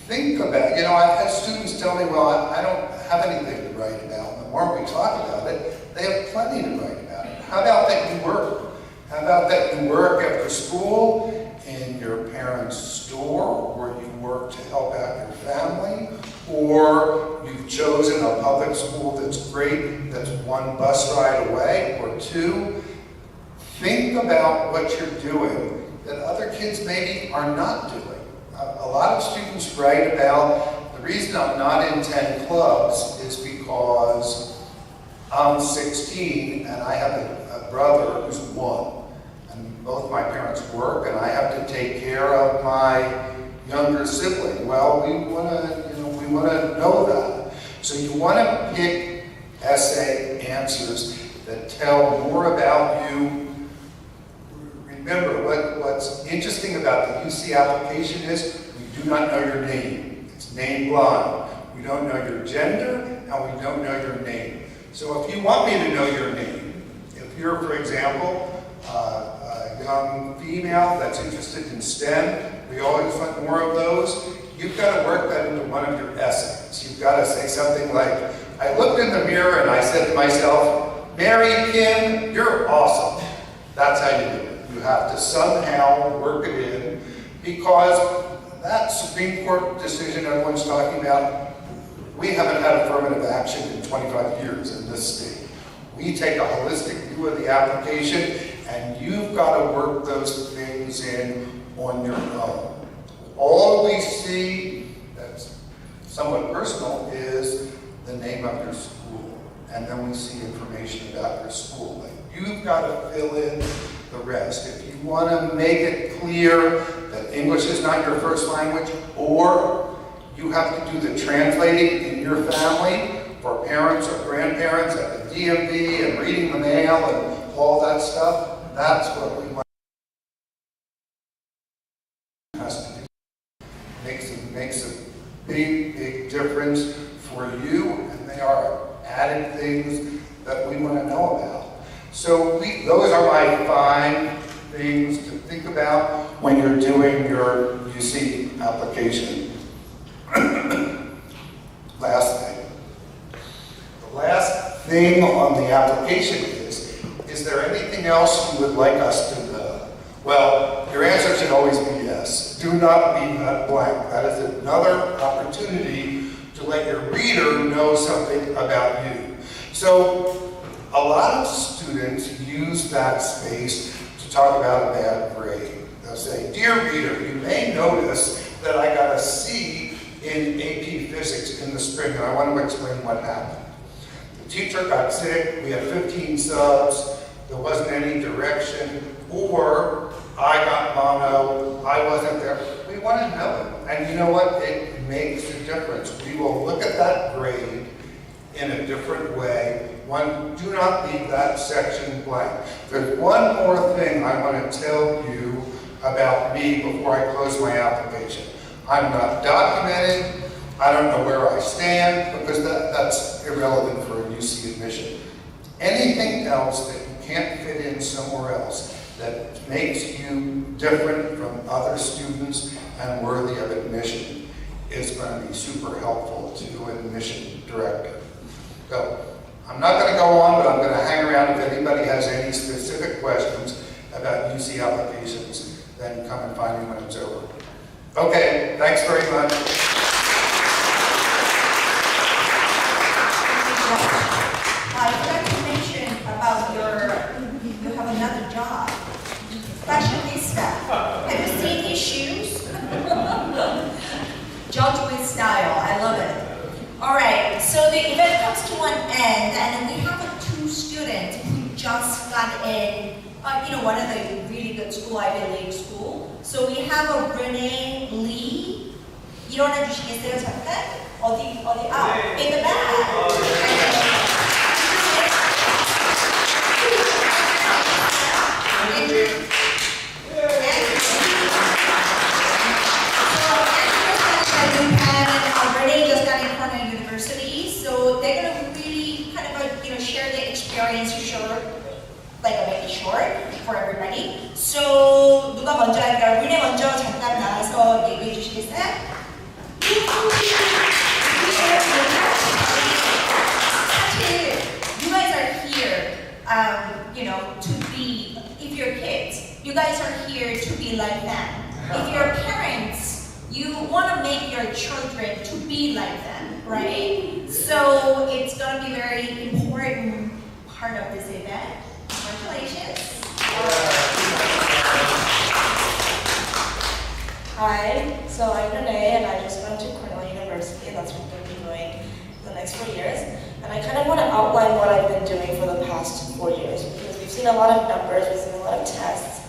M: Think about, I've had students tell me, well, I don't have anything to write about. And the more we talk about it, they have plenty to write about it. How about that you work? How about that you work after school in your parents' store, or you work to help out your family, or you've chosen a public school that's great, that's 1 bus ride away, or 2. Think about what you're doing that other kids maybe are not doing. A lot of students write about, the reason I'm not in 10 clubs is because I'm 16 and I have a brother who's 1. And both my parents work and I have to take care of my younger sibling. Well, we want to know that. So you want to pick essay answers that tell more about you. Remember, what's interesting about the UC application is we do not know your name. It's name blind. We don't know your gender, how we don't know your name. So if you want me to know your name, if you're, for example, a young female that's interested in STEM, we always want more of those, you've got to work that into one of your essays. You've got to say something like, I looked in the mirror and I said to myself, Mary Kim, you're awesome. That's how you do it. You have to somehow work it in, because that Supreme Court decision everyone's talking about, we haven't had affirmative action in 25 years in this state. We take a holistic view of the application, and you've got to work those things in on your own. All we see that's somewhat personal is the name of your school, and then we see information about your school. You've got to fill in the rest. If you want to make it clear that English is not your first language, or you have to do the translating in your family for parents or grandparents at the DMV and reading the mail and all that stuff, that's what we want us to do. Makes a big, big difference for you, and they are added things that we want to know about. So those are my 5 things to think about when you're doing your UC application. Last thing. The last thing on the application is there anything else you would like us to know? Well, your answer should always be yes. Do not leave that blank. That is another opportunity to let your reader know something about you. So, a lot of students use that space to talk about a bad grade. They'll say, dear reader, you may notice that I got a C in AP Physics in the spring, and I want to explain what happened. The teacher got sick, we had 15 subs, there wasn't any direction, or I got mono, I wasn't there. We want to know it. And you know what? It makes a difference. We will look at that grade in a different way. Do not leave that section blank. There's one more thing I want to tell you about me before I close my application. I'm not documented. I don't know where I stand, because that's irrelevant for a UC admission. Anything else that you can't fit in somewhere else that makes you different from other students and worthy of admission is going to be super helpful to an admission director. So, I'm not going to go on, but I'm going to hang around if anybody has any specific questions about UC applications, then come and find me when it's over. Okay, thanks very much.
G: I forgot to mention about you have another job. Fashionista. Have you seen these shoes? Judge with style, I love it. All right, so the event comes to an end, and we have 2 students who just got in, one of the really good school, Ivy League school. So we have a Renee Lee. 일어나 주시겠어요, 잠깐? 어디? In the back. Renee just got in Cornell University, so they're going to really kind of share their experience short, make it short for everybody. So 누가 먼저 할까요? Renee 먼저 잠깐 나와서 얘기해 주시겠어요? 사실 you guys are here, to be. If you're kids, you guys are here to be like them. If you're parents, you want to make your children to be like them, right? So it's going to be a very important part of this event. Congratulations.
N: Hi, so I'm Renee, and I just went to Cornell University, and that's what I'm going to be doing the next 4 years. And I kind of want to outline what I've been doing for the past 4 years, because we've seen a lot of numbers, we've seen a lot of tests,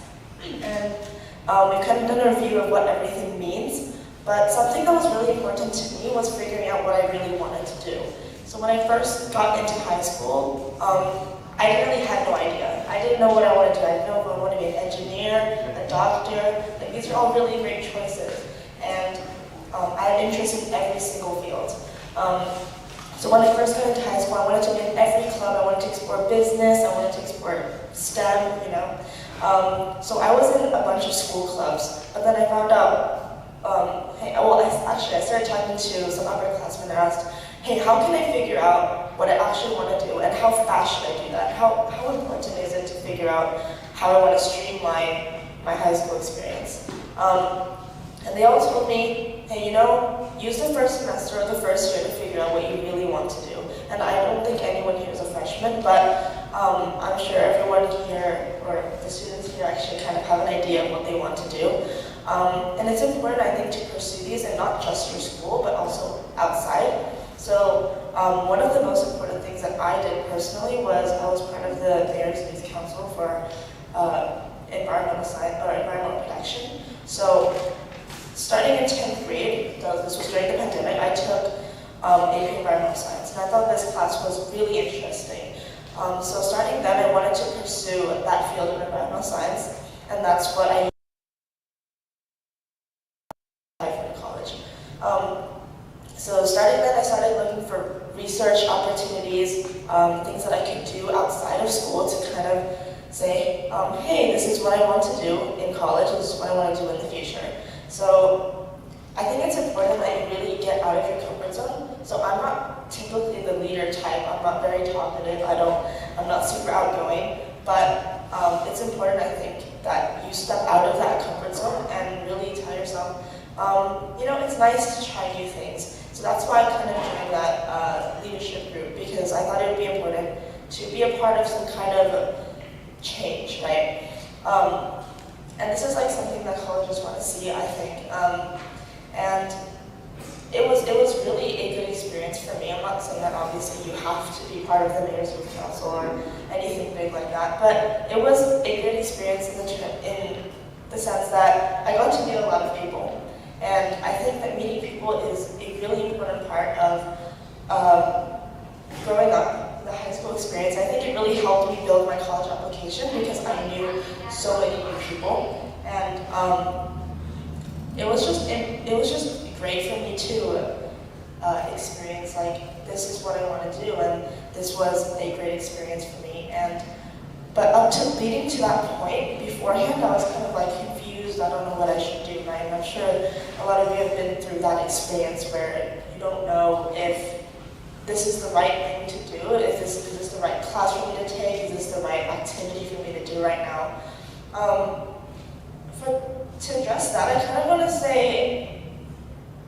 N: and we've kind of done a review of what everything means. But something that was really important to me was figuring out what I really wanted to do. So when I first got into high school, I really had no idea. I didn't know what I wanted to do. I didn't know if I wanted to be an engineer, a doctor. These are all really great choices. And I had interest in every single field. So when I first got into high school, I wanted to be in every club. I wanted to explore business. I wanted to explore STEM, you know. So I was in a bunch of school clubs, but then I found out, I started talking to some upperclassmen and asked, hey, how can I figure out what I actually want to do, and how fast should I do that? How important is it to figure out how I want to streamline my high school experience? And they all told me, hey, you know, use the first semester or the first year to figure out what you really want to do. And I don't think anyone here is a freshman, but I'm sure everyone here, or the students here, actually kind of have an idea of what they want to do. And it's important, I think, to pursue these, and not just your school, but also outside. So one of the most important things that I did personally was I was part of the Mayor's Youth Council for environmental science or environmental protection. So starting in 10th grade, this was during the pandemic, I took AP environmental science, and I thought this class was really interesting. So starting then, I wanted to pursue that field of environmental science, and that's what I for college. So starting then, I started looking for research opportunities, things that I could do outside of school to kind of say, hey, this is what I want to do in college, this is what I want to do in the future. So I think it's important that you really get out of your comfort zone. So I'm not typically the leader type, I'm not very talkative, I'm not super outgoing, but it's important, I think, that you step out of that comfort zone and really tell yourself, you know, it's nice to try new things. So that's why I kind of joined that leadership group, because I thought it would be important to be a part of some kind of change, right? And this is like something that colleges want to see, I think. And it was really a good experience for me. I'm not saying that obviously you have to be part of the Mayor's Youth Council or anything big like that, but it was a good experience in the sense that I got to meet a lot of people. And I think that meeting people is a really important part of growing up, the high school experience. I think it really helped me build my college application because I knew so many new people. And it was just great for me to experience, like, this is what I want to do, and this was a great experience for me. But up to leading to that point, beforehand, I was kind of like confused. I don't know what I should do, right? And I'm sure a lot of you have been through that experience where you don't know if this is the right thing to do, is this the right class for me to take, is this the right activity for me to do right now? To address that, I kind of want to say,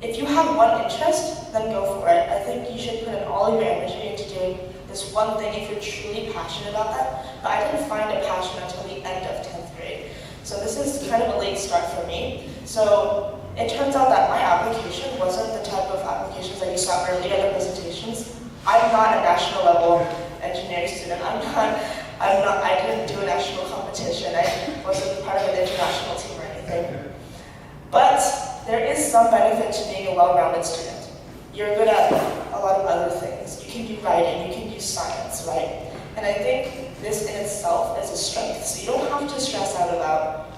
N: if you have one interest, then go for it. I think you should put in all of your energy into doing this one thing if you're truly passionate about that. But I didn't find a passion until the end of 10th grade. So this is kind of a late start for me. So it turns out that my application wasn't the type of applications that you saw earlier in the presentations. I'm not a national level engineering student. I didn't do a national competition. I wasn't part of an international team or anything. But there is some benefit to being a well-rounded student. You're good at a lot of other things. You can do writing, you can do science, right? And I think this in itself is a strength. So you don't have to stress out about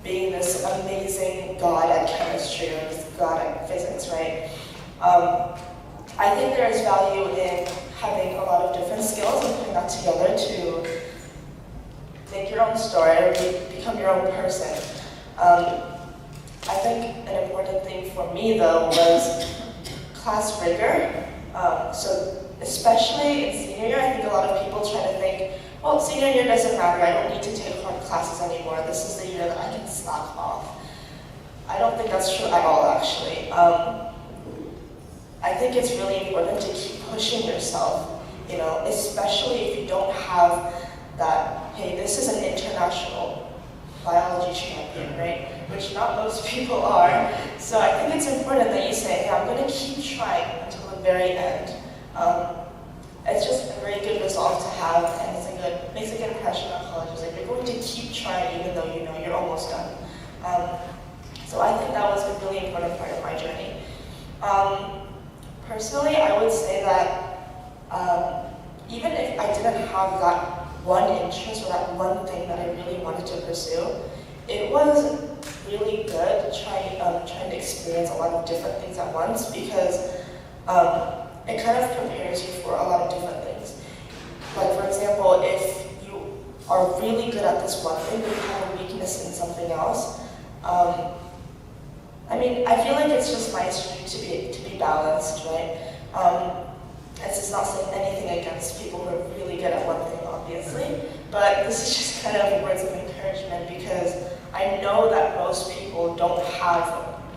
N: being this amazing god at chemistry or god at physics, right? I think there is value in having a lot of different skills and putting that together to make your own story or become your own person. I think an important thing for me, though, was class rigor. So especially in senior year, I think a lot of people try to think, well, senior year doesn't matter, I don't need to take hard classes anymore, this is the year that I can slack off. I don't think that's true at all, actually. I think it's really important to keep pushing yourself, you know, especially if you don't have that, hey, this is an international biology champion, right? Which not most people are. So I think it's important that you say, hey, I'm going to keep trying until the very end. It's just a very good resolve to have, and makes a good impression on colleges. Like, you're going to keep trying even though you know you're almost done. So I think that was a really important part of my journey. Personally, I would say that even if I didn't have that one interest or that one thing that I really wanted to pursue, it was really good trying to experience a lot of different things at once, because it kind of prepares you for a lot of different things. Like for example, if you are really good at this one thing, but you have a weakness in something else, I mean, I feel like it's just nice to be balanced, right? This is not saying anything against people who are really good at one thing, obviously, but this is just kind of words of encouragement because I know that most people don't have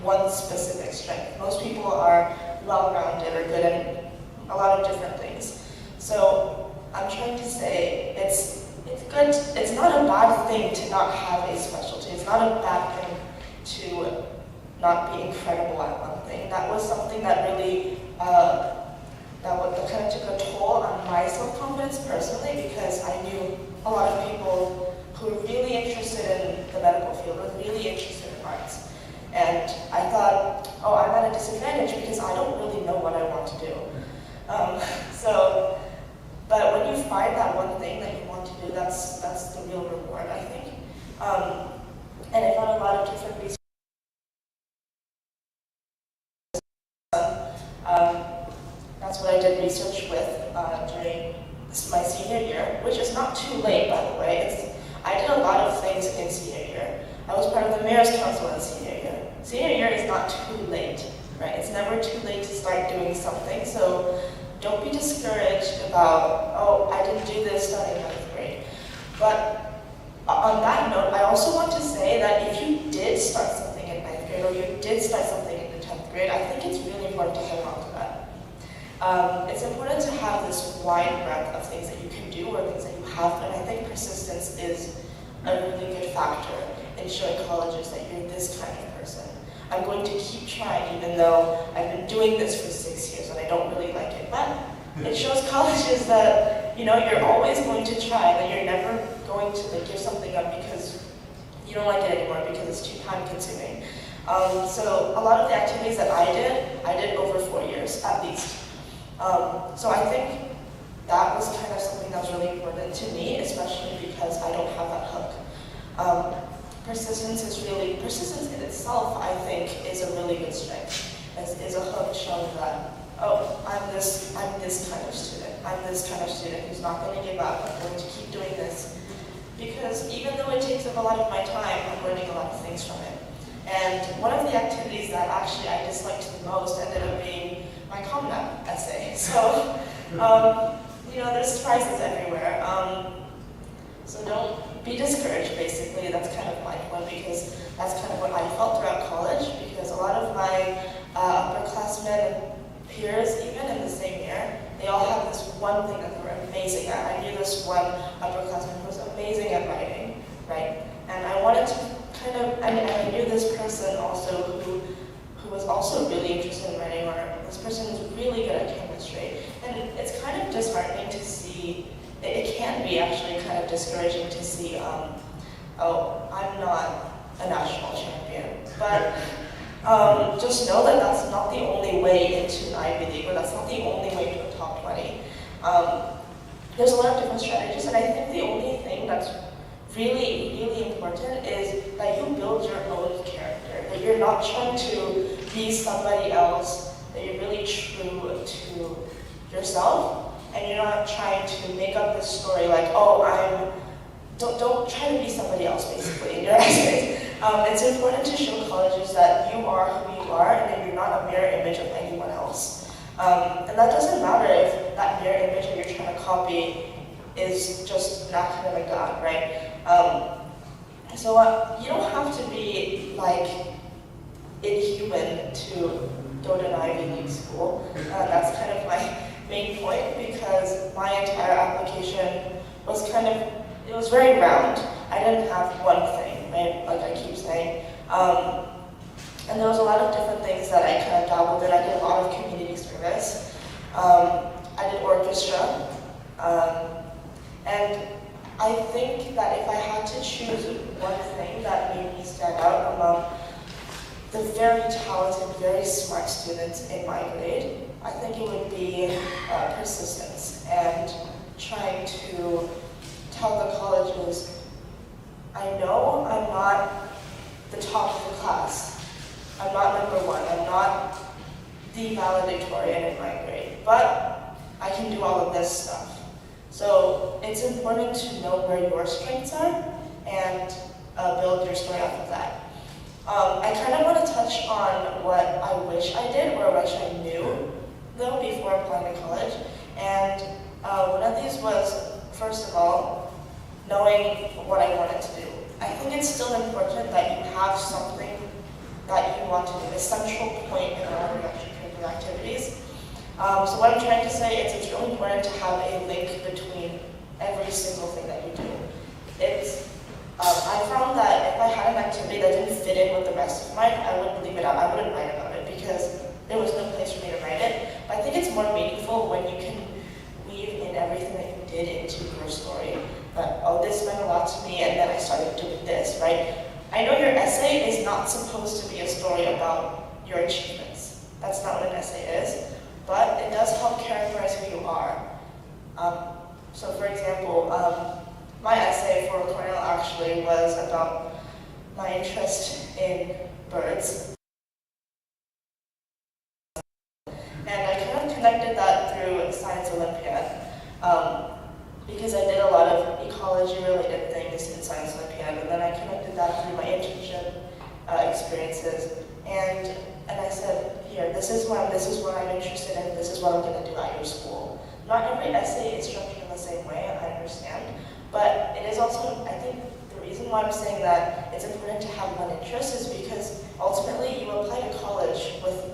N: one specific strength. Most people are well-rounded or good at a lot of different things. So I'm trying to say it's good. It's not a bad thing to not have a specialty. It's not a bad thing to not be incredible at one thing. That was something that really that kind of took a toll on my self-confidence personally because I knew a lot of people who were really interested in the medical field, were really interested in arts. And I thought, oh, I'm at a disadvantage because I don't really know what I want to do. But when you find that one thing that you want to do, that's the real reward, I think. And I found a lot of different reasons. That's what I did research with during my senior year, which is not too late, by the way. I did a lot of things in senior year. I was part of the Mayor's Council in senior year. Senior year is not too late, right? It's never too late to start doing something, so don't be discouraged about, oh, I didn't do this starting 9th grade. But on that note, I also want to say that if you did start something in 9th grade or you did start something in the 10th grade, I think it's really important to hang on to that. It's important to have this wide breadth of things that you can do or things that you have, and I think persistence is a really good factor in showing colleges that you're this kind of person. I'm going to keep trying even though I've been doing this for 6 years and I don't really like it. But it shows colleges that, you know, you're always going to try, that you're never going to give something up because you don't like it anymore because it's too time consuming. So a lot of the activities that I did over 4 years at least. So I think that was kind of something that was really important to me, especially because I don't have that hook. Persistence in itself, I think, is a really good strength. Is a hook showing that, oh, I'm this kind of student. I'm this kind of student who's not going to give up. I'm going to keep doing this. Because even though it takes up a lot of my time, I'm learning a lot of things from it. And one of the activities that actually I disliked the most ended up being my ComNap essay. So, you know, there's prizes everywhere. So don't be discouraged, basically. That's kind of my point, because that's kind of what I felt throughout college, because a lot of my upperclassmen peers, even in the same year, they all have this one thing that they were amazing at. I knew this one upperclassman who was amazing at writing, right? And I wanted to kind of, and I knew this person also who was also really interested in writing, or this person is really good at chemistry. And it's kind of disheartening to see, it can be actually kind of discouraging to see, oh, I'm not a national champion. But just know that that's not the only way into an Ivy League, or that's not the only way to a top 20. There's a lot of different strategies, and I think the only thing that's really, really important is that you build your own character, that you're not trying to be somebody else, that you're really true to yourself, and you're not trying to make up this story like, oh, don't try to be somebody else, basically, in your essays. It's important to show colleges that you are who you are, and that you're not a mirror image of anyone else. And that doesn't matter if that mirror image that you're trying to copy is just an academic god, right? So you don't have to be like inhuman to go to an Ivy League school. That's kind of my main point, because my entire application was it was very round. I didn't have one thing, right? Like I keep saying. And there was a lot of different things that I kind of dabbled in. I did a lot of community service. I did orchestra. And I think that if I had to choose one thing that made me stand out among the very talented, very smart students in my grade, I think it would be persistence and trying to tell the colleges, I know I'm not the top of the class. I'm not number one. I'm not the valedictorian in my grade. but I can do all of this stuff. So it's important to know where your strengths are and build your story off of that. I kind of want to touch on what I wish I did or wish I knew, though, before applying to college. And one of these was, first of all, knowing what I wanted to do. I think it's still important that you have something that you want to do, a central point in all of your extracurricular activities. So what I'm trying to say is it's really important to have a link between every single thing that you do. I found that if I had an activity that didn't fit in with the rest of mine, I wouldn't leave it out. I wouldn't write about it because there was no place for me to write it. But I think it's more meaningful when you can weave in everything that you did into your story. But, oh, this meant a lot to me, and then I started doing this, right? I know your essay is not supposed to be a story about your achievements. That's not what an essay is, but it does help characterize who you are. So for example, my essay for Cornell actually was about my interest in birds. And I kind of connected that through Science Olympiad. Because I did a lot of ecology-related things in Science Olympiad, and then I connected that through my internship experiences. And I said, here, this is what I'm interested in, this is what I'm going to do at your school. Not every essay is structured in the same way, I understand, but it is also, I think, the reason why I'm saying that it's important to have one interest is because ultimately you apply to college with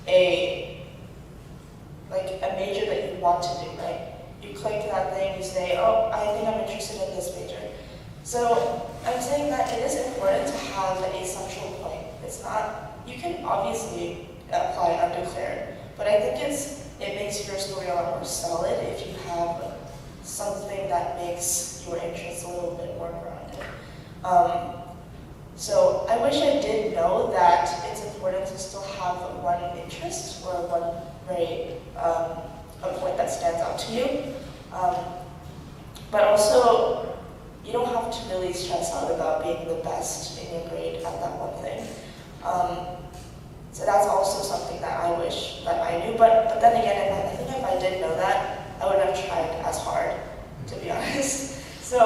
N: a major that you want to do, right? You click that thing, you say, oh, I think I'm interested in this major. So I'm saying that it is important to have a central point. It's not, you can obviously apply undeclared, but I think it makes your story a lot more solid if you have something that makes your interests a little bit more grounded. So I wish I did know that it's important to still have one interest or one a point that stands out to you. But also, you don't have to really stress out about being the best in your grade at that one thing. So that's also something that I wish that I knew. But then again, I think if I did know that, I wouldn't have tried as hard, to be honest. So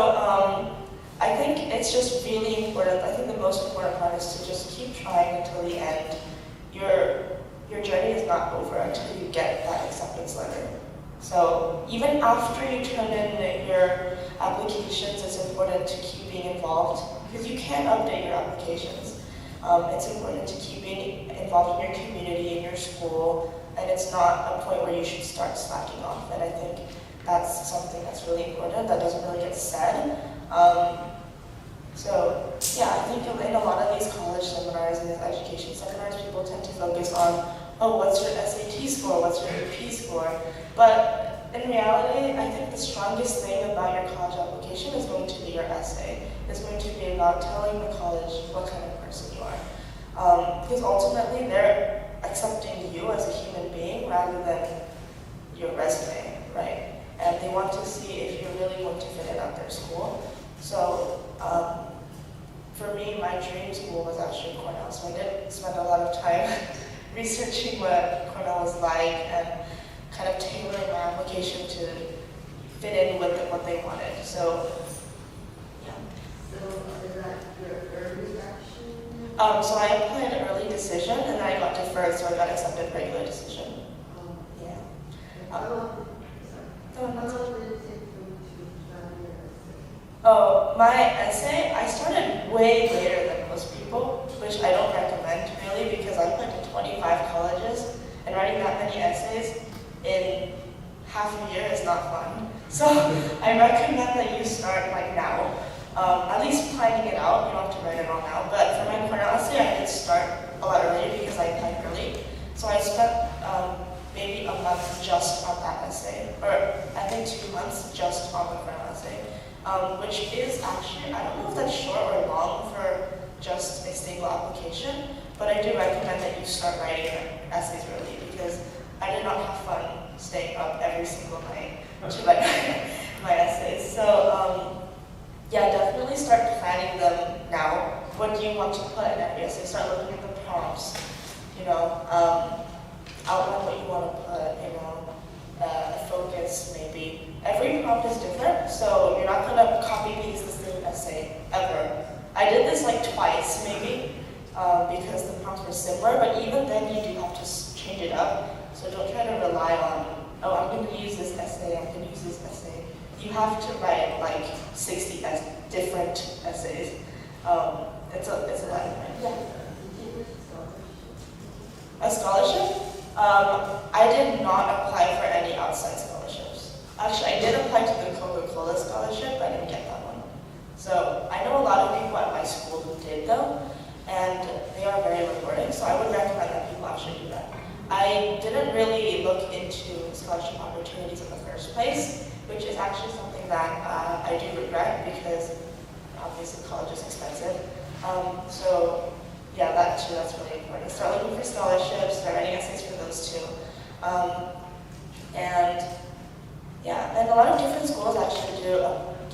N: I think it's just really important. I think the most important part is to just keep trying until the end. Your journey is not over until you get that acceptance letter. So even after you turn in your applications, it's important to keep being involved because you can update your applications. It's important to keep being involved in your community, in your school, and it's not a point where you should start slacking off. And I think that's something that's really important that doesn't really get said. So yeah, I think in a lot of these college seminars and these education seminars, people tend to focus on, oh, what's your SAT score, what's your AP score? But in reality, I think the strongest thing about your college application is going to be your essay. It's going to be about telling the college what kind of person you are. Because ultimately, they're accepting you as a human being rather than your resume, right? And they want to see if you're really going to fit in at their school. So for me, my dream school was actually Cornell, so I did spend a lot of time researching what Cornell was like and kind of tailoring my application to fit in with what they wanted. So, yeah.
O: So is that your early action?
N: So I applied an early decision, and then I got deferred, so I got accepted regular decision. Yeah.
O: How long did it take you to write your essay?
N: Oh, my essay, I started way later than most people, which I don't recommend really because I went to 25 colleges, and writing that many essays in half a year is not fun. So I recommend that you start like now. At least planning it out, you don't have to write it all now. But for my Cornell essay, I did start a lot earlier because I applied early. So I spent maybe a month just on that essay, or I think 2 months just on the Cornell essay, which is actually, I don't know if that's short or long for just a stable application, but I do recommend that you start writing your essays early because I did not have fun staying up every single night to write my essays. So yeah, definitely start planning them now. What do you want to put in every essay? Start looking at the prompts, outline what you want to put, a focus maybe. Every prompt is different, so you're not gonna copy paste the same essay ever. I did this like twice maybe because the prompts were similar, but even then you do have to change it up. So don't try to rely on, oh, I'm going to use this essay, I'm going to use this essay. You have to write like 60 different essays. It's a lot. Yeah. A scholarship? I did not apply for any outside scholarships. Actually, I did apply to the Coca-Cola scholarship, but I didn't get that one. So I know a lot of people at my school who did though, and they are very rewarding, so I would recommend that people actually do that. I didn't really look into scholarship opportunities in the first place, which is actually something that I do regret because obviously college is expensive. So yeah, that too, that's really important. Start looking for scholarships, start writing essays for those too. And yeah, and a lot of different schools actually do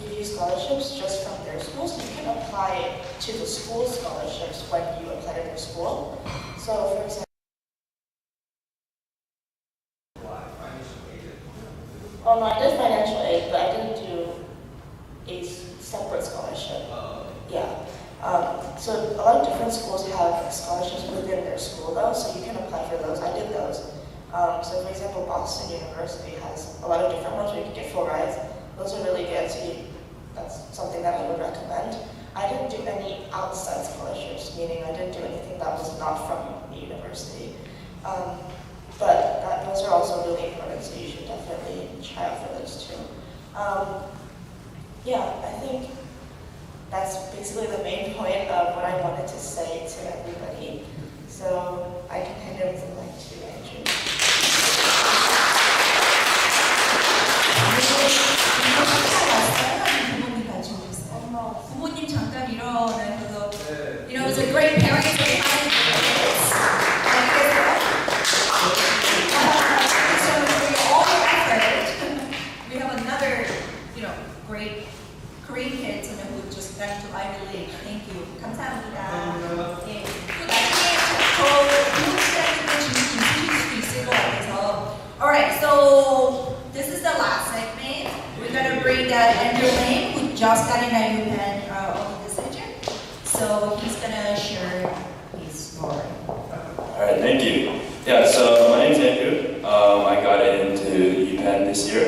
N: give you scholarships just from their schools. You can apply to the school scholarships when you apply to their school. So for example, oh no, I did financial aid, but I didn't do a separate scholarship. Yeah. So a lot of different schools have scholarships within their school though, so you can apply for those. I did those. So for example, Boston University has a lot of different ones where you can get full rides. Those are really good, so that's something that I would recommend. I didn't do any outside scholarships, meaning I didn't do anything that was not from the university. But those are also really important, so you should definitely try out for those too. Yeah, I think that's basically the main point of what I wanted to say to everybody. So I can hand over the mic to Andrew.
G: 부모님 잠깐 일어나서, you know, it's a great parent to be having kids. So for all your effort, we have another, you know, great Korean kids who just got to Ivy League. Thank you. 감사합니다. 예. 또 나중에 저 교육 시간에 또 질문 있으실 수도 있을 것 같아서. Alright, so this is the last segment. We're gonna bring Andrew Lane, who just got in at UPenn Early decision. So he's gonna share his story.
P: Alright, thank you. Yeah, so my name is Andrew. I got into UPenn this year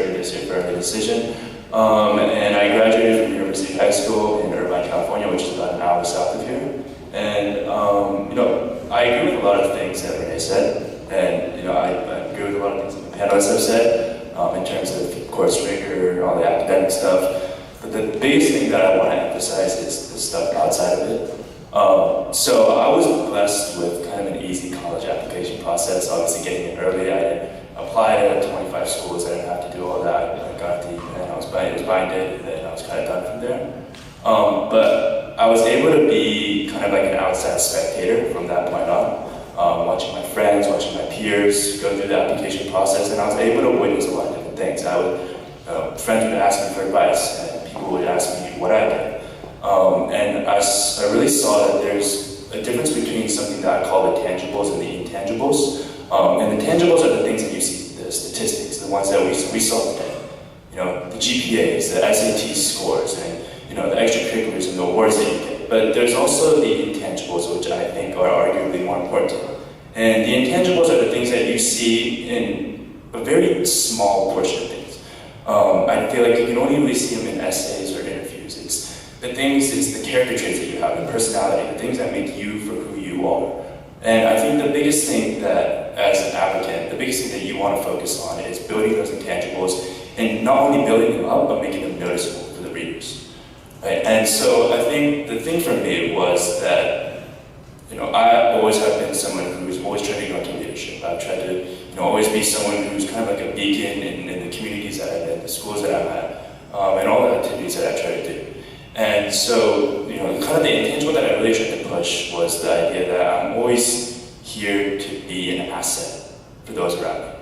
P: for early decision. And I graduated from University High School in Irvine, California, which is about an hour south of here. And you know, I agree with a lot of things that Renee said, and you know, I agree with a lot of things that the panelists have said in terms of course rigor, all the academic stuff. But the biggest thing that I want to emphasize is the stuff outside of it. So I was blessed with kind of an easy college application process. Obviously, getting in early, I applied at 25 schools. I didn't have to do all that. I got the, and it was binded, and then I was kind of done from there. But I was able to be kind of like an outside spectator from that point on, watching my friends, watching my peers go through the application process, and I was able to witness a lot of different things. Friends would ask me for advice, and people would ask me what I did. And I really saw that there's a difference between something that I call the tangibles and the intangibles. And the tangibles are the things that you see, the statistics, the ones that we saw today. You know, the GPAs, the SAT scores, and you know, the extracurriculars and the awards that you get. But there's also the intangibles, which I think are arguably more important. And the intangibles are the things that you see in a very small portion of things. I feel like you can only really see them in essays or interviews. It's the character traits that you have, the personality, the things that make you for who you are. And I think the biggest thing that, as an applicant, the biggest thing that you want to focus on is building those intangibles, and not only building them up, but making them noticeable for the readers. Right? And so I think the thing for me was that, you know, I always have been someone who's always tried to go into leadership. I've tried to, you know, always be someone who's kind of like a beacon in the communities that I'm in, the schools that I'm at, and all the activities that I try to do. And so, you know, kind of the intangible that I really tried to push was the idea that I'm always here to be an asset for those around me,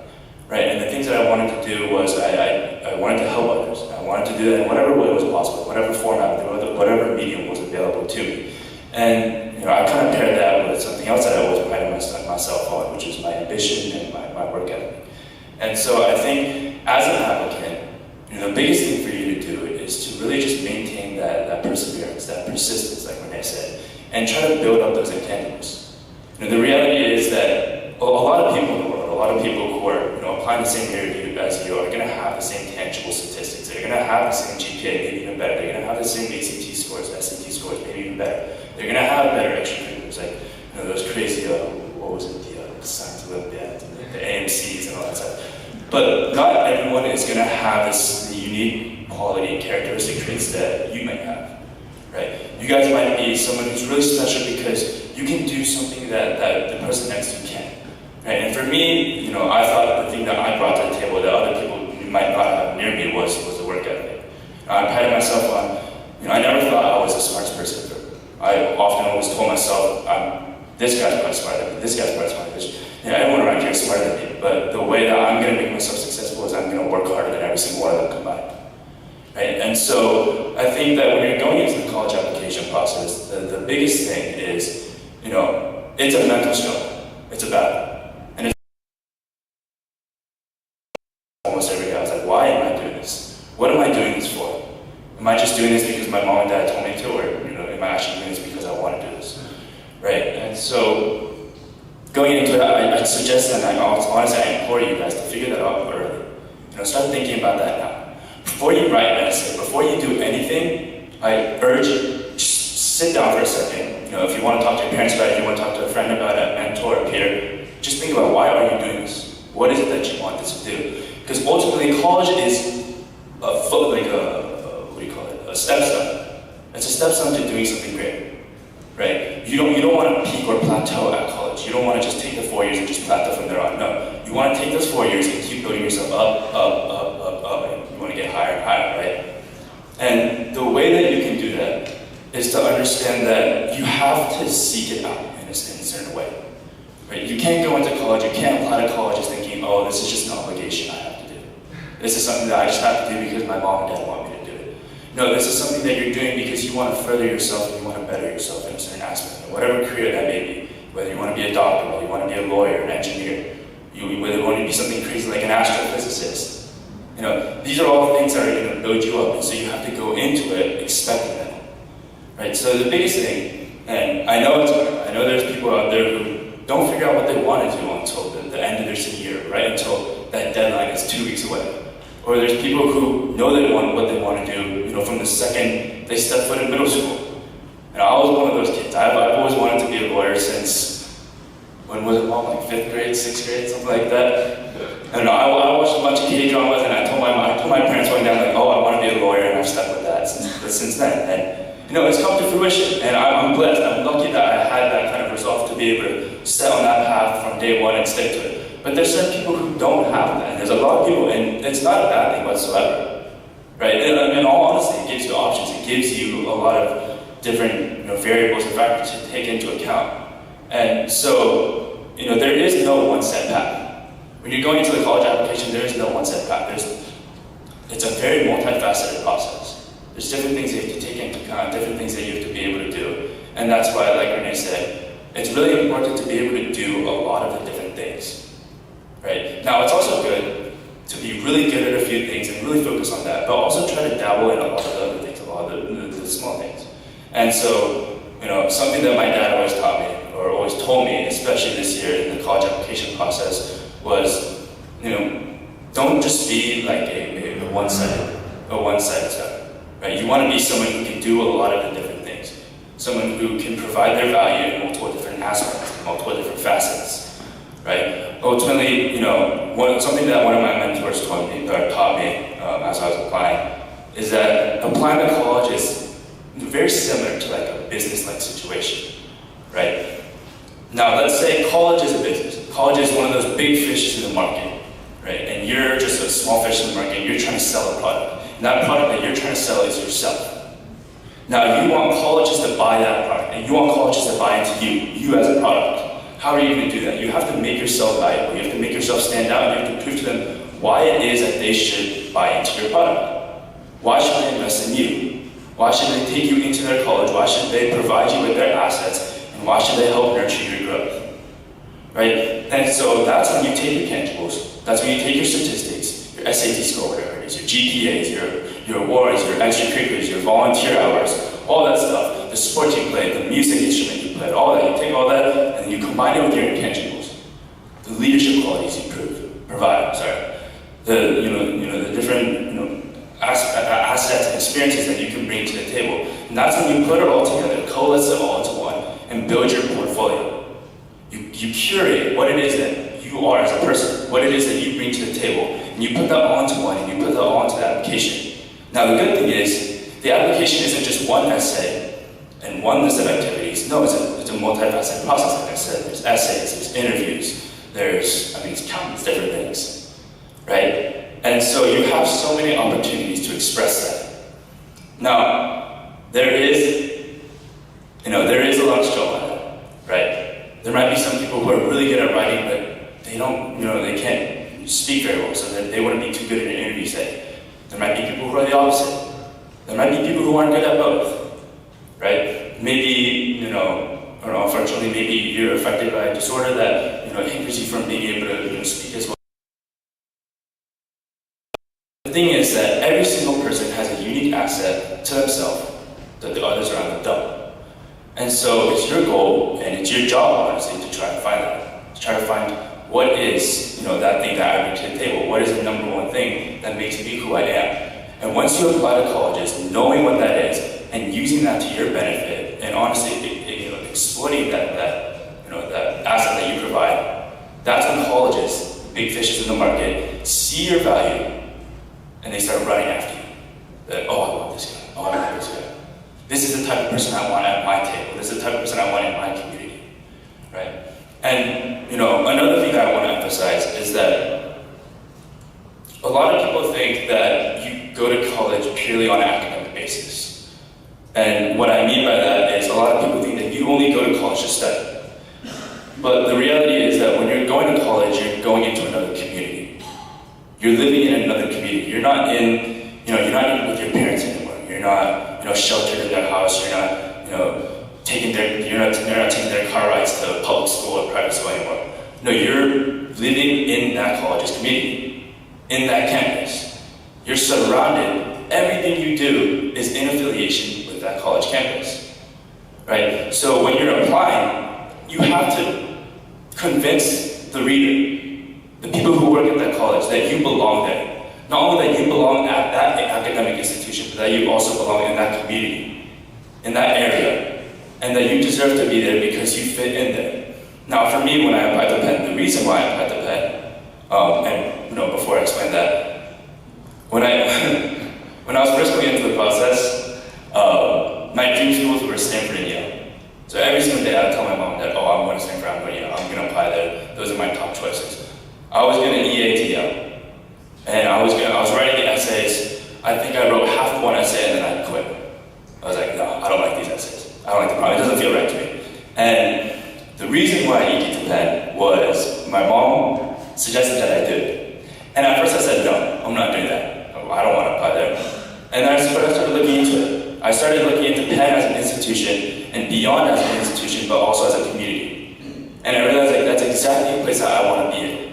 P: right? And the things that I wanted to do was I wanted to help others. I wanted to do that in whatever way was possible, whatever format, whatever medium was available to me. And, you know, I kind of paired that with something else that I always prided myself on, which is my ambition and my work ethic. And so I think as an applicant, the biggest thing for you to do is to really just maintain that perseverance, that persistence, like Renee said, and try to build up those intangibles. The reality is that a lot of people in the world, a lot of people who are applying the same year as you are going to have the same tangible statistics. They're going to have the same GPA, maybe even better. They're going to have the same ACT scores, SAT scores, maybe even better. They're going to have better extracurriculars, like those crazy, what was it, the science Olympiad, the AMCs and all that stuff. But not everyone is going to have the unique quality and characteristic traits that you might have, right? You guys might be someone who's really special because you can do something that the person next to you can't, right? And for me, I thought the thing that I brought to the table that other people might not have near me was the work ethic. I prided myself on, I never thought I was the smartest person. I often always told myself, this guy's probably smarter than me, this guy's probably smarter than me. Everyone around here is smarter than me, but the way that I'm going to make myself successful is I'm going to work harder than every single one of them combined. Right? And so I think that when you're going into the college application process, the biggest thing is, it's a mental struggle. It's a battle. And it's almost every day I was like, why am I doing this? What am I doing this for? Am I just doing this because my mom and dad told me to, or am I actually doing this because I want to do this? Right? And so going into it, I suggest and honestly I implore you guys to figure that out early. Start thinking about that now. Before you write an essay, before you do anything, I urge you, just sit down for a second. If you want to talk to your parents about it, if you want to talk to a friend about it, a mentor, a peer, just think about why are you doing this? What is it that you want this to do? Because ultimately, college is a stepstone. It's a stepstone to doing something great, right? You don't want to peak or plateau at college. You don't want to just take the 4 years and just plateau from there on. No, you want to take those 4 years and keep building yourself up, and you want to get higher and higher, right? And the way that you can do that is to understand that you have to seek it out in a certain way, right? You can't go into college, you can't apply to college thinking, oh, this is just an obligation I have to do. This is something that I just have to do because my mom and dad want me to do it. No, this is something that you're doing because you want to further yourself and you want to better yourself in a certain aspect, whatever career that may be. Whether you want to be a doctor, whether you want to be a lawyer, an engineer, whether you want to be something crazy like an astrophysicist. These are all things that are going to build you up, and so you have to go into it expecting that. Right? So the biggest thing, and I know there's people out there who don't figure out what they want to do until the end of their senior year, right? Until that deadline is 2 weeks away. Or there's people who know what they want to do, from the second they step foot in middle school. And I was one of those kids. I've always wanted to be a lawyer since, when was it, Mom? Like 5th grade, 6th grade, something like that. And I watched a bunch of K-dramas, and I told my parents one day, like, oh, I want to be a lawyer, and I've stuck with that since then. And it's come to fruition, and I'm blessed. I'm lucky that I had that kind of resolve to be able to set on that path from day one and stick to it. But there's certain people who don't have that. And there's a lot of people, and it's not a bad thing whatsoever, right? In all honesty, it gives you options. It gives you a lot of different variables and factors to take into account. And so, there is no one set path. When you're going into the college application, there is no one set path. It's a very multifaceted process. There's different things that you have to take into account, different things that you have to be able to do. And that's why, like Renee said, it's really important to be able to do a lot of the different things. Right? Now, it's also good to be really good at a few things and really focus on that, but also try to dabble in a lot of the other things, a lot of the small things. And so, something that my dad always taught me, or always told me, especially this year in the college application process, was, don't just be like a one-sided stuff, right? You want to be someone who can do a lot of the different things, someone who can provide their value in multiple different aspects, multiple different facets, right? Ultimately, something that one of my mentors taught me as I was applying is that applying to college is very similar to like a business-like situation, right? Now, let's say college is a business. College is one of those big fishes in the market, right? And you're just a small fish in the market, and you're trying to sell a product. And that product that you're trying to sell is yourself. Now, you want colleges to buy that product, and you want colleges to buy into you as a product. How are you going to do that? You have to make yourself valuable. You have to make yourself stand out, and you have to prove to them why it is that they should buy into your product. Why should they invest in you? Why should they take you into their college? Why should they provide you with their assets? And why should they help nurture your growth? Right? And so that's when you take your tangibles. That's when you take your statistics, your your SAT score, whatever it is, your GPAs, your awards, your extracurriculars, your volunteer hours, all that stuff, the sport you played, the music instrument you played, all that. You take all that and you combine it with your intangibles, the leadership qualities you provide. The different assets and experiences that you can bring to the table. And that's when you put it all together, coalesce it all into one, and build your portfolio. You curate what it is that you are as a person, what it is that you bring to the table, and you put that all into one, and you put that all into the application. Now the good thing is, the application isn't just one essay and one list of activities. No, it's a multifaceted process, like I said. There's essays, there's interviews, it's countless different things, right? And so you have so many opportunities to express that. Now, there is a lot of struggle in it, right? There might be some people who are really good at writing, but they can't speak very well, so they wouldn't be too good in an interview setting. There might be people who are the opposite. There might be people who aren't good at both, right? Maybe, or unfortunately, maybe you're affected by a disorder that, hinders you from being able to, speak as well. The thing is that every single person has a unique asset to themselves that the others around them don't. And so it's your goal and it's your job, honestly, to try to find that. To try to find what is, that thing that I bring to the table. What is the number one thing that makes me who I am? And once you apply to colleges, knowing what that is and using that to your benefit, and honestly, exploiting that asset that you provide, that's when colleges, big fishes in the market, see your value and they start running after you. That, oh, I want this guy. Oh, I want this guy. This is the type of person I want at my table. This is the type of person I want in my community, right? And another thing that I want to emphasize is that a lot of people think that you go to college purely on an academic basis. And what I mean by that is a lot of people think that you only go to college to study. But the reality is that when you're going to college, you're going into another community. You're living in another community. You're not with your parents anymore. You're not, sheltered in their house. You're not, taking their car rides to public school or private school anymore. No, you're living in that college's community, in that campus. You're surrounded. Everything you do is in affiliation with that college campus, right? So when you're applying, you have to convince the reader, the people who work at that college, that you belong there. Not only that you belong at that academic institution, but that you also belong in that community, in that area, and that you deserve to be there because you fit in there. Now, for me, when I applied to Penn, the reason why I applied to Penn, before I explain that, when I was first going into the process, my dream schools were Stanford and Yale. So every single day I would tell my mom that, I'm going to Stanford, I'm going to apply there. Those are my top choices. I was going to EA to Yale. And I was writing the essays. I think I wrote half of one essay and then I quit. I was like, no, I don't like these essays. I don't like the problem. It doesn't feel right to me. And the reason why I ED to Penn was my mom suggested that I do it. And at first I said, no, I'm not doing that. I don't want to apply there. And I started looking into it. I started looking into Penn as an institution and beyond as an institution, but also as a community. And I realized that's exactly the place that I want to be in.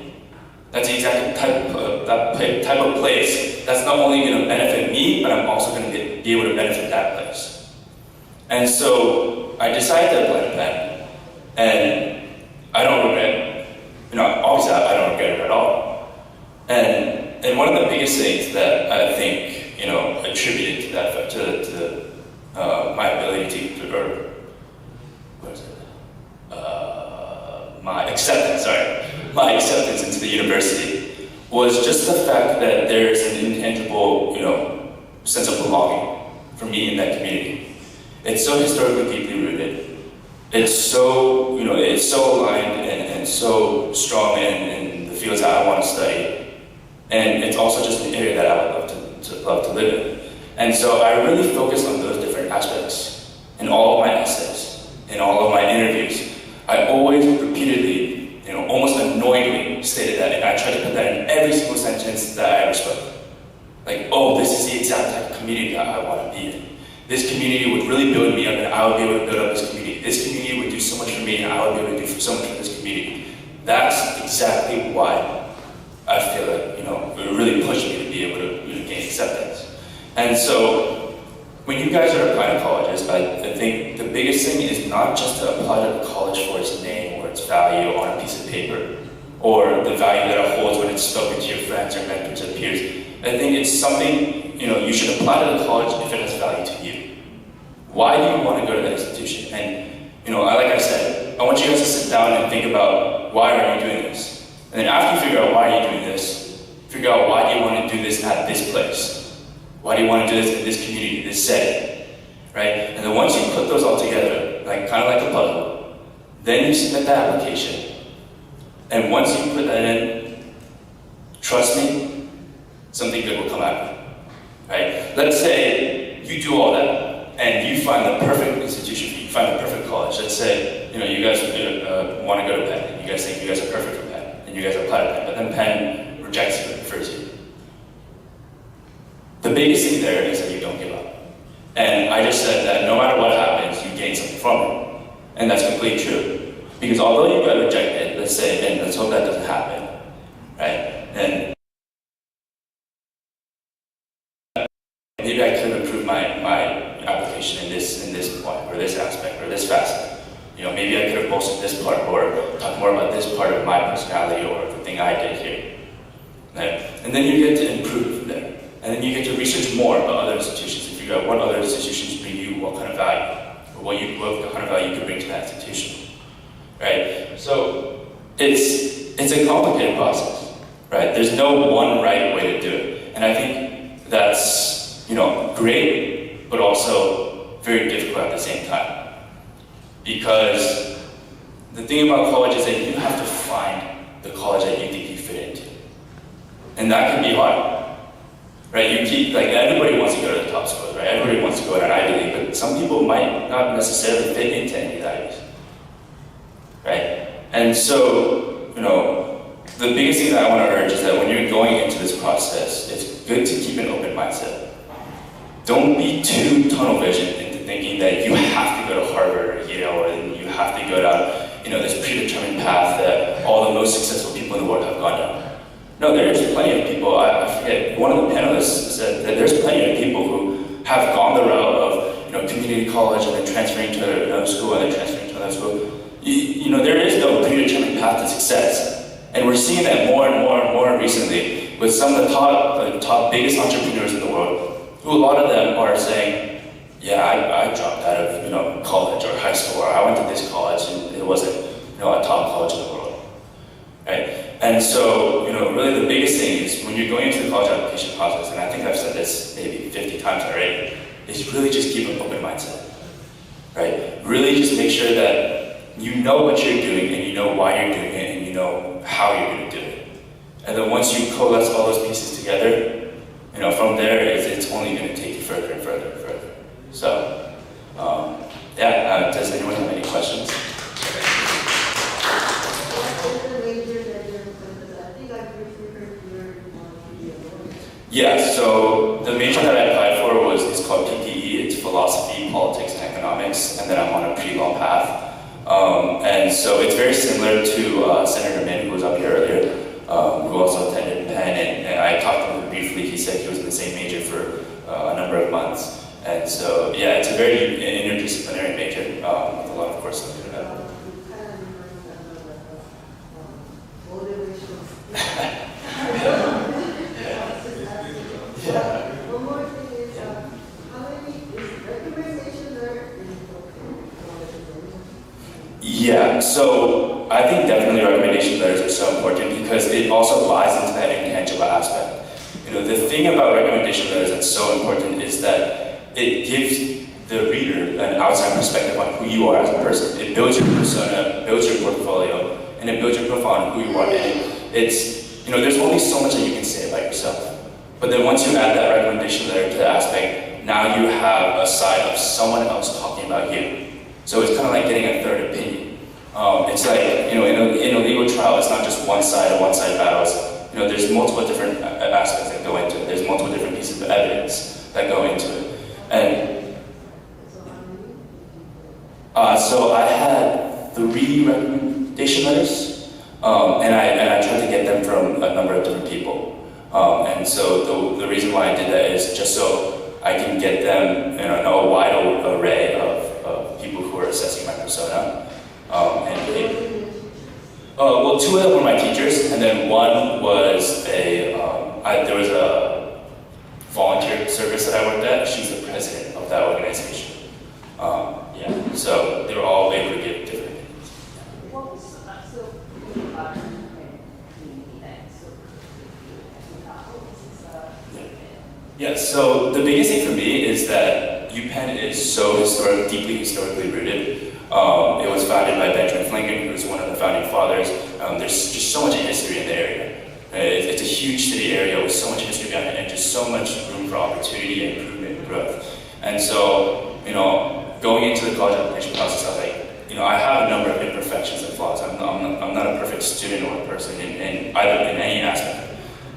P: That's the exact type of place that's not only going to benefit me, but I'm also going to be able to benefit that place. And so I decided to apply to Penn, and I don't regret it. Obviously I don't regret it at all. And one of the biggest things that I think, attributed to that, to my ability my acceptance into the university was just the fact that there's an intangible, sense of belonging for me in that community. It's so historically deeply rooted. It's so, it's so aligned and so strong in the fields that I want to study. And it's also just an area that I would love to live in. And so I really focused on those different aspects in all of my essays, in all of my interviews. I always repeatedly, almost annoyingly stated that, and I tried to put that in every single sentence that I ever spoke. Like, this is the exact type of community that I want to be in. This community would really build me up, and I would be able to build up this community. This community would do so much for me, and I would be able to do so much for this community. That's exactly why I feel like, really pushed me to be able to gain acceptance. And so when you guys are applying to colleges, I think the biggest thing is not just to apply to the college for its name or its value on a piece of paper, or the value that it holds when it's spoken to your friends or mentors or peers. I think it's something, you should apply to the college if it has value to you. Why do you want to go to that institution? And, like I said, I want you guys to sit down and think about why are you doing this? And then after you figure out why are you doing this, figure out why do you want to do this at this place? Why do you want to do this in this community, this setting, right? And then once you put those all together, kind of like a puzzle, then you submit the application. And once you put that in, trust me, something good will come out of it, right? Let's say you do all that, and you find the perfect institution for you, find the perfect college. Let's say, you guys want to go to Penn, and you guys think you guys are perfect for Penn, and you guys apply to Penn, but then Penn rejects you and refers you. The biggest thing there is that you don't give up. And I just said that no matter what happens, you gain something from it. And that's completely true. Because although you got rejected, let's say, and let's hope that doesn't happen, right? And maybe I could improve my application in this point, or this aspect, or this facet. Maybe I could have bolstered this part, or talked more about this part of my personality, or the thing I did here. Right? And then you get to improve from there. And then you get to research more about other institutions and figure out what other institutions bring you what kind of value, or what kind of value you can bring to that institution. Right? So it's a complicated process, right? There's no one right way to do it. And I think that's, great, but also very difficult at the same time. Because the thing about college is that you have to find the college that you think you fit into. And that can be hard, right? Everybody wants to go to the top schools, right? Everybody wants to go to an Ivy League, but some people might not necessarily fit into any of the Ivies, right? And so, the biggest thing that I want to urge is that when you're going into this process, it's good to keep an open mindset. Don't be too tunnel vision into thinking that you have to go to Harvard or Yale, or you have to go down, this predetermined path that all the most successful people in the world have gone down. No, there's plenty of people, I forget, one of the panelists said that there's plenty of people who have gone the route of, community college and then transferring to another school and then transferring to another school. There is no predetermined path to success. And we're seeing that more and more and more recently with some of the top biggest entrepreneurs in the world, who a lot of them are saying, yeah, I dropped out of college or high school, or I went to this college and it wasn't a top college in the world, right? And so really the biggest thing is when you're going into the college application process, and I think I've said this maybe 50 times already, is really just keep an open mindset, right? Really just make sure that you know what you're doing and you know why you're doing it and you know how you're going to do it. And then once you coalesce all those pieces together, from there, it's only going to take you further and further and further. So, does anyone have any questions? Yeah, so the major that I applied for is called PPE. It's philosophy, politics, and economics, and then I'm on a pretty long path. And so it's very similar to Senator Min, who was up here earlier, who also attended Penn, and I talked to him briefly. He said he was in the same major for a number of months. And so, yeah, it's a very interdisciplinary major with a lot of courses under that.
O: One more thing is, how many is recommendation there?
P: Yeah, so I think definitely recommendation letters are so important because it also lies into that intangible aspect. The thing about recommendation letters that's so important is that it gives the reader an outside perspective on who you are as a person. It builds your persona, builds your portfolio, and it builds your profile on who you are. And it's, there's only so much that you can say about yourself. But then once you add that recommendation letter to the aspect, now you have a side of someone else talking about you. So it's kind of like getting a third opinion. It's like, in a legal trial, it's not just one side or one-side battles. There's multiple different aspects that go into it. There's multiple different pieces of evidence that go into it. And so I had 3 recommendation letters, and I tried to get them from a number of different people. And so the reason why I did that is just so I can get them a wide array of people who are assessing my persona. Well, two of them were my teachers, and then one was there was a volunteer service that I worked at. She's the president of that organization. Yeah, so they were all able to give different opinions.
O: What was so
P: Yeah, so the biggest thing for me is that UPenn is so deeply historically rooted. It was founded by Benjamin Franklin, who was one of the founding fathers. There's just so much history in the area. It's a huge city area with so much history behind it and just so much room for opportunity and improvement and growth. And so, going into the college application process, I was like, I have a number of imperfections and flaws. I'm not a perfect student or a person in any aspect.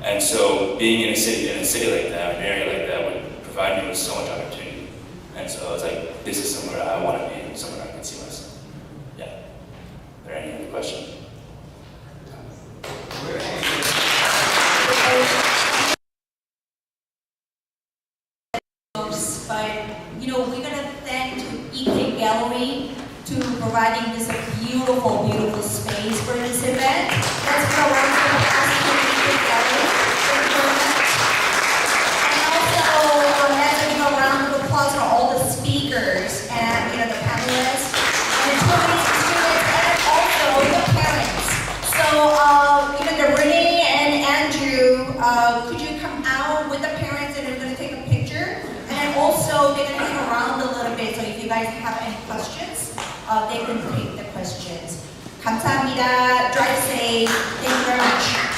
P: And so being in a city like that, an area like that, would provide me with so much opportunity. And so I was like, this is somewhere I want to be, somewhere I can see myself. Yeah. Are there any other questions?
G: But we're gonna thank EK Gallery to providing this beautiful, beautiful space for this event. Let's give a round of applause to EK Gallery. Thank you very much. And also, let's give a round of applause for all the speakers and the panelists and students and also the parents. So the Renee and Andrew, could you come out with the parents and we're gonna take a picture? And also, they're going to hang around a little bit, so if you guys have any questions, they can take the questions. 감사합니다. Drive safe. Thank you very much.